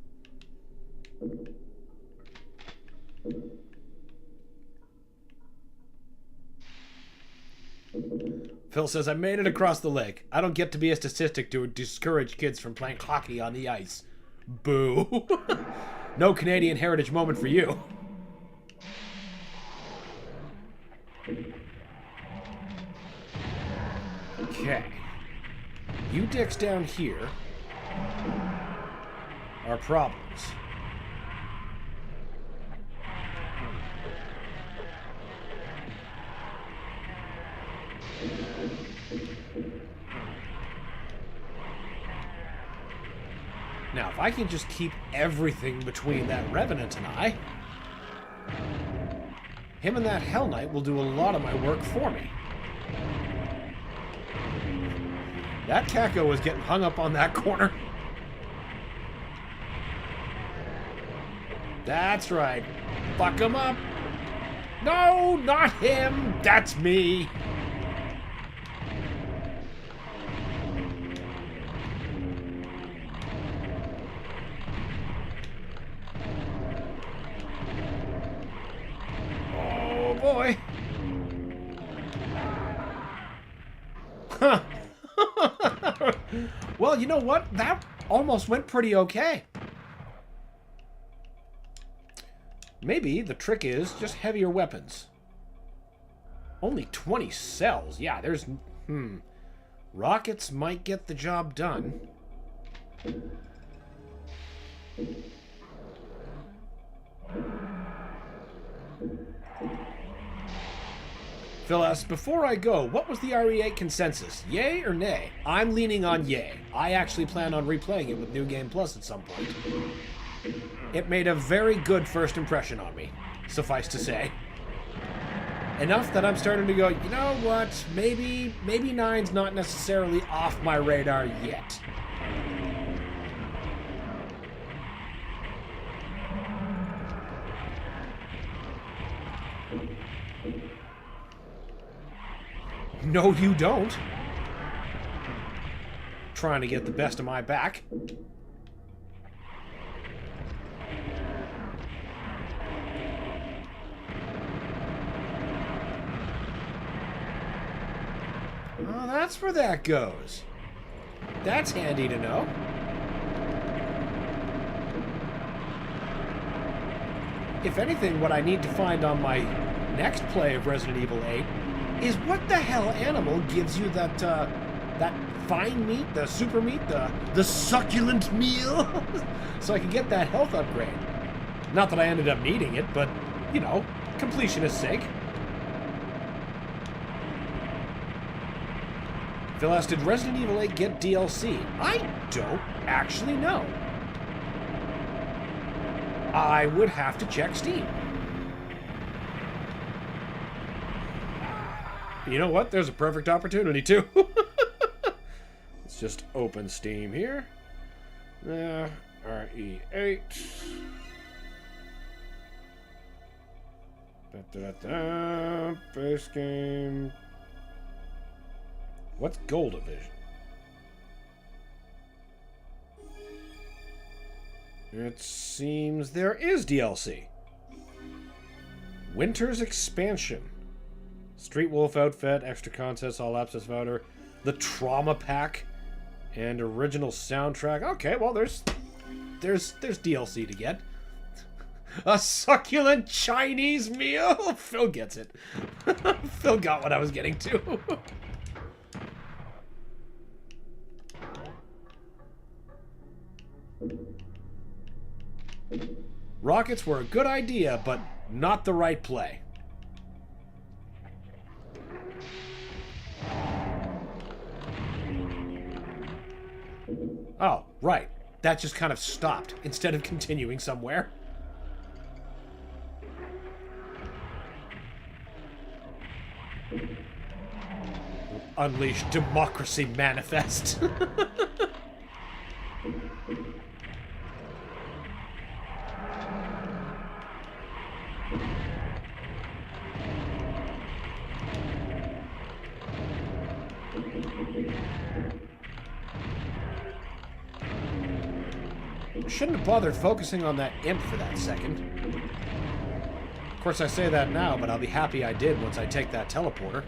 S2: Phil says, I made it across the lake. I don't get to be a statistic to discourage kids from playing hockey on the ice. Boo. No Canadian heritage moment for you. Okay. You dicks down here are problems. Now, if I can just keep everything between that Revenant and I, him and that Hell Knight will do a lot of my work for me. That Kako was getting hung up on that corner. That's right. Fuck him up. No, not him. That's me. Oh, boy. Huh. Well, you know what? That almost went pretty okay. Maybe the trick is just heavier weapons. Only 20 cells. Yeah, there's... Rockets might get the job done. Phyllis, before I go, what was the RE8 consensus? Yay or nay? I'm leaning on yay. I actually plan on replaying it with New Game Plus at some point. It made a very good first impression on me, suffice to say. Enough that I'm starting to go, you know what, maybe 9's not necessarily off my radar yet. No, you don't. Trying to get the best of my back. Oh, that's where that goes. That's handy to know. If anything, what I need to find on my next play of Resident Evil 8 is what the hell animal gives you that that fine meat, the super meat, the succulent meal, so I can get that health upgrade. Not that I ended up needing it, but, you know, completionist's sake. Phyllis, did Resident Evil 8 get DLC? I don't actually know. I would have to check Steam. You know what? There's a perfect opportunity, too. Let's just open Steam here. RE8. Base game. What's Gold Division? It seems there is DLC. Winter's Expansion. Street Wolf outfit, extra contests, all access voucher, the Trauma Pack, and original soundtrack. Okay, well there's DLC to get. A succulent Chinese meal. Phil gets it. Phil got what I was getting to. Rockets were a good idea, but not the right play. Oh, right. That just kind of stopped instead of continuing somewhere. Unleash democracy manifest. Shouldn't have bothered focusing on that imp for that second. Of course, I say that now, but I'll be happy I did once I take that teleporter.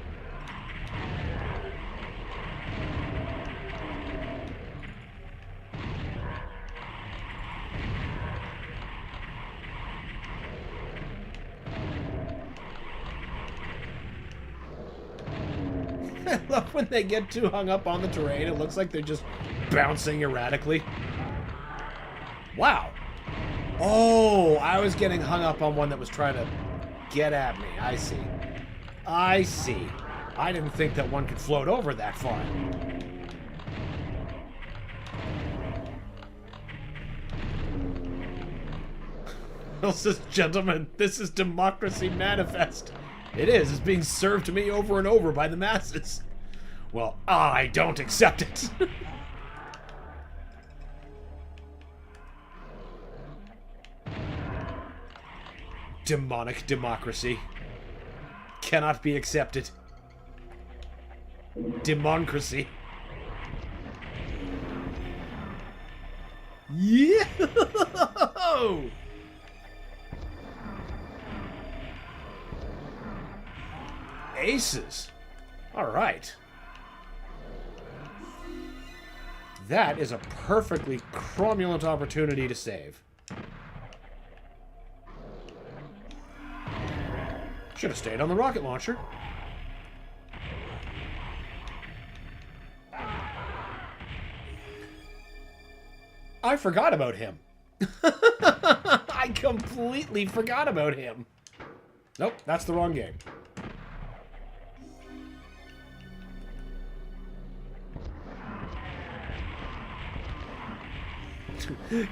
S2: I love when they get too hung up on the terrain. It looks like they're just bouncing erratically. Wow. Oh, I was getting hung up on one that was trying to get at me. I see. I see. I didn't think that one could float over that far. Well, says, gentlemen, this is democracy manifest. It is. It's being served to me over and over by the masses. Well, I don't accept it. Demonic democracy. Cannot be accepted. Democracy. Yeah! Aces. All right. That is a perfectly cromulent opportunity to save. Should have stayed on the rocket launcher. I forgot about him. I completely forgot about him. Nope, that's the wrong game.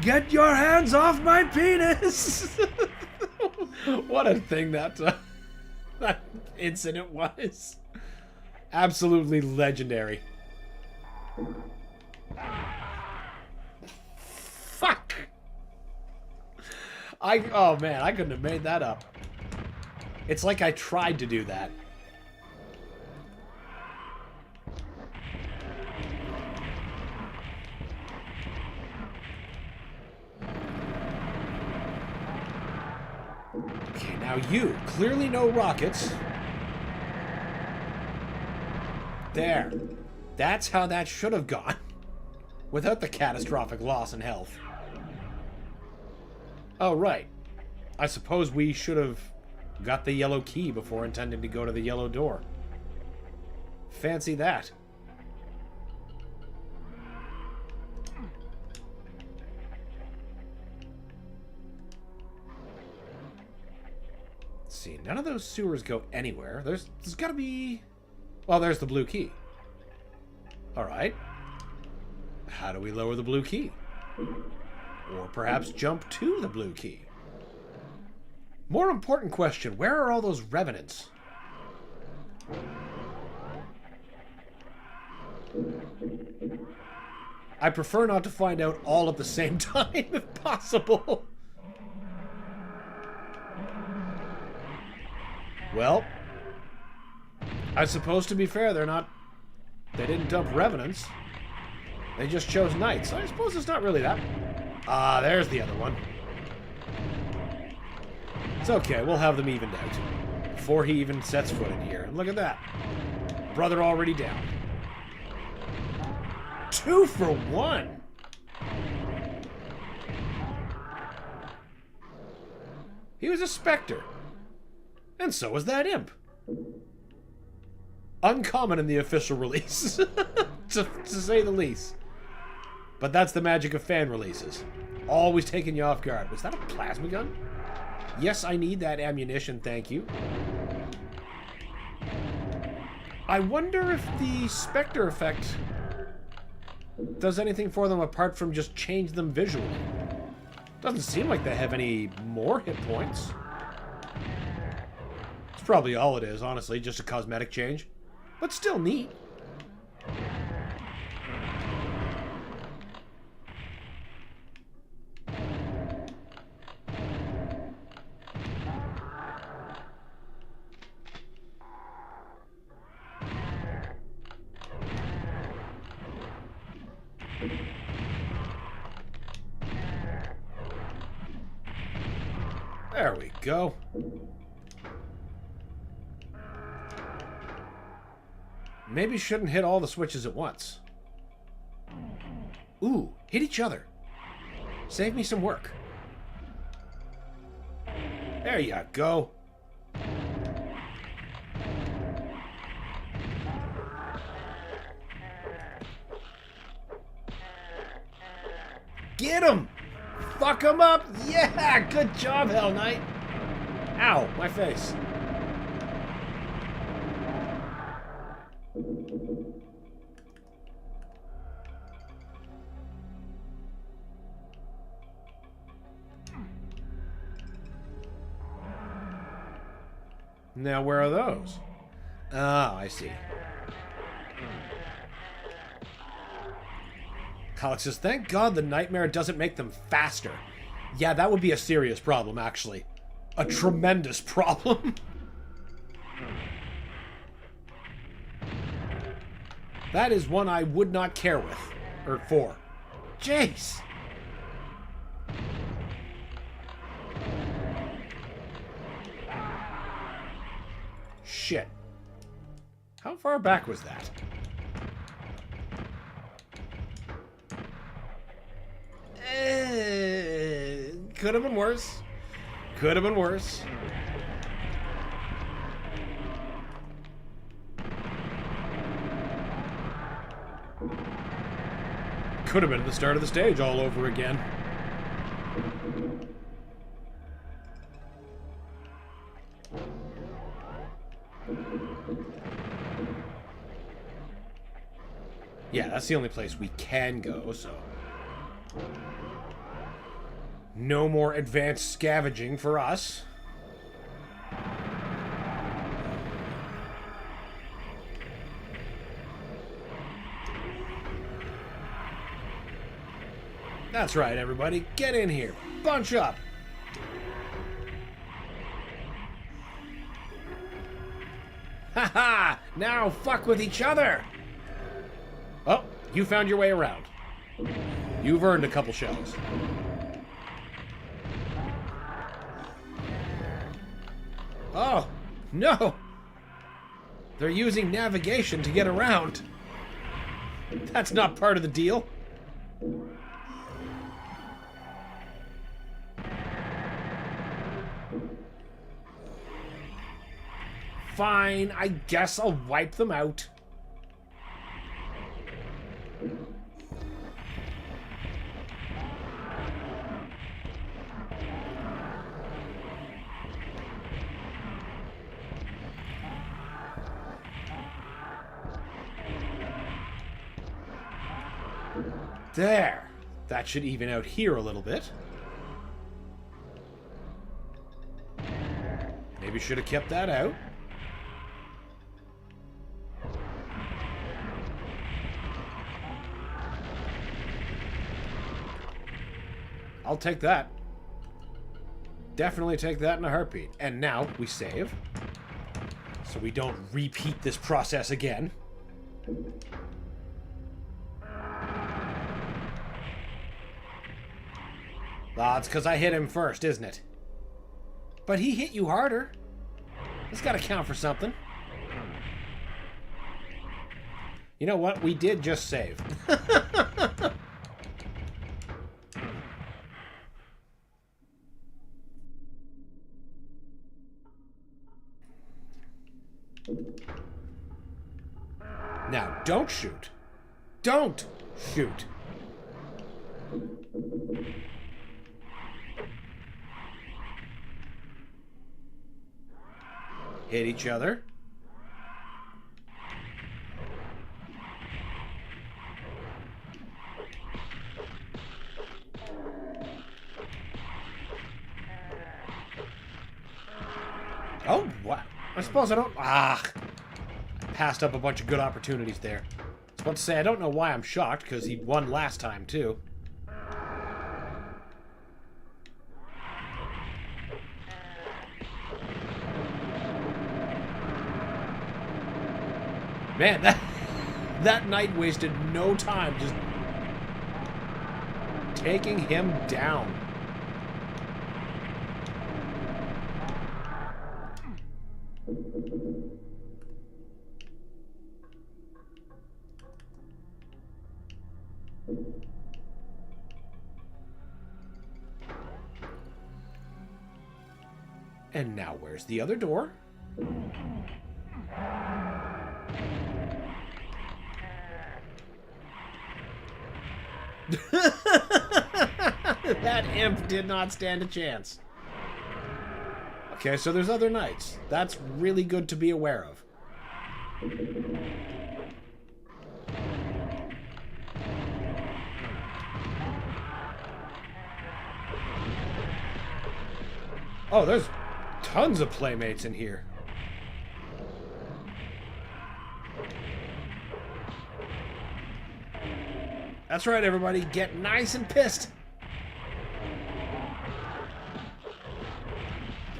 S2: Get your hands off my penis! What a thing that incident was. Absolutely legendary. Fuck! Oh man, I couldn't have made that up. It's like I tried to do that. Okay, now you. Clearly no rockets. There. That's how that should have gone. Without the catastrophic loss in health. Oh, right. I suppose we should have got the yellow key before intending to go to the yellow door. Fancy that. Let's see, none of those sewers go anywhere. There's got to be... Well, there's the blue key. All right. How do we lower the blue key? Or perhaps jump to the blue key? More important question, where are all those revenants? I prefer not to find out all at the same time if possible. Well, I suppose to be fair, they didn't dump revenants. They just chose knights. I suppose it's not really that. Ah, there's the other one. It's okay, we'll have them evened out. Before he even sets foot in here. And look at that. Brother already down. 2 for 1. He was a specter. And so was that imp. Uncommon in the official release. to say the least. But that's the magic of fan releases. Always taking you off guard. Was that a plasma gun? Yes, I need that ammunition, thank you. I wonder if the Spectre effect does anything for them apart from just change them visually. Doesn't seem like they have any more hit points. It's probably all it is, honestly, just a cosmetic change. But still neat. There we go. Maybe shouldn't hit all the switches at once. Ooh, hit each other. Save me some work. There you go. Get him! Fuck him up! Yeah! Good job, Hell Knight! Ow, my face. Now, where are those? Oh, I see. Alex says, thank God the nightmare doesn't make them faster. Yeah, that would be a serious problem, actually. A tremendous problem. That is one I would not care with. Or for. Jace! Shit. How far back was that? Could have been worse. Could have been worse. Could have been the start of the stage all over again. Yeah, that's the only place we can go, so... No more advanced scavenging for us. That's right, everybody. Get in here. Bunch up. Haha! Now fuck with each other! Oh, you found your way around. You've earned a couple shells. Oh, no! They're using navigation to get around. That's not part of the deal. Fine, I guess I'll wipe them out. There. That should even out here a little bit. Maybe should have kept that out. I'll take that. Definitely take that in a heartbeat. And now we save. So we don't repeat this process again. Ah, it's because I hit him first, isn't it? But he hit you harder. That's got to count for something. You know what? We did just save. Now, don't shoot. Don't shoot. Hit each other. Oh, what? I suppose I don't... I passed up a bunch of good opportunities there. I was about to say, I don't know why I'm shocked, because he won last time, too. Man, that knight wasted no time just taking him down. And now where's the other door? That imp did not stand a chance. Okay, so there's other knights. That's really good to be aware of. Oh, there's tons of playmates in here. That's right, everybody. Get nice and pissed.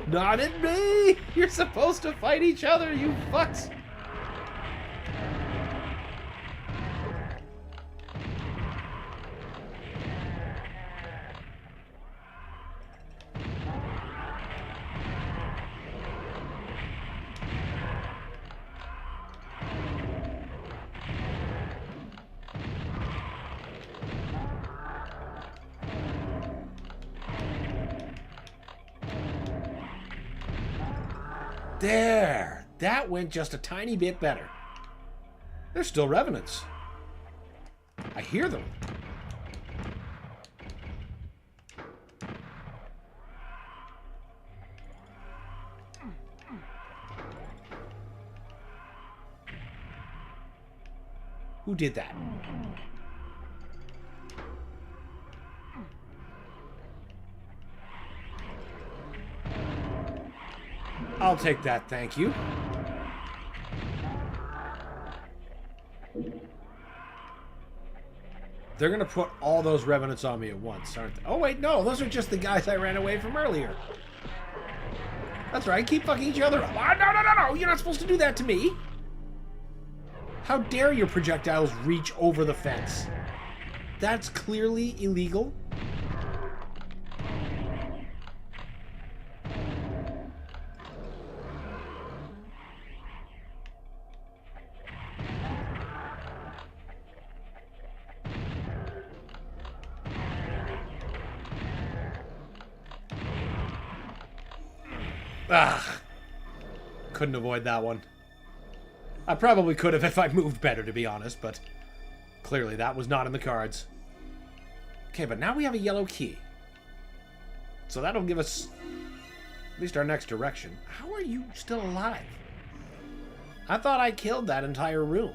S2: Not at me! You're supposed to fight each other, you fucks! There! That went just a tiny bit better. There's still revenants. I hear them. Who did that? I'll take that, thank you. They're gonna put all those revenants on me at once, aren't they? Oh wait, no, those are just the guys I ran away from earlier. That's right, keep fucking each other up. Oh, no, you're not supposed to do that to me. How dare your projectiles reach over the fence? That's clearly illegal. Ah, couldn't avoid that one. I probably could have if I moved better, to be honest, but clearly that was not in the cards. Okay, but now we have a yellow key. So that'll give us at least our next direction. How are you still alive? I thought I killed that entire room.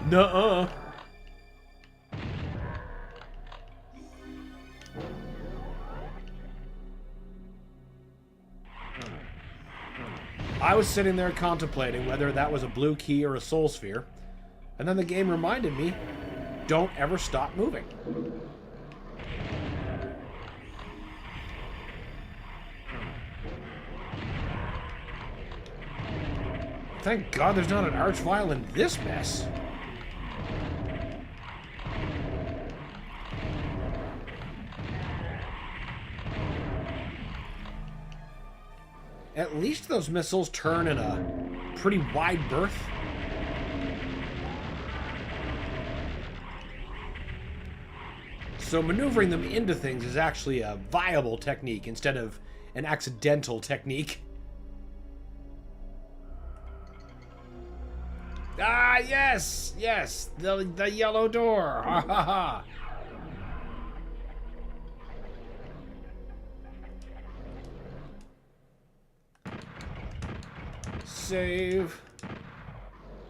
S2: Nuh-uh. I was sitting there contemplating whether that was a blue key or a soul sphere, and then the game reminded me, don't ever stop moving. Thank God there's not an archvile in this mess. At least those missiles turn in a pretty wide berth. So maneuvering them into things is actually a viable technique instead of an accidental technique. Ah, yes! Yes! The yellow door! Ha ha ha! Save.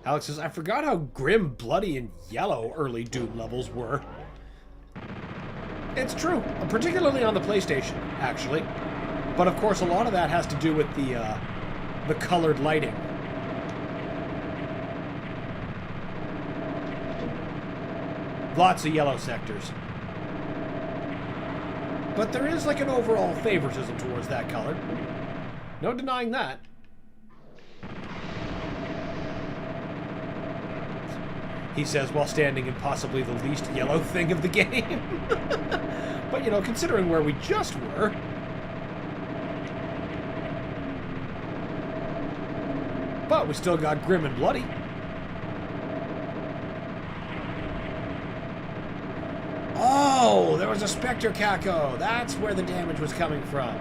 S2: Alex says, I forgot how grim, bloody, and yellow early Doom levels were. It's true, particularly on the PlayStation, actually. But of course, a lot of that has to do with the colored lighting. Lots of yellow sectors. But there is like an overall favoritism towards that color. No denying that. He says, while standing in possibly the least yellow thing of the game. But, you know, considering where we just were... But we still got grim and bloody. Oh, there was a Spectre Caco. That's where the damage was coming from.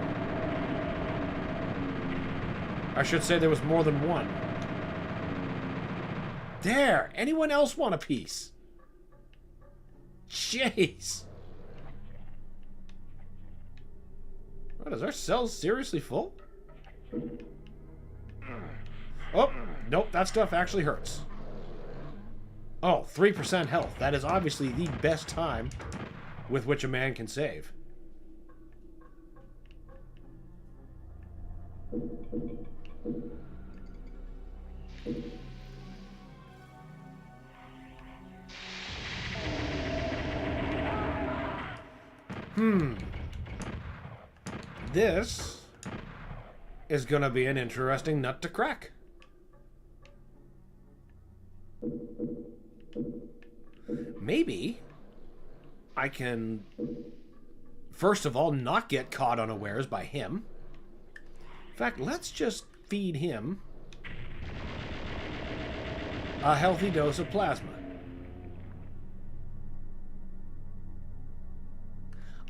S2: I should say there was more than one. There! Anyone else want a piece? Jeez! What, is our cells seriously full? Oh, nope, that stuff actually hurts. Oh, 3% health. That is obviously the best time with which a man can save. This is gonna be an interesting nut to crack. Maybe I can, first of all, not get caught unawares by him. In fact, let's just feed him a healthy dose of plasma.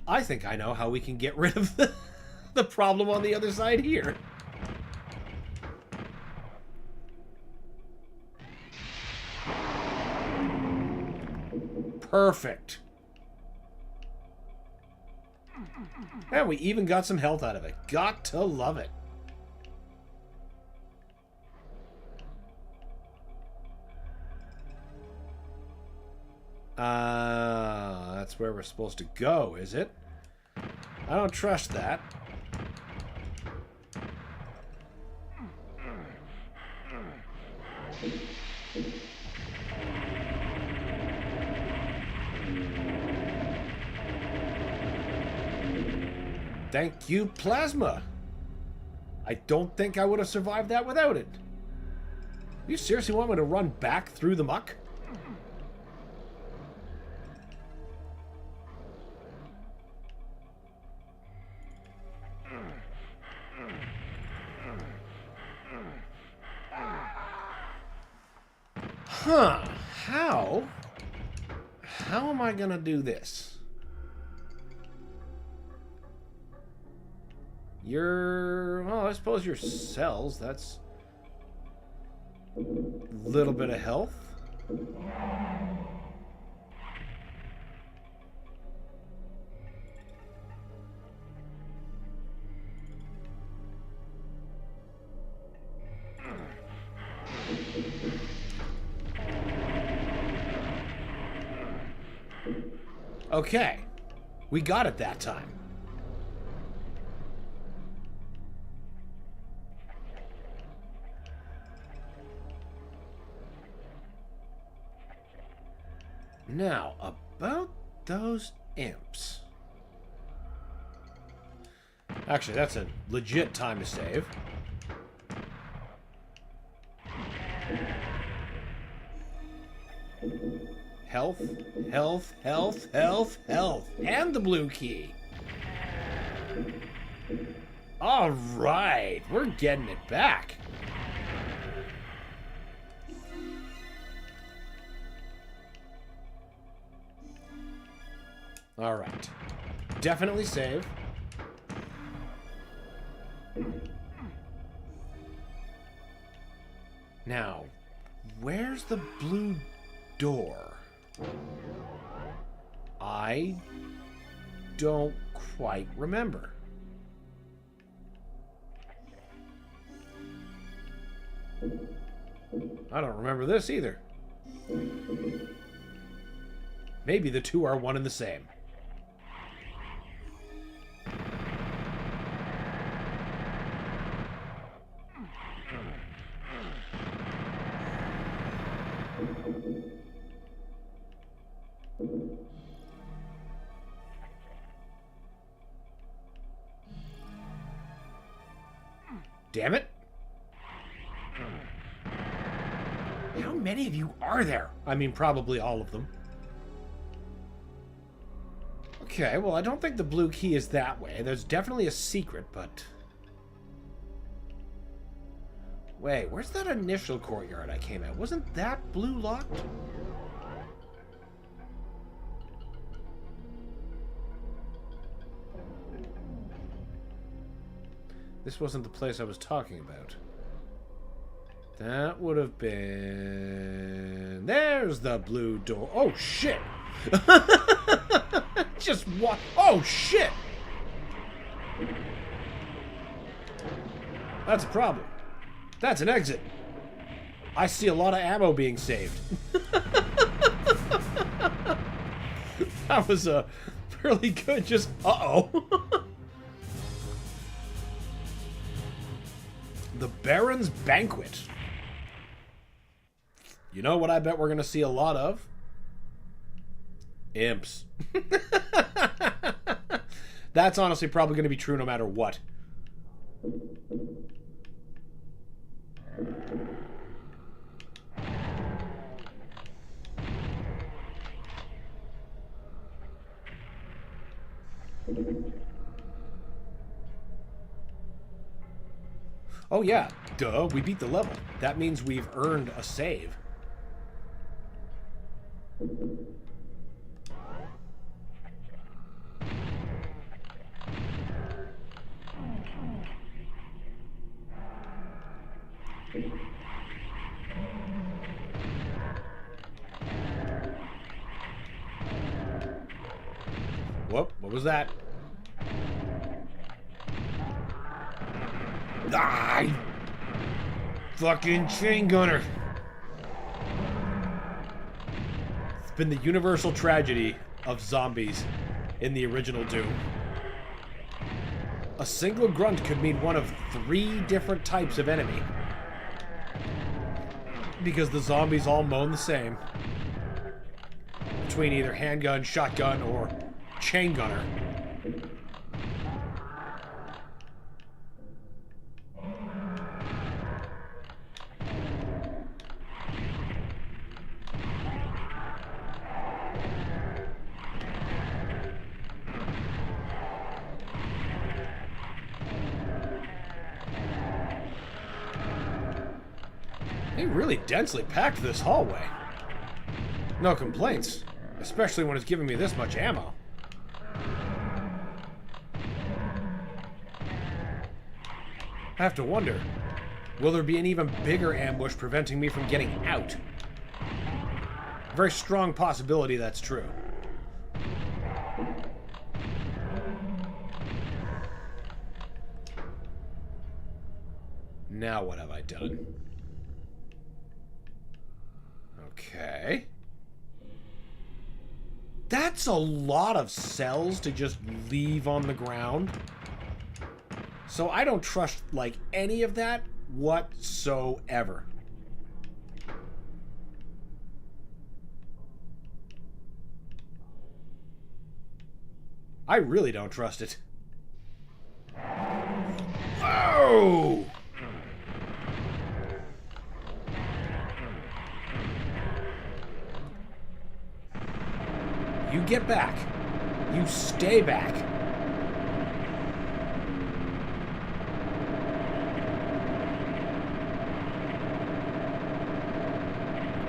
S2: I think I know how we can get rid of the problem on the other side here. Perfect. And we even got some health out of it. Got to love it. That's where we're supposed to go, is it? I don't trust that. Thank you, plasma. I don't think I would have survived that without it. You seriously want me to run back through the muck? Huh. How am I gonna do this? Well, I suppose your cells, that's a little bit of health. Okay, we got it that time. Now, about those imps. Actually, that's a legit time to save. Health, health, health, health, health. And the blue key. All right, we're getting it back. All right. Definitely save. Now, where's the blue door? I don't quite remember. I don't remember this either. Maybe the two are one and the same. Damn it. How many of you are there? I mean, probably all of them. Okay, well, I don't think the blue key is that way. There's definitely a secret, but... Wait, where's that initial courtyard I came at? Wasn't that blue locked? This wasn't the place I was talking about. That would have been... There's the blue door. Oh, shit. Just what? Oh, shit. That's a problem. That's an exit. I see a lot of ammo being saved. That was a really good just... Uh-oh. The Baron's Banquet. You know what I bet we're going to see a lot of? Imps. That's honestly probably going to be true no matter what. Oh yeah, duh, we beat the level. That means we've earned a save. Whoop, what was that? Ah, fucking chain gunner. It's been the universal tragedy of zombies in the original Doom. A single grunt could mean one of 3 different types of enemy. Because the zombies all moan the same. Between either handgun, shotgun, or chain gunner. They really densely packed this hallway. No complaints, especially when it's giving me this much ammo. I have to wonder, will there be an even bigger ambush preventing me from getting out? Very strong possibility that's true. Now what have I done? Okay. That's a lot of cells to just leave on the ground. So I don't trust, like, any of that whatsoever. I really don't trust it. Oh! You get back. You stay back.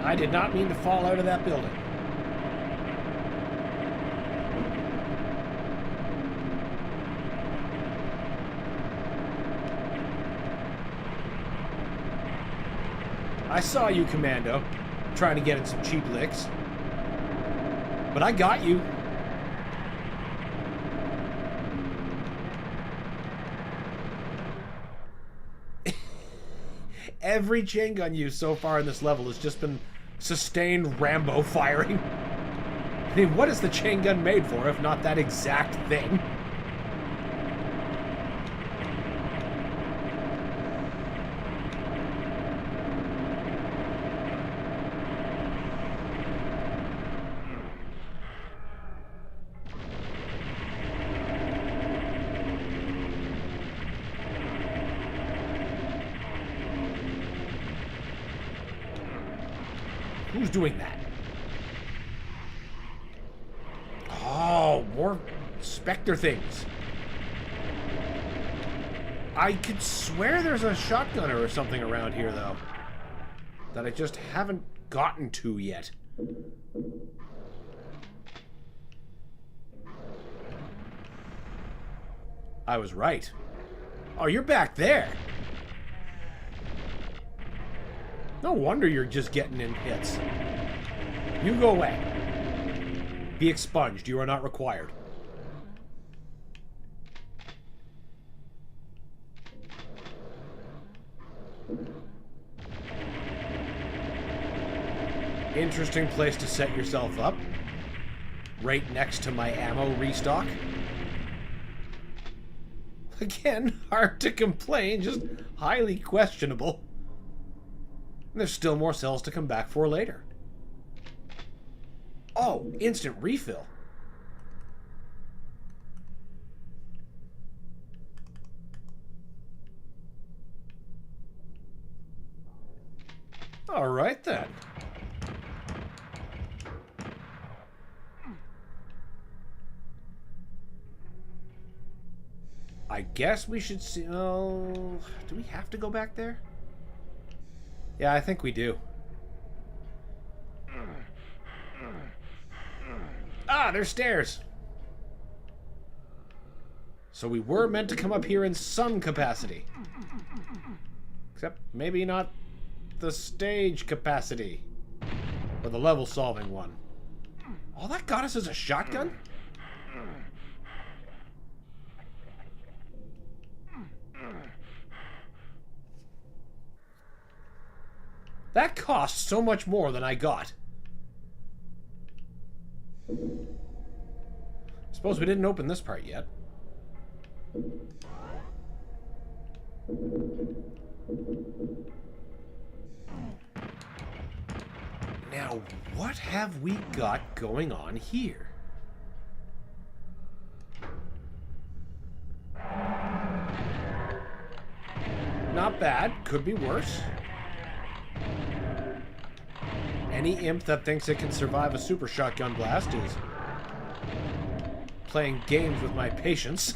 S2: I did not mean to fall out of that building. I saw you, Commando, trying to get in some cheap licks. But I got you. Every chain gun used so far in this level has just been sustained Rambo firing. I mean, what is the chain gun made for if not that exact thing? Who's doing that? Oh, more Spectre things. I could swear there's a shotgunner or something around here, though, that I just haven't gotten to yet. I was right. Oh, you're back there. No wonder you're just getting in hits. You go away. Be expunged. You are not required. Interesting place to set yourself up. Right next to my ammo restock. Again, hard to complain, just highly questionable. And there's still more cells to come back for later. Oh, instant refill. All right then. I guess we should see... Oh, do we have to go back there? Yeah, I think we do. Ah, there's stairs. So we were meant to come up here in some capacity. Except maybe not the stage capacity. Or the level solving one. All that got us is a shotgun? That cost so much more than I got. Suppose we didn't open this part yet. Now, what have we got going on here? Not bad. Could be worse. Any imp that thinks it can survive a super shotgun blast is playing games with my patience.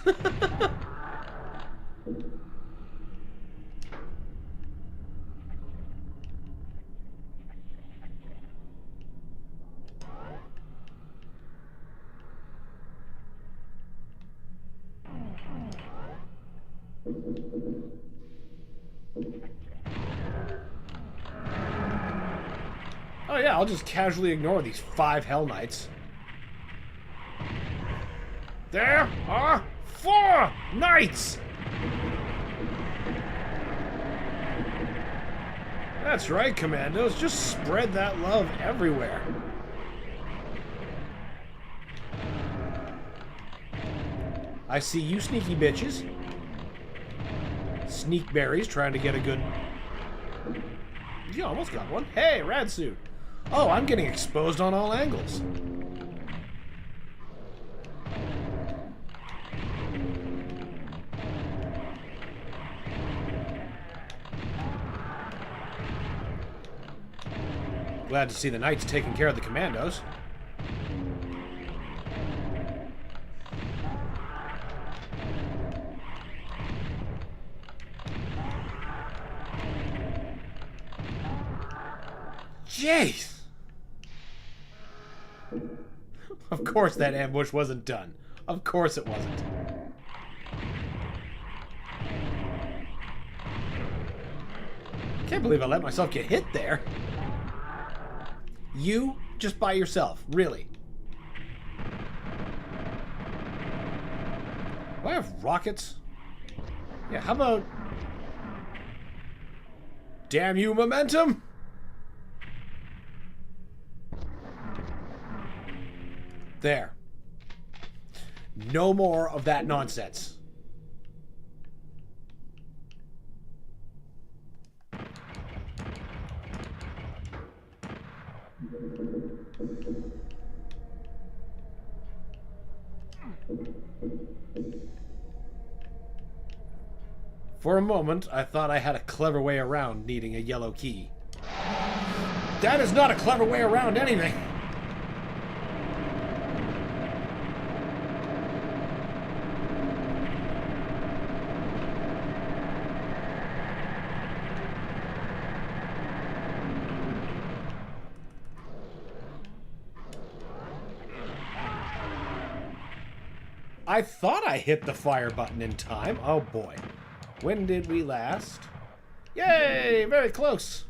S2: Oh yeah, I'll just casually ignore these 5 Hell Knights. There are 4 knights! That's right, Commandos. Just spread that love everywhere. I see you sneaky bitches. Sneak berries trying to get a good... You almost got one. Hey, rad suit. Oh, I'm getting exposed on all angles. Glad to see the knights taking care of the commandos. Jeez! Of course that ambush wasn't done. Of course it wasn't. Can't believe I let myself get hit there. You, just by yourself, really. Do I have rockets? Yeah, how about... Damn you, momentum! There. No more of that nonsense. For a moment, I thought I had a clever way around needing a yellow key. That is not a clever way around anything. I thought I hit the fire button in time. Oh boy. When did we last? Yay! Very close.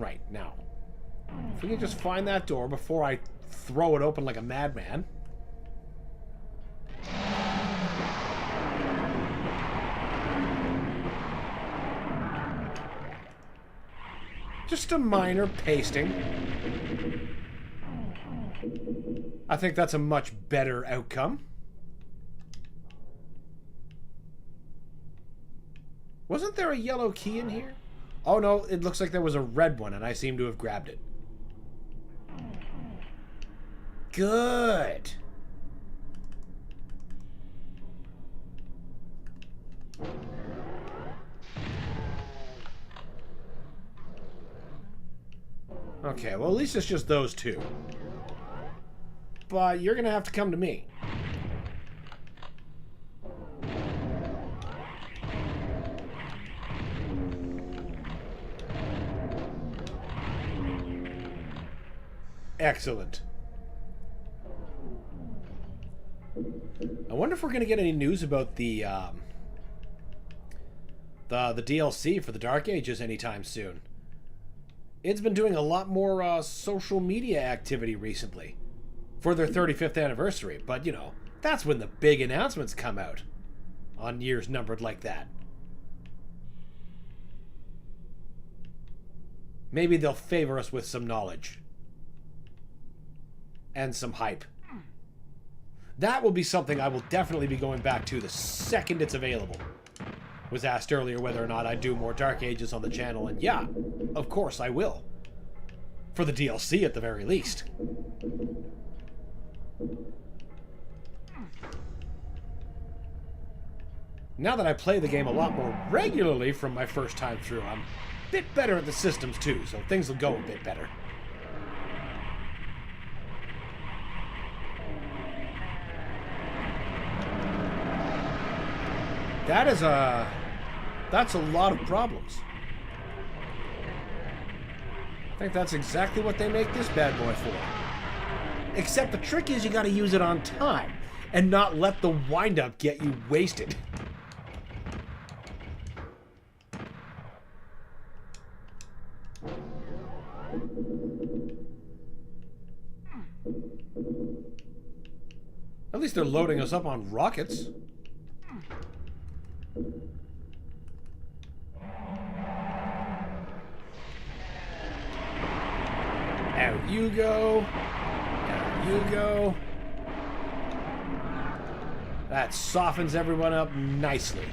S2: Right, now. If we can just find that door before I throw it open like a madman. Just a minor pasting. I think that's a much better outcome. Wasn't there a yellow key in here? Oh no, it looks like there was a red one and I seem to have grabbed it. Good. Okay, well at least it's just those two. But you're gonna have to come to me. Excellent. I wonder if we're gonna get any news about the DLC for the Dark Ages anytime soon. It's been doing a lot more social media activity recently for their 35th anniversary, but you know, that's when the big announcements come out on years numbered like that. Maybe they'll favor us with some knowledge and some hype. That will be something I will definitely be going back to the second it's available. Was asked earlier whether or not I'd do more Dark Ages on the channel, and yeah, of course I will. For the DLC at the very least. Now that I play the game a lot more regularly from my first time through, I'm a bit better at the systems too, so things will go a bit better. That's a lot of problems. I think that's exactly what they make this bad boy for. Except the trick is you gotta use it on time and not let the wind-up get you wasted. At least they're loading us up on rockets. Out you go. Out you go. That softens everyone up nicely.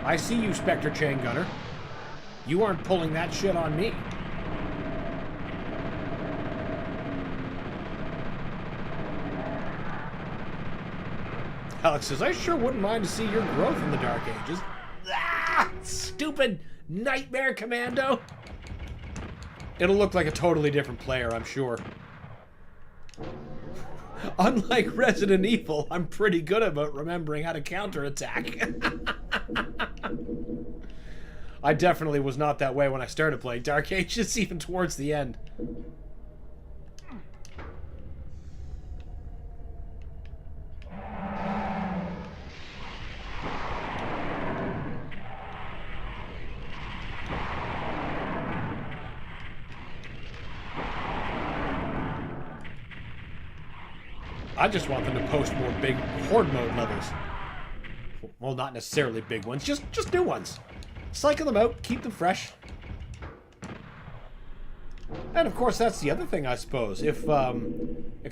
S2: I see you, Spectre Chain Gunner. You aren't pulling that shit on me. Alex says, I sure wouldn't mind to see your growth in the Dark Ages. Ah, stupid nightmare commando. It'll look like a totally different player, I'm sure. Unlike Resident Evil, I'm pretty good about remembering how to counterattack. I definitely was not that way when I started playing Dark Ages, even towards the end. I just want them to post more big Horde mode levels. Well, not necessarily big ones, just new ones. Cycle them out, keep them fresh. And of course, that's the other thing, I suppose. If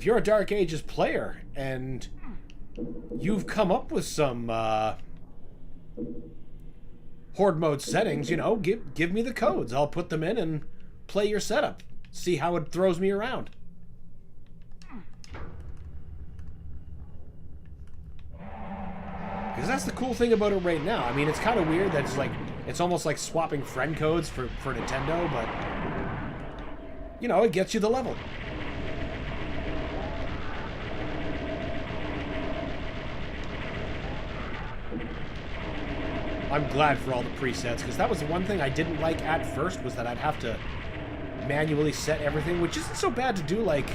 S2: you're a Dark Ages player and you've come up with some Horde mode settings, you know, give me the codes. I'll put them in and play your setup. See how it throws me around. Because that's the cool thing about it right now. I mean, it's kind of weird that it's almost like swapping friend codes for Nintendo, but you know, it gets you the level. I'm glad for all the presets, because that was the one thing I didn't like at first, was that I'd have to manually set everything, which isn't so bad to do, like,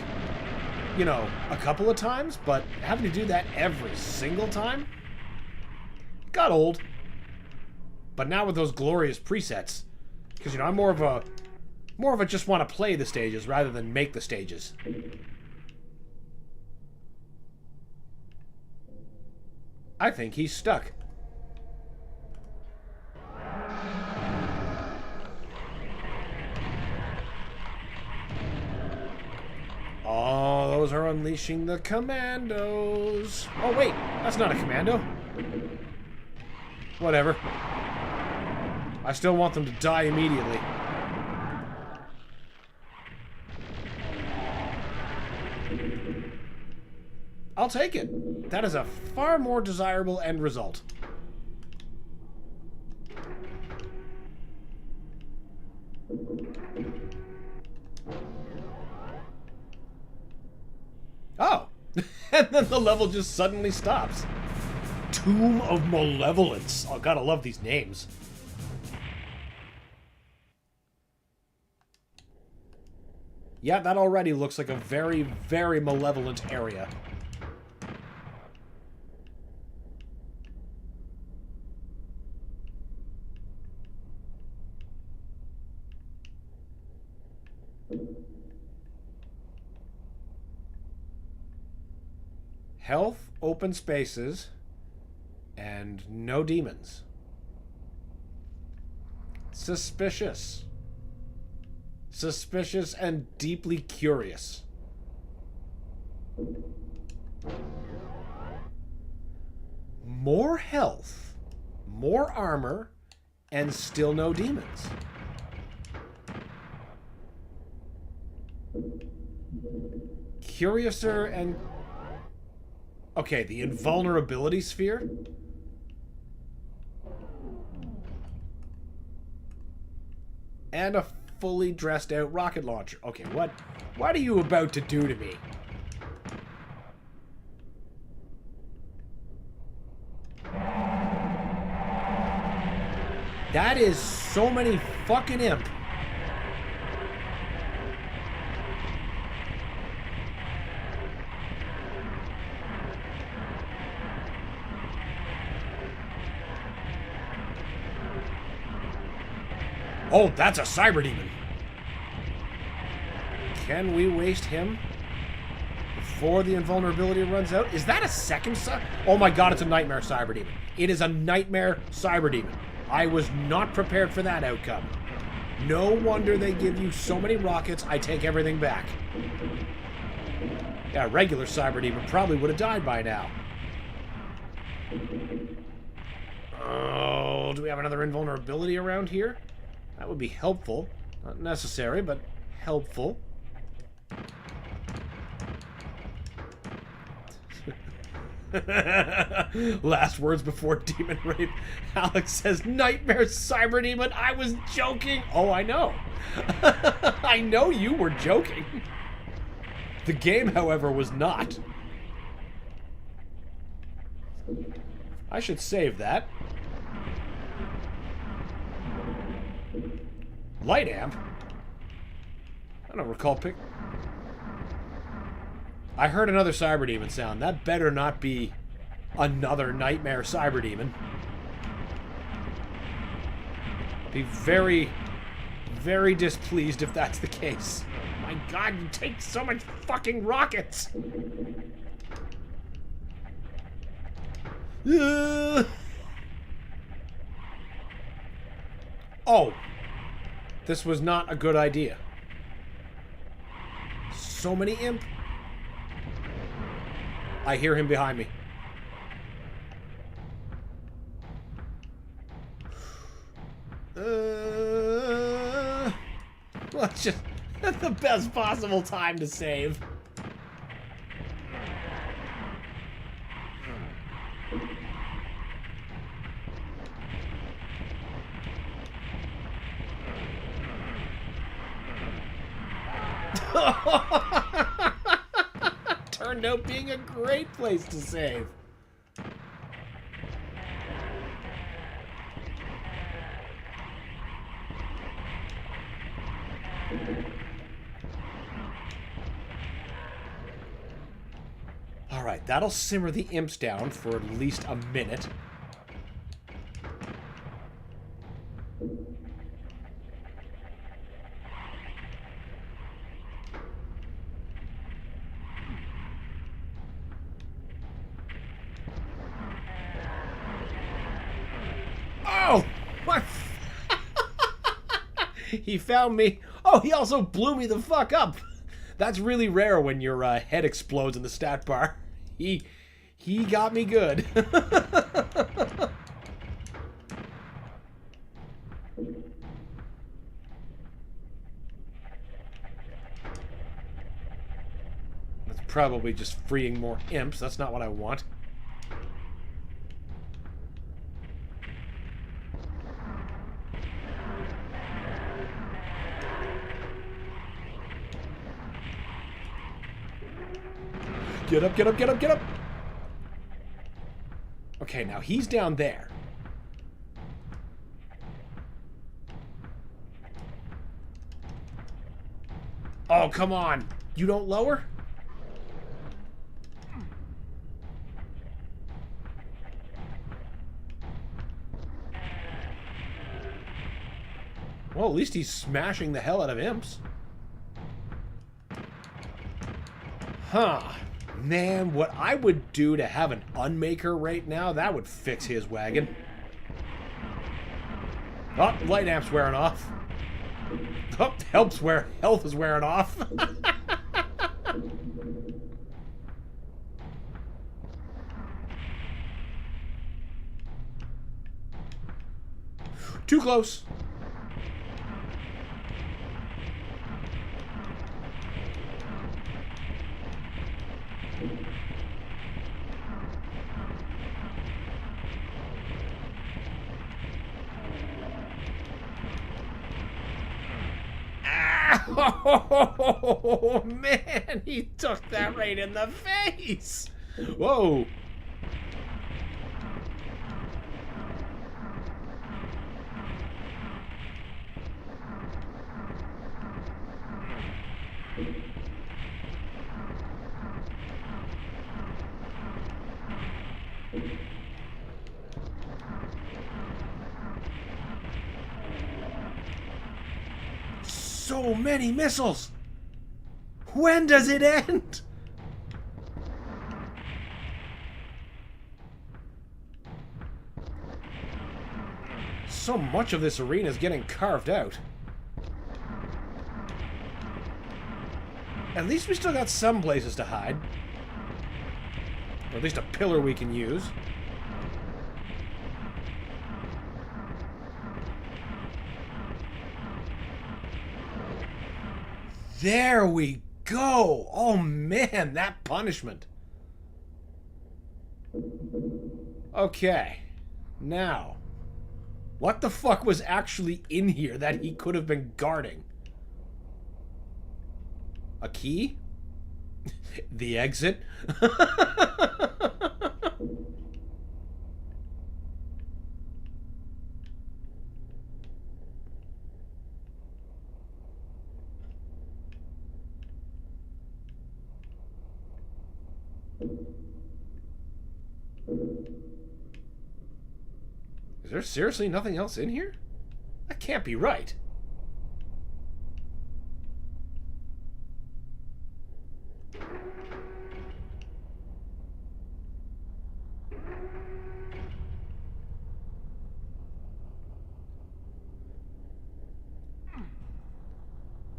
S2: you know, a couple of times, but having to do that every single time got old. but now with those glorious presets. Because, you know, I'm more of a just want to play the stages rather than make the stages. I think he's stuck. Oh, those are unleashing the commandos. Oh, wait, that's not a commando. Whatever. I still want them to die immediately. I'll take it. That is a far more desirable end result. Oh. And then the level just suddenly stops. Tomb of Malevolence. Oh, gotta love these names. Yeah, that already looks like a very, very malevolent area. Health, open spaces, and no demons. Suspicious. Suspicious and deeply curious. More health, more armor, and still no demons. Curiouser and... Okay, the invulnerability sphere? And a fully dressed out rocket launcher. Okay, what are you about to do to me? That is so many fucking imp. Oh, that's a cyber demon. Can we waste him before the invulnerability runs out? Is that a second Oh my god, it's a nightmare cyber demon. It is a nightmare cyber demon. I was not prepared for that outcome. No wonder they give you so many rockets. I take everything back. Yeah, regular cyber demon probably would have died by now. Oh, do we have another invulnerability around here? That would be helpful. Not necessary, but helpful. Last words before demon rape. Alex says, nightmare cyber demon. I was joking. Oh, I know. I know you were joking. The game, however, was not. I should save that. Light amp? I don't recall pick... I heard another cyber demon sound. That better not be another nightmare cyber demon. Be very, very displeased if that's the case. My god, you take so much fucking rockets! Oh! This was not a good idea. So many imp. I hear him behind me. Well, it's just the best possible time to save. Turned out being a great place to save. Alright, that'll simmer the imps down for at least a minute. Oh! What? He found me. Oh, he also blew me the fuck up. That's really rare when your head explodes in the stat bar. He got me good. That's probably just freeing more imps. That's not what I want. Get up, get up, get up, get up! Okay, now he's down there. Oh, come on! You don't lower? Well, at least he's smashing the hell out of imps. Huh. Man, what I would do to have an unmaker right now, that would fix his wagon. Oh, light amp's wearing off. Oh, health is wearing off. Too close. Oh, man, he took that right in the face. Whoa. So many missiles! When does it end? So much of this arena is getting carved out. At least we still got some places to hide. Or at least a pillar we can use. There we go! Oh man, that punishment. Okay. Now, what the fuck was actually in here that he could have been guarding? A key? The exit? Is there seriously nothing else in here? That can't be right.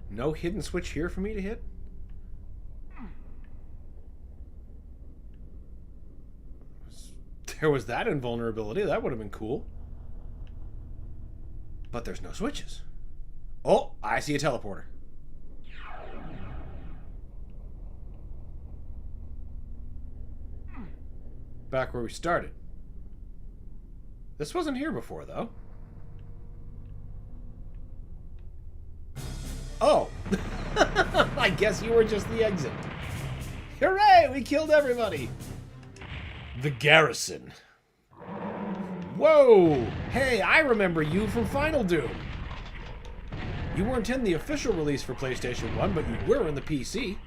S2: No hidden switch here for me to hit? There was that invulnerability. That would have been cool. But there's no switches. Oh, I see a teleporter. Back where we started. This wasn't here before, though. Oh! I guess you were just the exit. Hooray! We killed everybody! The garrison. Whoa! Hey, I remember you from Final Doom. You weren't in the official release for PlayStation 1, but you were in the PC.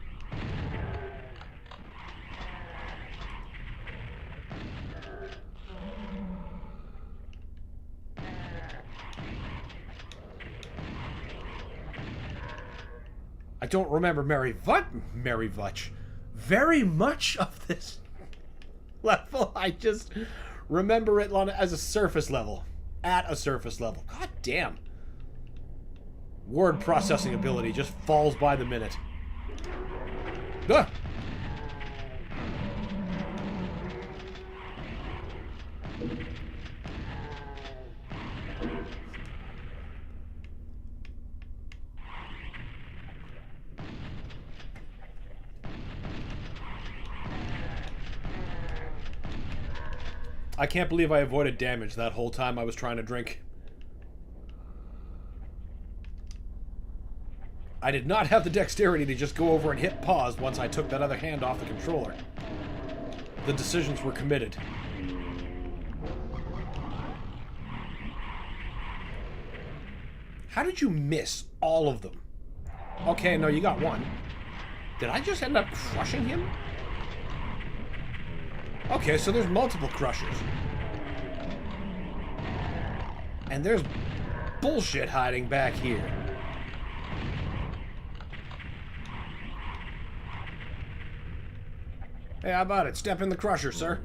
S2: I don't remember very much of this level. I just remember it as a surface level. at a surface level. God damn. Word processing ability just falls by the minute. Ah! I can't believe I avoided damage that whole time I was trying to drink. I did not have the dexterity to just go over and hit pause once I took that other hand off the controller. The decisions were committed. How did you miss all of them? Okay, no, you got one. Did I just end up crushing him? Okay, so there's multiple crushers. And there's bullshit hiding back here. Hey, how about it? Step in the crusher, sir.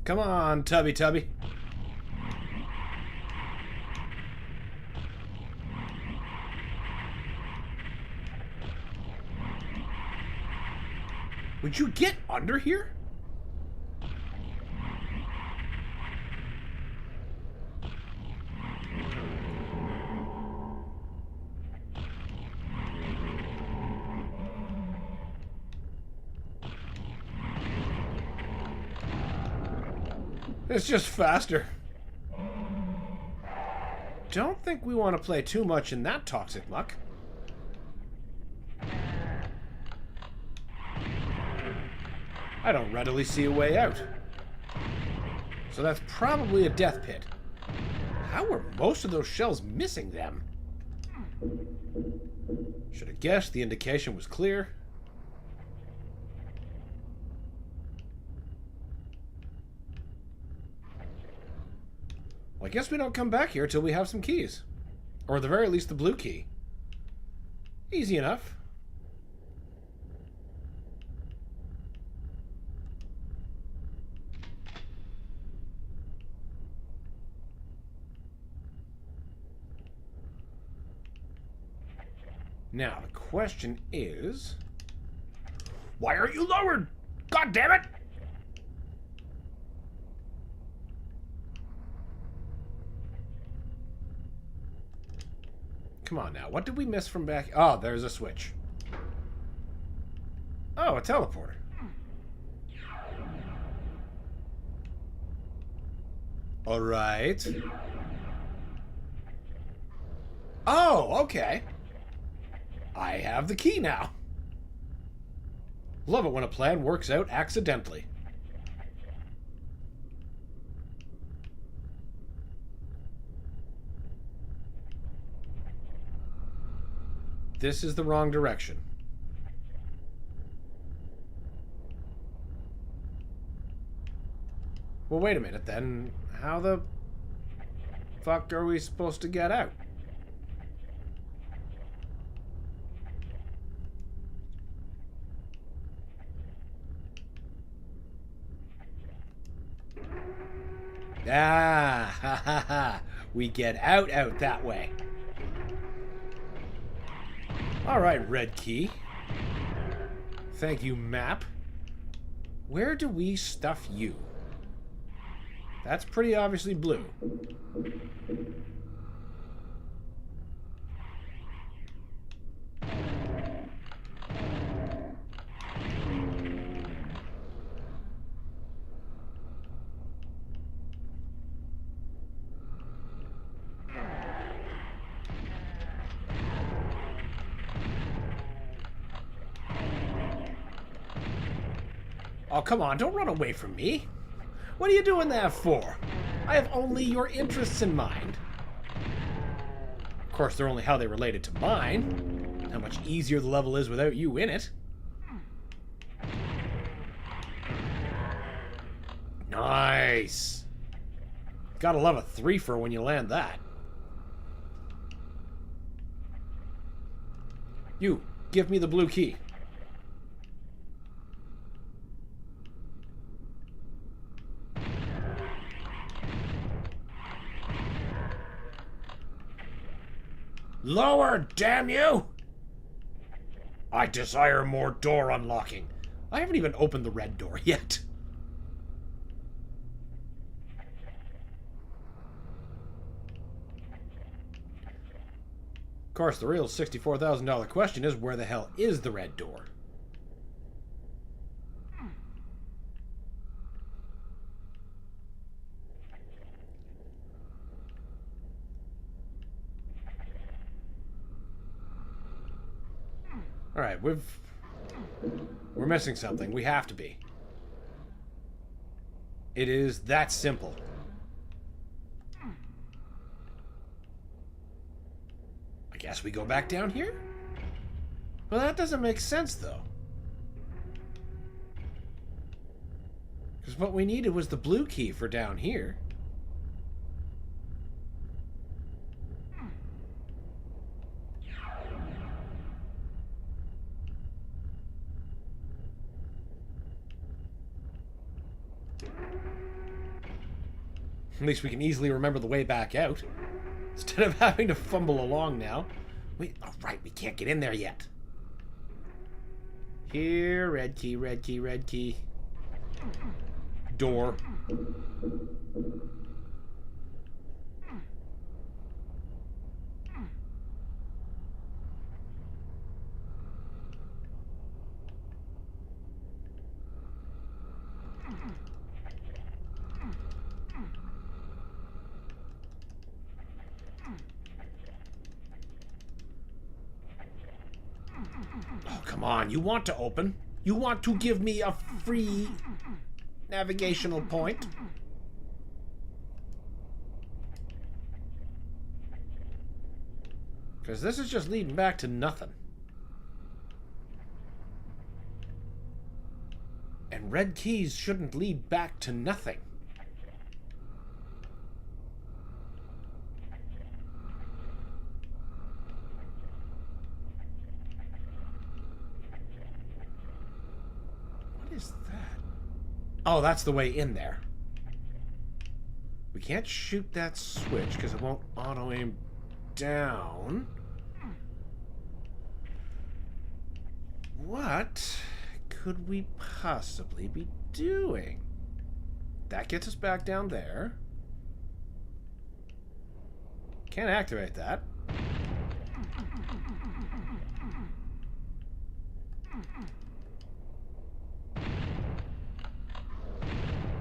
S2: Come on, Tubby Tubby. Would you get under here? It's just faster. Don't think we want to play too much in that toxic muck. I don't readily see a way out. So that's probably a death pit. How were most of those shells missing them? Should have guessed the indication was clear. Well, I guess we don't come back here till we have some keys. Or at the very least the blue key. Easy enough. Now, the question is... why aren't you lowered? God damn it! Come on now, what did we miss from back... oh, there's a switch. Oh, a teleporter. Alright. Oh, okay. I have the key now. Love it when a plan works out accidentally. This is the wrong direction. Well, wait a minute then. How the fuck are we supposed to get out? Ah, ha ha ha. We get out that way. Alright, red key. Thank you, map. Where do we stuff you? That's pretty obviously blue. Oh, come on, don't run away from me. What are you doing that for? I have only your interests in mind. Of course, they're only how they related to mine. How much easier the level is without you in it. Nice. Gotta love a threefer when you land that. You, give me the blue key. Lower, damn you! I desire more door unlocking. I haven't even opened the red door yet. Of course, the real $64,000 question is, where the hell is the red door? Alright, we're missing something. We have to be. It is that simple. I guess we go back down here? Well, that doesn't make sense, though. Because what we needed was the blue key for down here. At least we can easily remember the way back out. Instead of having to fumble along now. Wait, oh right, we can't get in there yet. Here, red key, red key, red key. Door. Oh, come on. You want to open? You want to give me a free navigational point? Because this is just leading back to nothing. And red keys shouldn't lead back to nothing. Oh, that's the way in there. We can't shoot that switch because it won't auto-aim down. What could we possibly be doing? That gets us back down there. Can't activate that.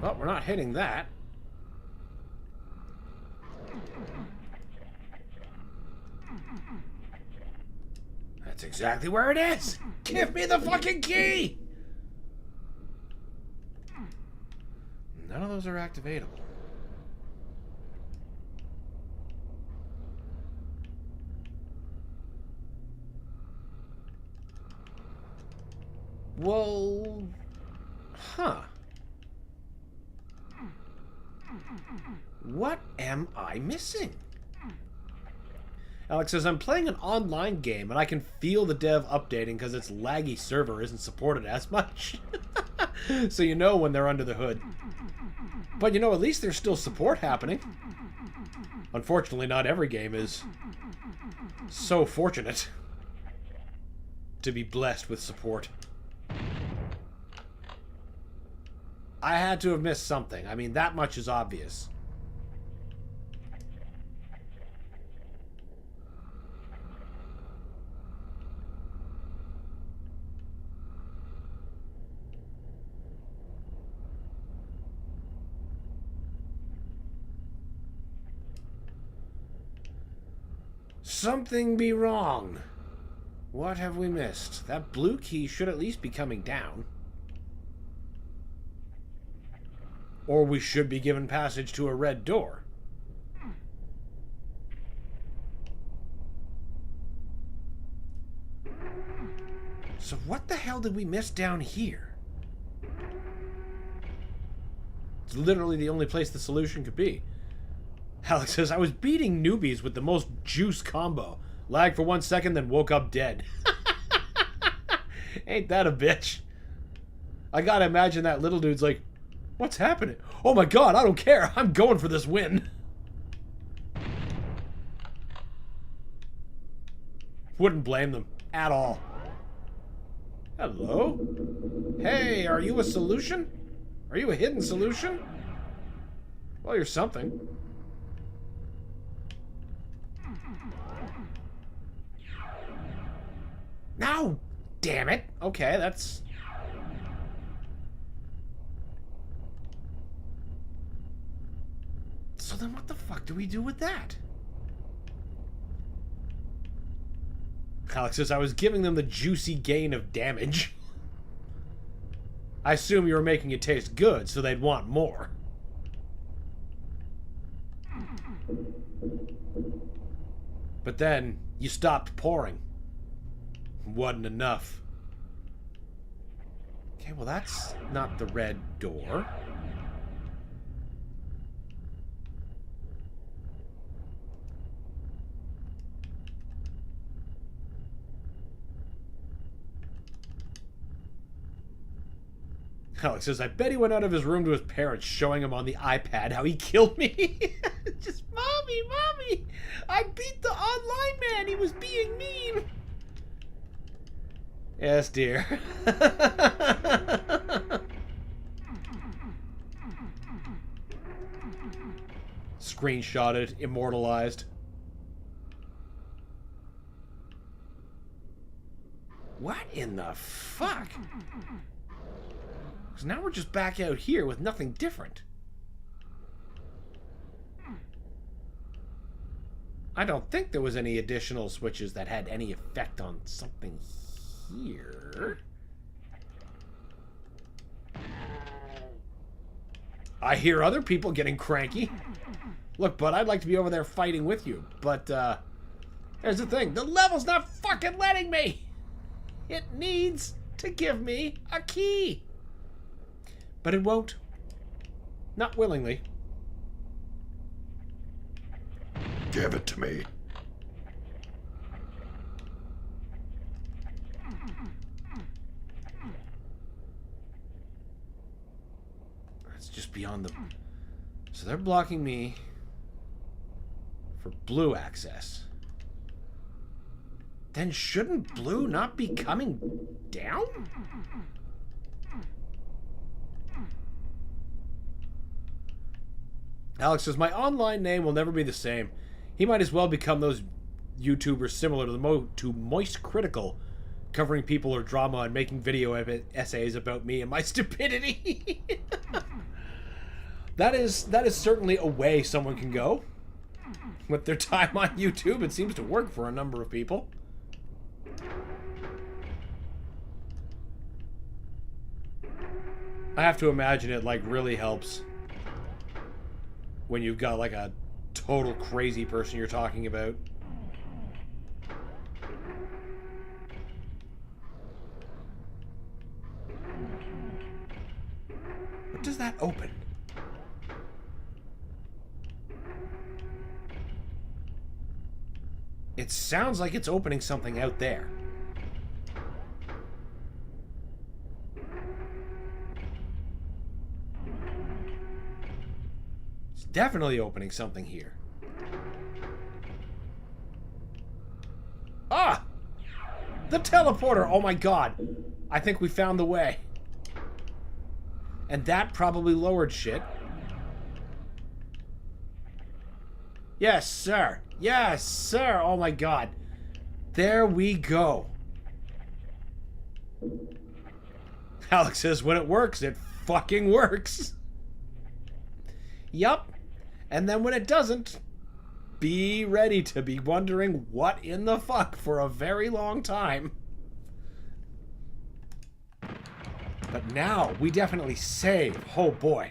S2: Well, we're not hitting that. That's exactly where it is! Give me the fucking key! None of those are activatable. Well... Huh. What am I missing? Alex says, I'm playing an online game and I can feel the dev updating because its laggy server isn't supported as much. So you know when they're under the hood. But you know, at least there's still support happening. Unfortunately, not every game is so fortunate to be blessed with support. I had to have missed something. I mean, that much is obvious. Something be wrong. What have we missed? That blue key should at least be coming down. Or we should be given passage to a red door. So what the hell did we miss down here? It's literally the only place the solution could be. Alex says, I was beating newbies with the most juice combo. Lagged for 1 second, then woke up dead. Ain't that a bitch? I gotta imagine that little dude's like, what's happening? Oh my god, I don't care. I'm going for this win. Wouldn't blame them at all. Hello? Hey, are you a solution? Are you a hidden solution? Well, you're something. No! Damn it! Okay, that's... So then what the fuck do we do with that? Alex says, I was giving them the juicy gain of damage. I assume you were making it taste good, so they'd want more. But then, you stopped pouring. Wasn't enough. Okay, well that's not the red door. Alex says, I bet he went out of his room to his parents, showing him on the iPad how he killed me. Just, Mommy, I beat the online man. He was being mean. Yes, dear. Screenshotted, immortalized. What in the fuck? Because now we're just back out here with nothing different. I don't think there was any additional switches that had any effect on something here. I hear other people getting cranky. Look, bud, I'd like to be over there fighting with you, but here's the thing. The level's not fucking letting me. It needs to give me a key. But it won't. Not willingly.
S6: Give it to me.
S2: It's just beyond the... So they're blocking me for blue access. Then shouldn't blue not be coming down? Alex says, my online name will never be the same. He might as well become those YouTubers similar to Moist Critical, covering people or drama and making video essays about me and my stupidity. That is certainly a way someone can go. With their time on YouTube, it seems to work for a number of people. I have to imagine it, like, really helps when you've got, like, a total crazy person you're talking about. What does that open? It sounds like it's opening something out there. It's definitely opening something here. Ah! The teleporter! Oh my god. I think we found the way. And that probably lowered shit. Yes, sir. Yes, sir. Oh my god. There we go. Alex says, when it works, it fucking works. Yup. And then when it doesn't, be ready to be wondering what in the fuck for a very long time. But now, we definitely save. Oh boy.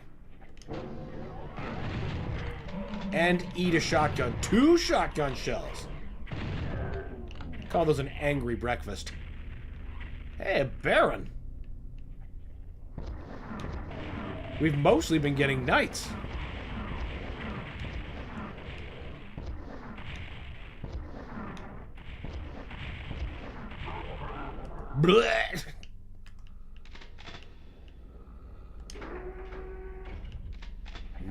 S2: And eat a shotgun. 2 shotgun shells. Call those an angry breakfast. Hey, Baron. We've mostly been getting knights. Blech.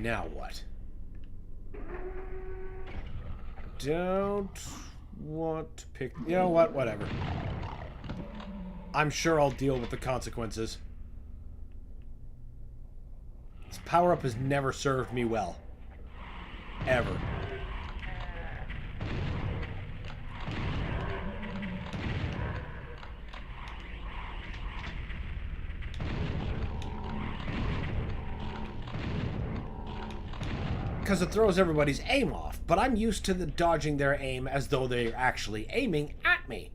S2: Now what? Don't want to pick... You know what? Whatever. I'm sure I'll deal with the consequences. This power-up has never served me well. Ever. Because it throws everybody's aim off, but I'm used to the dodging their aim as though they're actually aiming at me.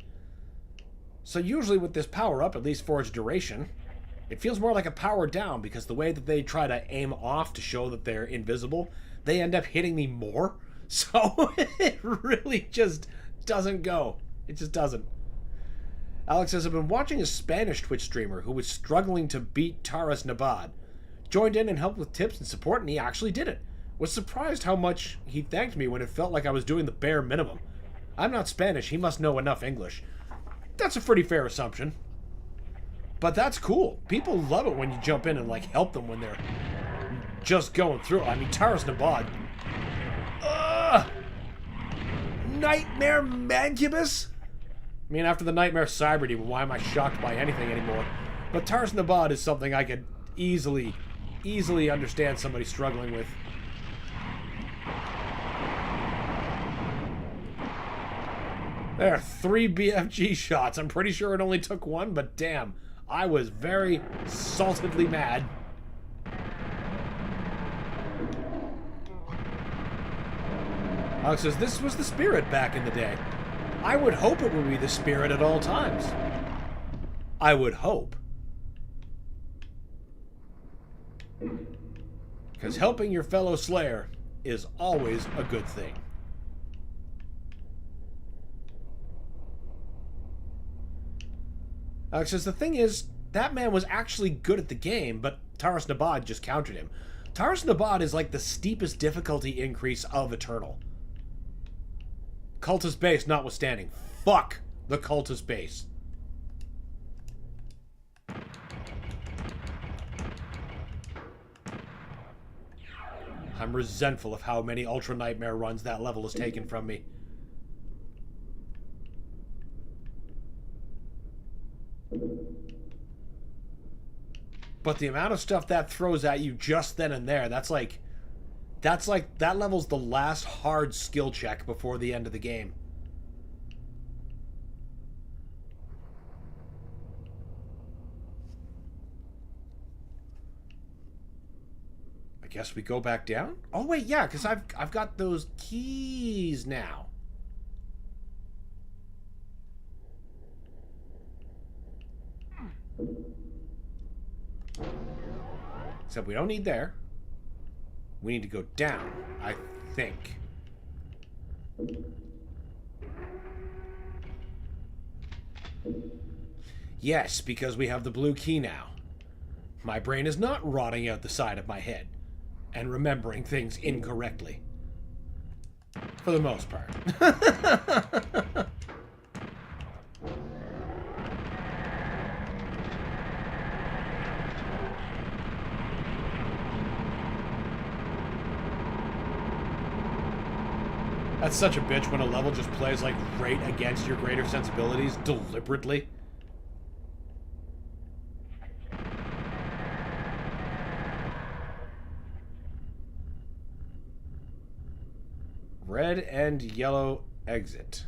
S2: So usually with this power-up, at least for its duration, it feels more like a power down, because the way that they try to aim off to show that they're invisible, they end up hitting me more. So it really just doesn't go. It just doesn't. Alex says, I've been watching a Spanish Twitch streamer who was struggling to beat Taras Nabad. Joined in and helped with tips and support, and he actually did it. Was surprised how much he thanked me when it felt like I was doing the bare minimum. I'm not Spanish, he must know enough English. That's a pretty fair assumption. But that's cool. People love it when you jump in and, like, help them when they're just going through. I mean, Taras Nabad. Nightmare Mancubus? I mean, after the Nightmare Cyber Demon, why am I shocked by anything anymore? But Taras Nabad is something I could easily understand somebody struggling with. There are 3 BFG shots. I'm pretty sure it only took 1, but damn, I was very saltedly mad. Alex says, this was the spirit back in the day. I would hope it would be the spirit at all times. I would hope. Because helping your fellow Slayer is always a good thing. Alex says, the thing is, that man was actually good at the game, but Taras Nabad just countered him. Taras Nabad is like the steepest difficulty increase of Eternal. Cultist base notwithstanding. Fuck the cultist base. I'm resentful of how many Ultra Nightmare runs that level has taken from me. But the amount of stuff that throws at you just then and there, that level's the last hard skill check before the end of the game. I guess we go back down? Oh wait, yeah, because I've got those keys now. Except we don't need there. We need to go down, I think. Yes, because we have the blue key now. My brain is not rotting out the side of my head and remembering things incorrectly. For the most part. That's such a bitch when a level just plays like right against your greater sensibilities deliberately. Red and yellow exit.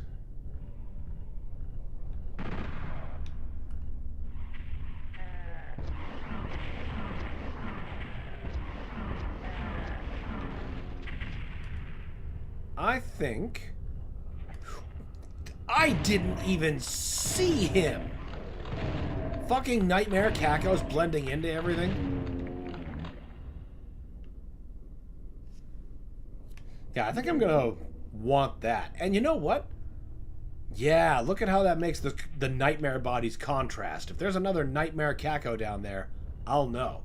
S2: I think... I didn't even see him! Fucking Nightmare Caco's blending into everything. Yeah, I think I'm gonna want that. And you know what? Yeah, look at how that makes the Nightmare bodies contrast. If there's another Nightmare Caco down there, I'll know.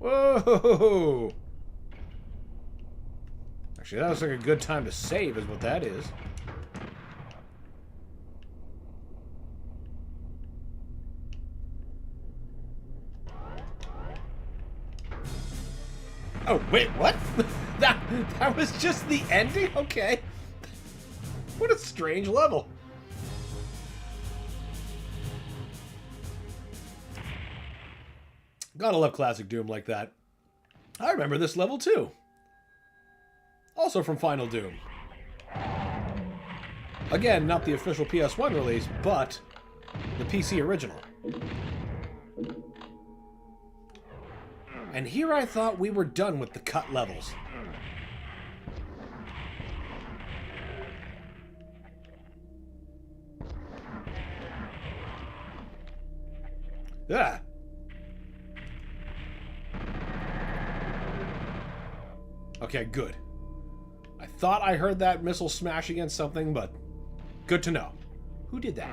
S2: Whoa! Actually, actually. That looks like a good time to save is what that is. Oh, wait, what? that was just the ending? Okay. What a strange level. Gotta love classic Doom like that. I remember this level too. Also from Final Doom. Again, not the official PS1 release, but the PC original. And here I thought we were done with the cut levels. Ah. Okay, good. I thought I heard that missile smash against something, but good to know. Who did that?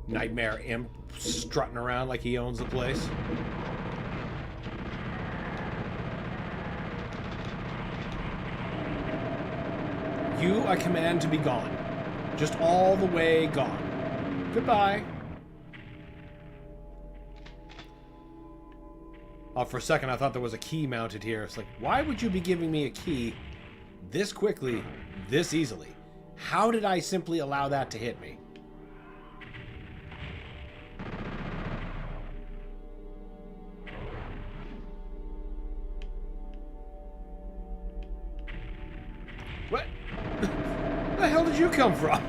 S2: Nightmare Imp strutting around like he owns the place. You I command to be gone. Just all the way gone. Goodbye. Oh, for a second I thought there was a key mounted here. It's like, why would you be giving me a key this quickly, this easily? How did I simply allow that to hit me? What? Where the hell did you come from?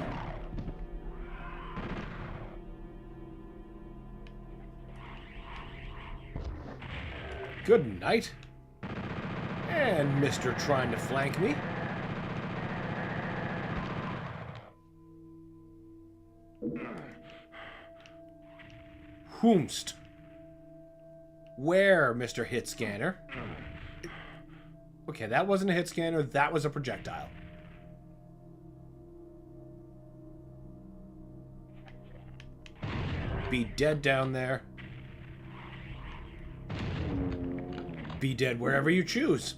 S2: Good night. And Mr. trying to flank me. Whomst? Where, Mr. Hit Scanner? Okay, that wasn't a hit scanner, that was a projectile. Be dead down there. Be dead wherever you choose.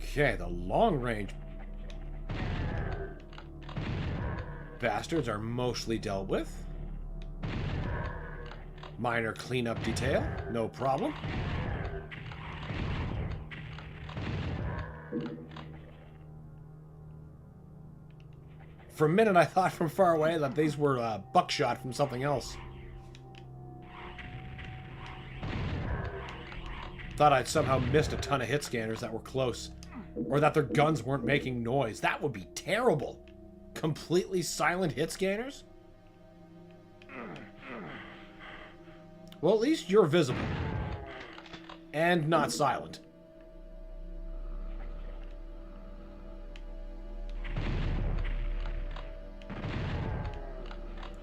S2: Okay, the long range bastards are mostly dealt with. Minor cleanup detail, no problem. For a minute I thought from far away that these were buckshot from something else. Thought I'd somehow missed a ton of hit scanners that were close. Or that their guns weren't making noise. That would be terrible. Completely silent hit scanners? Well, at least you're visible. And not silent.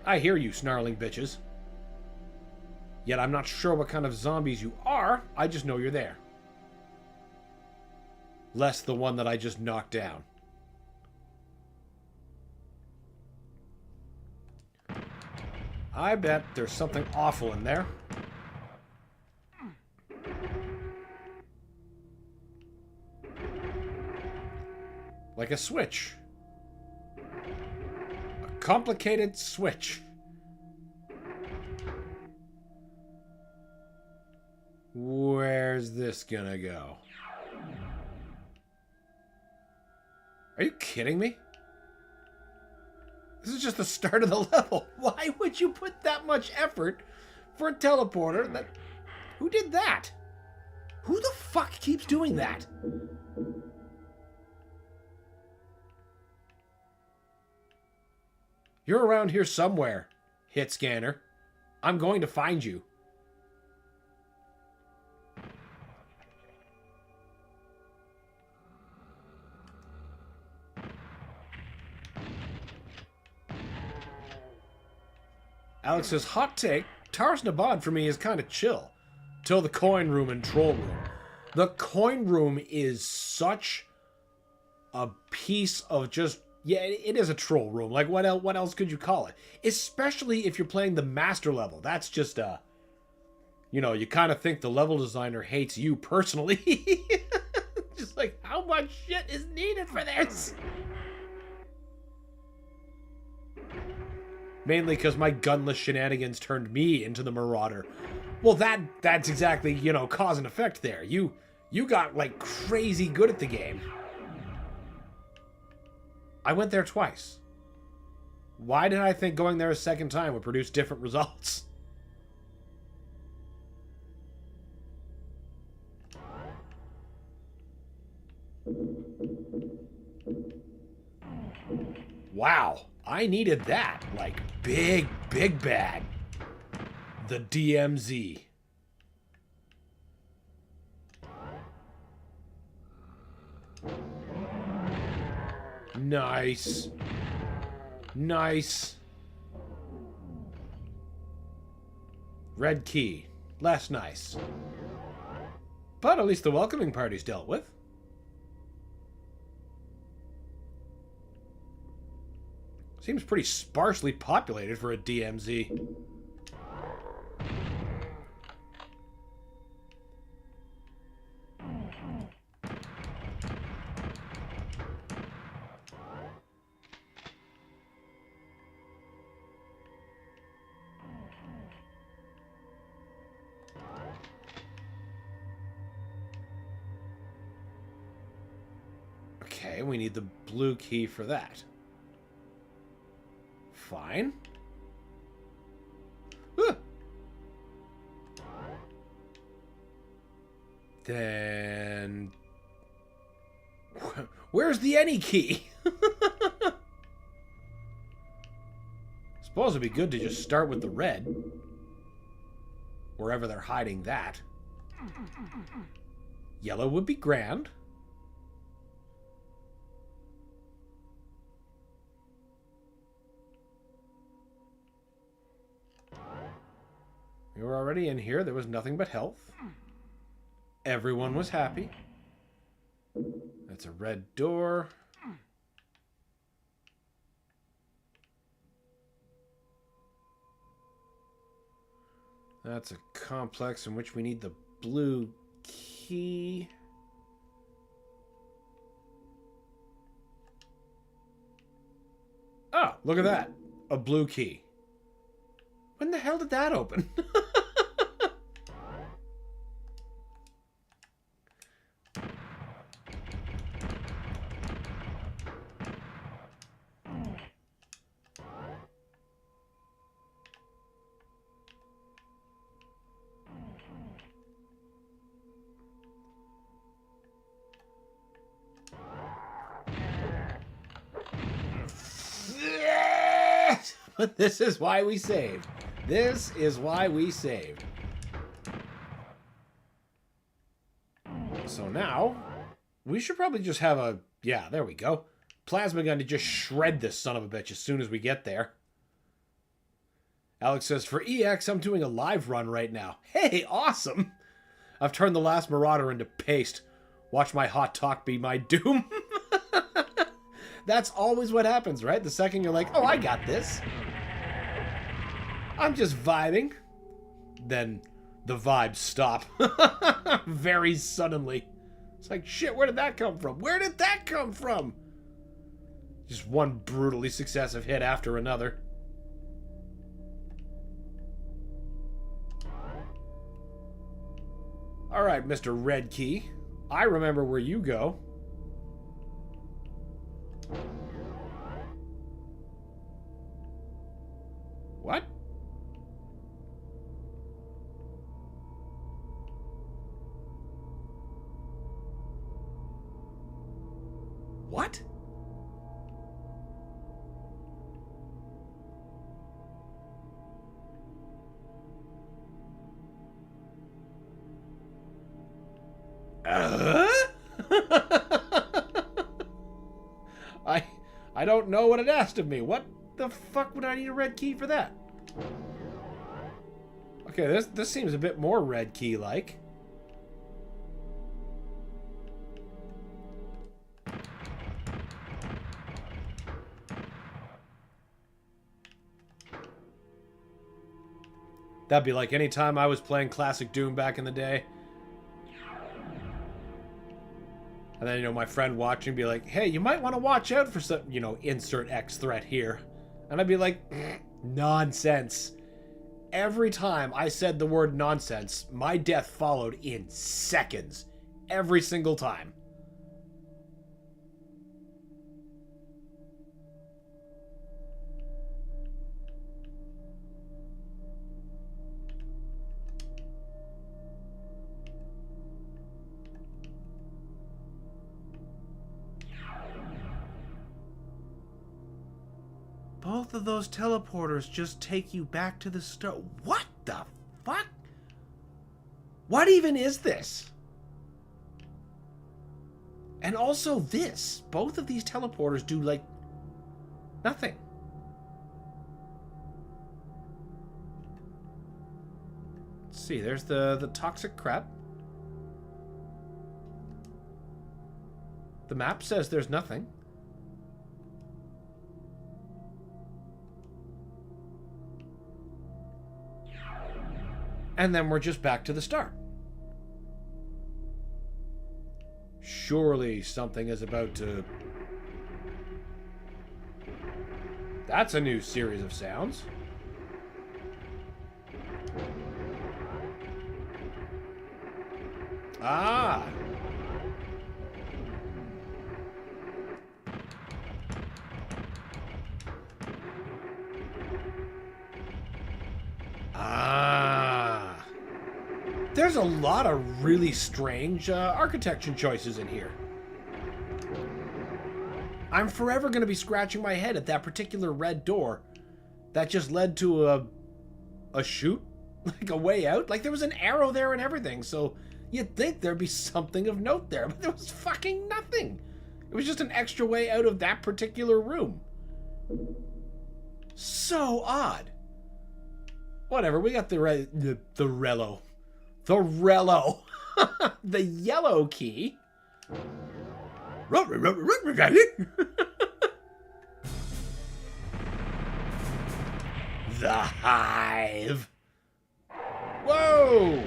S2: I hear you, snarling bitches. Yet I'm not sure what kind of zombies you are, I just know you're there. Less the one that I just knocked down. I bet there's something awful in there. Like a switch. A complicated switch. Where's this gonna go? Are you kidding me? This is just the start of the level. Why would you put that much effort for a teleporter? That... Who did that? Who the fuck keeps doing that? You're around here somewhere, hit scanner. I'm going to find you. Alex says, hot take, Tars Nabad for me is kind of chill. Till the coin room and troll room. The coin room is such a piece of just Yeah, it is a troll room. Like, what else could you call it? Especially if you're playing the master level. That's just, you know, you kind of think the level designer hates you personally. Just like, how much shit is needed for this? Mainly because my gunless shenanigans turned me into the Marauder. Well, that's exactly, you know, cause and effect there. You got, like, crazy good at the game. I went there twice. Why did I think going there a second time would produce different results? Wow, I needed that. Like, big bad. The DMZ. Nice. Nice. Red key. Less nice. But at least the welcoming party's dealt with. Seems pretty sparsely populated for a DMZ. Okay, we need the blue key for that. Fine. Then... where's the any key? Suppose it'd be good to just start with the red. Wherever they're hiding that. Yellow would be grand. We were already in here. There was nothing but health. Everyone was happy. That's a red door. That's a complex in which we need the blue key. Oh, look at that. A blue key. When the hell did that open? But this is why we saved. This is why we saved. So now, we should probably just have a... yeah, there we go. Plasma gun to just shred this son of a bitch as soon as we get there. Alex says, for EX, I'm doing a live run right now. Hey, awesome! I've turned the last Marauder into paste. Watch my hot talk be my doom. That's always what happens, right? The second you're like, oh, I got this. I'm just vibing. Then the vibes stop. Very suddenly. It's like, shit, where did that come from? Where did that come from? Just one brutally successive hit after another. Alright, Mr. Red Key. I remember where you go. What? What? I don't know what it asked of me. What the fuck would I need a red key for that? Okay, this seems a bit more red key like. That'd be like any time I was playing classic Doom back in the day. And then, you know, my friend watching be like, hey, you might want to watch out for some, you know, insert X threat here. And I'd be like, nonsense. Every time I said the word nonsense, my death followed in seconds. Every single time. Both of those teleporters just take you back to the start. What the fuck? What even is this? And also this. Both of these teleporters do, like, nothing. Let's see, there's the toxic crap. The map says there's nothing. And then we're just back to the start. Surely something is about to... That's a new series of sounds. Ah! Ah! There's a lot of really strange architecture choices in here. I'm forever going to be scratching my head at that particular red door that just led to a chute, like a way out. Like there was an arrow there and everything, so you'd think there'd be something of note there, but there was fucking nothing. It was just an extra way out of that particular room. So odd. Whatever, we got the Rello. The Rello. The yellow key. The Hive. Whoa!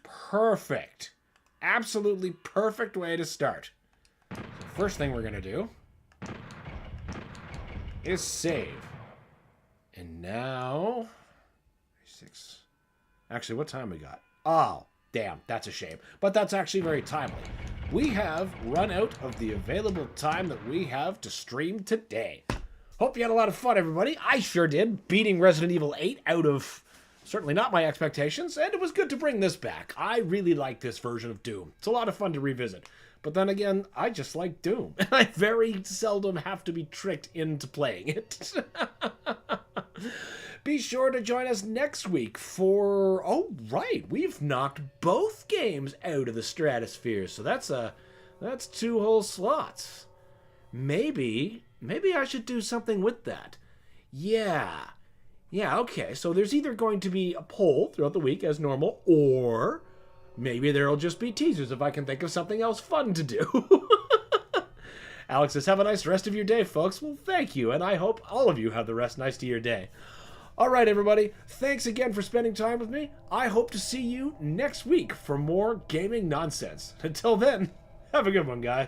S2: Perfect. Absolutely perfect way to start. So first thing we're going to do is save. And now... 6. Actually, what time we got? Oh, damn, that's a shame. But that's actually very timely. We have run out of the available time that we have to stream today. Hope you had a lot of fun, everybody. I sure did, beating Resident Evil 8 out of certainly not my expectations, and it was good to bring this back. I really like this version of Doom. It's a lot of fun to revisit. But then again, I just like Doom. I very seldom have to be tricked into playing it. Be sure to join us next week for... Oh, right. We've knocked both games out of the stratosphere. So that's 2 whole slots. Maybe I should do something with that. Yeah, okay. So there's either going to be a poll throughout the week as normal, or... maybe there'll just be teasers if I can think of something else fun to do. Alex says, have a nice rest of your day, folks. Well, thank you, and I hope all of you have the rest nice of your day. All right, everybody. Thanks again for spending time with me. I hope to see you next week for more gaming nonsense. Until then, have a good one, guys.